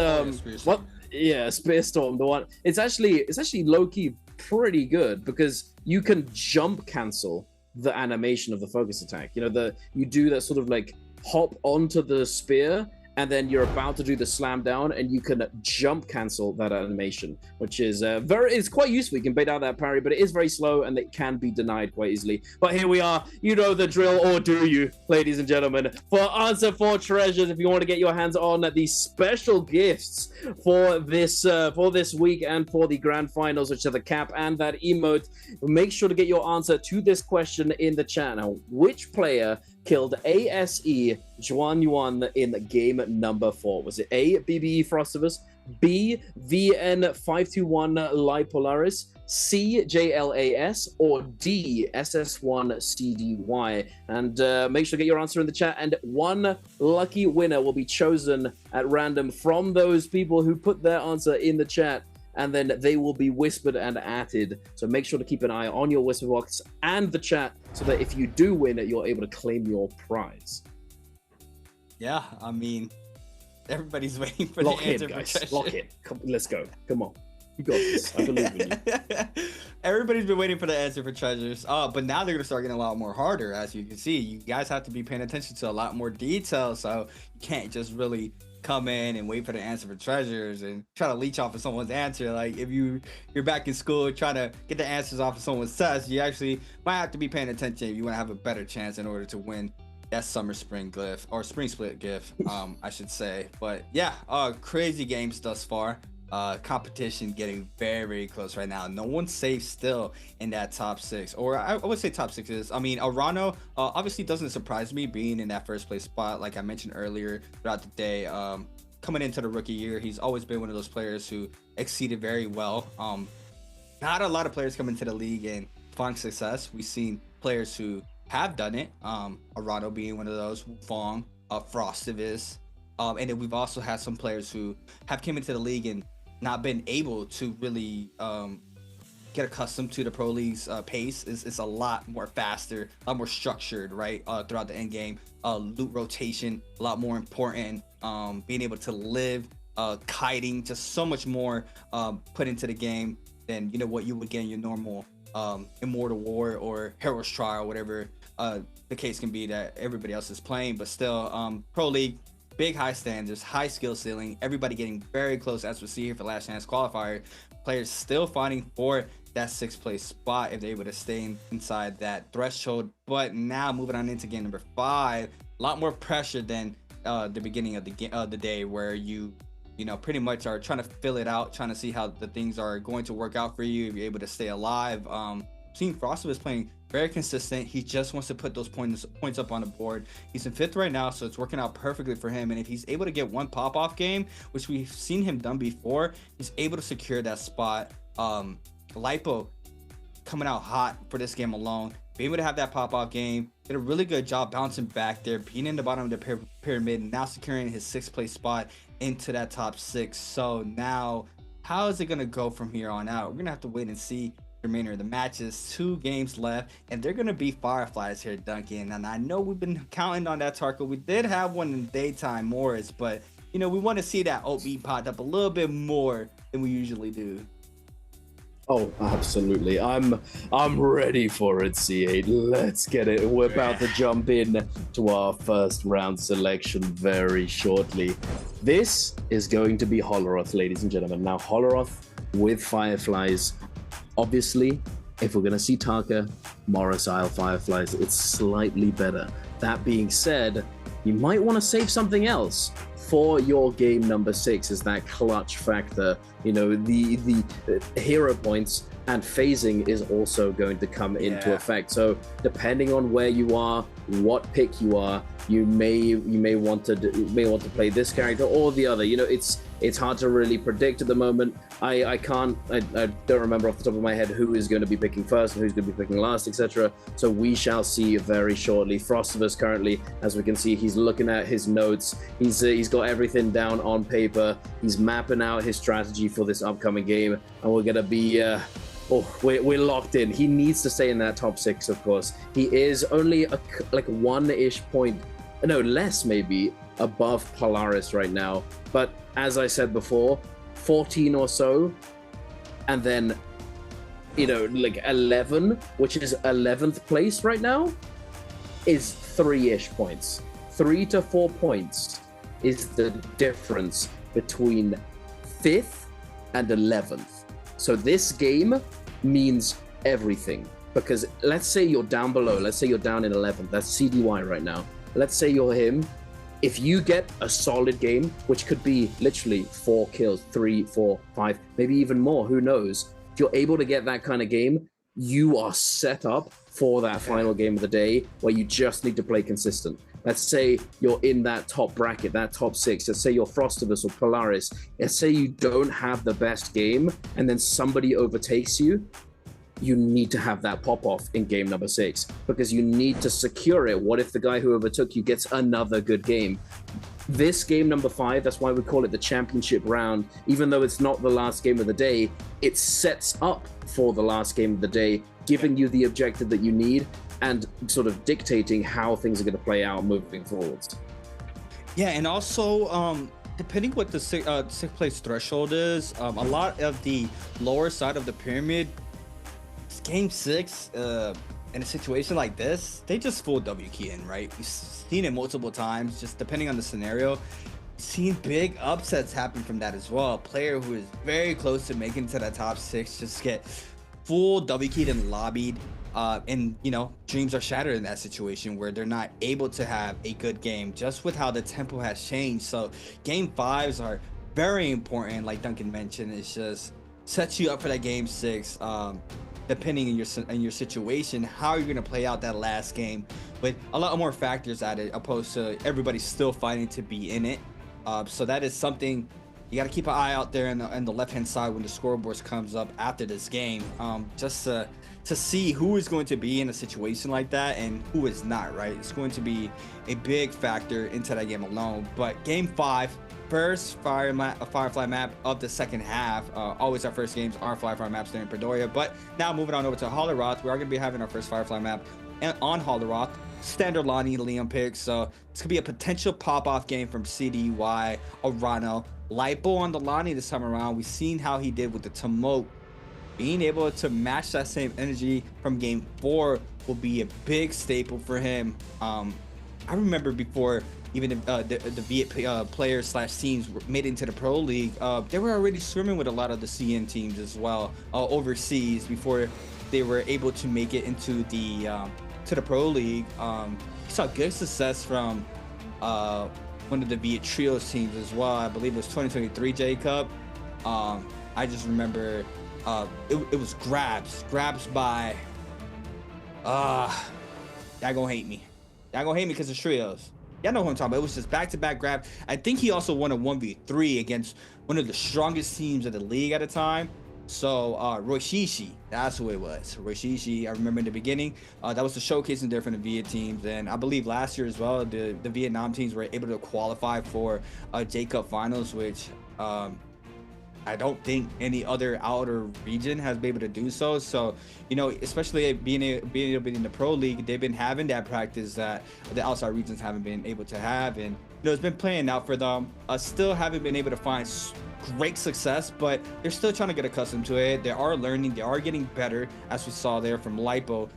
F: spear storm, the one. It's actually low-key pretty good because you can jump cancel the animation of the focus attack. You know, you do that sort of like hop onto the spear, and then you're about to do the slam down, and you can jump cancel that animation, which is it's quite useful. You can bait out that parry, but it is very slow and it can be denied quite easily. But here we are, you know the drill, or do you, ladies and gentlemen, for Answer for Treasures. If you want to get your hands on these special gifts for this week and for the grand finals, which are the cap and that emote, make sure to get your answer to this question in the chat. Now, which player killed ASE Juan Yuan in game number 4? Was it A, BBE Frostivus, B, VN521 Lai Polaris, C, JLAS, or D, SS1CDY? And make sure to get your answer in the chat, and one lucky winner will be chosen at random from those people who put their answer in the chat, and then they will be whispered and added. So make sure to keep an eye on your whisper box and the chat, so that if you do win it, you're able to claim your prize.
G: Yeah, I mean, everybody's waiting for
F: Lock
G: the answer
F: in, guys.
G: for treasure.
F: Lock in. Come, let's go. Come on. You got this. I believe in you.
G: Everybody's been waiting for the answer for treasures. But now they're gonna start getting a lot more harder. As you can see, you guys have to be paying attention to a lot more detail. So you can't just really come in and wait for the answer for treasures and try to leech off of someone's answer. Like if you're back in school trying to get the answers off of someone's test, you actually might have to be paying attention if you want to have a better chance in order to win that summer spring glyph, or spring split gift, I should say. But yeah, crazy games thus far. Competition getting very, very close right now. No one's safe still in that top 6, or I would say top 6 is, I mean, Arano obviously doesn't surprise me being in that first place spot. Like I mentioned earlier throughout the day, coming into the rookie year, he's always been one of those players who exceeded very well. Not a lot of players come into the league and find success. We've seen players who have done it, Arano being one of those, Fong, Frostivus, and then we've also had some players who have came into the league and not been able to really get accustomed to the pro league's pace. It's a lot more faster, a lot more structured, right, throughout the end game. Loot rotation, a lot more important. Being able to live, kiting, just so much more put into the game than what you would get in your normal Immortal War or Heroes Trial, whatever the case can be that everybody else is playing. But still, pro league, big high standards, high skill ceiling, everybody getting very close, as we see here for last chance qualifier. Players still fighting for that 6th place spot if they're able to stay inside that threshold. But now moving on into game number 5, a lot more pressure than the beginning of the day, where you pretty much are trying to fill it out, trying to see how the things are going to work out for you if you're able to stay alive. Seeing Frosted playing very consistent. He just wants to put those points up on the board. He's in 5th right now, so it's working out perfectly for him. And if he's able to get one pop-off game, which we've seen him done before, he's able to secure that spot. Lipo coming out hot for this game alone. Be able to have that pop-off game. Did a really good job bouncing back there, being in the bottom of the pyramid, and now securing his 6th place spot into that top 6. So now, how is it going to go from here on out? We're going to have to wait and see the remainder of the matches. 2 games left, and they're going to be Fireflies here, Duncan. And I know we've been counting on that Tarka. We did have one in daytime, Morris, but, we want to see that OB popped up a little bit more than we usually do.
F: Oh, absolutely. I'm ready for it, C8. Let's get it. We're about to jump in to our first round selection very shortly. This is going to be Holoroth, ladies and gentlemen. Now, Holoroth with Fireflies. Obviously, if we're going to see Tarka, Morris Isle Fireflies, it's slightly better. That being said, you might want to save something else for your game number 6 is that clutch factor. The hero points and phasing is also going to come into effect. So depending on where you are, what pick you are, you may want to play this character or the other. It's hard to really predict at the moment. I don't remember off the top of my head who is going to be picking first and who's going to be picking last, etc. So we shall see very shortly. Frostivus currently, as we can see, he's looking at his notes. He's got everything down on paper. He's mapping out his strategy for this upcoming game, and we're gonna be we're locked in. He needs to stay in that top 6, of course. He is only like 1-ish point, no, less maybe, above Polaris right now. But as I said before, 14 or so, and then, like 11, which is 11th place right now, is 3-ish points. 3 to 4 points is the difference between 5th and 11th. So this game means everything, because let's say you're down below, let's say you're down in 11th, that's CDY right now. Let's say you're him. If you get a solid game, which could be literally 4 kills, 3, 4, 5, maybe even more, who knows? If you're able to get that kind of game, you are set up for that final game of the day where you just need to play consistent. Let's say you're in that top bracket, that top 6. Let's say you're Frostivus or Polaris. Let's say you don't have the best game and then somebody overtakes you. You need to have that pop-off in game number 6 because you need to secure it. What if the guy who overtook you gets another good game? This game number 5, that's why we call it the championship round. Even though it's not the last game of the day, it sets up for the last game of the day, giving you the objective that you need and sort of dictating how things are going to play out moving forwards.
G: Yeah, and also depending what the 6th place threshold is, a lot of the lower side of the pyramid, game 6 in a situation like this, they just full W key in, right? We've seen it multiple times, just depending on the scenario. Seen big upsets happen from that as well. A player who is very close to making to that top 6 just get full W keyed and lobbied, and dreams are shattered in that situation where they're not able to have a good game just with how the tempo has changed. So game 5s are very important, like Duncan mentioned. It's just sets you up for that game 6. Depending on your situation, how you're going to play out that last game with a lot more factors at it, opposed to everybody still fighting to be in it. So that is something you got to keep an eye out there on the left-hand side when the scoreboards comes up after this game, just to see who is going to be in a situation like that and who is not, right? It's going to be a big factor into that game alone. But game 5, first Firefly map of the second half. Always our first games are Firefly maps there in Predoria. But now moving on over to Holoroth, we are going to be having our first Firefly map on Holoroth. Standard Lonnie Liam pick. So it's going to be a potential pop-off game from CDY, Arano. Lipo on the Lonnie this time around. We've seen how he did with the Tomoke. Being able to match that same energy from game 4 will be a big staple for him. I remember before even the Viet players / teams made into the Pro League, they were already swimming with a lot of the CN teams as well overseas before they were able to make it into the Pro League. We saw good success from one of the Viet Trios teams as well. I believe it was 2023 J Cup. I just remember it was grabs by y'all gonna hate me. Y'all gonna hate me because of trios. Y'all know who I'm talking about. It was just back-to-back grab. I think he also won a 1v3 against one of the strongest teams of the league at the time. So Roishishi, that's who it was. Roishishi, I remember in the beginning, that was the showcasing there from the Viet teams. And I believe last year as well, the Vietnam teams were able to qualify for J Cup finals, which I don't think any other outer region has been able to do so. So, you know, especially being able to be in the pro league, they've been having that practice that the outside regions haven't been able to have. And, you know, it's been playing out for them. Still haven't been able to find great success, but they're still trying to get accustomed to it. They are learning, they are getting better, as we saw there from Lipo.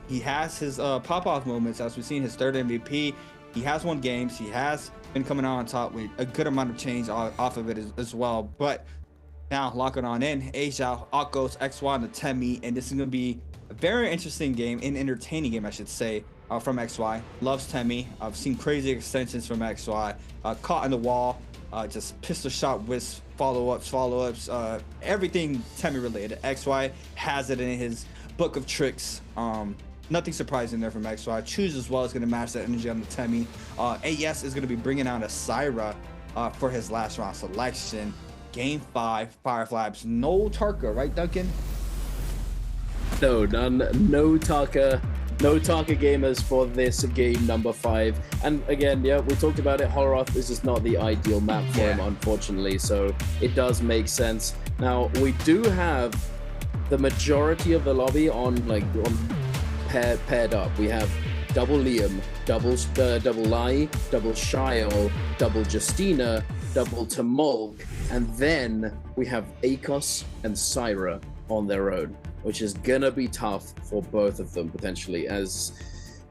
G: He has his pop-off moments, as we've seen his third MVP. He has won games. He has been coming out on top with a good amount of change off of it as well. But now, locking on in, Asia, Akos, XY, and the Temi, and this is going to be a very interesting game, an entertaining game, I should say, from XY. Loves Temi. I've seen crazy extensions from XY. Caught in the wall, just pistol shot with follow-ups, everything Temi related. XY has it in his book of tricks. Nothing surprising there from XY. Choose as well is going to match that energy on the Temi. AES is going to be bringing out a Syra for his last round selection. Game 5, Fireflies. No Tarka, right, Duncan?
F: No, none. No Tarka. No Tarka gamers for this game number 5. And again, yeah, we talked about it. Holoroth is just not the ideal map for him, unfortunately. So it does make sense. Now, we do have the majority of the lobby on paired up. We have double Liam, double Lai, double Shio, double Justina, double Tamolk, and then we have Akos and Syra on their own, which is gonna be tough for both of them potentially, as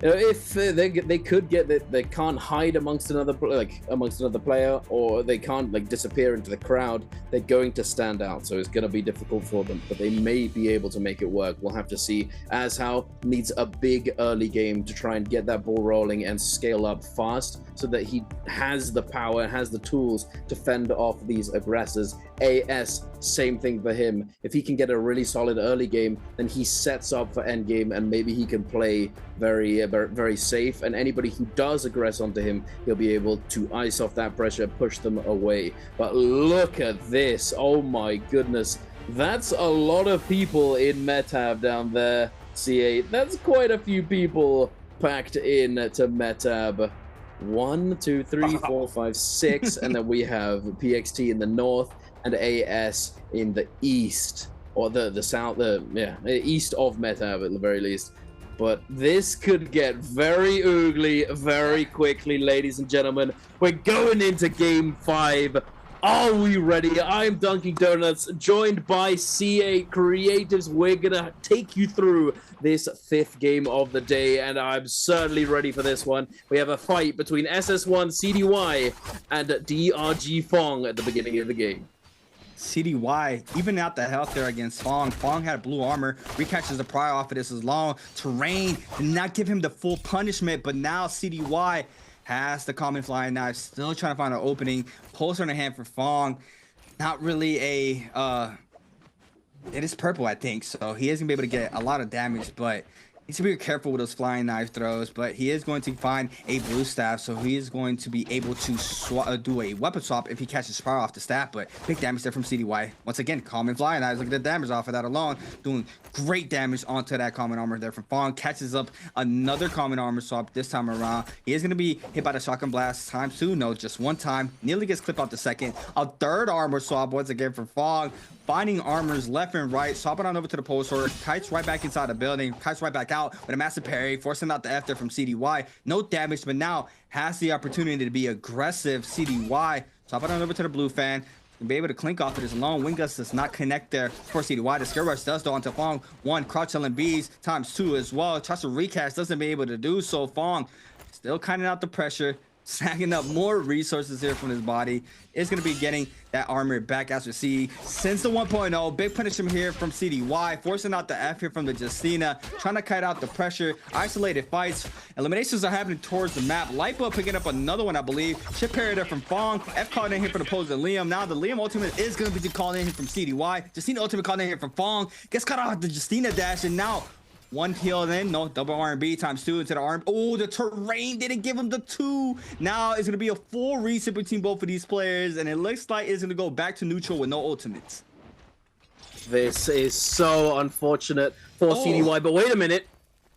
F: you know, if they could get that they can't hide amongst another player, or they can't disappear into the crowd, they're going to stand out. So it's gonna be difficult for them, but they may be able to make it work. We'll have to see, as Hao needs a big early game to try and get that ball rolling and scale up fast, so that he has the power, has the tools to fend off these aggressors. AS, same thing for him. If he can get a really solid early game, then he sets up for end game, and maybe he can play very safe, and anybody who does aggress onto him, he'll be able to ice off that pressure, push them away. But look at this. Oh my goodness. That's a lot of people in Metab down there, C8. That's quite a few people packed in to Metab. 1, 2, 3, 4, 5, 6, and then we have PXT in the north and AS in the east, or the south, east of Metab at the very least. But this could get very ugly very quickly, ladies and gentlemen. We're going into game 5. Are we ready? I'm Dunkin' Donuts, joined by C8 Creatives. We're gonna take you through this 5th game of the day, and I'm certainly ready for this one. We have a fight between SS1 CDY and DRG Fong at the beginning of the game.
G: CDY, even out the health there against Fong. Fong had blue armor, recatches the prior off of this as long. Terrain did not give him the full punishment, but now CDY has the common flying knife, still trying to find an opening. Pulsar in the hand for Fong. Not really a, it is purple, I think, so he is gonna be able to get a lot of damage, but needs to be careful with those flying knife throws. But he is going to find a blue staff, so he is going to be able to do a weapon swap if he catches fire off the staff. But big damage there from CDY. Once again, common flying knives. Look at the damage off of that alone, doing great damage onto that common armor there from Fong. Catches up another common armor swap this time around. He is going to be hit by the shotgun blast ×2. No, just one time. Nearly gets clipped off the second. A third armor swap once again for Fong. Finding armors left and right, swapping on over to the pulsar, kites right back inside the building, kites right back out with a massive parry, forcing out the F there from CDY. No damage, but now has the opportunity to be aggressive. CDY, swapping on over to the blue fan, and be able to clink off of this alone. Wingus does not connect there for CDY. The scare rush does though onto Fong. 1, crouch LMBs ×2 as well. Tries to recast, doesn't be able to do so. Fong still cutting out the pressure. snagging up more resources here from his body. Is going to be getting that armor back as we see. Since the 1.0, big punishment here from CDY, forcing out the F here from the Justina, trying to cut out the pressure. Isolated fights. Eliminations are happening towards the map. Lipo picking up another one, I believe. Chip parry there from Fong. F called in here for the opposing Liam. Now the Liam ultimate is going to be called in here from CDY. Justina ultimate called in here from Fong. Gets cut off the Justina dash, and now one kill in, no, double R&B times 2 into the arm. Oh, the terrain didn't give him the 2. Now it's going to be a full reset between both of these players, and it looks like it's going to go back to neutral with no ultimates.
F: This is so unfortunate for CDY, but wait a minute.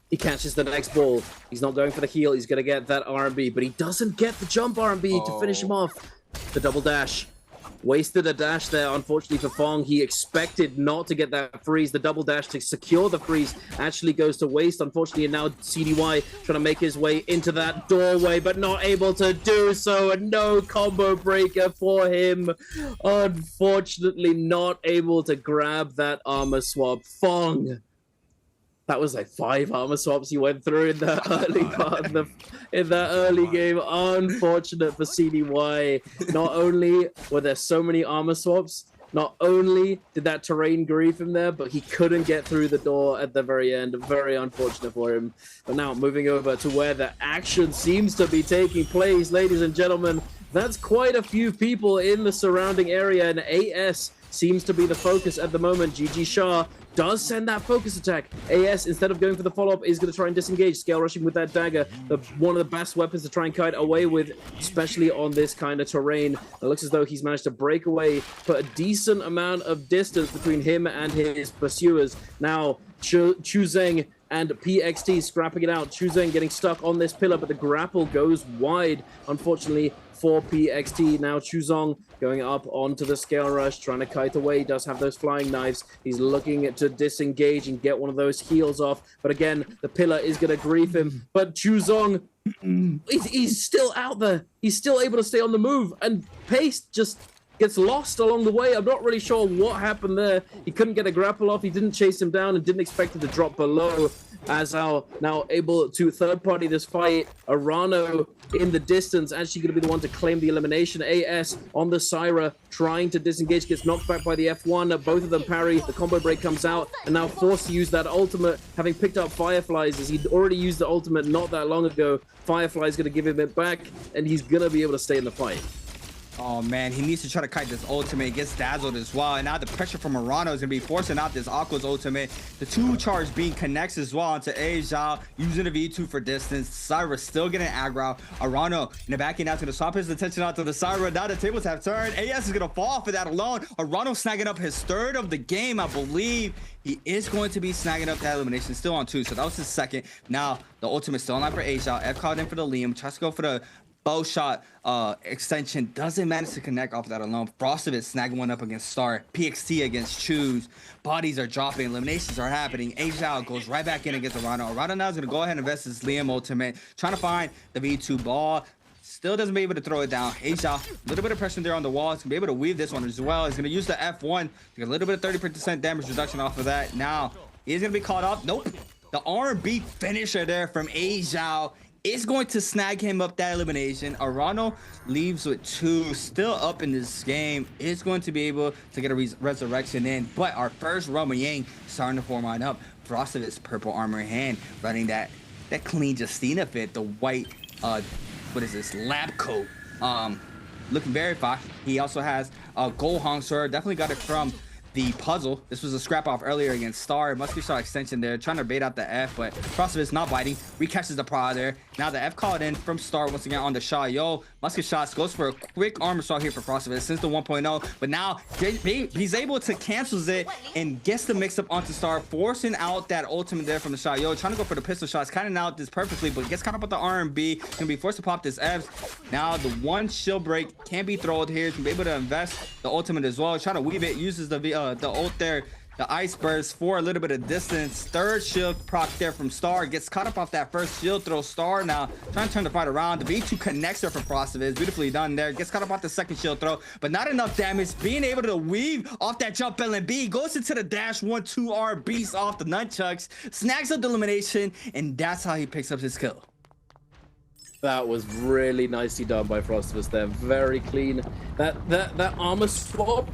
F: He catches the next ball. He's not going for the heal. He's going to get that R&B, but he doesn't get the jump R&B to finish him off. The double dash. Wasted a dash there, unfortunately for Fong. He expected not to get that freeze. The double dash to secure the freeze actually goes to waste, unfortunately, and now CDY trying to make his way into that doorway, but not able to do so, and no combo breaker for him. Unfortunately, not able to grab that armor swap. Fong. That was like 5 armor swaps he went through in the early part of the early game. Unfortunate for CDY. Not only were there so many armor swaps, not only did that terrain grief him there, but he couldn't get through the door at the very end. Very unfortunate for him. But now moving over to where the action seems to be taking place, ladies and gentlemen, that's quite a few people in the surrounding area, and AS seems to be the focus at the moment. GG Shah does send that focus attack. AS, instead of going for the follow-up, is going to try and disengage. Scale rushing with that dagger. One of the best weapons to try and kite away with, especially on this kind of terrain. It looks as though he's managed to break away, put a decent amount of distance between him and his pursuers. Now, Chu Zheng and PXT scrapping it out. Chu Zheng getting stuck on this pillar, but the grapple goes wide, unfortunately, for PXT. Now Chuzong going up onto the scale rush, trying to kite away. He does have those flying knives. He's looking to disengage and get one of those heals off. But again, the pillar is going to grief him. But Chuzong, he's still out there. He's still able to stay on the move. And Pace just gets lost along the way. I'm not really sure what happened there. He couldn't get a grapple off. He didn't chase him down and didn't expect him to drop below. Azal now able to third-party this fight. Arano in the distance, actually going to be the one to claim the elimination. AS on the Syra trying to disengage, gets knocked back by the F1. Both of them parry. The combo break comes out, and now forced to use that ultimate, having picked up Fireflies, as he'd already used the ultimate not that long ago. Firefly's going to give him it back, and he's going to be able to stay in the fight.
G: Oh man, he needs to try to kite this ultimate. Gets dazzled as well, and now the pressure from Arano is gonna be forcing out this Aqua's ultimate. The 2 charge being connects as well onto A Zhao, using a V2 for distance. Syra still getting aggro. Arano in the back end out to the swap his attention out to the Syra. Now the tables have turned. AS is gonna fall for that alone. Arano snagging up his 3rd of the game, I believe. He is going to be snagging up that elimination, still on 2, so that was his 2nd. Now the ultimate still on for A Zhao. F called in for the Liam, tries to go for the bow shot extension, doesn't manage to connect off that alone. Frostovitz snagging one up against Star. PXT against Choose. Bodies are dropping. Eliminations are happening. A Zhao goes right back in against Arano. Arano now is going to go ahead and invest his Liam ultimate. Trying to find the V2 ball. Still doesn't be able to throw it down. A Zhao, a little bit of pressure there on the wall. He's going to be able to weave this one as well. He's going to use the F1 to get a little bit of 30% damage reduction off of that. Now, he's going to be caught up. Nope. The R&B finisher there from A Zhao is going to snag him up that elimination. Arano leaves with 2, still up in this game. Is going to be able to get a resurrection in, but our first Roma Yang starting to form line up. Frostovitz purple armor in hand, running that clean Justina fit, the white what is this, lab coat, looking very fine. He also has a gold Hong sword, definitely got it from the puzzle. This was a scrap off earlier against Star. Musket shot extension there, trying to bait out the F, but Frostovitz not biting. Recatches the Prod there. Now the F called in from Star once again on the shot. Yo, Musket shots goes for a quick armor shot here for Frostovitz since the 1.0, but now he's able to cancels it and gets the mix up onto Star, forcing out that ultimate there from the shot. Yo, trying to go for the pistol shots, kind of out this perfectly, but gets caught up with the R&B. Gonna be forced to pop this F. Now the 1 shield break can be thrown here. He's gonna be able to invest the ultimate as well. Trying to weave it, uses the ult there, the ice burst for a little bit of distance. 3rd shield proc there from Star, gets caught up off that 1st shield throw. Star now trying to turn the fight around. The V2 connects there from Frostovitz, beautifully done there. Gets caught up off the 2nd shield throw, but not enough damage. Being able to weave off that jump LNB, goes into the dash 1-2R beast off the nunchucks, snags up the elimination, and that's how he picks up his kill.
F: That was really nicely done by Frostivus there. Very clean. That armor swap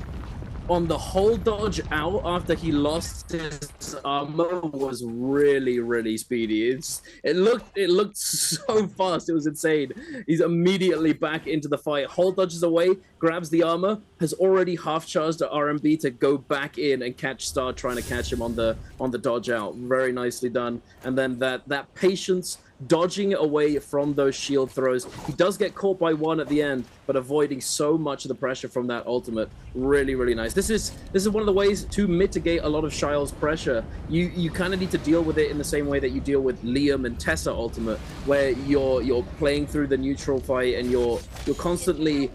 F: on the whole dodge out after he lost his armor was really speedy. It looked so fast. It was insane. He's immediately back into the fight. Whole dodges away, grabs the armor, has already half charged the RMB to go back in and catch Star trying to catch him on the dodge out. Very nicely done. And then that patience, dodging away from those shield throws. He does get caught by one at the end, but avoiding so much of the pressure from that ultimate. Really nice. This is one of the ways to mitigate a lot of Shile's pressure. You kind of need to deal with it in the same way that you deal with Liam and Tessa ultimate, where you're playing through the neutral fight and you're constantly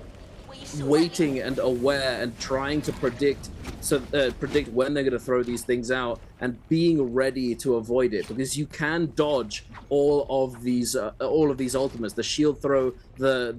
F: waiting and aware and trying to predict when they're going to throw these things out and being ready to avoid it, because you can dodge all of these ultimates, the shield throw, the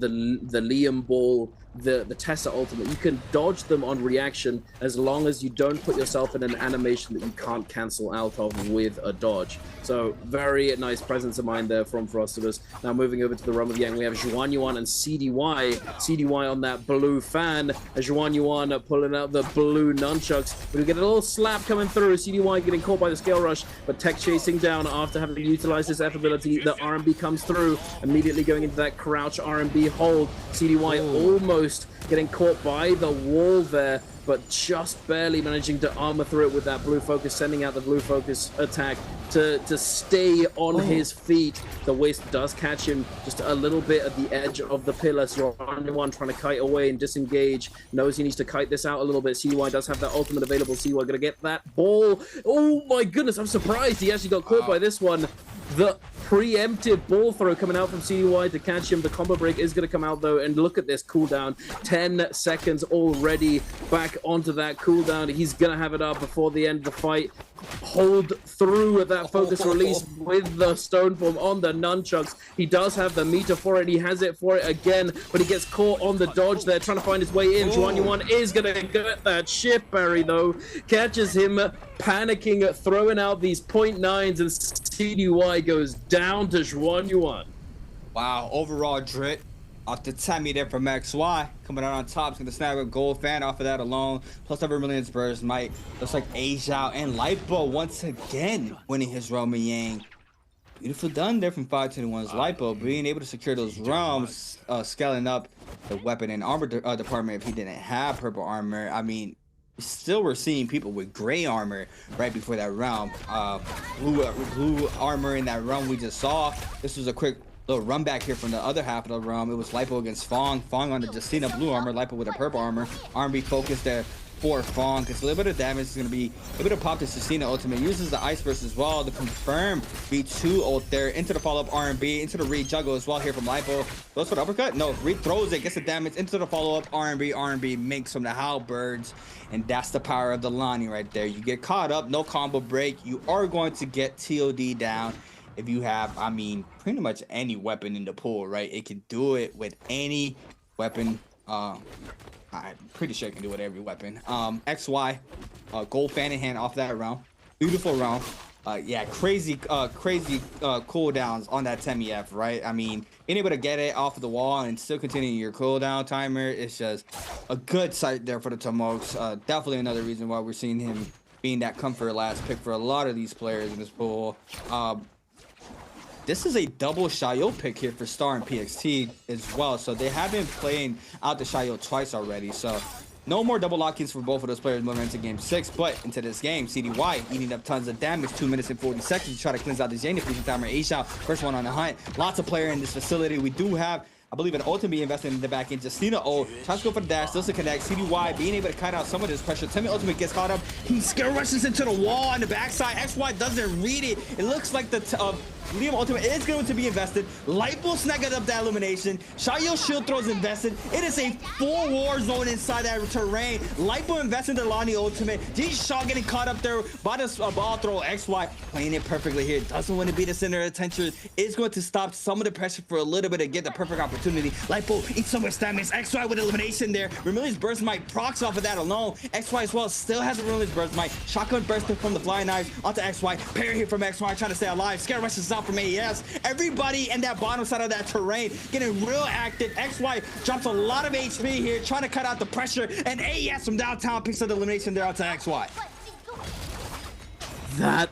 F: Liam ball, the Tessa ultimate. You can dodge them on reaction as long as you don't put yourself in an animation that you can't cancel out of with a dodge. So very nice presence of mind there from Frostivus. Now moving over to the realm of Yang, we have Zhuan Yuan and CDY. CDY on that blue fan, Zhuan Yuan pulling out the blue nunchucks. We get a little slap coming through. CDY getting caught by the scale rush, but tech chasing down after having utilized his F ability. The RMB comes through, immediately going into that crouch RMB hold. CDY almost getting caught by the wall there, but just barely managing to armor through it with that blue focus, sending out the blue focus attack to stay on his feet. The Wisp does catch him just a little bit at the edge of the pillar. So one trying to kite away and disengage, knows he needs to kite this out a little bit. CY does have that ultimate available. CY gonna get that ball. Oh my goodness, I'm surprised he actually got caught by this one. The preemptive ball throw coming out from CY to catch him. The combo break is going to come out though, and look at this cooldown. 10 seconds already back onto that cooldown. He's going to have it up before the end of the fight. Hold through at that focus release with the stone form on the nunchucks. He does have the meter for it. He has it for it again, but he gets caught on the dodge there, trying to find his way in. Zhuan Yuan is going to get that shift parry though. Catches him panicking, throwing out these 0.9s, and CDY goes down to Zhuan Yuan.
G: Wow, overall Drit off the Tammy there from XY. Coming out on top, is going to snag a gold fan off of that alone. Plus over Vermilion's Burst Might. Looks like Azhao and Lipo once again winning his Roman Yang. Beautiful done there from 521's Lipo, being able to secure those realms, scaling up the weapon and armor department if he didn't have purple armor. I mean, still we're seeing people with gray armor right before that realm. Blue armor in that realm we just saw. This was a quick little run back here from the other half of the realm. It was Lipo against Fong. Fong on the Justina blue armor, Lipo with a purple armor. RMB focused there for Fong. Gets a little bit of damage. Is going to be able to pop the Justina ultimate. Uses the Ice Burst as well to confirm V2 ult there. Into the follow-up RMB. Into the re-juggle as well here from Lipo. Goes for the uppercut? No. Re-throws it. Gets the damage. Into the follow-up RMB. RMB makes from the halberds. And that's the power of the Lonnie right there. You get caught up. No combo break. You are going to get TOD down. If you have, I mean, pretty much any weapon in the pool, right? It can do it with any weapon. I'm pretty sure it can do it with every weapon. XY, gold fan in hand off that round. Beautiful round. Yeah, crazy cooldowns on that Temi-F, right? I mean, being able to get it off of the wall and still continue your cooldown timer is just a good sight there for the Tomokes. Definitely another reason why we're seeing him being that comfort last pick for a lot of these players in this pool. This is a double Xiao pick here for Star and PXT as well. So they have been playing out the Xiao twice already. So no more double lock-ins for both of those players moving into game 6. But into this game, CDY eating up tons of damage. 2 minutes and 40 seconds to try to cleanse out the Jane defeating timer. Azhao, first one on the hunt. Lots of player in this facility. We do have, I believe, an ultimate being invested in the back end. Justina ult tries to go for the dash, doesn't connect. CDY being able to cut out some of this pressure. Temi ultimate gets caught up. He scare rushes into the wall on the backside. XY doesn't read it. It looks like the Liam ultimate is going to be invested. Lipo snagged up that illumination. Xiao shield throws invested. It is a full war zone inside that terrain. Lipo invested the Lonnie ultimate. G-Shaw getting caught up there by the ball throw. XY playing it perfectly here. Doesn't want to be the center of attention. Is going to stop some of the pressure for a little bit to get the perfect opportunity. Lipo eats so much damage. XY with elimination there. Vermilion's Burst Might procs off of that alone. XY as well still has a Vermilion's Burst Might. Shotgun burst from the flying knives onto XY. Parry here from XY trying to stay alive. Scare rushes out. out from AES. Everybody in that bottom side of that terrain getting real active. XY drops a lot of HP here, trying to cut out the pressure, and AES from downtown picks up the elimination there out to XY.
F: That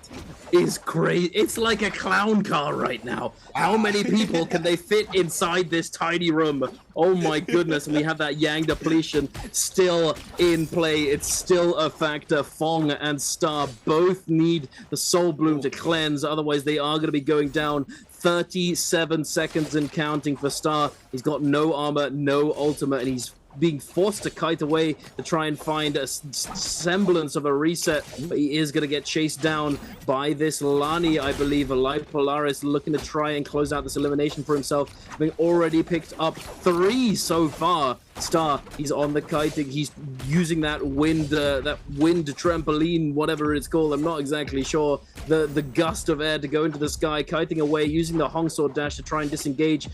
F: is great. It's like a clown car right now. How many people can they fit inside this tiny room? Oh my goodness. And we have that Yang depletion still in play. It's still a factor. Fong and Star both need the Soul Bloom to cleanse. Otherwise, they are going to be going down. 37 seconds and counting for Star. He's got no armor, no ultimate, and he's being forced to kite away to try and find a semblance of a reset, but he is going to get chased down by this Lani, I believe. Alive Polaris looking to try and close out this elimination for himself, having already picked up 3 so far. Star, he's on the kiting. He's using that wind trampoline, whatever it's called. I'm not exactly sure. The gust of air to go into the sky, kiting away, using the Hong Sword dash to try and disengage.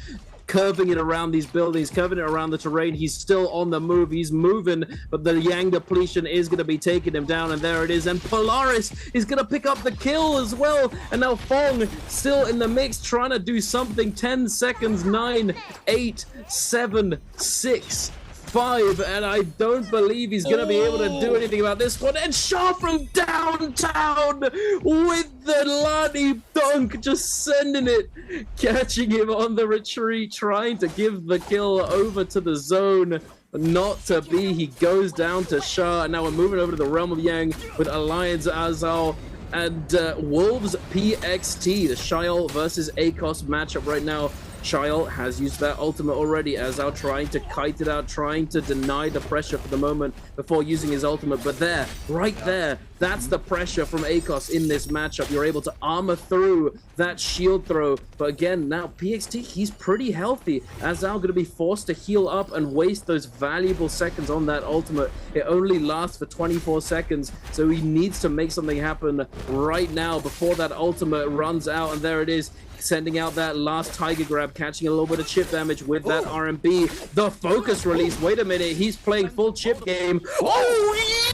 F: Curving it around these buildings, curving it around the terrain. He's still on the move. He's moving, but the Yang depletion is going to be taking him down, and there it is. And Polaris is going to pick up the kill as well. And now Fong still in the mix, trying to do something. 10 seconds, 9, 8, 7, 6, 5, and I don't believe he's going to be able to do anything about this one. And Shaw from downtown with the Lani dunk, just sending it, catching him on the retreat, trying to give the kill over to the zone. Not to be. He goes down to Shah, and now we're moving over to the Realm of Yang with Alliance Azal and Wolves PXT, the Shiel versus ACOS matchup right now. Shiel has used that ultimate already. Azal trying to kite it out, trying to deny the pressure for the moment before using his ultimate. But there, right there, that's the pressure from ACOS in this matchup. You're able to armor through that shield throw. But again, now PXT, he's pretty healthy. Azal going to be forced to heal up and waste those valuable seconds on that ultimate. It only lasts for 24 seconds, so he needs to make something happen right now before that ultimate runs out. And there it is, sending out that last Tiger Grab, catching a little bit of chip damage with that RMB. The focus release. Wait a minute, he's playing full chip game. Oh,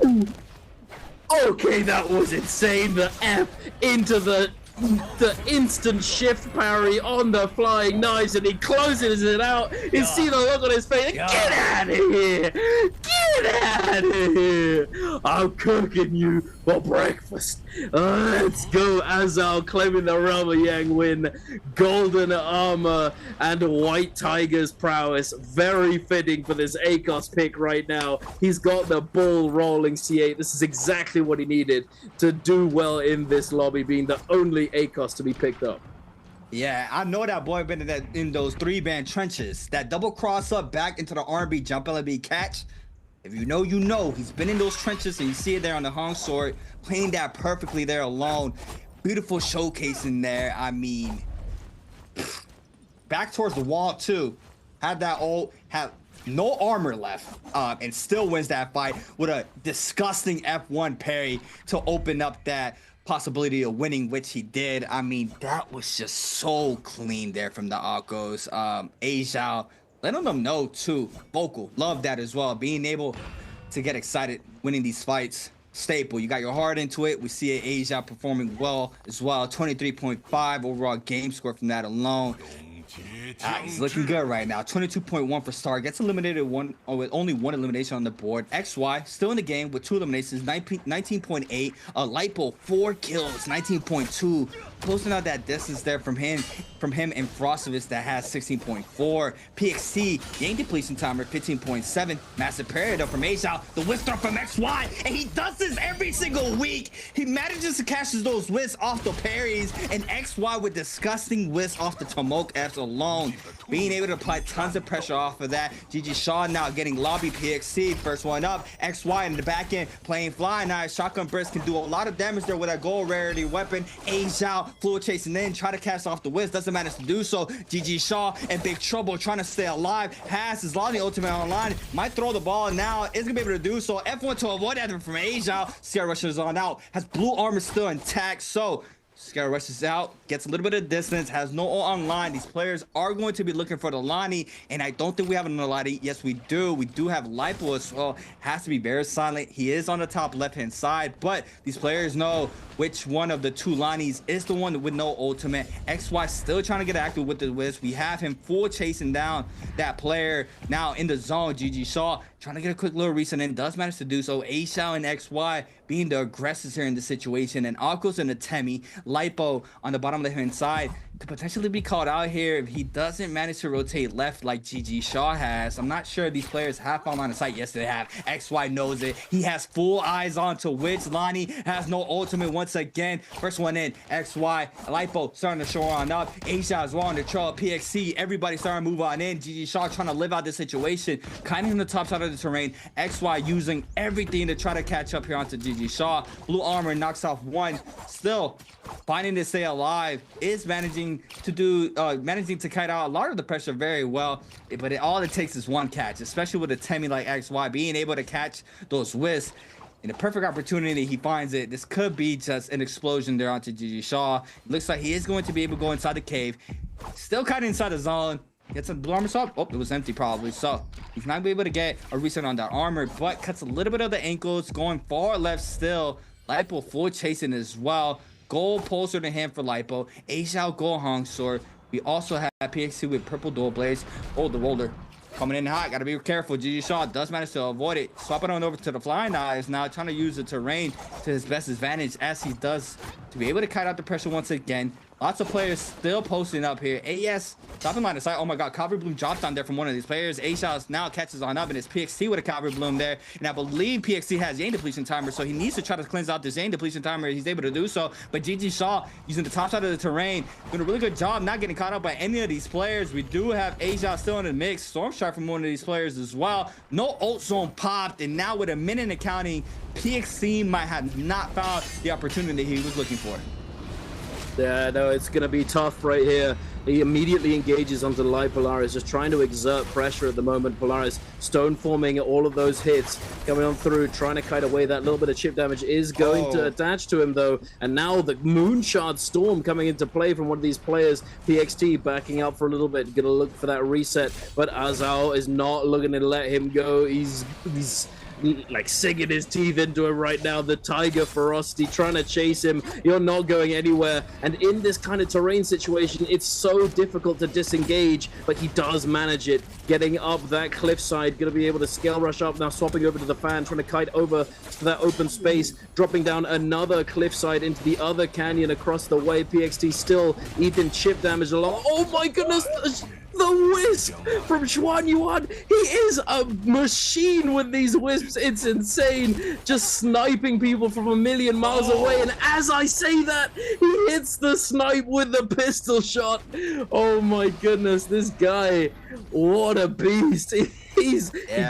F: yeah! Okay, that was insane. The F into the instant shift parry on the flying knives, and he closes it out. You see the look on his face. Get out of here! Get out of here! I'm cooking you for breakfast. Let's go. Azal claiming the Realm of Yang win. Golden armor and White Tiger's prowess. Very fitting for this ACOS pick right now. He's got the ball rolling, C8. This is exactly what he needed to do well in this lobby, being the only ACOS to be picked up.
G: Yeah, I know that boy been in those 3-band trenches. That double cross up back into the R&B jump LB catch. If you know, you know. He's been in those trenches, and you see it there on the Hong Sword, playing that perfectly there alone. Beautiful showcasing there. I mean, back towards the wall too. Had no armor left, and still wins that fight with a disgusting F1 parry to open up that possibility of winning, which he did. I mean, that was just so clean there from the Akos. Azal letting them know too. Vocal, love that as well. Being able to get excited winning these fights. Staple, you got your heart into it. We see Azal performing well as well. 23.5 overall game score from that alone. He's looking good right now. 22.1 for Star. Gets eliminated with only 1 elimination on the board. XY still in the game with 2 eliminations. 19.8. Lipo 4 kills. 19.2. Closing out that distance there from him and Frostovich that has 16.4. PXT Yang depletion timer 15.7. Massive parry though from Azal. The whiff throw from XY, and he does this every single week. He manages to catch those whiffs off the parries, and XY with disgusting whiffs off the Tomok Fs alone, being able to apply tons of pressure off of that. GG Shaw now getting lobby. PXT first one up. XY in the back end playing fly. Now shotgun burst can do a lot of damage there with that gold rarity weapon. Azal fluid chasing in, try to cast off the whiz, doesn't manage to do so. GG Shaw in big trouble trying to stay alive. Has his Lani ultimate online, might throw the ball now, is gonna be able to do so. F1 to avoid that from Azal. Sierra rushes on out, has blue armor still intact, so Sierra rushes out, gets a little bit of distance, has no online. These players are going to be looking for the Lani, and I don't think we have another Lani. Yes, we do. We do have Lipo as well. Has to be very silent. He is on the top left-hand side, but these players know which one of the two Lonnies is the one with no ultimate. XY still trying to get active with the Wisp. We have him full chasing down that player now in the zone. GG Shaw trying to get a quick little reset and does manage to do so. A-Shao and XY being the aggressors here in the situation, and Akos and the Temi. Lipo on the bottom left-hand side could potentially be called out here if he doesn't manage to rotate left like GG Shaw has. I'm not sure these players have found line of sight. Yes, they have. XY knows it. He has full eyes on to which Lonnie has no ultimate once again. First one in, XY. Lipo starting to show on up. A-Shao as well on the trail. PXC, everybody starting to move on in. GG Shaw trying to live out the situation, kind of in the top side of the terrain. XY using everything to try to catch up here onto GG Shaw. Blue armor knocks off one. Still finding to stay alive, is managing to kite out a lot of the pressure very well, but all it takes is one catch, especially with a Temi like XY being able to catch those wisps. In a perfect opportunity, he finds it. This could be just an explosion there onto GG Shaw. Looks like he is going to be able to go inside the cave. Still kind of inside the zone. Gets a blue armor swap. Oh, it was empty probably. So he's not able to get a reset on that armor, but cuts a little bit of the ankles, going far left still. Lipo full chasing as well. Gold pulser to hand for Lipo. A-Shao gold Hong sword. We also have PXC with purple dual blades. Oh, the roller coming in hot. Gotta be careful. GG Shaw does manage to avoid it. Swapping on over to the flying knives now, trying to use the terrain to his best advantage as he does to be able to kite out the pressure once again. Lots of players still posting up here. AES dropping line of sight. Oh my god, Cavalry Bloom dropped on there from one of these players. A-Shao now catches on up, and it's PXC with a Cavalry Bloom there. And I believe PXC has Zane depletion timer, so he needs to try to cleanse out the Zane depletion timer. He's able to do so. But GG Shaw using the top side of the terrain, doing a really good job not getting caught up by any of these players. We do have A-Shao still in the mix. Storm Strike from one of these players as well. No ult zone popped, and now with a minute and counting, PXC might have not found the opportunity he was looking for.
F: Yeah, no, it's going to be tough right here. He immediately engages onto Live Polaris, just trying to exert pressure at the moment. Polaris stone forming all of those hits, coming on through, trying to kite away. That little bit of chip damage is going to attach to him, though. And now the Moonshard Storm coming into play from one of these players. PXT backing up for a little bit, going to look for that reset. But Azao is not looking to let him go. He's like sinking his teeth into him right now. The Tiger Ferocity trying to chase him. You're not going anywhere. And in this kind of terrain situation, it's so difficult to disengage, but he does manage it. Getting up that cliffside, going to be able to scale rush up now, swapping over to the fan, trying to kite over to that open space, dropping down another cliffside into the other canyon across the way. PXT still eating chip damage along. Oh my goodness! The wisp from Xuan Yuan. He is a machine with these wisps. It's insane. Just sniping people from a million miles away. And as I say that, he hits the snipe with the pistol shot. Oh my goodness, this guy, what a beast. He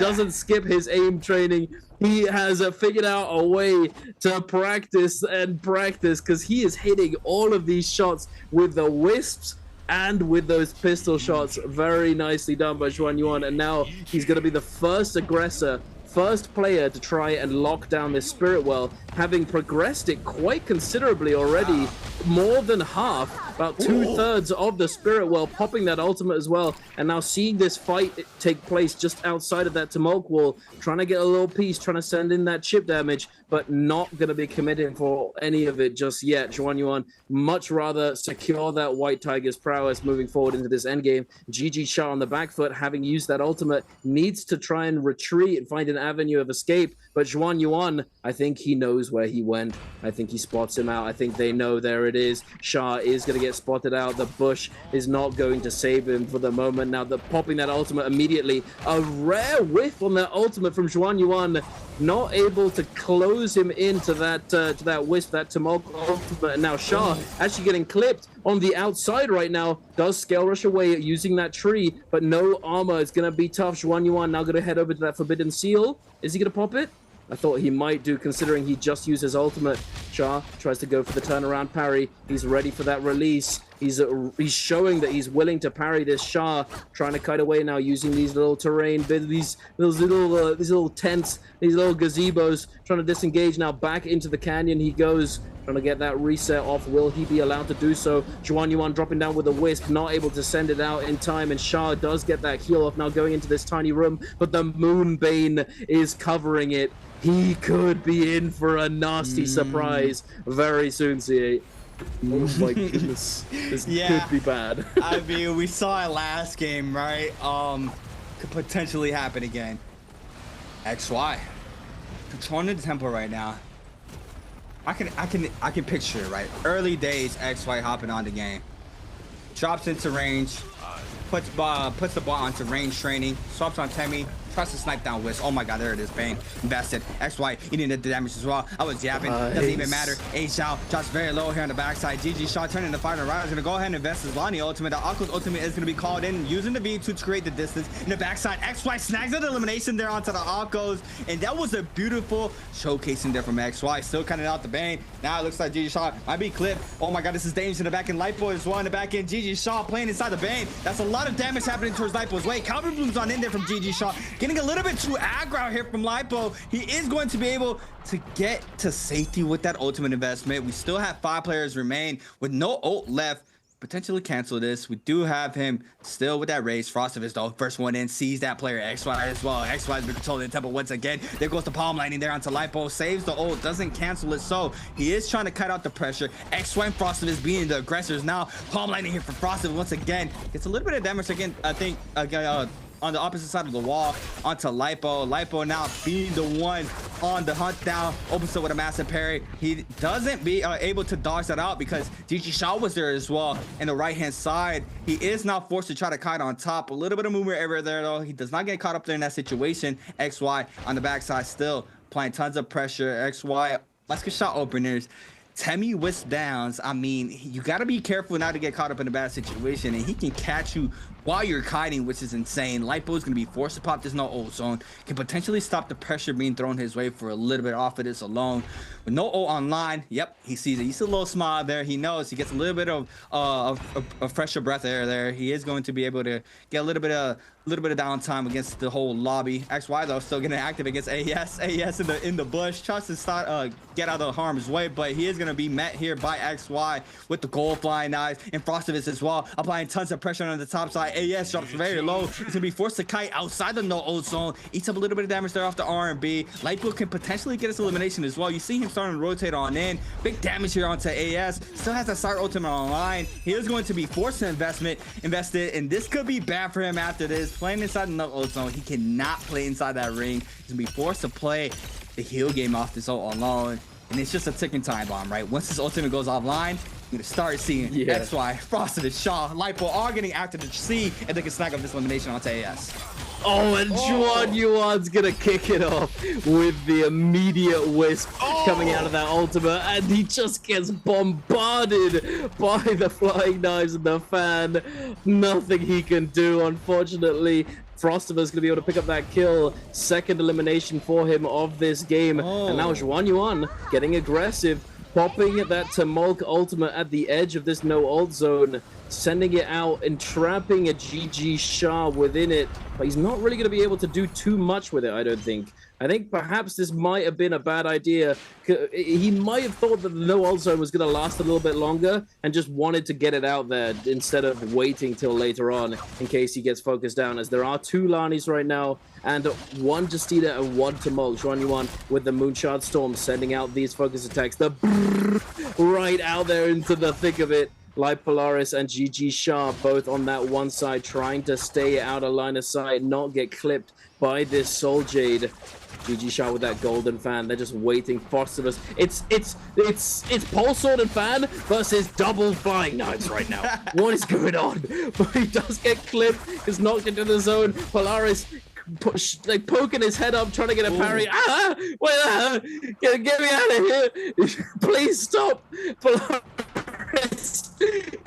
F: doesn't skip his aim training. He has figured out a way to practice because he is hitting all of these shots with the wisps and with those pistol shots. Very nicely done by Xuan Yuan. And now he's going to be the first aggressor, first player to try and lock down this Spirit Well, having progressed it quite considerably already. More than half, about 2/3 of the Spirit Well, popping that ultimate as well. And now seeing this fight take place just outside of that Tumult Wall, trying to get a little piece, trying to send in that chip damage, but not going to be committing for any of it just yet. Xuan Yuan much rather secure that White Tiger's prowess moving forward into this endgame. GG Shaw on the back foot, having used that ultimate, needs to try and retreat and find an avenue of escape. But Xuan Yuan, I think he knows where he went. I think he spots him out. I think they know there it is. Shah is going to get spotted out. The bush is not going to save him for the moment. Now, popping that ultimate immediately. A rare whiff on that ultimate from Xuan Yuan. Not able to close him into that wisp, that Tumult ultimate. And now Shah actually getting clipped on the outside right now. Does scale rush away using that tree, but no armor. It's going to be tough. Xuan Yuan now going to head over to that Forbidden Seal. Is he going to pop it? I thought he might do, considering he just used his ultimate. Shah tries to go for the turnaround parry. He's ready for that release. He's showing that he's willing to parry this Shah, trying to kite away now using these little terrain, these little tents, these little gazebos, trying to disengage now. Back into the canyon he goes, trying to get that reset off. Will he be allowed to do so? Juan Yuan dropping down with a whisk, not able to send it out in time, and Shah does get that heal off now going into this tiny room, but the Moonbane is covering it. He could be in for a nasty surprise very soon, C8. Oh my goodness. This could be bad.
G: I mean, we saw it last game, right? Could potentially happen again. XY. Controlling the tempo right now. I can picture it, right? Early days, XY hopping on the game. Drops into range. Puts the ball onto range training. Swaps on Temi. Tries to snipe down Wiz. Oh my god, there it is. Bang. Invested. XY eating the damage as well. I was yapping. Doesn't even matter. A-Shao drops very low here on the backside. GG Shot turning the fighter around. Is going to go ahead and invest his Lonnie ultimate. The Aqua's ultimate is going to be called in. Using the V2 to create the distance. In the backside, XY snags an elimination there onto the Aquos. And that was a beautiful showcasing there from XY. Still cutting out the Bane. Now it looks like GG Shot might be clipped. Oh my god, this is dangerous in the back end. Lightboy as well in the back end. GG Shot playing inside the Bane. That's a lot of damage happening towards Lightboy's way. Counter Bloom's on in there from GG Shot. Getting a little bit too aggro here from Lipo. He is going to be able to get to safety with that ultimate investment. We still have 5 players remain with no ult left. Potentially cancel this. We do have him still with that race. Frostivus though, first one in, sees that player XY as well. XY has been controlling the tempo once again. There goes the palm lightning there onto Lipo. Saves the ult, doesn't cancel it. So he is trying to cut out the pressure. XY and Frostivus being the aggressors now. Palm lightning here for Frostivus once again. Gets a little bit of damage again, I think, on the opposite side of the wall onto Lipo. Lipo now being the one on the hunt down. Opens up with a massive parry. He doesn't be able to dodge that out because GG Shaw was there as well in the right hand side. He is now forced to try to kite on top. A little bit of movement error there though. He does not get caught up there in that situation. XY on the backside still applying tons of pressure. XY, let's get shot openers. Temi whisk downs. I mean, you got to be careful not to get caught up in a bad situation, and he can catch you while you're kiting, which is insane. Lipo is going to be forced to pop this no ult zone. Can potentially stop the pressure being thrown his way for a little bit off of this alone. With no ult online, yep, he sees it. He's a little smile there. He knows he gets a little bit of fresher breath air there. He is going to be able to get a little bit of downtime against the whole lobby. XY though still getting active against AES. AES in the bush tries to start get out of harm's way, but he is going to be met here by XY with the gold flying knives and Frostivus as well, applying tons of pressure on the top side. AES drops very low. He's going to be forced to kite outside the no ult zone. Eats up a little bit of damage there off the R&B. Lightbook can potentially get his elimination as well. You see him starting to rotate on in. Big damage here onto AES. Still has that start ultimate online. He is going to be forced to invested, and this could be bad for him after this. Playing inside the no ult zone, he cannot play inside that ring. He's gonna be forced to play the heal game off this ult alone, and it's just a ticking time bomb, right? Once this ultimate goes offline, you're gonna start seeing XY, Frostivus, Shaw, Lipo all getting active to see, and they can snag up this elimination onto AS.
F: Oh, and Juan Yuan's gonna kick it off with the immediate wisp coming out of that ultimate, and he just gets bombarded by the flying knives and the fan. Nothing he can do, unfortunately. Frostivus gonna be able to pick up that kill. Second elimination for him of this game. And now Juan Yuan getting aggressive, popping that Tumulk ultimate at the edge of this no ult zone, sending it out and trapping a GG Shah within it. But he's not really going to be able to do too much with it, I don't think. I think perhaps this might have been a bad idea. He might have thought that the no ult zone was going to last a little bit longer and just wanted to get it out there instead of waiting till later on in case he gets focused down, as there are 2 Lanis right now and 1 Justina and 1 Tumulk. Juan Yuan with the Moonshard Storm sending out these focus attacks. The right out there into the thick of it. Light Polaris and GG Shah both on that one side, trying to stay out of line of sight, not get clipped by this Soul Jade. GG Shah with that golden fan. They're just waiting. Frostivus. It's Pole Sword and Fan versus double flying knives right now. What is going on? But he does get clipped. He's knocked into the zone. Polaris poking his head up, trying to get a parry. Wait, get me out of here. Please stop. Polaris Polaris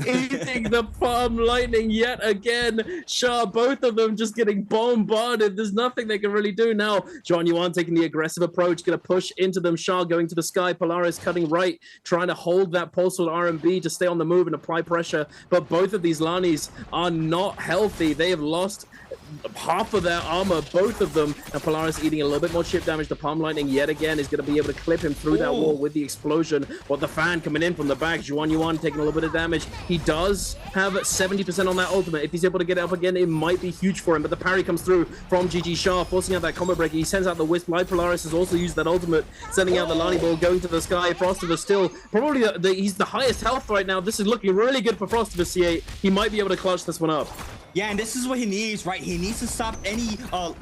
F: eating the palm lightning yet again. Shah, both of them just getting bombarded. There's nothing they can really do now. Juan Yuan taking the aggressive approach, going to push into them. Shah going to the sky. Polaris cutting right, trying to hold that pulsal RMB to stay on the move and apply pressure. But both of these Lanis are not healthy. They have lost half of their armor, both of them, and Polaris eating a little bit more chip damage. The palm lightning yet again is going to be able to clip him through that wall with the explosion. But the fan coming in from the back, Juan Yuan taking a little bit of damage. He does have 70% on that ultimate. If he's able to get it up again, it might be huge for him. But the parry comes through from GG Shah, forcing out that combo breaker. He sends out the Wisp. Live Polaris has also used that ultimate, sending out the Lani ball, going to the sky. Frostivus still probably he's the highest health right now. This is looking really good for Frostivus, C8. He might be able to clutch this one up.
G: Yeah, and this is what he needs, right? He needs to stop any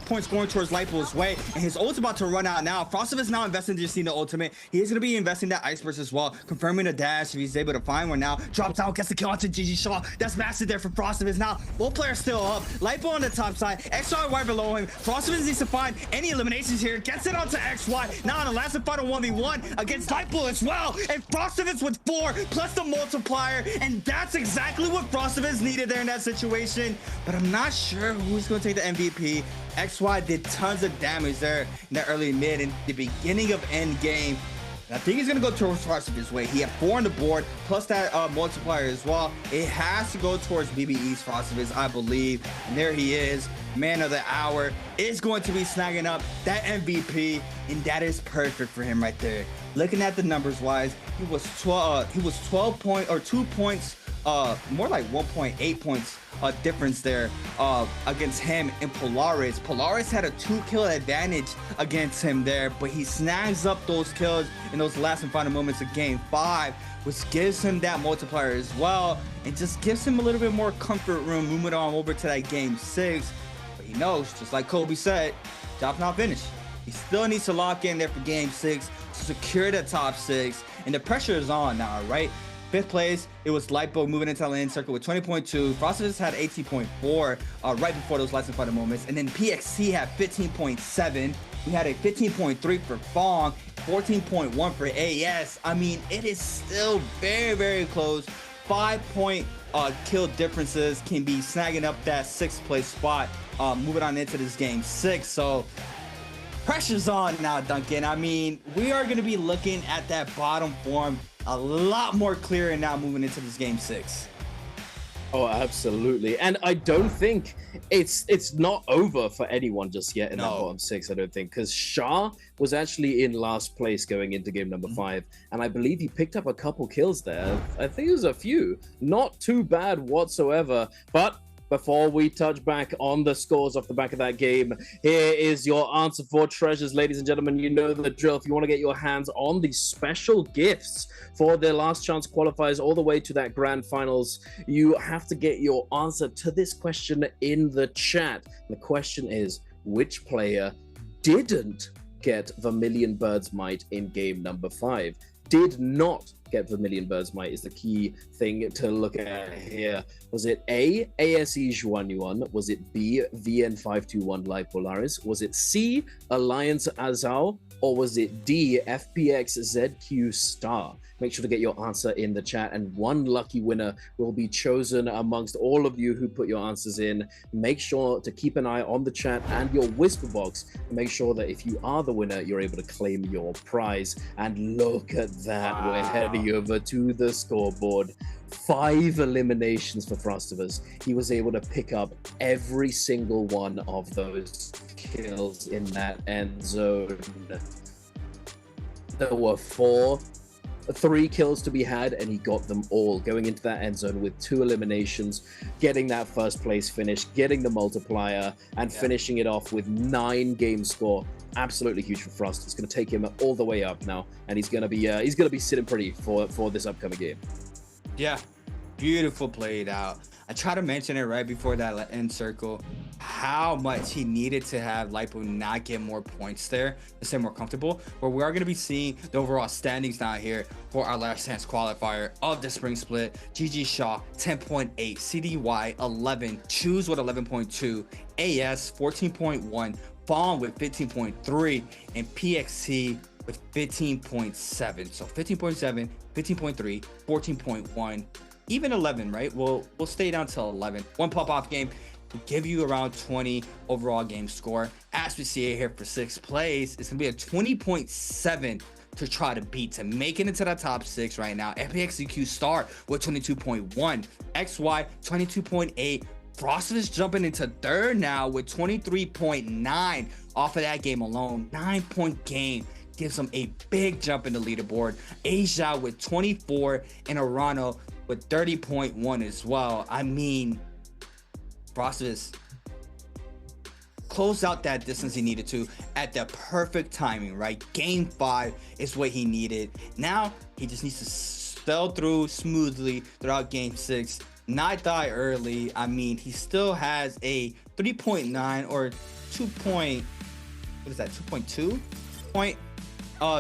G: points going towards Lightpool's way, and his ult's about to run out now. Frostivus is now investing in the ultimate. He is going to be investing that Ice Burst as well, confirming a dash if he's able to find one now. Drops out, gets the kill onto GG Shaw. That's massive there for Frostivus. Now, both players still up. Lightpool on the top side, XY right below him. Frostivus needs to find any eliminations here. Gets it onto XY. Now on the last and final 1v1 against Lightpool as well. And Frostivus with 4 plus the multiplier, and that's exactly what Frostivus needed there in that situation. But I'm not sure who's going to take the MVP. XY did tons of damage there in the early mid and the beginning of end game. And I think he's going to go towards Frostivus' way. He had 4 on the board, plus that multiplier as well. It has to go towards BBE's Frostivus, I believe. And there he is. Man of the hour is going to be snagging up that MVP, and that is perfect for him right there. Looking at the numbers wise, he was 12 points or 2 points, more like 1.8 points difference there against him and Polaris. Polaris had a 2-kill advantage against him there, but he snags up those kills in those last and final moments of game 5, which gives him that multiplier as well, and just gives him a little bit more comfort room moving on over to that game 6. But he knows, just like Kobe said, job's not finished. He still needs to lock in there for game 6 to secure the top 6, and the pressure is on now, right? 5th place, it was Lightbo moving into the lane circle with 20.2. Frostivus had 18.4 right before those last and final moments. And then PXC had 15.7. We had a 15.3 for Fong, 14.1 for AS. I mean, it is still very, very close. 5-point kill differences can be snagging up that 6th place spot, moving on into this game 6. So pressure's on now, Duncan. I mean, we are going to be looking at that bottom form a lot more clear now moving into this game 6.
F: Oh, absolutely. And I don't think it's not over for anyone just yet in that bottom 6, I don't think, because Shah was actually in last place going into game number 5, and I believe he picked up a couple kills there. I think it was a few, not too bad whatsoever. But before we touch back on the scores off the back of that game, here is your answer for treasures, ladies and gentlemen. You know the drill. If you want to get your hands on these special gifts for the last chance qualifiers all the way to that grand finals, you have to get your answer to this question in the chat. The question is, which player didn't get Vermilion Bird's Might in game number 5? Did not get Vermilion Bird's Might is the key thing to look at here. Was it A, ASE Juan Yuan? Was it B, VN521 Live Polaris? Was it C, Alliance Azal? Or was it D, FPX ZQ Star? Make sure to get your answer in the chat, and one lucky winner will be chosen amongst all of you who put your answers in. Make sure to keep an eye on the chat and your whisper box, and make sure that if you are the winner, you're able to claim your prize. And look at that. Wow. We're heading over to the scoreboard. 5 eliminations for Frostivus. He was able to pick up every single one of those kills in that end zone. There were 3 kills to be had, and he got them all, going into that end zone with 2 eliminations, getting that first place finish, getting the multiplier, and finishing it off with 9 game score. Absolutely huge for Frost. It's going to take him all the way up now, and he's going to be sitting pretty for this upcoming game.
G: Yeah, beautiful played out. I tried to mention it right before that end circle, how much he needed to have Lightpool not get more points there to stay more comfortable. But we are going to be seeing the overall standings now here for our last chance qualifier of the spring split. GG Shaw 10.8, CDY 11, Choose with 11.2, AS 14.1, Fawn with 15.3, and PXC with 15.7. So 15.7, 15.3, 14.1, even 11, right? We'll stay down till 11. One pop-off game will give you around 20 overall game score. As we see it here for 6th place, it's gonna be a 20.7 to try to beat to make it into the top 6 right now. FPXEQ Star with 22.1, XY 22.8. Frosted is jumping into 3rd now with 23.9 off of that game alone. 9-point game gives them a big jump in the leaderboard. Asia with 24 and Arano with 30.1 as well. I mean, Frosted closed out that distance he needed to at the perfect timing, right? Game 5 is what he needed. Now he just needs to sail through smoothly throughout game 6, not die early. I mean, he still has a 3.9 or 2.2 point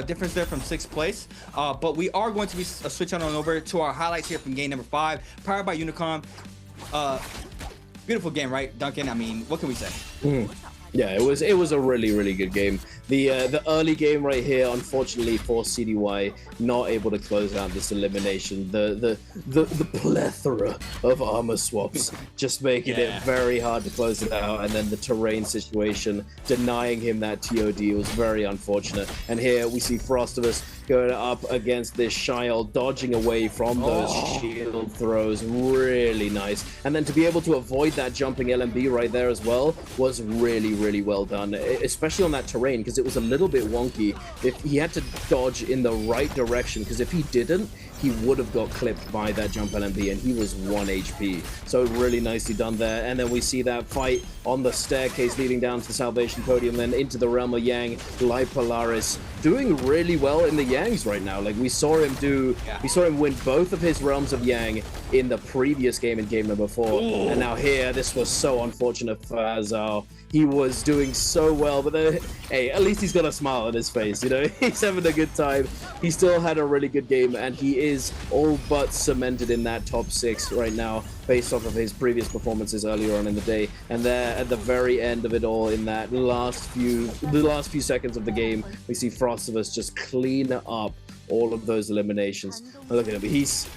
G: difference there from 6th place. But we are going to be switching on over to our highlights here from game number 5, powered by Unicom. Beautiful game, right, Duncan? I mean, what can we say?
F: Yeah, it was a really good game. The early game right here, unfortunately for CDY, not able to close out this elimination. The plethora of armor swaps just making it very hard to close it out, and then the terrain situation denying him that TOD was very unfortunate. And here we see Frostivus going up against this Shield, dodging away from those shield throws. Really nice. And then to be able to avoid that jumping LMB right there as well was really well done, especially on that terrain, because it was a little bit wonky. If he had to dodge in the right direction, because if he didn't, he would have got clipped by that jump LMB, and he was 1 HP. So really nicely done there. And then we see that fight on the staircase leading down to the Salvation Podium, then into the realm of Yang. Lai Polaris doing really well in the Yangs right now. Like we saw him win both of his realms of Yang in the previous game, in game number 4. And now here, this was so unfortunate for Azal. He was doing so well, but then, hey, at least he's got a smile on his face, you know? He's having a good time. He still had a really good game, and he is all but cemented in that top 6 right now, based off of his previous performances earlier on in the day. And there, at the very end of it all, in that last few seconds of the game, we see Frostivus just clean up all of those eliminations. Look at him. He's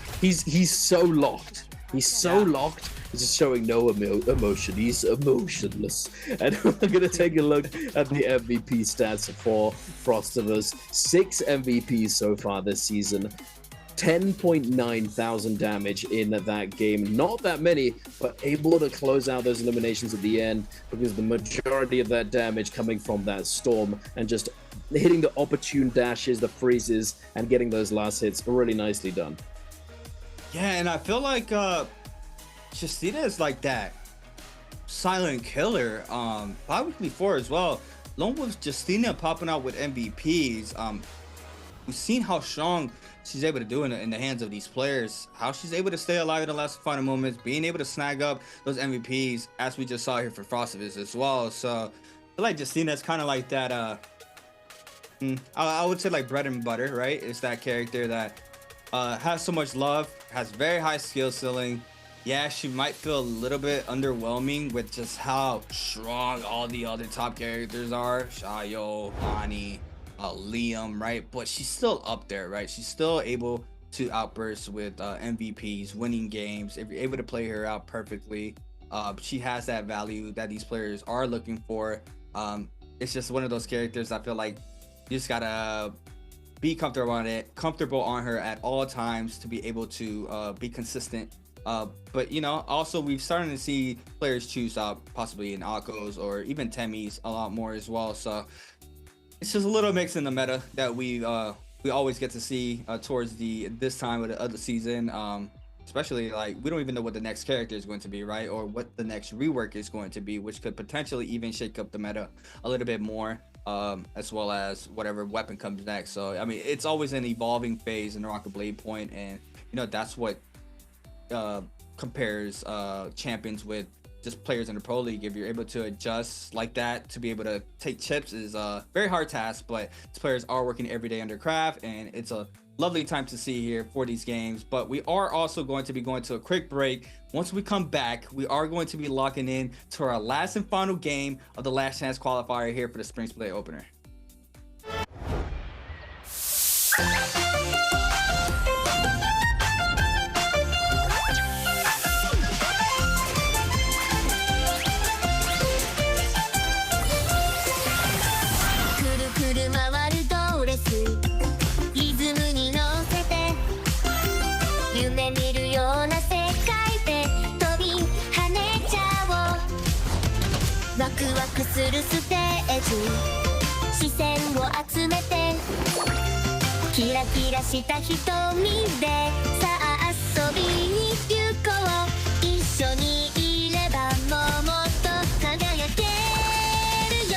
F: so locked. He's so locked. He's just showing no emotion. He's emotionless. And we're going to take a look at the MVP stats for Frostivus. 6 MVPs so far this season. 10.9 thousand damage in that game. Not that many, but able to close out those eliminations at the end, because the majority of that damage coming from that storm and just hitting the opportune dashes, the freezes, and getting those last hits. Really nicely done.
G: Yeah, and I feel like Justina is like that silent killer. 5 weeks before as well, along with Justina popping out with MVPs. We've seen how strong she's able to do in the hands of these players, how she's able to stay alive in the last final moments, being able to snag up those MVPs, as we just saw here for Frostivus as well. So I feel like Justina's kind of like that, I would say like bread and butter, right? It's that character that has so much love, has very high skill ceiling. Yeah, she might feel a little bit underwhelming with just how strong all the other top characters are. Shayo, Ani, Liam, right? But she's still up there, right? She's still able to outburst with MVPs, winning games. If you're able to play her out perfectly, she has that value that these players are looking for. It's just one of those characters I feel like you just gotta be comfortable on her at all times to be able to be consistent. But you know, also we've started to see players choose possibly in Akos or even Temis a lot more as well. So it's just a little mix in the meta that we always get to see towards this time of the other season. Especially like we don't even know what the next character is going to be, right? Or what the next rework is going to be, which could potentially even shake up the meta a little bit more, as well as whatever weapon comes next. So I mean, it's always an evolving phase in NARAKA BLADEPOINT, and you know that's what compares champions with just players in the pro league. If you're able to adjust like that to be able to take chips is a very hard task, but these players are working every day under craft, and it's a lovely time to see here for these games. But we are also going to be going to a quick break. Once we come back, we are going to be locking in to our last and final game of the last chance qualifier here for the Spring Split opener.
A: するステージ視線を集めてキラキラした瞳でさあ遊びに行こう一緒にいればもっと輝けるよ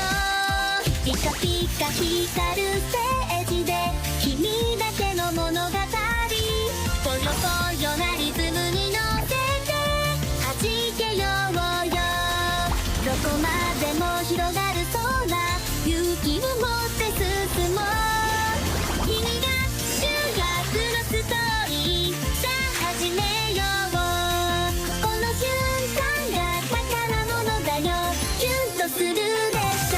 A: ピカピカ光るステージで君だけの物語ぽよぽよなリズムに乗せて弾けようよどこまでも広がる空勇気を持って進もう君が主役のストーリーさあ始めようこの瞬間が宝物だよキュンとするでしょ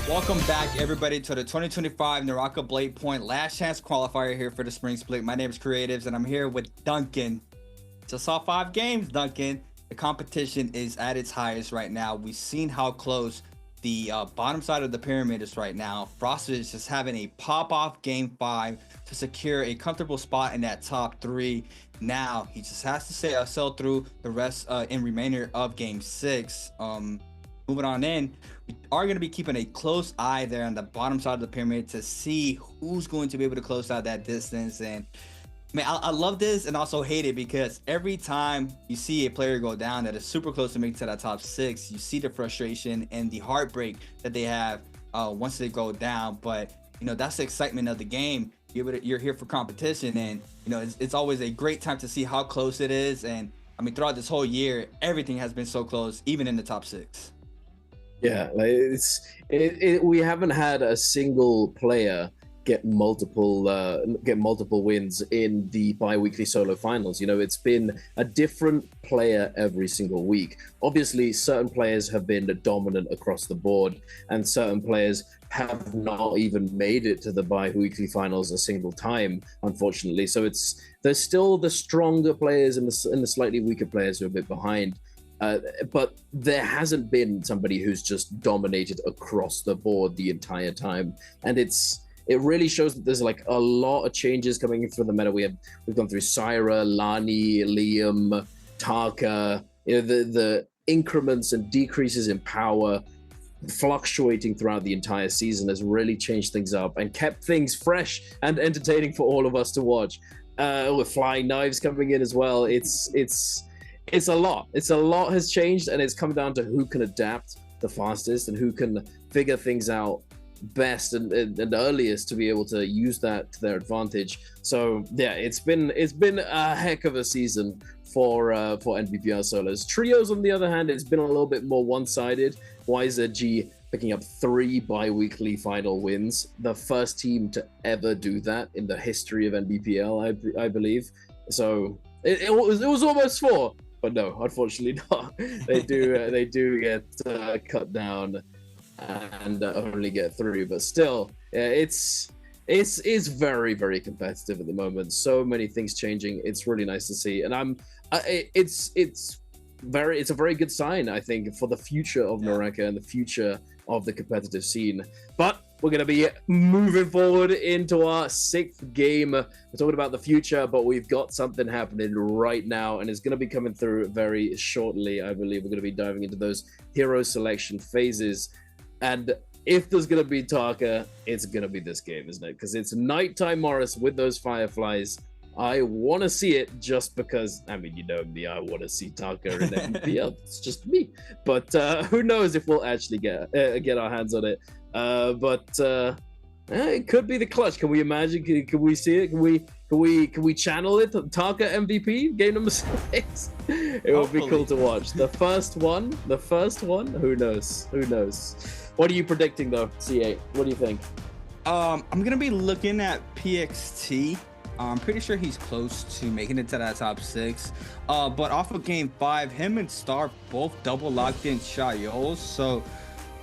G: Welcome back, everybody, to the 2025 NARAKA BLADEPOINT Last Chance Qualifier here for the Spring Split. My name is Creatives, and I'm here with Duncan. Just saw 5 games, Duncan. The competition is at its highest right now. We've seen how close the bottom side of the pyramid is right now. Frosted is just having a pop-off Game 5 to secure a comfortable spot in that top 3. Now, he just has to sail through the rest in remainder of Game 6. Moving on in, we are going to be keeping a close eye there on the bottom side of the pyramid to see who's going to be able to close out that distance. And man, I love this and also hate it because every time you see a player go down that is super close to making to that top 6, you see the frustration and the heartbreak that they have once they go down. But you know, that's the excitement of the game. You're here for competition, and you know, it's always a great time to see how close it is. And I mean, throughout this whole year, everything has been so close, even in the top 6.
F: Yeah, like we haven't had a single player get multiple wins in the bi-weekly solo finals. You know, it's been a different player every single week. Obviously, certain players have been dominant across the board, and certain players have not even made it to the bi-weekly finals a single time, unfortunately. So there's still the stronger players and the slightly weaker players who are a bit behind. But there hasn't been somebody who's just dominated across the board the entire time, and it really shows that there's like a lot of changes coming in through the meta. We've gone through Syra, Lani, Liam, Taka. You know, the increments and decreases in power fluctuating throughout the entire season has really changed things up and kept things fresh and entertaining for all of us to watch. With flying knives coming in as well, it's a lot. It's a lot has changed, and it's come down to who can adapt the fastest and who can figure things out best and earliest to be able to use that to their advantage. So yeah, it's been a heck of a season for Nbpl solos. Trios, on the other hand, it's been a little bit more one-sided. YZG picking up 3 bi-weekly final wins, the first team to ever do that in the history of Nbpl, I believe. So it was almost 4. But no, unfortunately not. They do get cut down and only get 3. But still, it's very, very competitive at the moment. So many things changing. It's really nice to see, and it's a very good sign, I think, for the future of NARAKA and the future of the competitive scene. But we're going to be moving forward into our 6th game. We're talking about the future, but we've got something happening right now, and it's going to be coming through very shortly. I believe we're going to be diving into those hero selection phases. And if there's going to be Taka, it's going to be this game, isn't it? Because it's Nighttime Morris with those Fireflies. I want to see it just because, I mean, you know me, I want to see Taka in NBPL. It's just me. But who knows if we'll actually get our hands on it. It could be the clutch. Can we imagine? Can we see it? Can we channel it? Taka MVP game number 6. It would be cool to watch. The first one. Who knows? What are you predicting though, C8? What do you think?
G: I'm gonna be looking at PXT. I'm pretty sure he's close to making it to that top 6. But off of game 5, him and Star both double locked in Shayos. So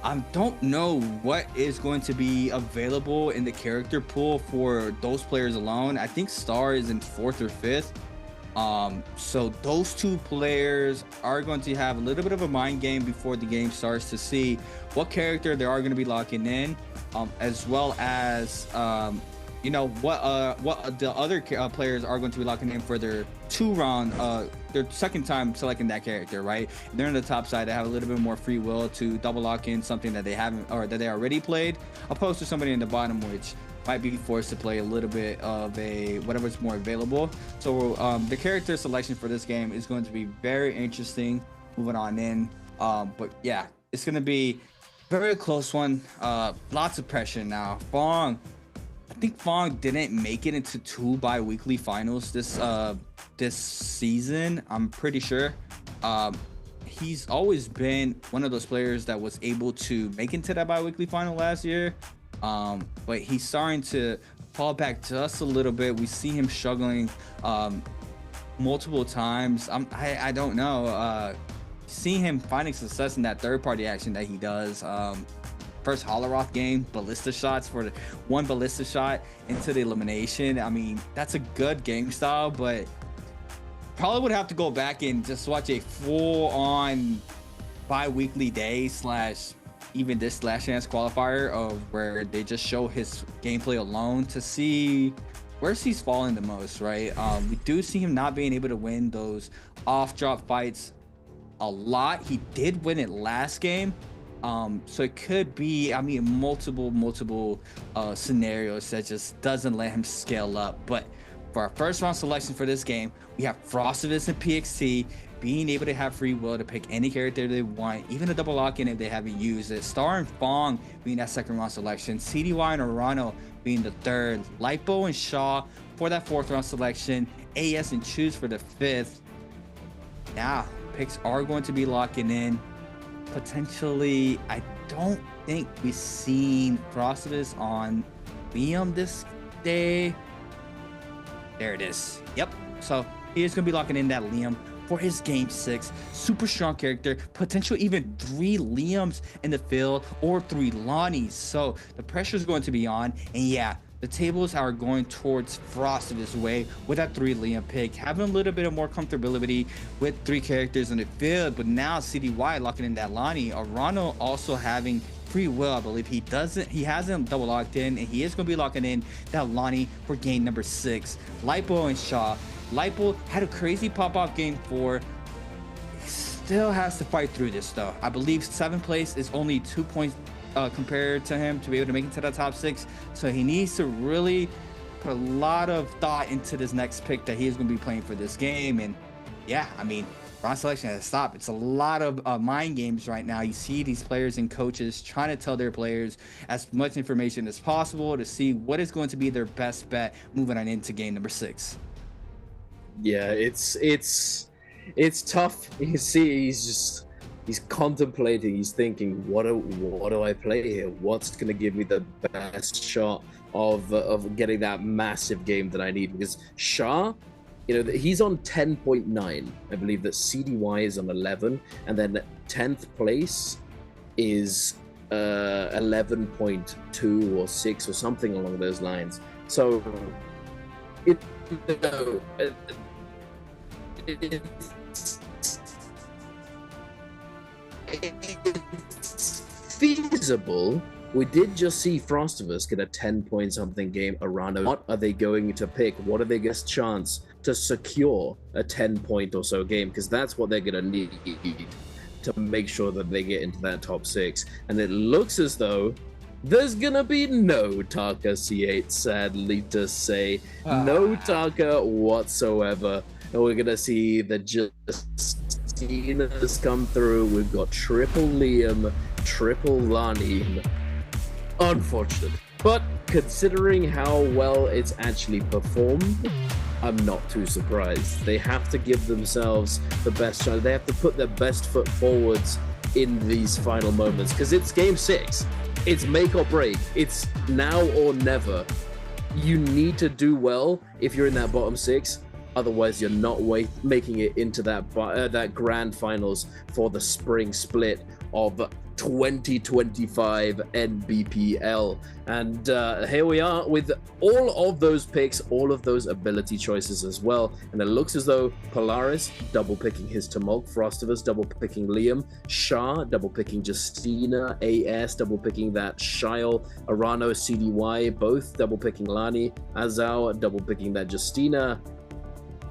G: I don't know what is going to be available in the character pool for those players alone. I think Star is in 4th or 5th. So those 2 players are going to have a little bit of a mind game before the game starts to see what character they are going to be locking in, as well as you know what the other players are going to be locking in for their 2-round, their second time selecting that character, right? They're on the top side. They have a little bit more free will to double lock in something that they haven't, or that they already played, opposed to somebody in the bottom, which might be forced to play a little bit of a whatever's more available. So the character selection for this game is going to be very interesting moving on in. But yeah, it's going to be very close one. Lots of pressure now. I think Fong didn't make it into 2 bi-weekly finals this season. I'm pretty sure. He's always been one of those players that was able to make it into that bi-weekly final last year. But he's starting to fall back just a little bit. We see him struggling multiple times. I don't know. Seeing him finding success in that third-party action that he does. First Holoroth game, ballista shots for the 1 ballista shot into the elimination. I mean, that's a good game style, but probably would have to go back and just watch a full-on bi-weekly day / even this Last Chance qualifier of where they just show his gameplay alone to see where he's falling the most, right? We do see him not being able to win those off-drop fights a lot. He did win it last game. So it could be, I mean, multiple scenarios that just doesn't let him scale up. But for our first round selection for this game, we have Frostivus and PXT being able to have free will to pick any character they want, even a double lock in if they haven't used it. Star and Fong being that second round selection, CDY and Arano being the 3rd, Lipo and Shaw for that 4th round selection, AS and Choose for the 5th. Now, picks are going to be locking in. Potentially, I don't think we've seen Frostivus on Liam this day. There it is. Yep. So he is going to be locking in that Liam for his game 6. Super strong character. Potential even 3 Liams in the field or 3 Lonnies. So the pressure is going to be on. And yeah, the tables are going towards Frostivus' way with that 3 Liam pick, having a little bit of more comfortability with 3 characters in the field. But now CDY locking in that Lonnie. Arano also having free will. I believe he hasn't double locked in, and he is going to be locking in that Lonnie for game number 6. Lipo and Shaw. Lipo had a crazy pop-off game 4. He still has to fight through this though. I believe 7th place is only 2 points compared to him to be able to make it to the top 6. So he needs to really put a lot of thought into this next pick that he is going to be playing for this game. And yeah, I mean, round selection has stopped. It's a lot of mind games right now. You see these players and coaches trying to tell their players as much information as possible to see what is going to be their best bet moving on into game number 6.
F: Yeah, it's tough. You see, he's contemplating, he's thinking, what do I play here? What's going to give me the best shot of getting that massive game that I need? Because Shah, you know, he's on 10.9. I believe that CDY is on 11, and then 10th place is 11.2 or 6 or something along those lines. So it's feasible We did just see Frostivus get a 10-point something game. Arano, what are they going to pick? What are their best chance to secure a 10-point or so game? Because that's what they're going to need to make sure that they get into that top 6. And it looks as though there's gonna be no Taka C8, sadly to say. No Taka whatsoever. And we're gonna see the Justinas come through. We've got triple Liam, triple Lani. Unfortunate. But considering how well it's actually performed, I'm not too surprised. They have to give themselves the best chance. They have to put their best foot forwards in these final moments, because it's game 6. It's make or break. It's now or never. You need to do well if you're in that bottom 6. Otherwise, you're not making it into that grand finals for the spring split of 2025 Nbpl. And here we are with all of those picks, all of those ability choices as well. And it looks as though Polaris double picking his Tumult, Frostivus double picking Liam, Shah double picking Justina, AS double picking that Shyle, Arano, CDY both double picking Lani, Azao double picking that Justina.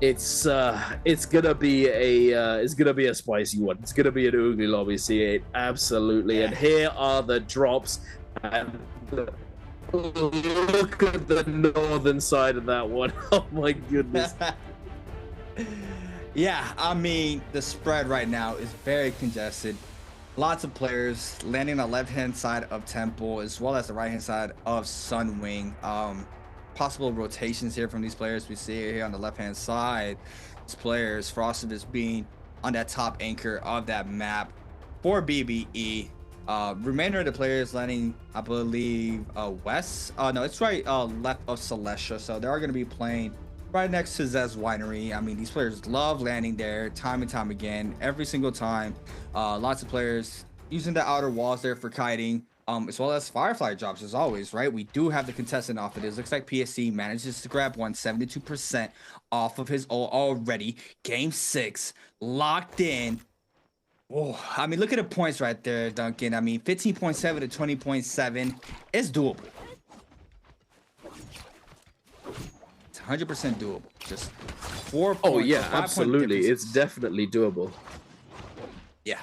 F: It's gonna be a spicy one. It's gonna be an Oogly Lobby C8, absolutely. And here are the drops. And look at the northern side of that one. Oh my goodness.
G: Yeah, I mean, the spread right now is very congested. Lots of players landing on the left-hand side of Temple as well as the right-hand side of Sunwing. Possible rotations here from these players. We see it here on the left-hand side. These players, Frostivus being on that top anchor of that map for BBE. Remainder of the players landing, I believe, west. No, it's right left of Celestia. So they are going to be playing right next to Zez Winery. I mean, these players love landing there time and time again, every single time. Lots of players using the outer walls there for kiting. As well as Firefly drops as always, right? We do have the contestant off of this. Looks like PSC manages to grab 172% off of his ult already. Game 6 locked in. Oh, I mean, look at the points right there, Duncan. I mean, 15.7 to 20.7 is doable. It's 100% doable. Just 4 points.
F: Oh yeah, absolutely. It's definitely doable.
G: Yeah.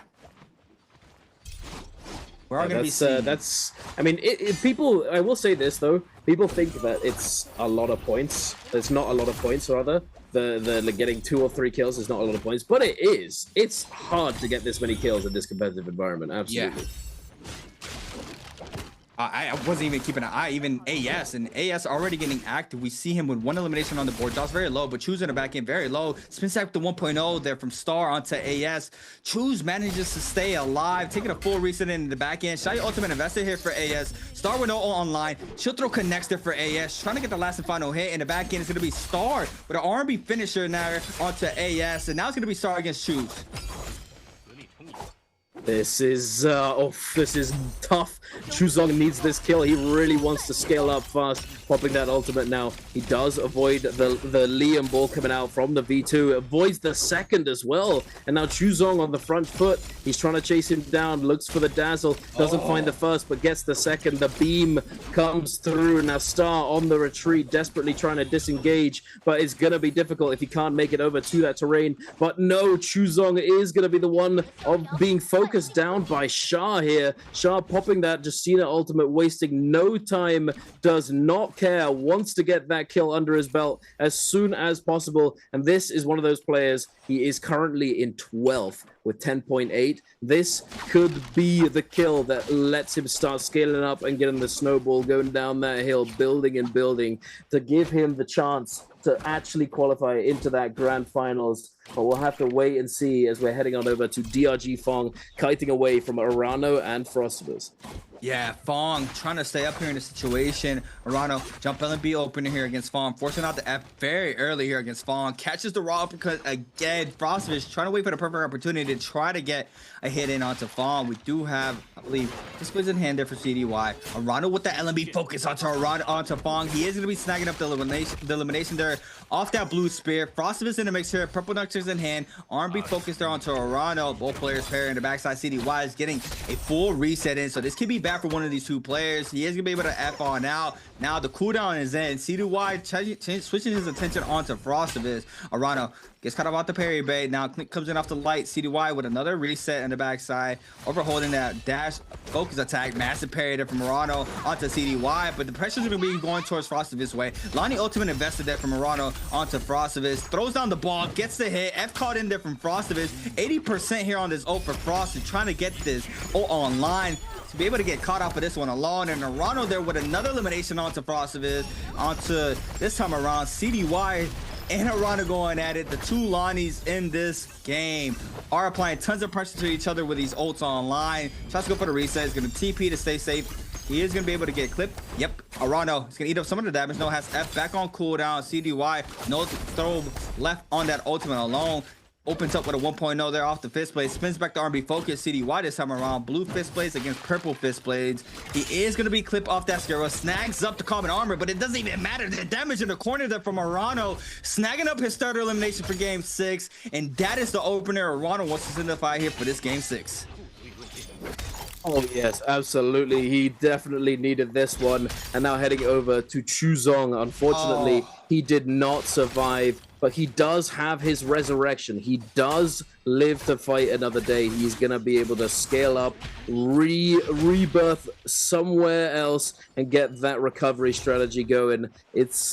G: We're all gonna be
F: that's. I mean, people. I will say this though. People think that it's a lot of points. It's not a lot of points, rather. The getting 2 or 3 kills is not a lot of points, but it is. It's hard to get this many kills in this competitive environment. Absolutely.
G: Yeah. I wasn't even keeping an eye. Even AS, and AS already getting active. We see him with 1 elimination on the board. Drops very low, but Choose in the back end very low. Spin sack to 1.0 there from Star onto AS. Choose manages to stay alive, taking a full reset in the back end. Shy ultimate invested here for AS. Star with no ult online. She'll throw connects there for AS. Trying to get the last and final hit in the back end. It's going to be Star with an R&B finisher now onto AS. And now it's going to be Star against Choose.
F: This is tough. Chuzong needs this kill. He really wants to scale up fast, popping that ultimate now. He does avoid the Liam ball coming out from the V2, avoids the second as well. And now Chuzong on the front foot. He's trying to chase him down, looks for the dazzle, doesn't find the first, but gets the second. The beam comes through. Now Star on the retreat, desperately trying to disengage, but it's gonna be difficult if he can't make it over to that terrain. But no, Chuzong is gonna be the one of being focused down by Shah here. Shah popping that Justina ultimate, wasting no time, does not care, wants to get that kill under his belt as soon as possible. And this is one of those players. He is currently in 12th with 10.8. This could be the kill that lets him start scaling up and getting the snowball going down that hill, building and building to give him the chance to actually qualify into that grand finals. But we'll have to wait and see as we're heading on over to DRG Fong, kiting away from Arano and Frostivus.
G: Yeah, Fong trying to stay up here in the situation. Arano jump LNB opener here against Fong, forcing out the F very early here against Fong. Catches the raw uppercut again. Frostivus trying to wait for the perfect opportunity to try to get a hit in onto Fong. We do have, I believe, this was in hand there for CDY. Arano with the LNB focus onto Fong. He is going to be snagging up the elimination there off that blue spear. Frostivus in the mix here. Purple Duck protectors in hand. R&B focused there onto Arano. Both players pairing the backside. CDY is getting a full reset in, so this could be bad for one of these two players. He is gonna be able to F on out. Now the cooldown is in. CDY switching his attention onto Frostivus. Arano gets caught about the parry bait. Now comes in off the light. CDY with another reset in the backside, overholding that dash focus attack. Massive parry there from Arano onto CDY, but the pressure's gonna be going towards Frostivus' way. Lonnie ultimate invested there from Arano onto Frostivus. Throws down the ball, gets the hit. F caught in there from Frostivus. 80% here on this ult for Frost, is trying to get this ult online to be able to get caught off of this one alone. And Arano there with another elimination onto Frostivus. Onto this time around CDY and Arano going at it. The two Lonnies in this game are applying tons of pressure to each other with these ults online. Tries to go for the reset. He's going to TP to stay safe. He is going to be able to get clipped. Yep, Arano is going to eat up some of the damage. No, has F back on cooldown. CDY, no throw left on that ultimate alone. Opens up with a 1.0 there off the fist blade. Spins back to R&B focus. CDY this time around. Blue fist blades against purple fist blades. He is going to be clipped off that Scarrow. Snags up the common armor, but it doesn't even matter. The damage in the corner there from Arano. Snagging up his starter elimination for game 6. And that is the opener Arano wants to signify here for this game 6.
F: Oh yes, absolutely. He definitely needed this one. And now heading over to Chuzong. Unfortunately, he did not survive, but he does have his resurrection. He does live to fight another day. He's gonna be able to scale up, rebirth somewhere else, and get that recovery strategy going. It's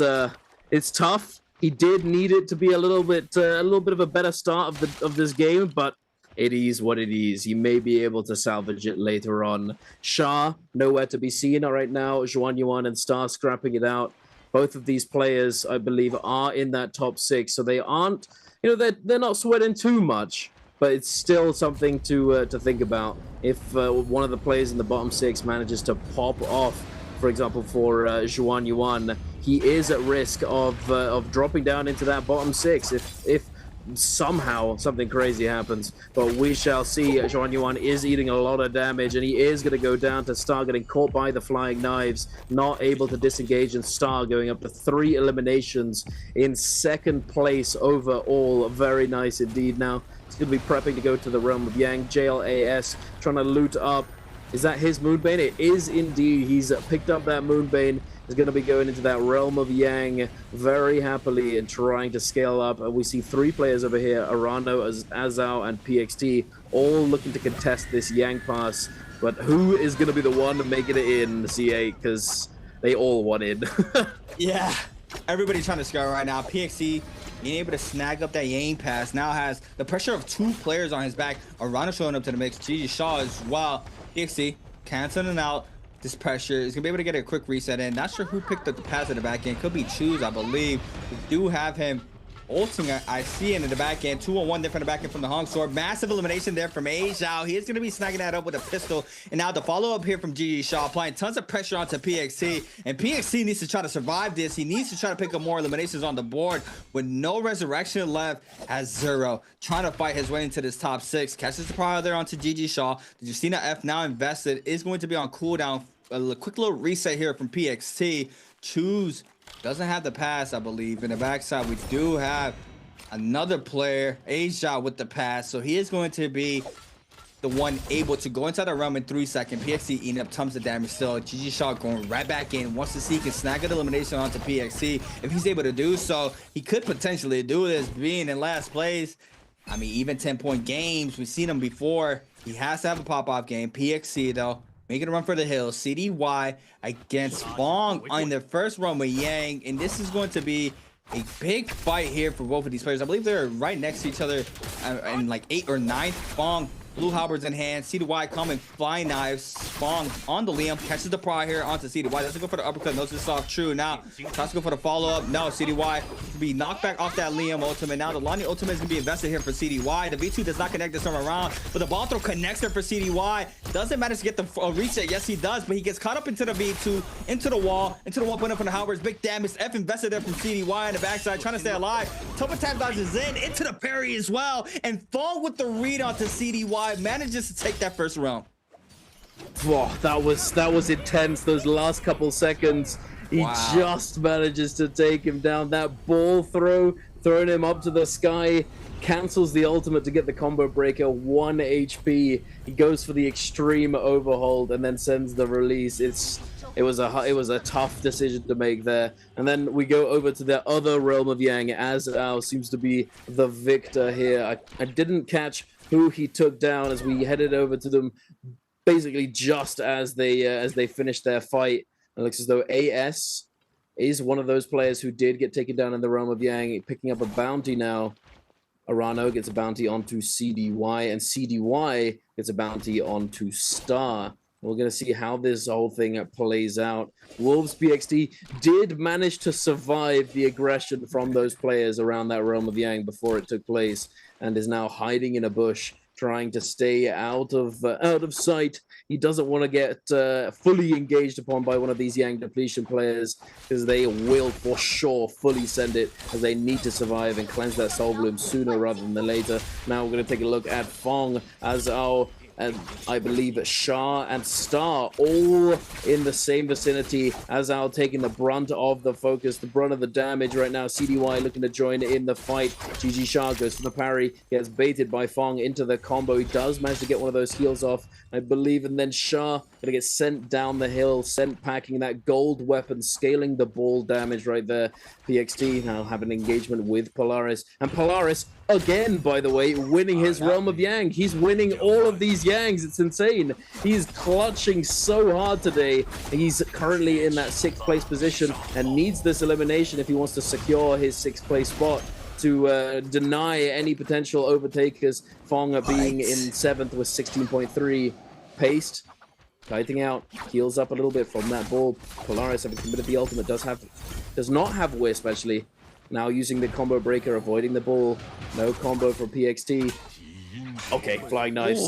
F: tough. He did need it to be a little bit of a better start of this game, but it is what it is. He may be able to salvage it later on. Shah, nowhere to be seen right now. Zhuan Yuan and Star scrapping it out. Both of these players, I believe, are in that top 6, so they aren't, they're not sweating too much, but it's still something to think about. If one of the players in the bottom 6 manages to pop off, for example, for Zhuan Yuan, he is at risk of dropping down into that bottom 6 if somehow something crazy happens. But we shall see. Zhuan Yuan is eating a lot of damage, and he is going to go down to Star, getting caught by the flying knives, not able to disengage, and Star going up to 3 eliminations in 2nd place overall. Very nice indeed. Now he's going to be prepping to go to the realm of Yang. JLAS trying to loot up. Is that his Moonbane? It is indeed. He's picked up that Moonbane. Is going to be going into that realm of Yang very happily and trying to scale up. And we see 3 players over here, Arano, Azao, and PXT, all looking to contest this Yang pass. But who is going to be the one making it in C8? Because they all want in.
G: Yeah, everybody trying to score right now. PXT being able to snag up that Yang pass now has the pressure of 2 players on his back. Arano showing up to the mix. GG Shaw as well. PXT canceling out this pressure. Is gonna be able to get a quick reset in. Not sure who picked up the pass at the back end. Could be Choose, I believe. We do have him ulting. I see him in the back end. 2-on-1 there from the back end from the Hong Sword. Massive elimination there from A Zhao. He is going to be snagging that up with a pistol. And now the follow up here from GG Shaw, applying tons of pressure onto PXT. And PXT needs to try to survive this. He needs to try to pick up more eliminations on the board. With no resurrection left, has 0. Trying to fight his way into this top 6. Catches the prior there onto GG Shaw. The Justina F now invested is going to be on cooldown. A quick little reset here from PXT. Choose doesn't have the pass, I believe. In the backside, we do have another player, Asia, with the pass. So he is going to be the one able to go inside the realm in 3 seconds. PXT eating up tons of damage still. GG Shaw going right back in. Wants to see he can snag an elimination onto PXT. If he's able to do so, he could potentially do this, being in last place. I mean, even 10-point games, we've seen him before. He has to have a pop-off game. PXT, though, making a run for the hills. CDY against Fong on the first run with Yang. And this is going to be a big fight here for both of these players. I believe they're right next to each other in like 8th or 9th. Fong, blue halberds in hand. CDY coming, flying knives. Fong on the Liam, catches the pry here onto CDY. Doesn't go for the uppercut, knows this off true. Now, tries to go for the follow-up. No, CDY to be knocked back off that Liam ultimate. Now, the Lonnie ultimate is going to be invested here for CDY. The V2 does not connect this time around, but the ball throw connects there for CDY. Doesn't manage to get the reset. Yes, he does, but he gets caught up into the V2, into the wall, into the 1.0 from the halberds. Big damage. F invested there from CDY on the backside, trying to stay alive. Topa tap dodges in, into the parry as well, and Fong with the read onto CDY. Manages to take that first round.
F: Whoa, that was intense. Those last couple seconds, he just manages to take him down. That ball throw, throwing him up to the sky. cancels the ultimate to get the combo breaker, 1 HP. He goes for the extreme overhold and then sends the release. It was a tough decision to make there. And then we go over to the other Realm of Yang. Azao seems to be the victor here. I didn't catch who he took down as we headed over to them basically just as they finished their fight. It looks as though AS is one of those players who did get taken down in the Realm of Yang, picking up a bounty now. Arano gets a bounty onto CDY, and CDY gets a bounty onto Star. We're going to see how this whole thing plays out. Wolves PXT did manage to survive the aggression from those players around that Realm of Yang before it took place, and is now hiding in a bush, trying to stay out of sight. He doesn't want to get fully engaged upon by one of these Yang depletion players, because they will for sure fully send it, as they need to survive and cleanse that soul bloom sooner rather than later. Now we're going to take a look at Fong, Azao, and I believe Shah and Star all in the same vicinity. Azao taking the brunt of the focus, the brunt of the damage right now. CDY looking to join in the fight. GG Shah goes for the parry, gets baited by Fong into the combo. He does manage to get one of those heals off, I believe, and then Shah gonna get sent down the hill, sent packing. That gold weapon scaling the ball damage right there. PXT now have an engagement with Polaris, and Polaris again, by the way, winning his Realm of Yang. He's winning all of these Yangs. It's insane. He's clutching so hard today. He's currently in that 6th place position and needs this elimination if he wants to secure his 6th place spot to deny any potential overtakers. Fong being in 7th with 16.3. Paced, kiting out, heals up a little bit from that ball. Polaris, having committed the ultimate, does not have Wisp actually. Now using the combo breaker, avoiding the ball. No combo for PXT. Okay, flying knives.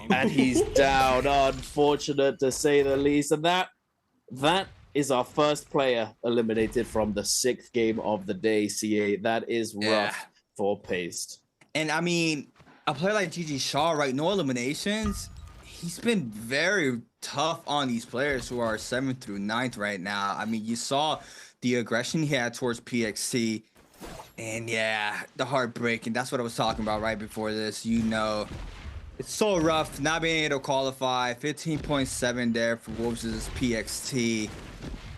F: And he's down. Unfortunate to say the least. And that is our first player eliminated from the 6th game of the day, CA. That is rough for Paced.
G: And I mean, a player like GG Shaw, right? No eliminations. He's been very tough on these players who are 7th through 9th right now. I mean, you saw the aggression he had towards PXC, and yeah, the heartbreak, and that's what I was talking about right before this. You know, it's so rough not being able to qualify. 15.7 there for Wolves' PXT.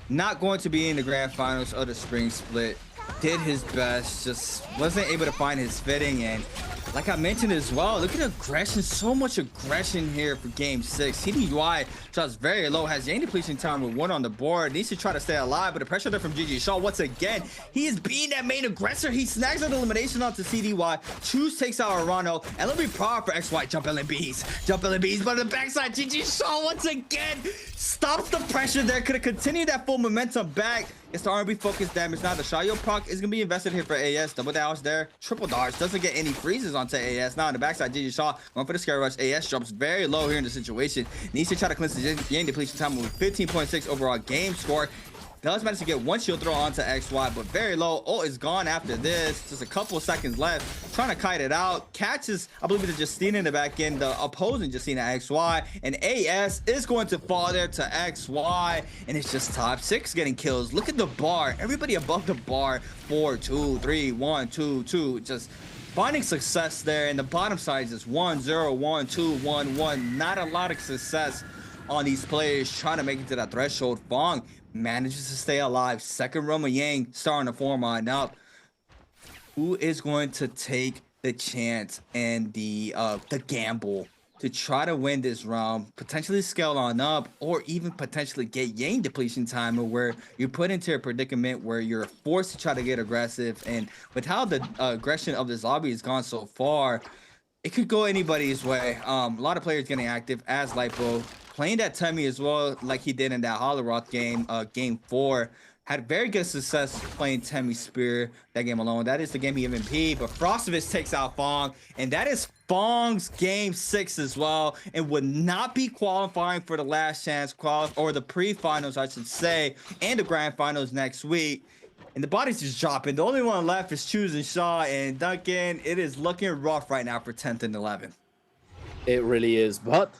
G: Not going to be in the grand finals of the spring split. Did his best, just wasn't able to find his fitting, and like I mentioned as well, look at aggression, so much aggression here for game 6. CDY drops very low, has Yang depletion time with 1 on the board, needs to try to stay alive, but the pressure there from GG Shaw once again. He is being that main aggressor. He snags an elimination onto CDY. Choose takes out Arano, and let me proud for XY jump LMBs, but on the backside, GG Shaw once again stops the pressure there. Could have continued that full momentum back. It's the R&B focus damage. Now the Shayo proc is going to be invested here for AS. Double dash there. Triple dodge. Doesn't get any freezes onto AS. Now on the backside, GG Shaw going for the scare rush. AS jumps very low here in the situation. Needs to try to cleanse the Yang depletion time with 15.6 overall game score. Does manage to get 1 shield throw onto XY, but very low. Ult is gone after this. Just a couple of seconds left. Trying to kite it out. Catches, I believe it's Justine in the back end, the opposing Justine XY. And AS is going to fall there to XY. And it's just top 6 getting kills. Look at the bar. Everybody above the bar. 4, 2, 3, 1, 2, 2. Just finding success there. And the bottom side is just 1, 0, 1, 2, 1, 1. Not a lot of success on these players trying to make it to that threshold. Fong manages to stay alive. 2nd Realm of Yang starting to form on up. Who is going to take the chance and the gamble to try to win this realm, potentially scale on up, or even potentially get Yang depletion time, where you're put into a predicament where you're forced to try to get aggressive? And with how the aggression of this lobby has gone so far, it could go anybody's way. A lot of players getting active as Lipo, playing that Temmie as well, like he did in that Holoroth game, game 4. Had very good success playing Temmie Spear that game alone. That is the game he MVP, but Frostovich takes out Fong, and that is Fong's game 6 as well, and would not be qualifying for the last chance or the pre-finals, I should say, and the grand finals next week. And the body's just dropping. The only one left is choosing Shaw and Duncan. It is looking rough right now for 10th and 11th.
F: It really is, but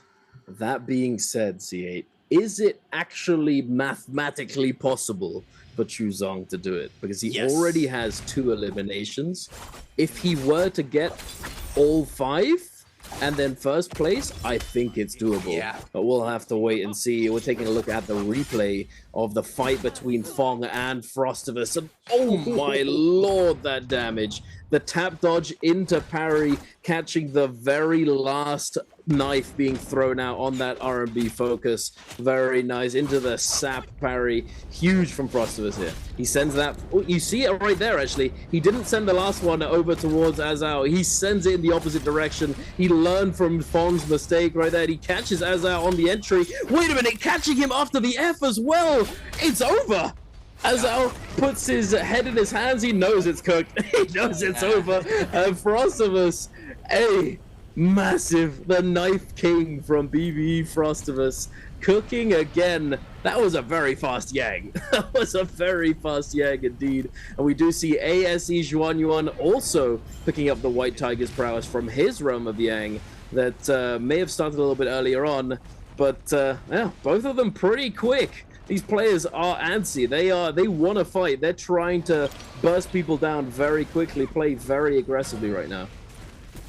F: that being said, C8, is it actually mathematically possible for Chuzong to do it? Because he already has 2 eliminations. If he were to get all 5 and then first place, I think it's doable.
G: Yeah.
F: But we'll have to wait and see. We're taking a look at the replay of the fight between Fong and Frostivus. And oh my lord, that damage. The tap dodge into parry, catching the very last knife being thrown out on that R&B focus. Very nice. Into the sap parry. Huge from Frostivus here. He sends that. Oh, you see it right there, actually. He didn't send the last one over towards Azao. He sends it in the opposite direction. He learned from Fong's mistake right there. He catches Azao on the entry. Wait a minute, catching him after the F as well. It's over. Azao puts his head in his hands. He knows it's cooked. He knows it's over. And Frostivus, massive. The Knife King from BBE Frostivus, cooking again. That was a very fast Yang. That was a very fast Yang indeed. And we do see ASE Zhuanyuan also picking up the White Tiger's prowess from his realm of Yang that may have started a little bit earlier on. But yeah, both of them pretty quick. These players are antsy. They want to fight. They're trying to burst people down very quickly, play very aggressively right now.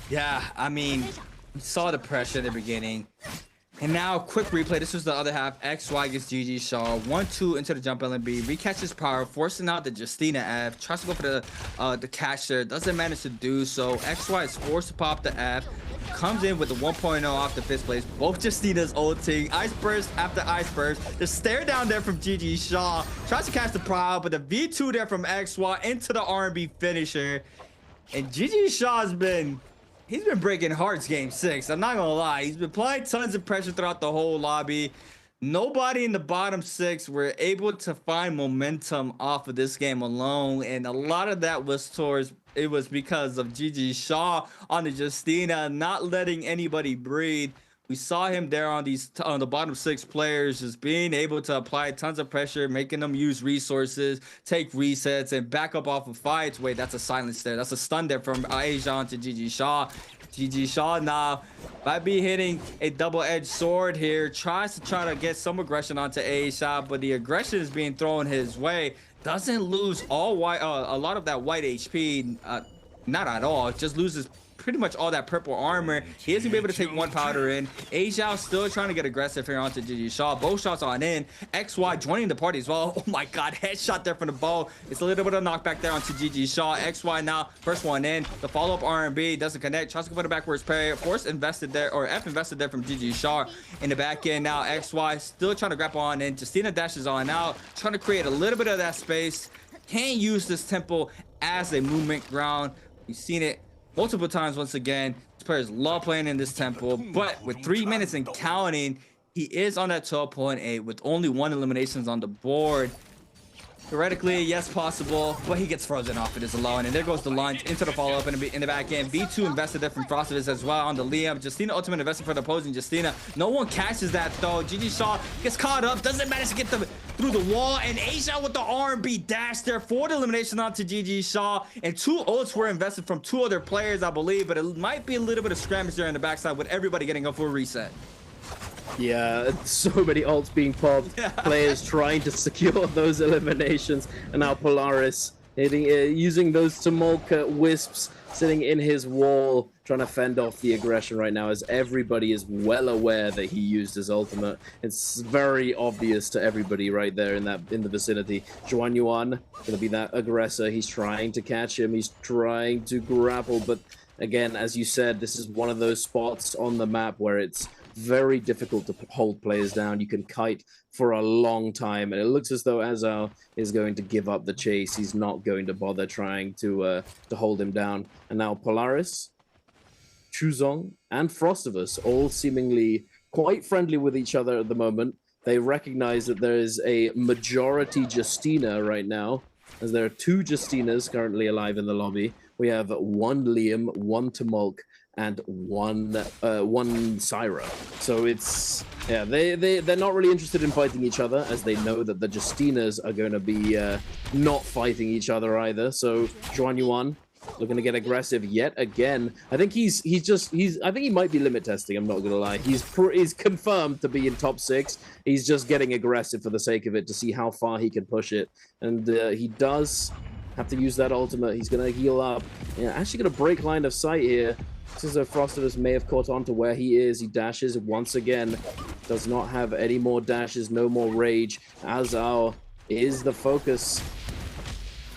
G: Yeah, I mean, we saw the pressure at the beginning. And now, quick replay. This was the other half. XY gets GG Shaw. 1-2 into the jump LMB. Recatches power, forcing out the Justina F. Tries to go for the catch there. Doesn't manage to do so. XY is forced to pop the F. Comes in with the 1.0 off the 5th place. Both Justina's ulting. Ice burst after ice burst. The stare down there from GG Shaw. Tries to catch the prowl, but the V2 there from XY into the R&B finisher. And GG Shaw's he's been breaking hearts game 6. I'm not gonna lie. He's been applying tons of pressure throughout the whole lobby. Nobody in the bottom 6 were able to find momentum off of this game alone. And a lot of that was because of GG Shaw on the Justina, not letting anybody breathe. We saw him there on the bottom 6 players, just being able to apply tons of pressure, making them use resources, take resets, and back up off of fights. Wait, that's a silence there. That's a stun there from Aejan to GG Shaw. GG Shaw now might be hitting a double-edged sword here. Tries to get some aggression onto Aejan, but the aggression is being thrown his way. Doesn't lose a lot of that white HP, not at all. Just loses pretty much all that purple armor. He isn't able to take 1 powder in. Aejan still trying to get aggressive here onto GG Shaw. Both shots on in. XY joining the party as well. Oh my god, headshot there from the bow. It's a little bit of knockback there onto GG Shaw. XY now, first one in. The follow-up R&B doesn't connect. Tries to go for the backwards parry. Force invested there, or F invested there from GG Shaw. In the back end now, XY still trying to grapple on in. Justina dashes on out. Trying to create a little bit of that space. Can't use this temple as a movement ground. We've seen it multiple times once again. These players love playing in this temple, but with 3 minutes and counting, he is on that 12.8 with only 1 eliminations on the board. Theoretically, yes, possible, but he gets frozen off it as alone. And there goes the launch into the follow-up in the back end. V2 invested there from Frostivus as well on the Liam. Justina ultimate invested for the opposing Justina. No one catches that though. GG Shaw gets caught up, doesn't manage to get through the wall, and Aejan with the R&B dash there for the elimination onto GG Shaw. And 2 ults were invested from 2 other players, I believe, but it might be a little bit of skirmish there in the backside with everybody getting a full reset.
F: Yeah, so many ults being popped. Players trying to secure those eliminations, and now Polaris hitting, using those Tumulka wisps sitting in his wall, trying to fend off the aggression right now, as everybody is well aware that he used his ultimate. It's very obvious to everybody right there in the vicinity. Zhuanyuan gonna be that aggressor. He's trying to catch him. He's trying to grapple, but again, as you said, this is one of those spots on the map where it's very difficult to hold players down. You can kite for a long time, and it looks as though Azao is going to give up the chase. He's not going to bother trying to hold him down. And now Polaris, Chuzong, and Frostivus all seemingly quite friendly with each other at the moment. They recognize that there is a majority Justina right now, as there are 2 Justinas currently alive in the lobby. We have 1 Liam, 1 Tumulk, and one Syra. So it's, yeah, they're not really interested in fighting each other, as they know that the Justinas are going to be not fighting each other either. So Zhuanyuan looking to get aggressive yet again. I think he's I think he might be limit testing. I'm not gonna lie. He's confirmed to be in top 6. He's just getting aggressive for the sake of it to see how far he can push it, and he does have to use that ultimate. He's gonna heal up. Yeah, actually gonna break line of sight here. This is a Frostivus may have caught on to where he is. He dashes once again. Does not have any more dashes, no more rage. Azal is the focus.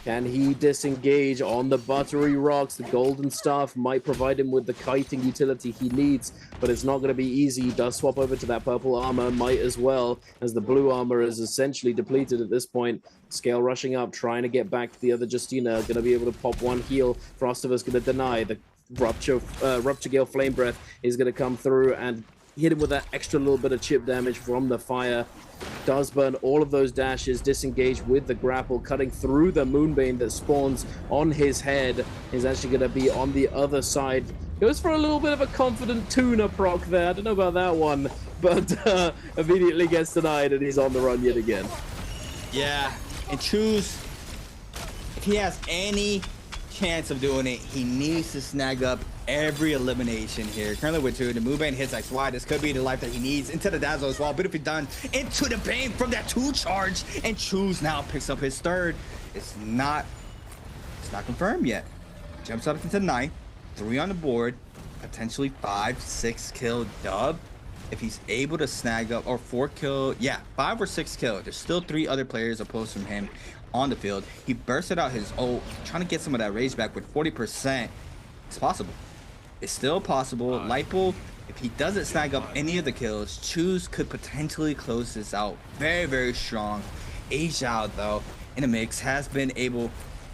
F: Can he disengage on the buttery rocks? The golden staff might provide him with the kiting utility he needs, but it's not going to be easy. He does swap over to that purple armor, might as well, as the blue armor is essentially depleted at this point. Scale rushing up, trying to get back to the other Justina. Going to be able to pop one heal. Frostivus going to deny. The Rupture Gale Flame Breath is going to come through and hit him with that extra little bit of chip damage from the fire. Does burn all of those dashes, disengage with the grapple, cutting through the Moonbane that spawns on his head. Is actually going to be on the other side. Goes for a little bit of a confident tuna proc there. I don't know about that one, but immediately gets denied and he's on the run yet again.
G: Yeah, and Choose, if he has any chance of doing it, he needs to snag up every elimination here. Currently with 2, the Moonbane hits XY. This could be the life that he needs. Into the Dazzle as well. Beautifully done. Into the Bane from that 2 charge. And Choose now picks up his 3rd. It's not confirmed yet. Jumps up into 9. 3 on the board. Potentially 5, 6 kill dub. If he's able to snag up, or 4 kill. Yeah, 5 or 6 kill. There's still 3 other players opposed from him on the field. He bursted out his ult, trying to get some of that rage back with 40%. It's possible. It's still possible. Lipo, if he doesn't snag up any of the kills, Choose could potentially close this out very, very strong. Azal, though, in the mix, has been able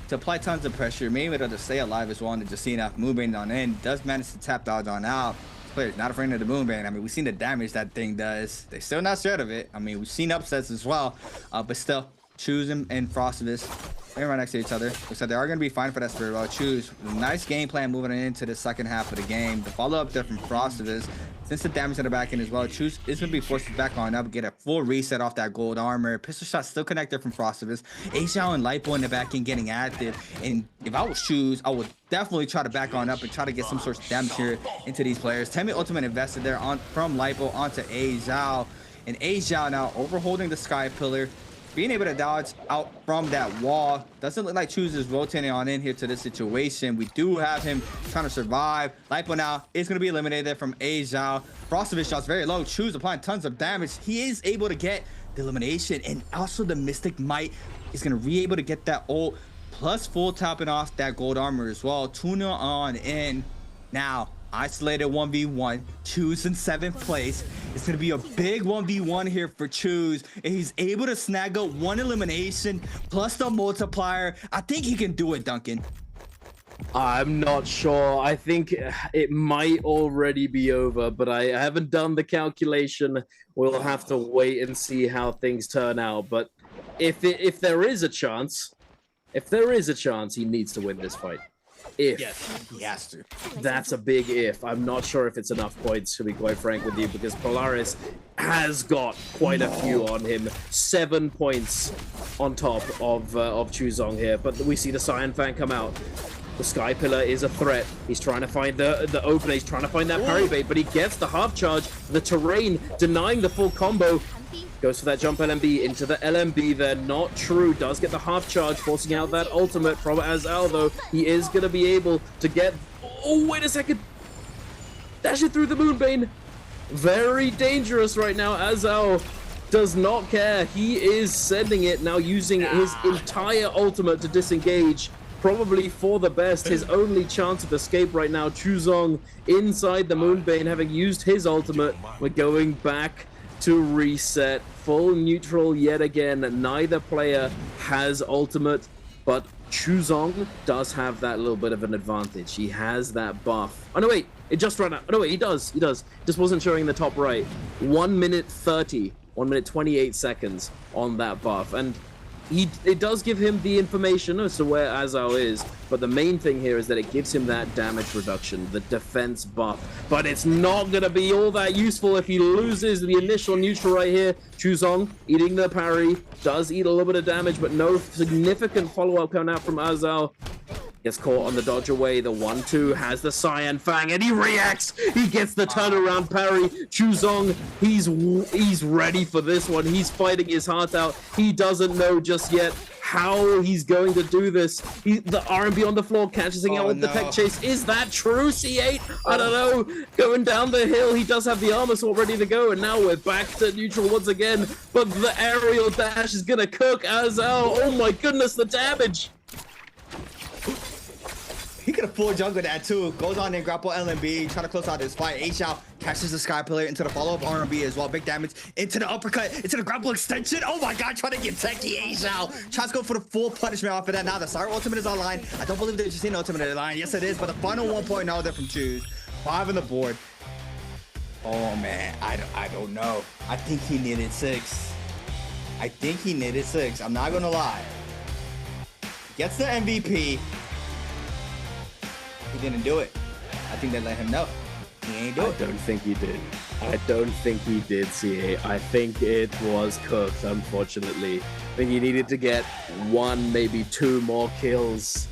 G: to apply tons of pressure, maybe able to stay alive as well. And Justina moving on in, does manage to tap dodge on out. This player's not afraid of the Moonbane. I mean, we've seen the damage that thing does. They're still not scared of it. I mean, we've seen upsets as well, but still, Choose and Frostivus, they're right next to each other. Looks like they are going to be fine for that Spirit Well. Choose, nice game plan moving into the second half of the game. The follow-up there from Frostivus, since the damage in the back end as well, Choose is going to be forced back on up, get a full reset off that gold armor. Pistol shot still connected from Frostivus. Azal and Lipo in the back end getting active. And if I was Choose, I would definitely try to back on up and try to get some sort of damage here into these players. 10-minute ultimate invested there from Lipo onto Azal. And Azal now overholding the Sky Pillar, being able to dodge out from that wall. Doesn't look like Choose is rotating on in here to this situation. We do have him trying to survive. Lipo now is going to be eliminated from Azal. Frostivus shots very low. Choose applying tons of damage. He is able to get the elimination, and also the Mystic Might is going to be able to get that ult, plus full tapping off that gold armor as well. Tuna on in. Now, isolated 1v1, Choose in 7th place. It's gonna be a big 1v1 here for Choose, and he's able to snag up 1 elimination plus the multiplier. I think he can do it, Duncan.
F: I'm not sure. I think it might already be over, but I haven't done the calculation. We'll have to wait and see how things turn out. But if there is a chance, he needs to win this fight.
G: Yes, he has to.
F: That's a big if. I'm not sure if it's enough points, to be quite frank with you, because Polaris has got quite a few on him. 7 points on top of Chuzong here, but we see the Cyan Fan come out. The Sky Pillar is a threat. He's trying to find the opener. He's trying to find that parry bait, but he gets the half charge. The terrain denying the full combo. Goes for that jump LMB into the LMB there. Not true. Does get the half charge, forcing out that ultimate from Azal, though. He is going to be able to get... Oh, wait a second. Dash it through the Moonbane. Very dangerous right now. Azal does not care. He is sending it now, using his entire ultimate to disengage. Probably for the best. His only chance of escape right now. Chuzong inside the Moonbane, having used his ultimate. We're going back to reset. Full neutral yet again. Neither player has ultimate, but Chuzong does have that little bit of an advantage. He has that buff. Oh no, wait, it just ran out. Oh no, wait, he does. Just wasn't showing the top right. 1 minute 30, 1 minute 28 seconds on that buff. And it does give him the information as to where Azal is, but the main thing here is that it gives him that damage reduction, the defense buff. But it's not going to be all that useful if he loses the initial neutral right here. Chuzong eating the parry, does eat a little bit of damage, but no significant follow-up coming out from Azal. Gets caught on the dodge away. The 1-2 has the Cyan Fang, and he reacts. He gets the turnaround parry. Chuzong, he's ready for this one. He's fighting his heart out. He doesn't know just yet how he's going to do this. The R&B on the floor catches him out with the tech chase. Is that true, C8? I don't know. Going down the hill, he does have the armor sword ready to go, and now we're back to neutral once again. But the aerial dash is gonna cook oh my goodness, the damage.
G: He could have full jungled that too. Goes on and grapple LMB, trying to close out this fight. H-Out catches the Sky Pillar into the follow-up R&B as well. Big damage into the uppercut, into the grapple extension. Oh my god, trying to get techie H-Out. Tries to go for the full punishment off of that. Now the Star Ultimate is online. I don't believe they're just in Ultimate online. Yes, it is, but the final 1.0 there from Choose. 5 on the board. Oh man, I don't know. I think he needed 6. I think he needed 6. I'm not gonna lie. Gets the MVP. He didn't do it. I think they let him know. He ain't do it.
F: I don't think he did. I don't think he did, CA. I think it was cooked, unfortunately. I think he needed to get 1, maybe 2 more kills,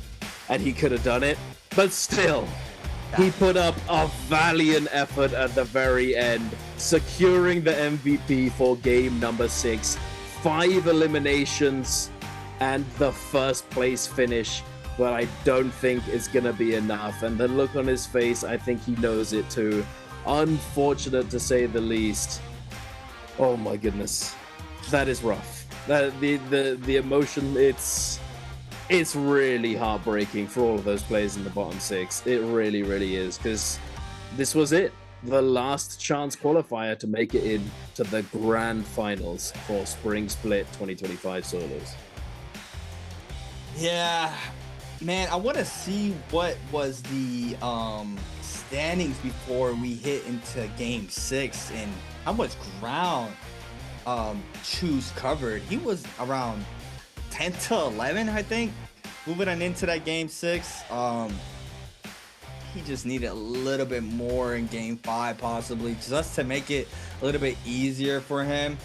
F: and he could have done it. But still, he put up a valiant effort at the very end, securing the MVP for game number 6. 5 eliminations and the first place finish. But I don't think it's gonna be enough. And the look on his face, I think he knows it too. Unfortunate to say the least. Oh my goodness, that is rough. The emotion, it's really heartbreaking for all of those players in the bottom 6. It really, really is, because this was it. The last chance qualifier to make it into the grand finals for Spring Split 2025 solos.
G: Yeah. Man, I want to see what was the standings before we hit into game 6 and how much ground Choose covered. He was around 10 to 11, I think, moving on into that game 6. He just needed a little bit more in game 5, possibly, just to make it a little bit easier for him.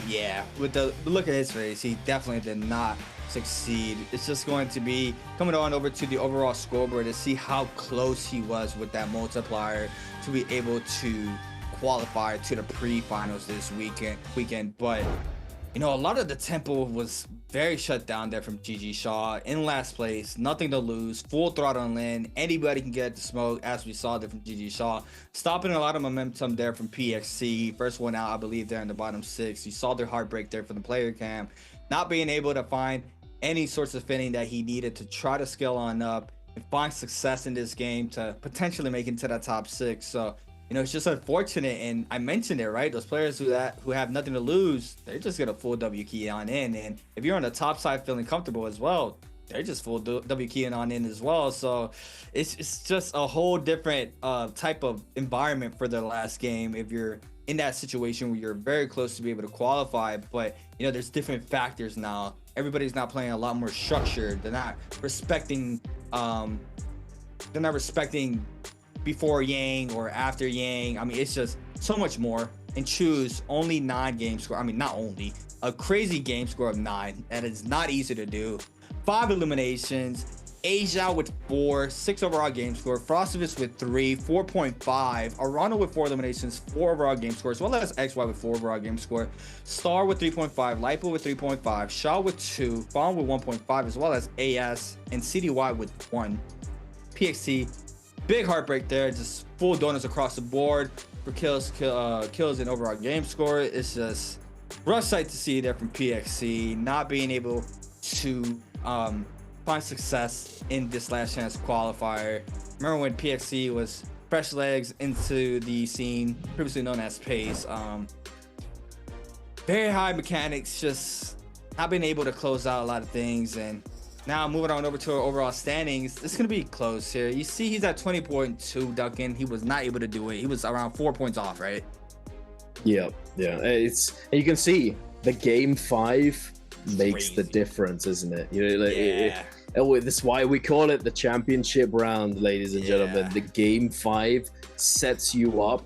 G: Yeah, with the look at his face, he definitely did not succeed. It's just going to be coming on over to the overall scoreboard to see how close he was with that multiplier to be able to qualify to the pre-finals this weekend. But you know, a lot of the tempo was very shut down there from GG Shaw in last place. Nothing to lose, full throttle on Lin. Anybody can get the smoke, as we saw there from GG Shaw. Stopping a lot of momentum there from PXC. First one out, I believe, there in the bottom 6. You saw their heartbreak there for the player cam. Not being able to find any sorts of fitting that he needed to try to scale on up and find success in this game to potentially make it to that top 6. So, you know, it's just unfortunate. And I mentioned it, right? Those players who have nothing to lose, they're just gonna full W key on in. And if you're on the top side feeling comfortable as well, they're just full W keying on in as well. So it's just a whole different type of environment for the last game if you're in that situation where you're very close to be able to qualify. But you know, there's different factors now. Everybody's not playing a lot more structured. They're not respecting before Yang or after Yang. I mean, it's just so much more. And Choose only 9 game score. I mean, not only a crazy game score of 9. That is not easy to do. 5 eliminations. Asia with 4, 6 overall game score. Frostovich with 3, 4.5. Arano with 4 eliminations, 4 overall game score, as well as XY with 4 overall game score. Star with 3.5, Lipo with 3.5, Shaw with 2, Fawn with 1.5, as well as AS and CDY with 1. PXC, big heartbreak there, just full donuts across the board for kills and overall game score. It's just rough sight to see there from PXC, not being able to find success in this last chance qualifier. Remember when PXC was fresh legs into the scene, previously known as Pace. Very high mechanics, just not being able to close out a lot of things. And now moving on over to our overall standings, it's gonna be close here. You see he's at 20.2, Duncan. He was not able to do it. He was around 4 points off, right?
F: Yeah. And you can see the game 5 makes the difference, isn't it? You know, like, that's why we call it the championship round, ladies and gentlemen. The game 5 sets you up,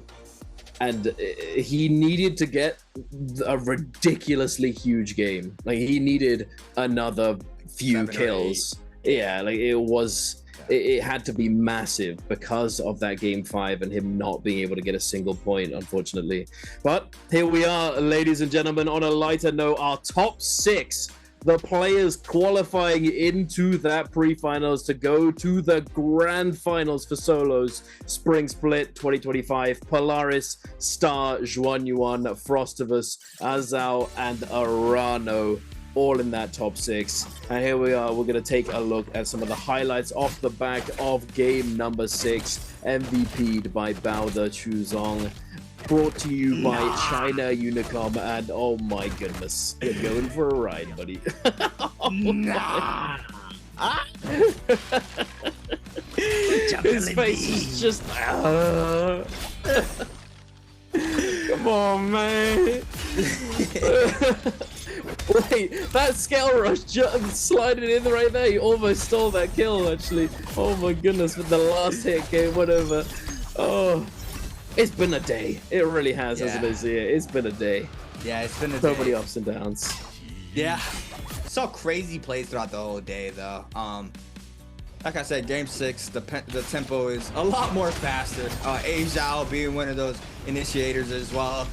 F: and he needed to get a ridiculously huge game. Like, he needed another few kills. yeah, like it had to be massive because of that game 5 and him not being able to get a single point, unfortunately. But here we are, ladies and gentlemen. On a lighter note, our top 6, the players qualifying into that pre-finals to go to the grand finals for solos. Spring Split 2025, Polaris, Star, Juanyuan, Frostivus, Azao, and Arano, all in that top 6. And here we are, we're going to take a look at some of the highlights off the back of game number 6, MVP'd by Bowder Chuzong, brought to you by China Unicom, and oh my goodness, you're going for a ride, buddy. His face is just... Come on, man. Wait, that scale rush sliding in right there. You almost stole that kill, actually. Oh my goodness, but the last hit game went over. Oh, it's been a day. It really has, hasn't it? It's been a day.
G: Yeah, it's been a
F: so
G: day.
F: many ups and downs.
G: Yeah, saw crazy plays throughout the whole day, though. Like I said, game 6, the tempo is a lot more faster. A Zhao being one of those initiators as well.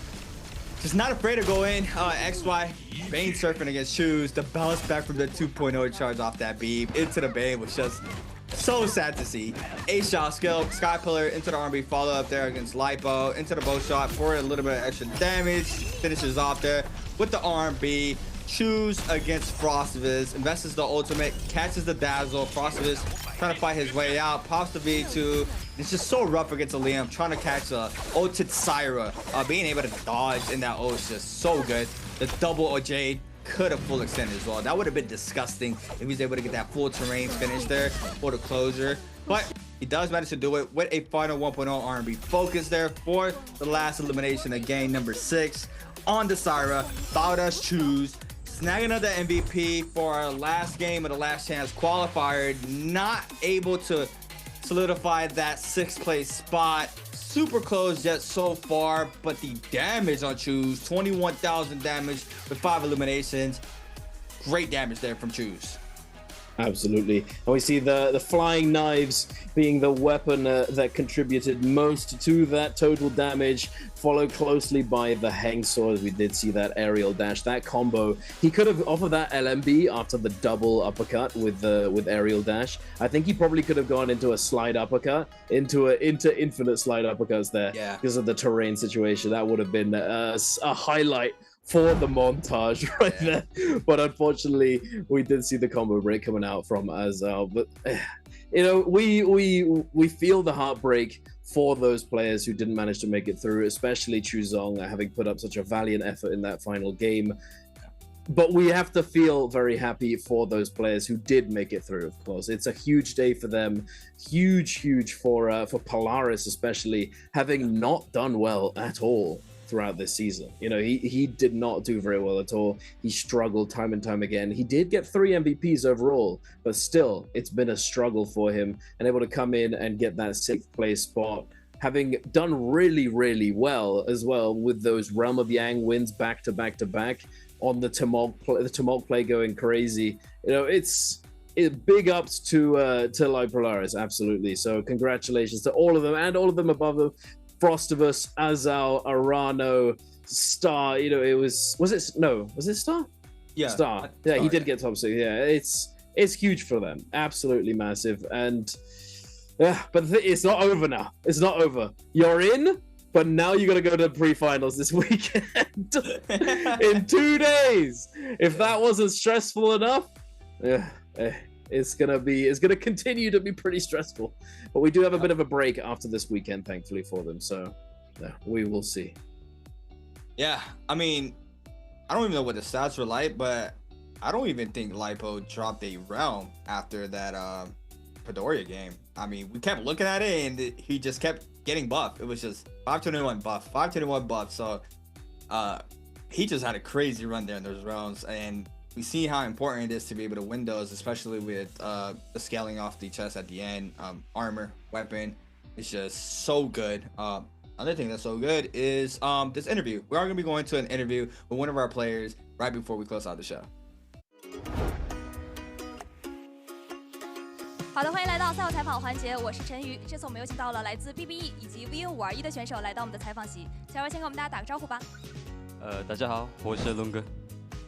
G: Just not afraid to go in. XY, Bane surfing against Shoes. The bounce back from the 2.0 charge off that beam into the Bane was just so sad to see. A shot skill, Sky Pillar into the R&B follow up there against Lipo, into the bow shot for a little bit of extra damage. Finishes off there with the R&B. Choose against Frostivus, invests the ultimate, catches the dazzle. Frostivus trying to fight his way out, pops the V2. It's just so rough against a Liam, trying to catch a ulted Syra. Being able to dodge in that ult is just so good. The double Jade could have full extended as well. That would have been disgusting if he was able to get that full terrain finish there for the closure. But he does manage to do it with a final 1.0 R&B focus there for the last elimination of game number 6 on the Syra. Bowda's Choose. Snag another MVP for our last game of the last chance qualifier. Not able to solidify that 6th place spot. Super close yet so far, but the damage on Choose, 21,000 damage with 5 eliminations. Great damage there from Choose.
F: Absolutely. And we see the flying knives being the weapon that contributed most to that total damage, followed closely by the hang sword. We did see that aerial dash, that combo. He could have offered that LMB after the double uppercut with aerial dash. I think he probably could have gone into a slide uppercut, into infinite slide uppercuts there, because of the terrain situation. That would have been a highlight for the montage right there. But unfortunately, we did see the combo break coming out from Azal. But you know, we feel the heartbreak for those players who didn't manage to make it through, especially Chuzong, having put up such a valiant effort in that final game. But we have to feel very happy for those players who did make it through, of course. It's a huge day for them. Huge for Polaris, especially, having not done well at all throughout this season. You know, he did not do very well at all. He struggled time and time again. He did get 3 MVPs overall, but still, it's been a struggle for him, and able to come in and get that 6th place spot, having done really well as well with those Realm of Yang wins back to back on the Tumult play going crazy. You know, it's big ups to Live Polaris, absolutely. So congratulations to all of them and all of them above them. Frostivus, Azal, Arano, Star. You know, was it Star? Yeah, Star. Yeah, he did get top 6. Yeah, it's huge for them. Absolutely massive. And yeah, but it's not over now. It's not over. You're in, but now you got to go to the pre-finals this weekend in 2 days. If that wasn't stressful enough, it's gonna continue to be pretty stressful. But we do have a bit of a break after this weekend, thankfully for them. So yeah, we will see.
G: Yeah, I mean, I don't even know what the stats were like, but I don't even think Lipo dropped a realm after that Padoria game. I mean, we kept looking at it and he just kept getting buffed. It was just 521 buff, 521 buff. So he just had a crazy run there in those rounds, and we see how important it is to be able to win those, especially with the scaling off the chest at the end. Armor, weapon, it's just so good. Another thing that's so good is this interview. We are going to be going to an interview with one of our players right before we close out the show.
I: 好的，欢迎来到赛后采访环节，我是陈瑜。这次我们有请到了来自 BBE 以及 VN521的选手来到我们的采访席。小二先跟我们大家打个招呼吧。
H: 大家好，我是龙哥。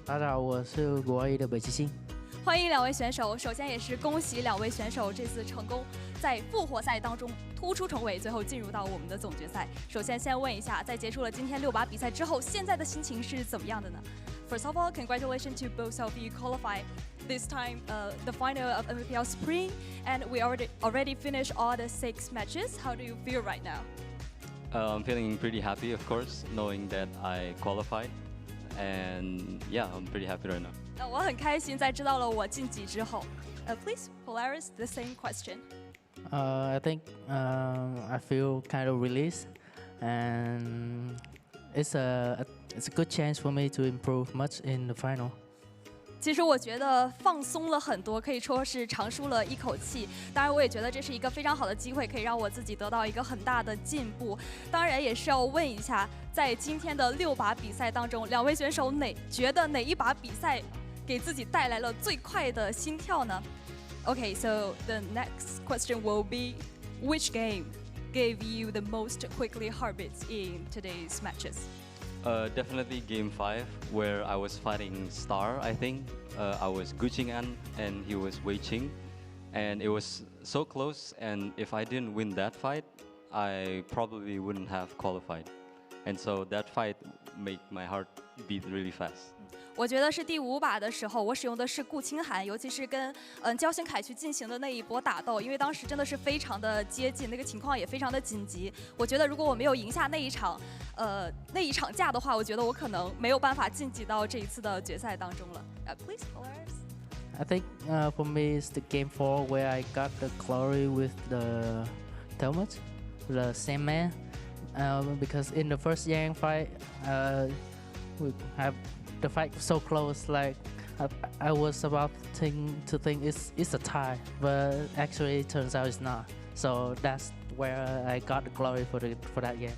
J: 大家好，我是国一的北极星。
I: 欢迎两位选手，首先也是恭喜两位选手这次成功在复活赛当中突出重围，最后进入到我们的总决赛。首先先问一下，在结束了今天6把比赛之后，现在的心情是怎么样的呢？ First of all, congratulations to both of you qualified this time the final of Nbpl Spring, and we already finished all the 6 matches. How do you feel right now?
H: I'm feeling pretty happy, of course, knowing that I qualified, and yeah, I'm pretty happy right now.
I: 那我很开心，在知道了我晋级之后。Please, Polaris, the same question.
J: I think I feel kind of released, and it's a good chance for me to improve much in the final.
I: 其实我觉得放松了很多，可以说是长舒了一口气。当然，我也觉得这是一个非常好的机会，可以让我自己得到一个很大的进步。当然，也是要问一下，在今天的6把比赛当中，两位选手觉得哪一把比赛给自己带来了最快的心跳呢？ Okay, so the next question will be, which game gave you the most quickly heartbeats in today's matches?
H: Definitely Game 5, where I was fighting Star, I think. I was Guchingan and he was Wei Qing. And it was so close, and if I didn't win that fight, I probably wouldn't have qualified. And so that fight made my heart beat really fast.
I: 我觉得是第5把的时候，我使用的是顾清寒，尤其是跟焦星凯去进行的那一波打斗，因为当时真的是非常的接近，那个情况也非常的紧急。我觉得如果我没有赢下那一场架的话，我觉得我可能没有办法晋级到这一次的决赛当中了。Please, Polaris.
J: I think for me it's the game 4 where I got the glory with the Thomas, the same man, because in the first Yang fight, we have the fight so close. Like I was about to think it's a tie, but actually it turns out it's not. So that's where I got the glory for that game.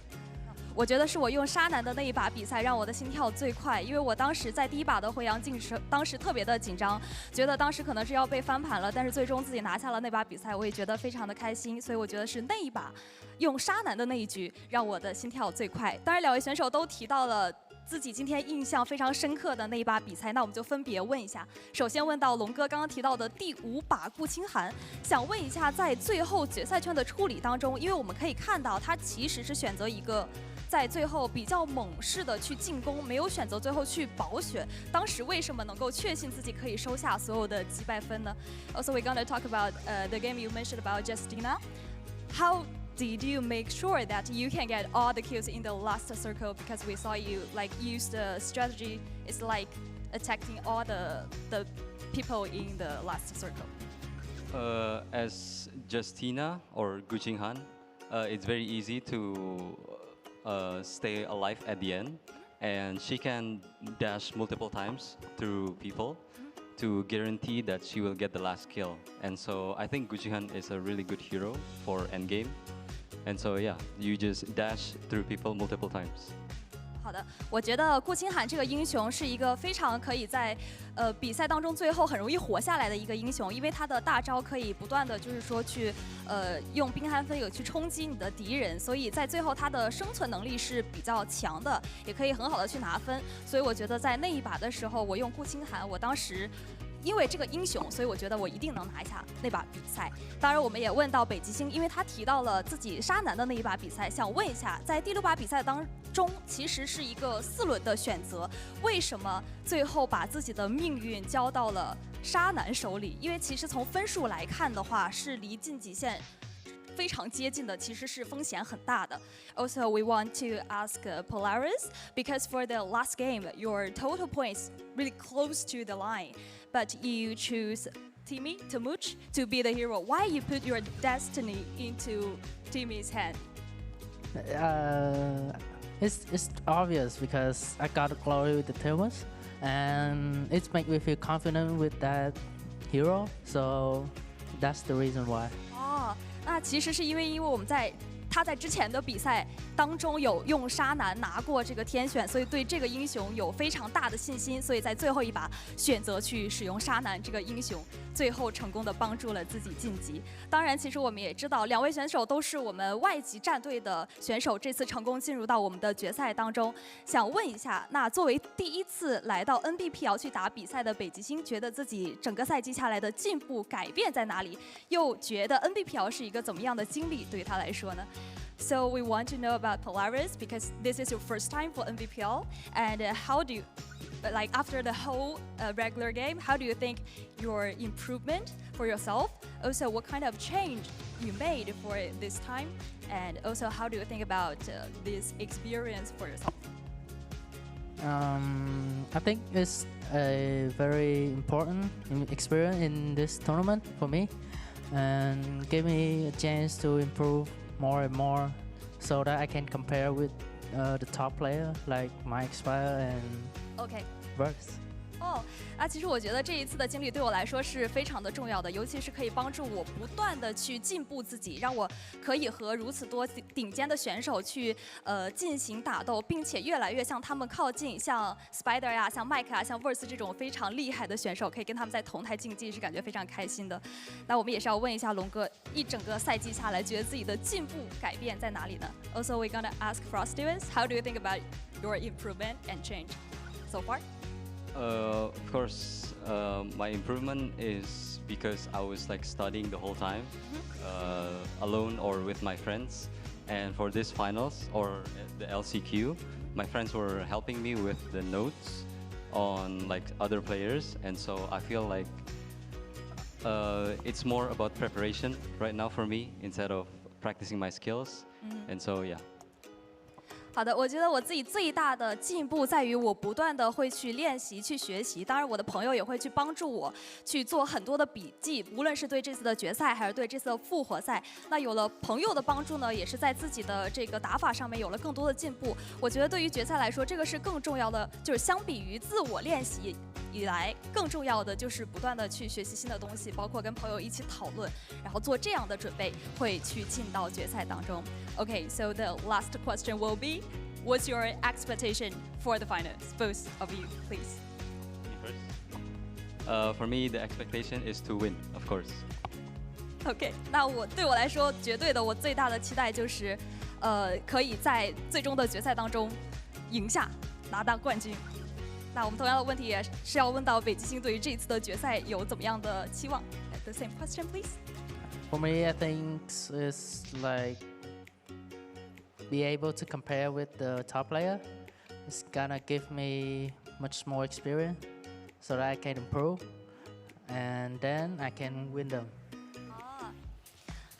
I: 我觉得是我用沙男的那一把比赛让我的心跳最快，因为我当时在第1把的回阳镜时，当时特别的紧张，觉得当时可能是要被翻盘了，但是最终自己拿下了那把比赛，我也觉得非常的开心，所以我觉得是那一把用沙男的那一局让我的心跳最快。当然，两位选手都提到了自己今天印象非常深刻的那一把比赛，那我们就分别问一下。首先问到龙哥刚刚提到的第5把顾清寒，想问一下，在最后决赛圈的处理当中，因为我们可以看到他其实是选择一个在最后比较猛式的去进攻，没有选择最后去保血。当时为什么能够确信自己可以收下所有的击败分呢？ Also, we're gonna talk about the game you mentioned about Justina. How did you make sure that you can get all the kills in the last circle? Because we saw you like use the strategy is like attacking all the people in the last circle.
H: As Justina or Guchingan, it's very easy to stay alive at the end, and she can dash multiple times through people to guarantee that she will get the last kill. And so I think Guchingan is a really good hero for endgame. And so yeah, you just dash through people multiple times.
I: 好的，我觉得顾清寒这个英雄是一个非常可以在比赛当中最后很容易活下来的一个英雄，因为他的大招可以不断的就是说去用冰寒分友去冲击你的敌人，所以在最后他的生存能力是比较强的，也可以很好的去拿分。所以我觉得在那一把的时候，我用顾清寒，我当时因为这个英雄，所以我觉得我一定能拿下那把比赛。当然，我们也问到北极星，因为他提到了自己沙男的那一把比赛，想问一下，在第6把比赛当中，其实是一个4轮的选择，为什么最后把自己的命运交到了沙男手里？因为其实从分数来看的话，是离晋级线非常接近的，其实是风险很大的。Also, we want to ask Polaris because for the last game, your total points really close to the line, but you choose Timmy Tamuch to be the hero. Why you put your destiny into Timmy's hand?
J: It's obvious because I got the glory with the Thomas, and it's make me feel confident with that hero. So that's the reason why.
I: 哦，那其实是因为我们他在之前的比赛当中有用沙男拿过这个天选，所以对这个英雄有非常大的信心，所以在最后一把选择去使用沙男这个英雄，最后成功的帮助了自己晋级。当然，其实我们也知道，两位选手都是我们外籍战队的选手，这次成功进入到我们的决赛当中。想问一下，那作为第一次来到 NBPL 去打比赛的北极星，觉得自己整个赛季下来的进步改变在哪里？又觉得 NBPL 是一个怎么样的经历对他来说呢？ So we want to know about Polaris because this is your first time for NBPL, and how do you, like after the whole regular game, how do you think your improvement for yourself? Also, what kind of change you made for this time, and also how do you think about this experience for yourself?
J: I think it's a very important experience in this tournament for me, and give me a chance to improve more and more, so that I can compare with the top player like Mike Spire and
I: OK.
J: Verse.
I: 哦，其实我觉得这一次的经历对我来说是非常的重要的，尤其是可以帮助我不断的去进步自己，让我可以和如此多顶尖的选手去进行打斗，并且越来越向他们靠近，像 Spider 呀、像 Mike 啊、像 Verse 这种非常厉害的选手，可以跟他们在同台竞技，是感觉非常开心的。那我们也是要问一下龙哥，一整个赛季下来，觉得自己的进步改变在哪里呢 ？Also, we're gonna ask Frost students, how do you think about your improvement and change so far?
H: Of course, my improvement is because I was like studying the whole time, alone or with my friends. And for this finals or the LCQ, my friends were helping me with the notes on like other players, and so I feel like it's more about preparation right now for me instead of practicing my skills. And so yeah.
I: 好的，我觉得我自己最大的进步在于我不断的会去练习、去学习。当然，我的朋友也会去帮助我去做很多的笔记，无论是对这次的决赛，还是对这次的复活赛。那有了朋友的帮助呢，也是在自己的这个打法上面有了更多的进步。我觉得对于决赛来说，这个是更重要的，就是相比于自我练习以来，更重要的就是不断的去学习新的东西，包括跟朋友一起讨论，然后做这样的准备，会去进到决赛当中。Okay, so the last question will be, what's your expectation for the finals? Both of you, please.
H: Me first. For me, the expectation is to win, of course.
I: OK， 那对我来说，绝对的，我最大的期待就是，可以在最终的决赛当中赢下，拿到冠军。那我们同样的问题也是要问到北极星对于这一次的决赛有怎么样的期望 ？The same question, please.
J: For me, I think it's like be able to compare with the top player. It's gonna give me much more experience, so that I can improve, and then I can win them.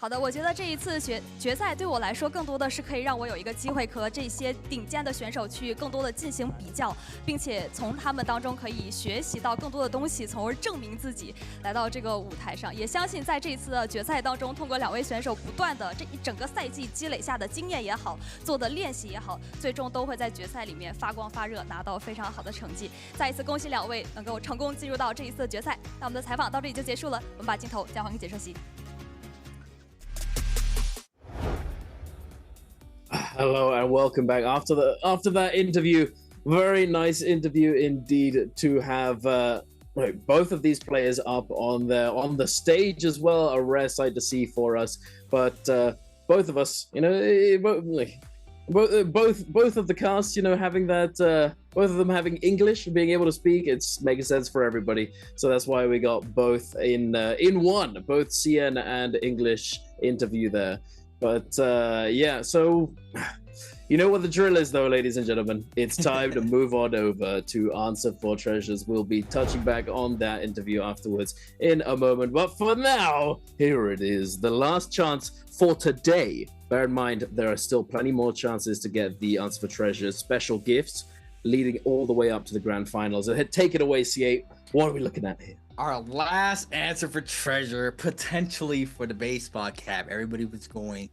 I: 好的，我觉得这一次决赛对我来说，更多的是可以让我有一个机会和这些顶尖的选手去更多的进行比较，并且从他们当中可以学习到更多的东西，从而证明自己来到这个舞台上。也相信在这一次的决赛当中，通过两位选手不断的这一整个赛季积累下的经验也好，做的练习也好，最终都会在决赛里面发光发热，拿到非常好的成绩。再一次恭喜两位能够成功进入到这一次的决赛。那我们的采访到这里就结束了，我们把镜头交还给解说席。
F: Hello and welcome back after that interview. Very nice interview indeed to have both of these players up on the stage as well. A rare sight to see for us, but both of us, you know, both of the cast, you know, having that both of them having English, being able to speak, it's making sense for everybody. So that's why we got both in one, both CN and English interview there. But yeah, so you know what the drill is though, ladies and gentlemen. It's time to move on over to Answer for Treasures. We'll be touching back on that interview afterwards in a moment. But for now, here it is, the last chance for today. Bear in mind, there are still plenty more chances to get the Answer for Treasures special gifts leading all the way up to the grand finals. So take it away, C8. What are we looking at here?
G: Our last answer for treasure, potentially for the baseball cap. Everybody was going.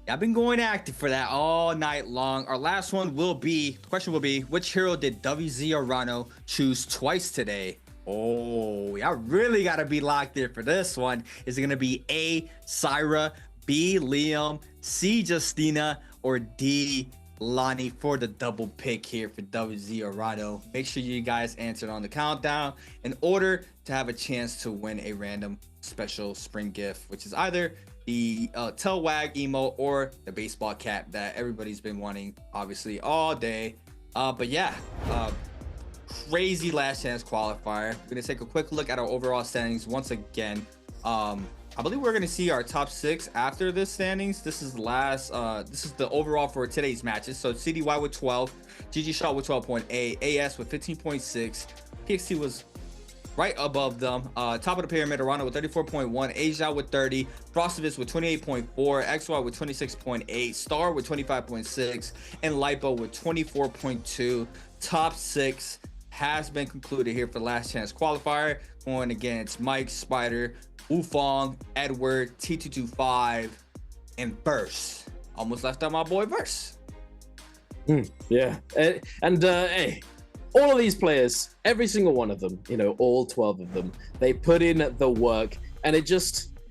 G: I've been going active for that all night long. Our last one will be, the question will be, which hero did WZ Arano choose twice today? Oh, I really got to be locked in for this one. Is it going to be A, Syra, B, Liam, C, Justina, or D, Lonnie for the double pick here for WZ or Rado. Make sure you guys answered on the countdown in order to have a chance to win a random special spring gift, which is either the tail wag emote or the baseball cap that everybody's been wanting, obviously, all day. But yeah, crazy last chance qualifier. We're gonna take a quick look at our overall standings once again. I believe we're gonna see our top 6 after this standings. This is the last. This is the overall for today's matches. So CDY with 12, GG Shot with 12.8, AS with 15.6, PXT was right above them. Top of the pyramid, Arana with 34.1, Asia with 30, Frostivus with 28.4, XY with 26.8, Star with 25.6, and Lipo with 24.2. Top 6 has been concluded here for the last chance qualifier, going against Mike, Spider, Wufong, Edward, T225, and Verse. Almost left out my boy Verse.
F: Yeah, and hey, all of these players, every single one of them, you know, all 12 of them, they put in the work, and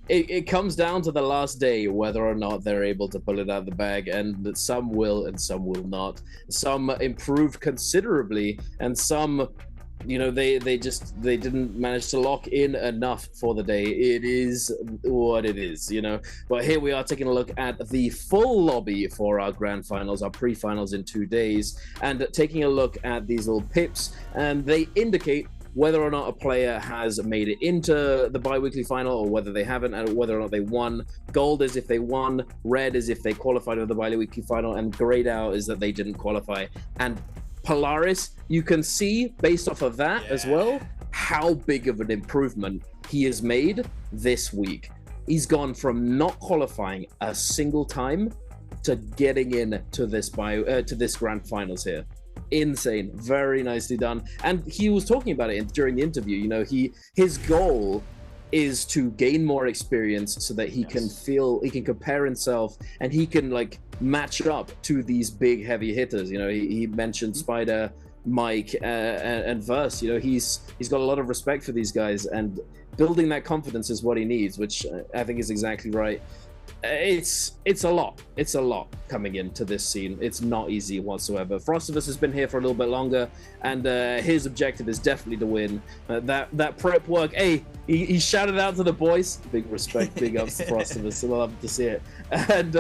F: it comes down to the last day whether or not they're able to pull it out of the bag, and some will and some will not. Some improved considerably, and some, you know, they didn't manage to lock in enough for the day. It is what it is, you know. But here we are taking a look at the full lobby for our grand finals, our pre-finals in 2 days, and taking a look at these little pips, and they indicate whether or not a player has made it into the bi-weekly final or whether they haven't, and whether or not they won. Gold is if they won, red is if they qualified for the bi-weekly final, and grayed out is that they didn't qualify. And Polaris, you can see based off of that as well how big of an improvement he has made this week. He's gone from not qualifying a single time to getting in to this grand finals here. Insane, very nicely done. And he was talking about it during the interview. You know, his goal is to gain more experience so that he can compare himself, and he can like match up to these big heavy hitters. You know, he mentioned Spider, Mike, and Verse. You know, he's got a lot of respect for these guys, and building that confidence is what he needs, which I think is exactly right. It's a lot coming into this scene. It's not easy whatsoever. Frostivus has been here for a little bit longer, and his objective is definitely to win. That prep work, hey, he shouted out to the boys. Big respect, big ups to Frostivus. I love to see it, and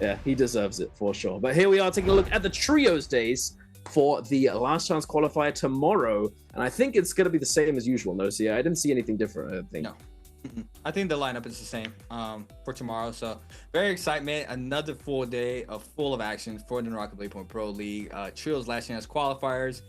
F: yeah, he deserves it for sure. But here we are taking a look at the trios days for the last chance qualifier tomorrow, and I think it's going to be the same as usual. No, see, I didn't see anything different. I think.
G: No. I think the lineup is the same for tomorrow, so very excitement. Another full day full of action for the NARAKA BLADEPOINT Pro League. Trios last chance qualifiers,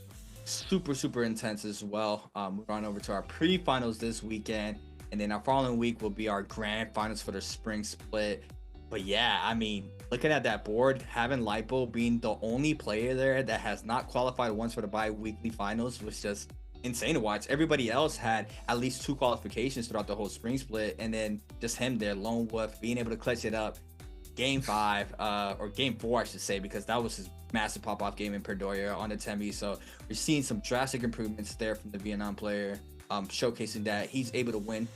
G: super intense as well. We're on over to our pre-finals this weekend, and then our following week will be our grand finals for the spring split. But yeah, I mean, looking at that board, having Lipo being the only player there that has not qualified once for the bi-weekly finals was just insane to watch. Everybody else had at least 2 qualifications throughout the whole spring split, and then just him there, lone wolf, being able to clutch it up game 5 or game 4 I should say, because that was his massive pop-off game in Perdoya on the Tembi. So we're seeing some drastic improvements there from the Vietnam player, showcasing that he's able to win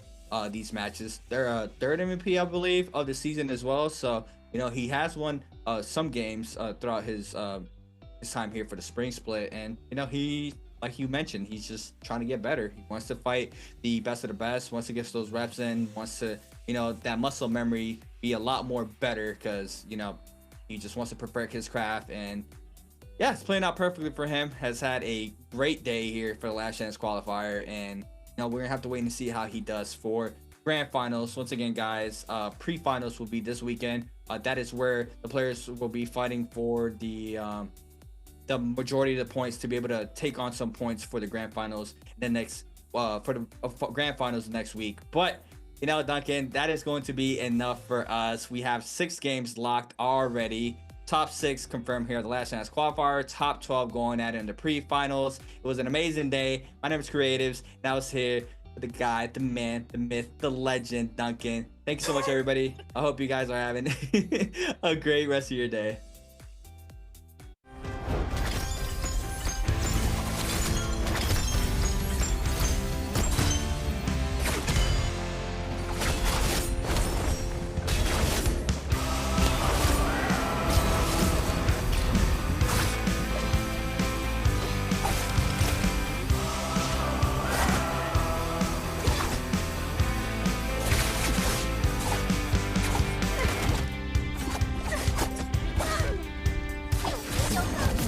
G: these matches. They're third MVP I believe of the season as well, so you know he has won some games throughout his time here for the spring split, and you know he, like you mentioned, he's just trying to get better. He wants to fight the best of the best, wants to get those reps in, wants to, you know, that muscle memory be a lot more better, because, you know, he just wants to perfect his craft. And yeah, it's playing out perfectly for him. Has had a great day here for the last chance qualifier, and you know, we're gonna have to wait and see how he does for grand finals. Once again, guys, pre-finals will be this weekend. That is where the players will be fighting for the majority of the points to be able to take on some points for the grand finals the next for the grand finals next week. But you know, Duncan, that is going to be enough for us. We have 6 games locked already. Top 6 confirmed here at the last chance qualifier, top 12 going at it in the pre-finals. It was an amazing day. My name is Creatives, and I was here with the guy, the man, the myth, the legend, Duncan. Thank you so much, everybody. I hope you guys are having a great rest of your day.
A: 休克。